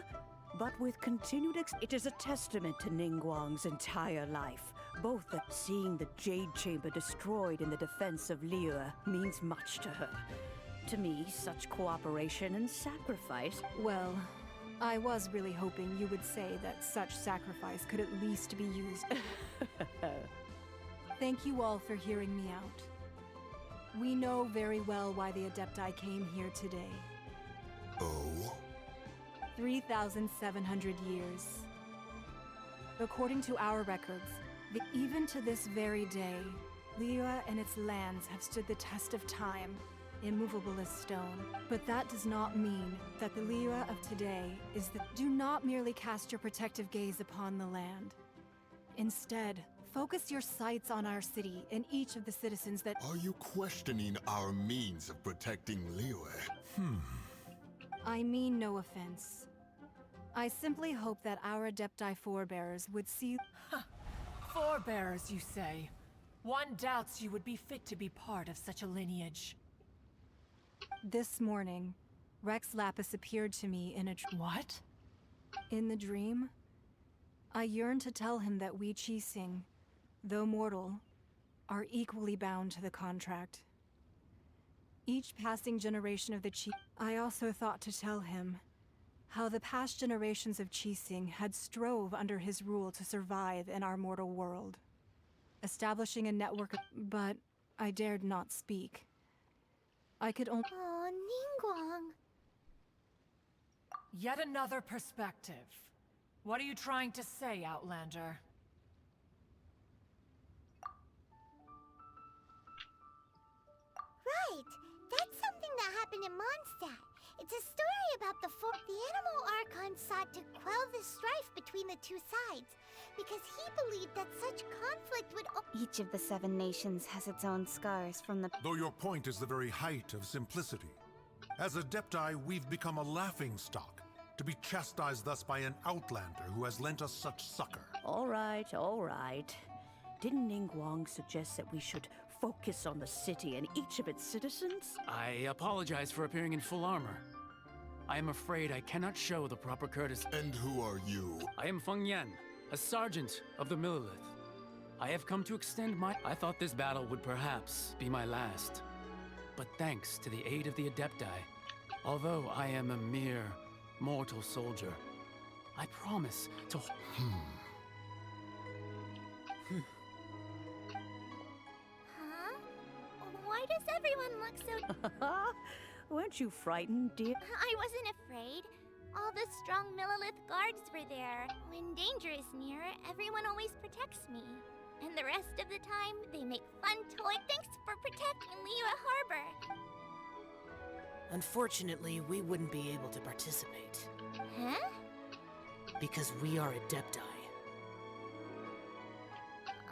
but with continued it is a testament to Ningguang's entire life. Both that seeing the Jade Chamber destroyed in the defense of Liyue means much to her. To me, such cooperation and sacrifice... Well, I was really hoping you would say that such sacrifice could at least be used. Thank you all for hearing me out. We know very well why the Adepti came here today. Oh? 3,700 years. According to our records, even to this very day, Liyue and its lands have stood the test of time, immovable as stone. But that does not mean that the Liyue of today is the... Do not merely cast your protective gaze upon the land. Instead, focus your sights on our city and each of the citizens that... Are you questioning our means of protecting Liyue? I mean no offense. I simply hope that our Adepti forebears would see... Forebears, you say? One doubts you would be fit to be part of such a lineage. This morning, Rex Lapis appeared to me in a... What? In the dream, I yearned to tell him that we Qixing, though mortal, are equally bound to the contract. Each passing generation of the Qi... I also thought to tell him how the past generations of Qixing had strove under his rule to survive in our mortal world, establishing a network of... But I dared not speak. I could only... Oh, Ningguang. Yet another perspective. What are you trying to say, Outlander? Right. That's something that happened in Mondstadt. It's a story about the Animal Archon sought to quell the strife between the two sides, because he believed that such conflict would... Each of the 7 nations has its own scars from the... Though your point is the very height of simplicity. As Adepti, we've become a laughingstock, to be chastised thus by an outlander who has lent us such succor. All right, all right. Didn't Ningguang suggest that we should focus on the city and each of its citizens? I apologize for appearing in full armor. I am afraid I cannot show the proper courtesy. And who are you? I am Feng Yan, a sergeant of the Millelith. I have come to extend my... I thought this battle would perhaps be my last. But thanks to the aid of the Adepti, although I am a mere mortal soldier, I promise to... Huh? Why does everyone look so... Weren't you frightened, dear? I wasn't afraid. All the strong Millelith guards were there. When danger is near, everyone always protects me. And the rest of the time, they make fun toy. Thanks for protecting Liyue Harbor. Unfortunately, we wouldn't be able to participate. Huh? Because we are Adepti.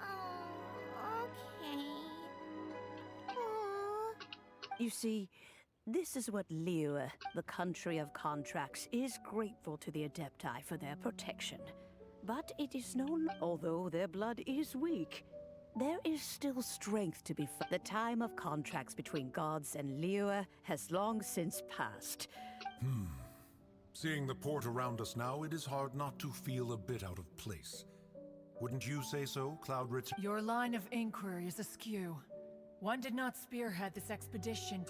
Oh, okay. Oh. You see, this is what Liyue, the country of contracts, is grateful to the Adepti for their protection. But it is known, although their blood is weak, there is still strength to be found. The time of contracts between gods and Liyue has long since passed. Seeing the port around us now, it is hard not to feel a bit out of place. Wouldn't you say so, Cloudritz? Your line of inquiry is askew. One did not spearhead this expedition.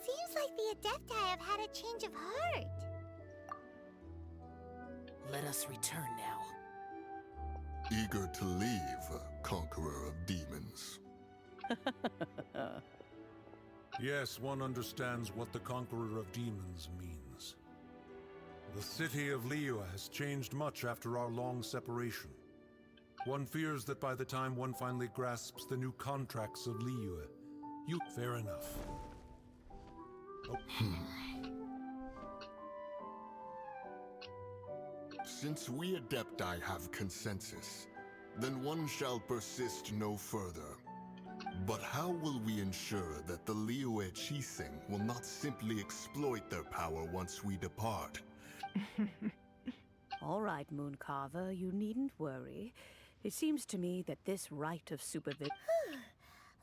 Seems like the Adepti have had a change of heart. Let us return now. Eager to leave, conqueror of demons. Yes, one understands what the Conqueror of Demons means. The city of Liyue has changed much after our long separation. One fears that by the time one finally grasps the new contracts of Liyue, you... Fair enough. Oh. Since we Adepti have consensus, then one shall persist no further. But how will we ensure that the Liyue Chising will not simply exploit their power once we depart? All right, Mooncarver, you needn't worry. It seems to me that this right of supervision...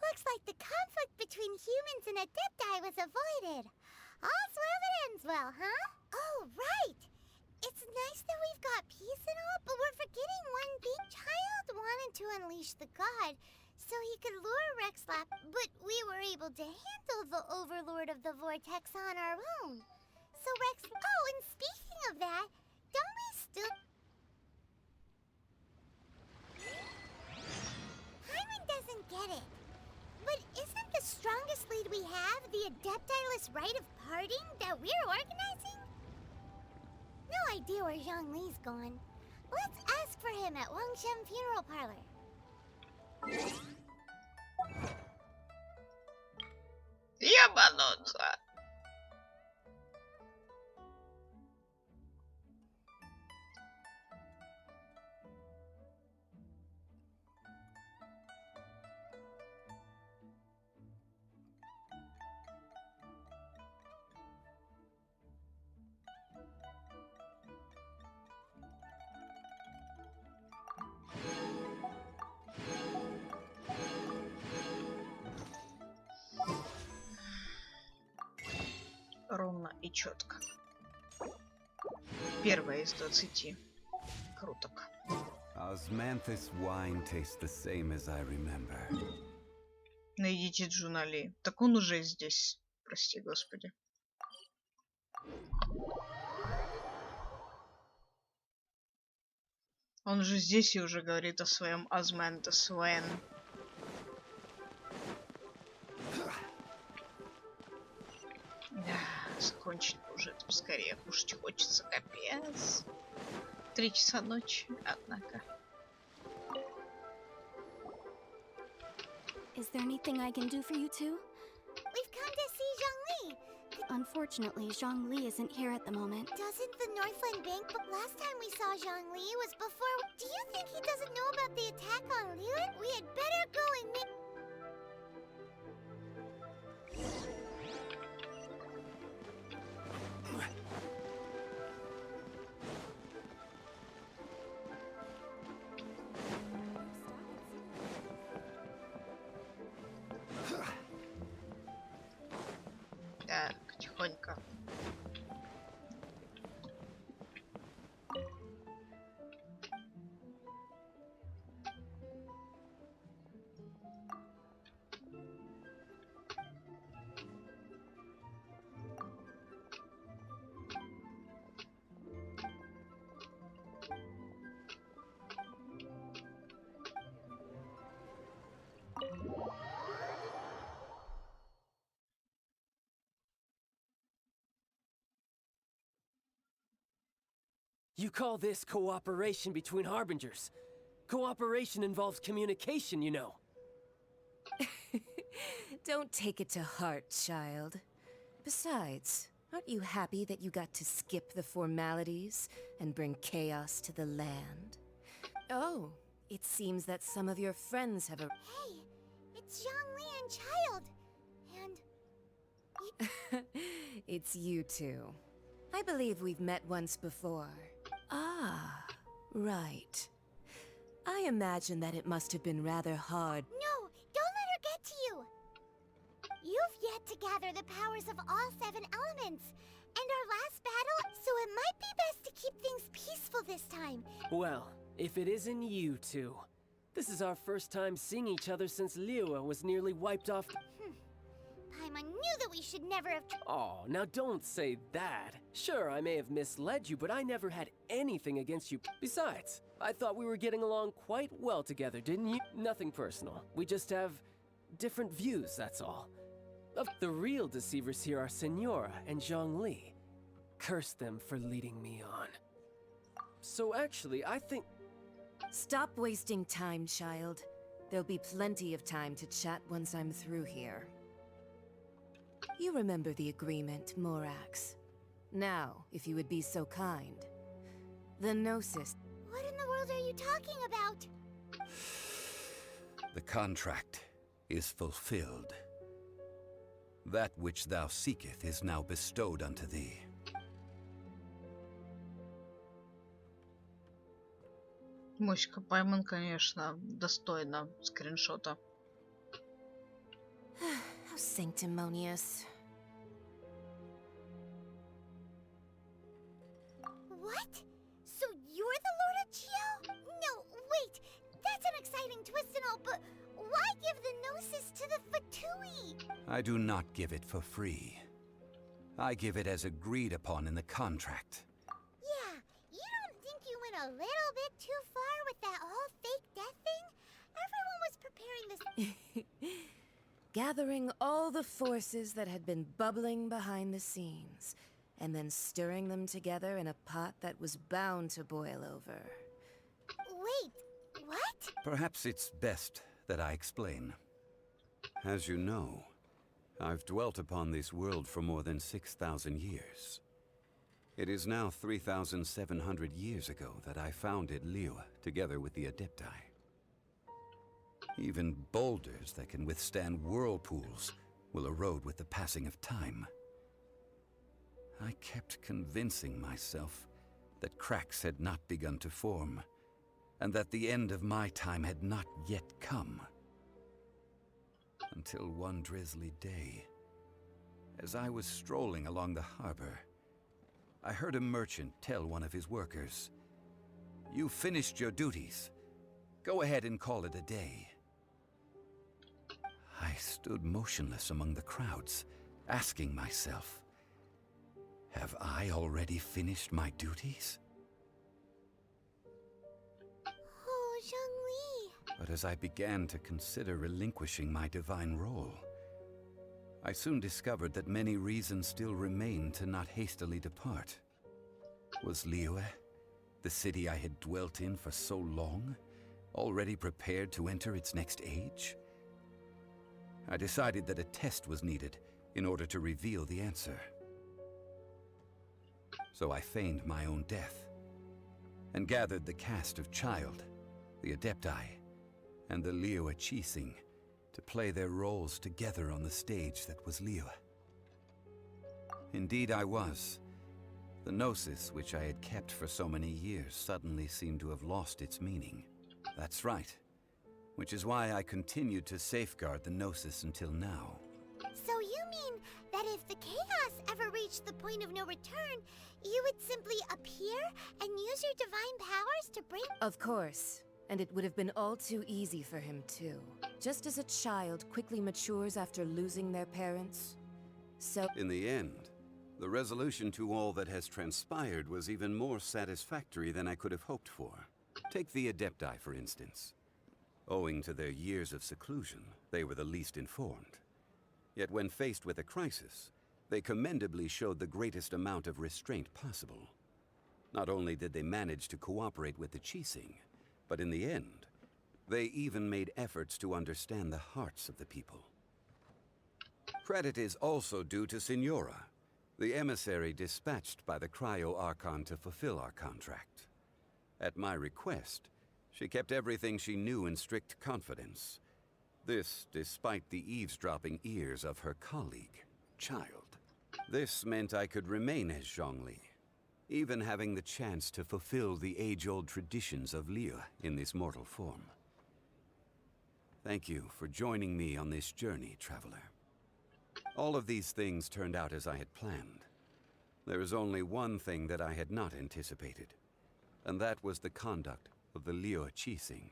Looks like the conflict between humans and Adepti was avoided. All's well that ends well, huh? Oh, right! It's nice that we've got peace and all, but we're forgetting one big child wanted to unleash the god so he could lure Rexlap, but we were able to handle the Overlord of the Vortex on our own. So Oh, and speaking of that, don't we still... Paimon doesn't get it. But isn't the strongest lead we have the Adepti-less rite of parting that we're organizing? No idea where Zhongli's gone. Let's ask for him at Wangshem Funeral Parlor. Ебануться. Ровно и четко. Первая из 20. Круто. Osmanthus wine tastes the same as I remember. Найдите Джунали. Так он уже здесь. Прости, господи. Он же здесь и уже говорит о своем Osmanthus Wine. Закончить уже это скорее. Кушать хочется, капец. 3 часа ночи, однако. Is there anything I can do for you two? We've come to see Zhongli. Unfortunately, Zhongli isn't here at the moment. Doesn't the Northland Bank... But last time we saw Zhongli was before... Do you think he doesn't know about the attack on Liyue? We had better go and make... Так, тихонько. You call this cooperation between Harbingers? Cooperation involves communication, you know. Don't take it to heart, child. Besides, aren't you happy that you got to skip the formalities and bring chaos to the land? Oh, it seems that some of your friends have a... Hey, it's Zhongli and Child, and... It's you two. I believe we've met once before. Ah, right. I imagine that it must have been rather hard. No, don't let her get to you! You've yet to gather the powers of all 7 elements, and our last battle, so it might be best to keep things peaceful this time. Well, if it isn't you two. This is our first time seeing each other since Liyue was nearly wiped off. Paimon knew that we should never have... Oh, now don't say that. Sure, I may have misled you, but I never had anything against you. Besides, I thought we were getting along quite well together, didn't you? Nothing personal. We just have different views, that's all. The real deceivers here are Senora and Zhongli. Curse them for leading me on. So actually, I think... Stop wasting time, child. There'll be plenty of time to chat once I'm through here. You remember the agreement, Morax. Now, if you would be so kind. The Gnosis. What in the world are you talking about? The contract is fulfilled. That which thou seeketh is now bestowed unto thee. Моська Пайман, конечно, достойна скриншота. How sanctimonious. What? So you're the Lord of Chio? No, wait. That's an exciting twist and all, but why give the Gnosis to the Fatui? I do not give it for free. I give it as agreed upon in the contract. Yeah, you don't think you went a little bit too far with that whole fake death thing? Everyone was preparing this... Gathering all the forces that had been bubbling behind the scenes, and then stirring them together in a pot that was bound to boil over. Wait, what? Perhaps it's best that I explain. As you know, I've dwelt upon this world for more than 6,000 years. It is now 3,700 years ago that I founded Liyue together with the Adepti. Even boulders that can withstand whirlpools will erode with the passing of time. I kept convincing myself that cracks had not begun to form, and that the end of my time had not yet come. Until one drizzly day, as I was strolling along the harbor, I heard a merchant tell one of his workers, "You've finished your duties. Go ahead and call it a day." I stood motionless among the crowds, asking myself, have I already finished my duties? Oh, Zhongli. But as I began to consider relinquishing my divine role, I soon discovered that many reasons still remained to not hastily depart. Was Liyue, the city I had dwelt in for so long, already prepared to enter its next age? I decided that a test was needed in order to reveal the answer. So I feigned my own death, and gathered the cast of Child, the Adepti, and the Liyue Qixing to play their roles together on the stage that was Liyue. Indeed I was. The Gnosis, which I had kept for so many years, suddenly seemed to have lost its meaning. That's right. Which is why I continued to safeguard the Gnosis until now. So you mean that if the chaos ever reached the point of no return, you would simply appear and use your divine powers to bring... Of course. And it would have been all too easy for him, too. Just as a child quickly matures after losing their parents, so... In the end, the resolution to all that has transpired was even more satisfactory than I could have hoped for. Take the Adepti, for instance. Owing to their years of seclusion, they were the least informed. Yet when faced with a crisis, they commendably showed the greatest amount of restraint possible. Not only did they manage to cooperate with the Qixing, but in the end, they even made efforts to understand the hearts of the people. Credit is also due to Senora, the emissary dispatched by the Cryo Archon to fulfill our contract. At my request, she kept everything she knew in strict confidence. This despite the eavesdropping ears of her colleague, Child. This meant I could remain as Zhongli, even having the chance to fulfill the age-old traditions of Liyue in this mortal form. Thank you for joining me on this journey, traveler. All of these things turned out as I had planned. There is only one thing that I had not anticipated, and that was the conduct of the Liyue Qixing.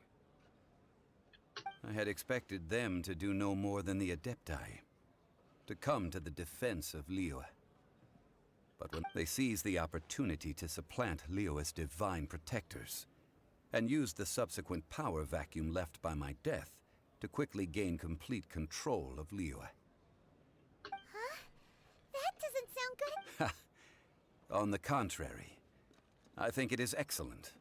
I had expected them to do no more than the Adepti, to come to the defense of Liyue. But when they seized the opportunity to supplant Liyue's divine protectors, and used the subsequent power vacuum left by my death to quickly gain complete control of Liyue. On the contrary, I think it is excellent.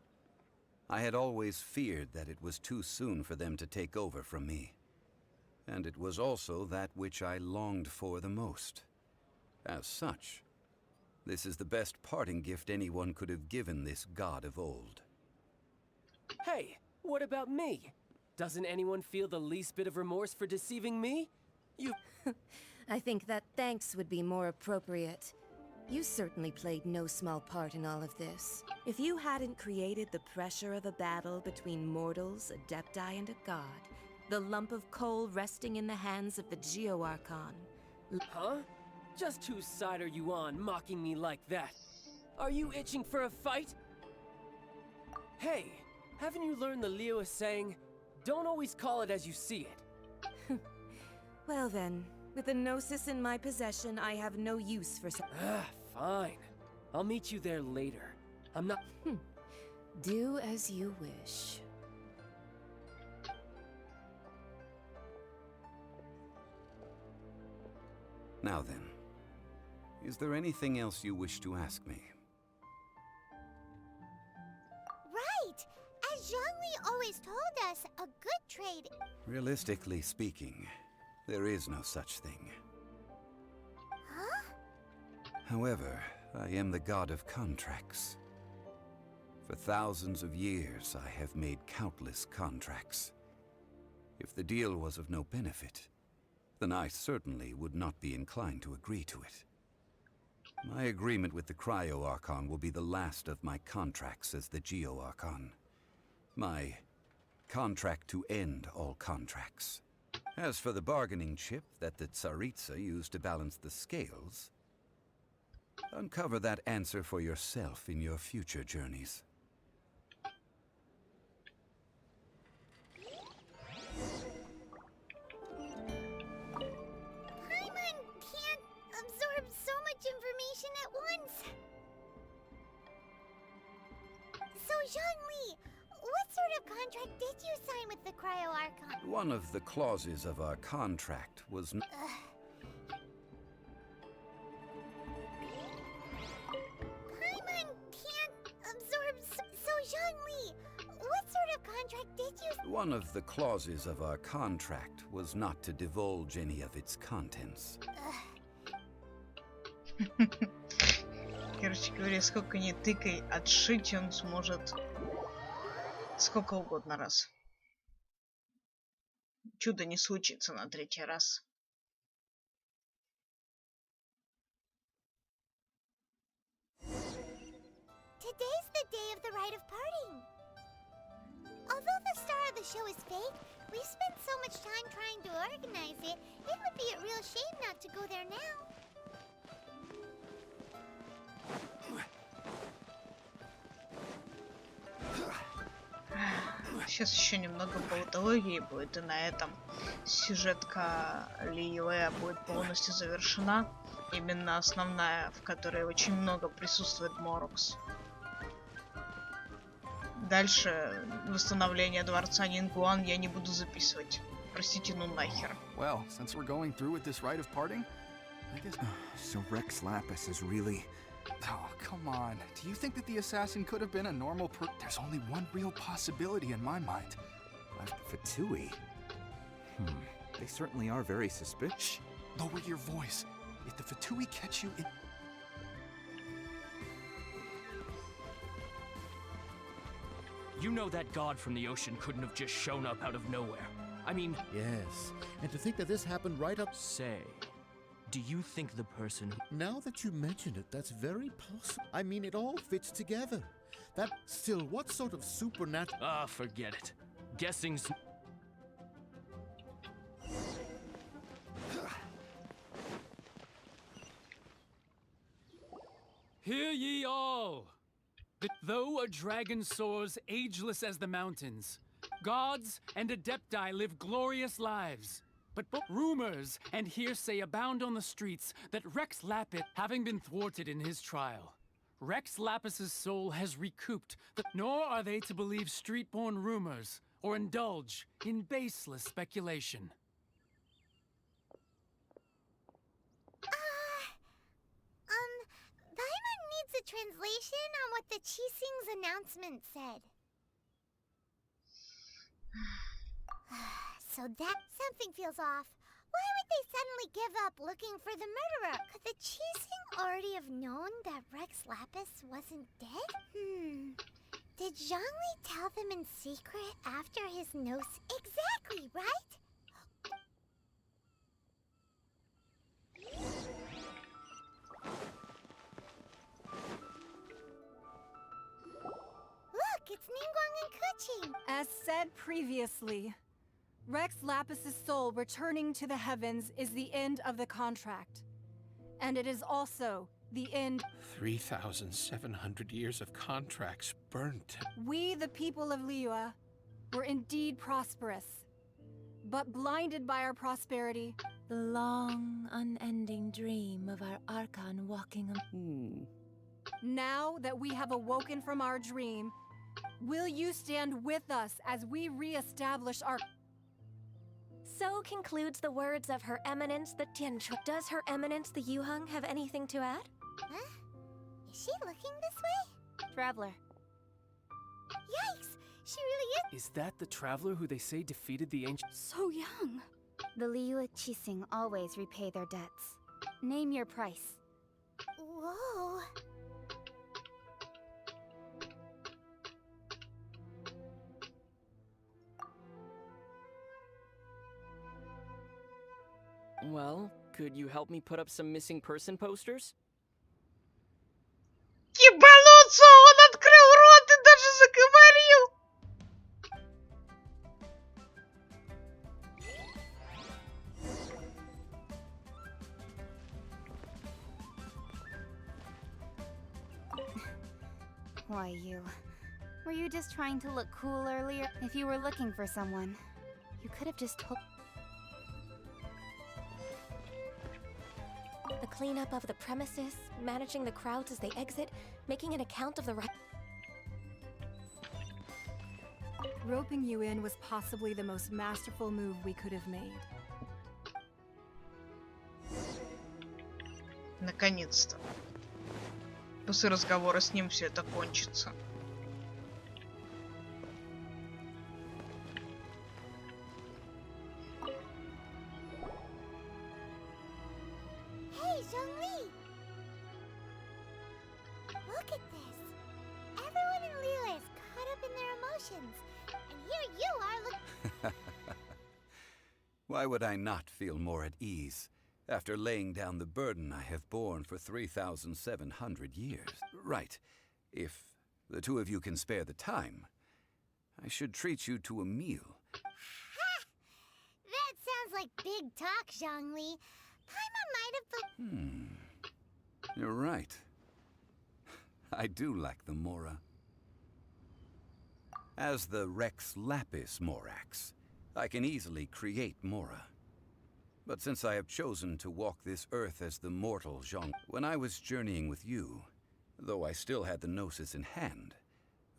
I had always feared that it was too soon for them to take over from me. And it was also that which I longed for the most. As such, this is the best parting gift anyone could have given this god of old. Hey, what about me? Doesn't anyone feel the least bit of remorse for deceiving me? You... I think that thanks would be more appropriate. You certainly played no small part in all of this. If you hadn't created the pressure of a battle between mortals, adepti, and a god, the lump of coal resting in the hands of the Geo-Archon... Huh? Just whose side are you on, mocking me like that? Are you itching for a fight? Hey, haven't you learned the Liyue saying, don't always call it as you see it? Well then, with the Gnosis in my possession, I have no use for Fine. I'll meet you there later. I'm not... Do as you wish. Now then, is there anything else you wish to ask me? Right! As Zhongli always told us, a good trade... Realistically speaking, there is no such thing. Huh? However, I am the god of contracts. For thousands of years, I have made countless contracts. If the deal was of no benefit, then I certainly would not be inclined to agree to it. My agreement with the Cryo-Archon will be the last of my contracts as the Geo-Archon. My contract to end all contracts. As for the bargaining chip that the Tsaritsa used to balance the scales, uncover that answer for yourself in your future journeys. Paimon can't absorb so much information at once. So, Zhongli, what sort of contract did you sign with the Cryo-Archon? One of the clauses of our contract was Paimon can't absorb so, Zhongli, what sort of contract did you... One of the clauses of our contract was not to divulge any of its contents. Короче говоря, сколько ни тыкай, отшить он сможет сколько угодно раз. Чудо не случится на третий раз. Today's the day of the rite of parting. Although the star of the show is fake, we've spent so much time trying to organize it, it would be a real shame not to go there now. Сейчас еще немного болтологии будет, и на этом сюжетка Лiyue будет полностью завершена. Именно основная, в которой очень много присутствует Морокс. Дальше восстановление дворца Нингуан я не буду записывать. Простите, ну нахер. Well, since we're going through with this rite of parting, I guess... So Rex Lapis is really... Oh, come on. Do you think that the assassin could have been a normal There's only one real possibility in my mind. Fatui? They certainly are very suspicious. Shh! Lower your voice. If the Fatui catch you in... You know that god from the ocean couldn't have just shown up out of nowhere. I mean... Yes, and to think that this happened right up... Say, do you think the person who... Now that you mention it, that's very possible. I mean, it all fits together. That... Still, what sort of supernatural... Ah, forget it. Guessing's... Hear ye all! That though a dragon soars ageless as the mountains, gods and adepti live glorious lives. But rumors and hearsay abound on the streets that Rex Lapis, having been thwarted in his trial, Rex Lapis's soul has recouped, nor are they to believe street-born rumors or indulge in baseless speculation. Paimon needs a clarification on what the Qixing's announcement said. So that something feels off. Why would they suddenly give up looking for the murderer? Could the Qixing already have known that Rex Lapis wasn't dead? Did Zhongli tell them in secret after his nose? Exactly, right? Look, it's Ningguang and Keqing. As said previously, Rex Lapis's soul returning to the heavens is the end of the contract. And it is also the end. 3,700 years of contracts burnt. We, the people of Liyue, were indeed prosperous, but blinded by our prosperity. The long, unending dream of our Archon walking Now that we have awoken from our dream, will you stand with us as we re-establish our... So concludes the words of Her Eminence the Tianchu. Does Her Eminence the Yuheng have anything to add? Huh? Is she looking this way? Traveler. Yikes! She really is. Is that the traveler who they say defeated the ancient? So young. The Liyue Qixing always repay their debts. Name your price. Whoa. Well, could you help me put up some missing person posters? Ебануться! Он открыл рот и даже заговорил! Why, you... Were you just trying to look cool earlier? If you were looking for someone, you could have just told... The cleanup of the premises, managing the crowds as they exit, making an account of the Roping you in was possibly the most masterful move we could have made. Наконец-то. После разговора с ним все это кончится. Hey, Zhongli! Look at this. Everyone in Liyue is caught up in their emotions. And here you are Why would I not feel more at ease after laying down the burden I have borne for 3,700 years? Right. If the two of you can spare the time, I should treat you to a meal. That sounds like big talk, Zhongli. Paimon might have... You're right. I do lack the Mora. As the Rex Lapis Morax, I can easily create Mora. But since I have chosen to walk this earth as the mortal Zhong, when I was journeying with you, though I still had the Gnosis in hand,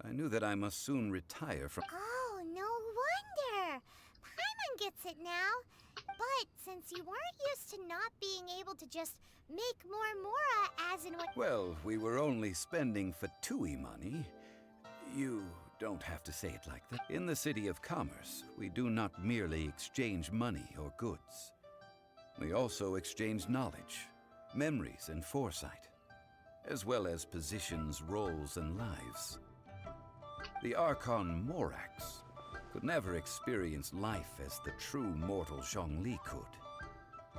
I knew that I must soon retire from... Oh, no wonder! Paimon gets it now. But since you weren't used to not being able to just make more Mora as in what... Well, we were only spending Fatui money. You don't have to say it like that. In the City of Commerce, we do not merely exchange money or goods. We also exchange knowledge, memories, and foresight, as well as positions, roles, and lives. The Archon Morax could never experience life as the true mortal Zhongli could,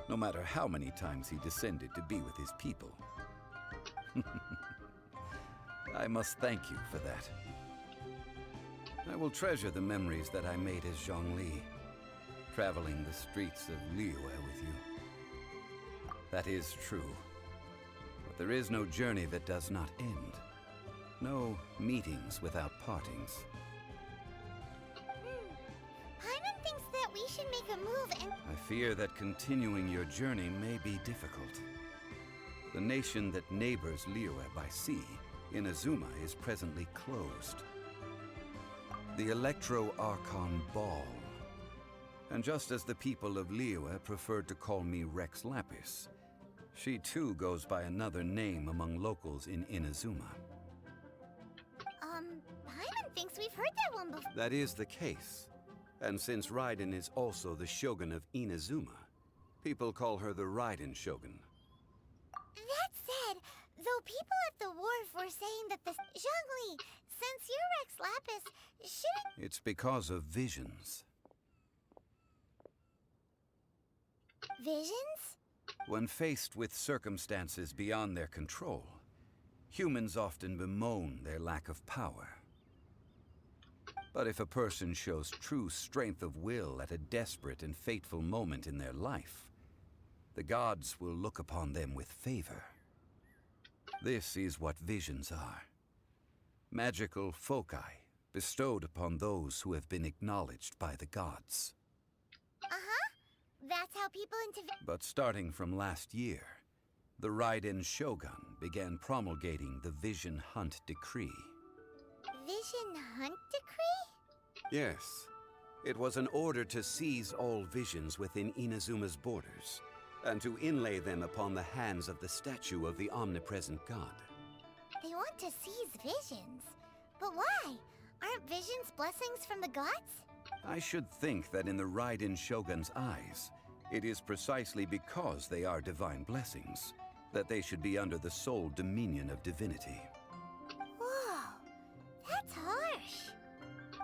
no matter how many times he descended to be with his people. I must thank you for that. I will treasure the memories that I made as Zhongli, traveling the streets of Liyue with you. That is true, but there is no journey that does not end. No meetings without partings. Paimon thinks that we should make a move and... I fear that continuing your journey may be difficult. The nation that neighbors Liyue by sea, Inazuma, is presently closed. The Electro-Archon Ball. And just as the people of Liyue preferred to call me Rex Lapis, she too goes by another name among locals in Inazuma. thinks we've heard that one before. That is the case. And since Raiden is also the Shogun of Inazuma, people call her the Raiden Shogun. That said, though people at the wharf were saying that the Zhongli, since you're Rex Lapis, shouldn't... It's because of visions. Visions? When faced with circumstances beyond their control, humans often bemoan their lack of power. But if a person shows true strength of will at a desperate and fateful moment in their life, the gods will look upon them with favor. This is what visions are. Magical foci bestowed upon those who have been acknowledged by the gods. Uh-huh. That's how people But starting from last year, the Raiden Shogun began promulgating the Vision Hunt Decree. Vision Hunt Decree? Yes. It was an order to seize all visions within Inazuma's borders, and to inlay them upon the hands of the statue of the omnipresent god. They want to seize visions. But why? Aren't visions blessings from the gods? I should think that in the Raiden Shogun's eyes, it is precisely because they are divine blessings that they should be under the sole dominion of divinity. Whoa, that's harsh.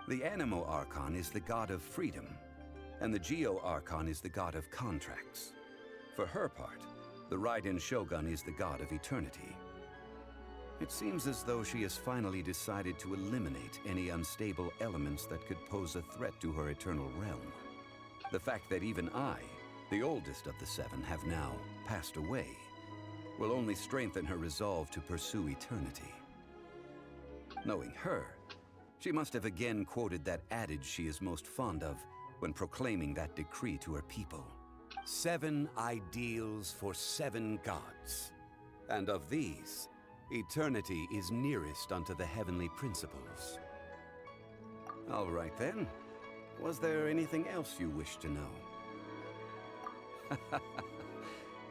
The Animo Archon is the god of freedom, and the Geo Archon is the god of contracts. For her part, the Raiden Shogun is the god of eternity. It seems as though she has finally decided to eliminate any unstable elements that could pose a threat to her eternal realm. The fact that even I, the oldest of the seven, have now passed away will only strengthen her resolve to pursue eternity. Knowing her, she must have again quoted that adage she is most fond of when proclaiming that decree to her people. 7 ideals for 7 gods, and of these, eternity is nearest unto the heavenly principles. All right then. Was there anything else you wish to know?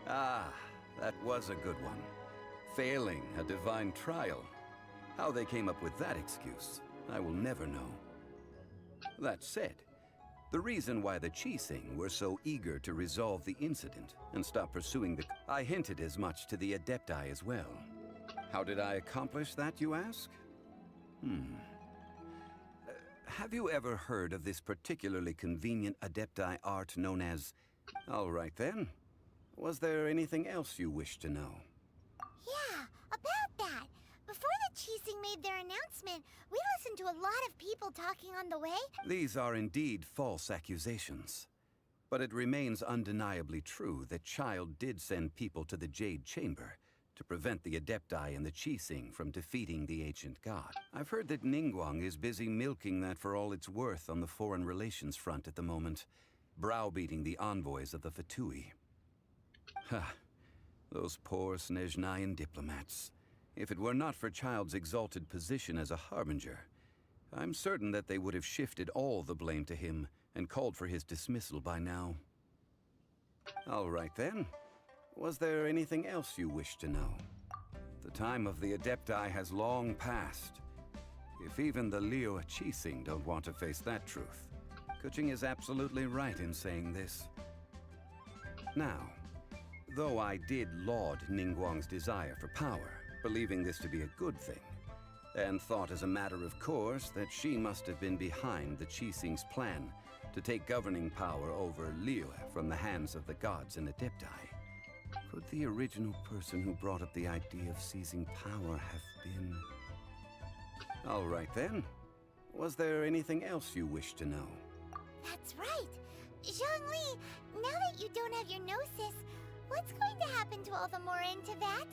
Ah, that was a good one. Failing a divine trial. How they came up with that excuse, I will never know. That said, the reason why the Qixing were so eager to resolve the incident and stop pursuing the... I hinted as much to the Adepti as well. How did I accomplish that, you ask? Have you ever heard of this particularly convenient Adepti art known as... All right then. Was there anything else you wish to know? Yeah, about that. Before the Qixing made their announcement, we listened to a lot of people talking on the way. These are indeed false accusations. But it remains undeniably true that Child did send people to the Jade Chamber to prevent the Adepti and the Qixing from defeating the ancient god. I've heard that Ningguang is busy milking that for all it's worth on the foreign relations front at the moment, browbeating the envoys of the Fatui. Ha! Those poor Snezhnayan diplomats. If it were not for Child's exalted position as a harbinger, I'm certain that they would have shifted all the blame to him and called for his dismissal by now. All right then. Was there anything else you wish to know? The time of the Adepti has long passed. If even the Liyue Qixing don't want to face that truth, Kuching is absolutely right in saying this. Now, though I did laud Ningguang's desire for power, believing this to be a good thing, and thought as a matter of course that she must have been behind the Qixing's plan to take governing power over Liyue from the hands of the gods and Adepti, could the original person who brought up the idea of seizing power have been... All right then. Was there anything else you wish to know? That's right. Zhongli, now that you don't have your gnosis, what's going to happen to all the Mora in Teyvat?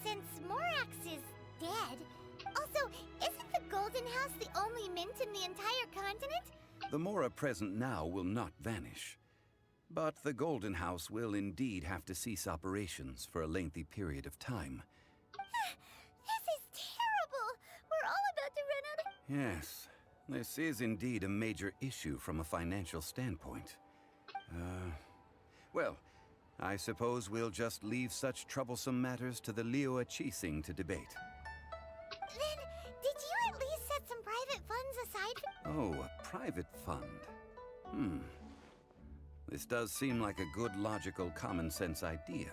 Since Morax is dead. Also, isn't the Golden House the only mint in the entire continent? The Mora present now will not vanish. But the Golden House will indeed have to cease operations for a lengthy period of time. This is terrible! We're all about to run out of... Yes, this is indeed a major issue from a financial standpoint. Well, I suppose we'll just leave such troublesome matters to the Liyue Qixing to debate. Then, did you at least set some private private funds aside from... Oh, a private fund. This does seem like a good, logical, common-sense idea.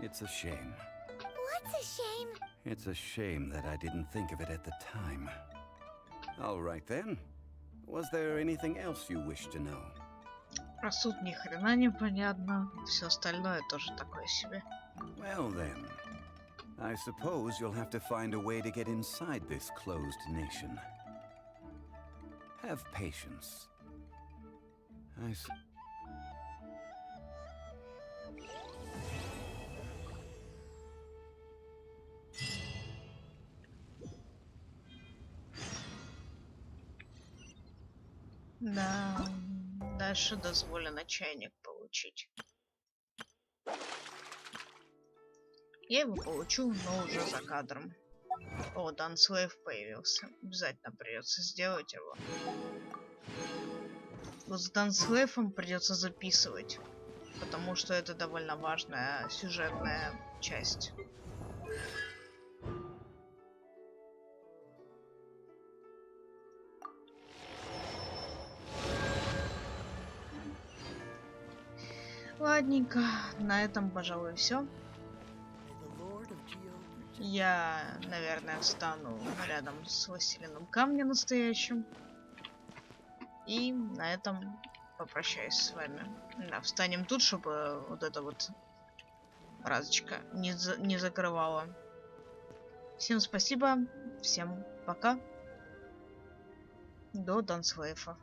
It's a shame. What's a shame? It's a shame that I didn't think of it at the time. All right then. Was there anything else you wish to know? Про суд ни хрена не понятно. Все остальное тоже такое себе. Well then, I suppose you'll have to find a way to get inside this closed nation. Have patience. Да, дальше дозволено чайник получить. Я его получу, но уже за кадром. О, Данслейв появился. Обязательно придется сделать его. Вот с Данслейвом придется записывать, потому что это довольно важная сюжетная часть. Ладненько, на этом, пожалуй, все. Я, наверное, встану рядом с Властелином Камня настоящим. И на этом попрощаюсь с вами. Да, встанем тут, чтобы вот эта вот фразочка не закрывала. Всем спасибо, всем пока. До Данслейфа.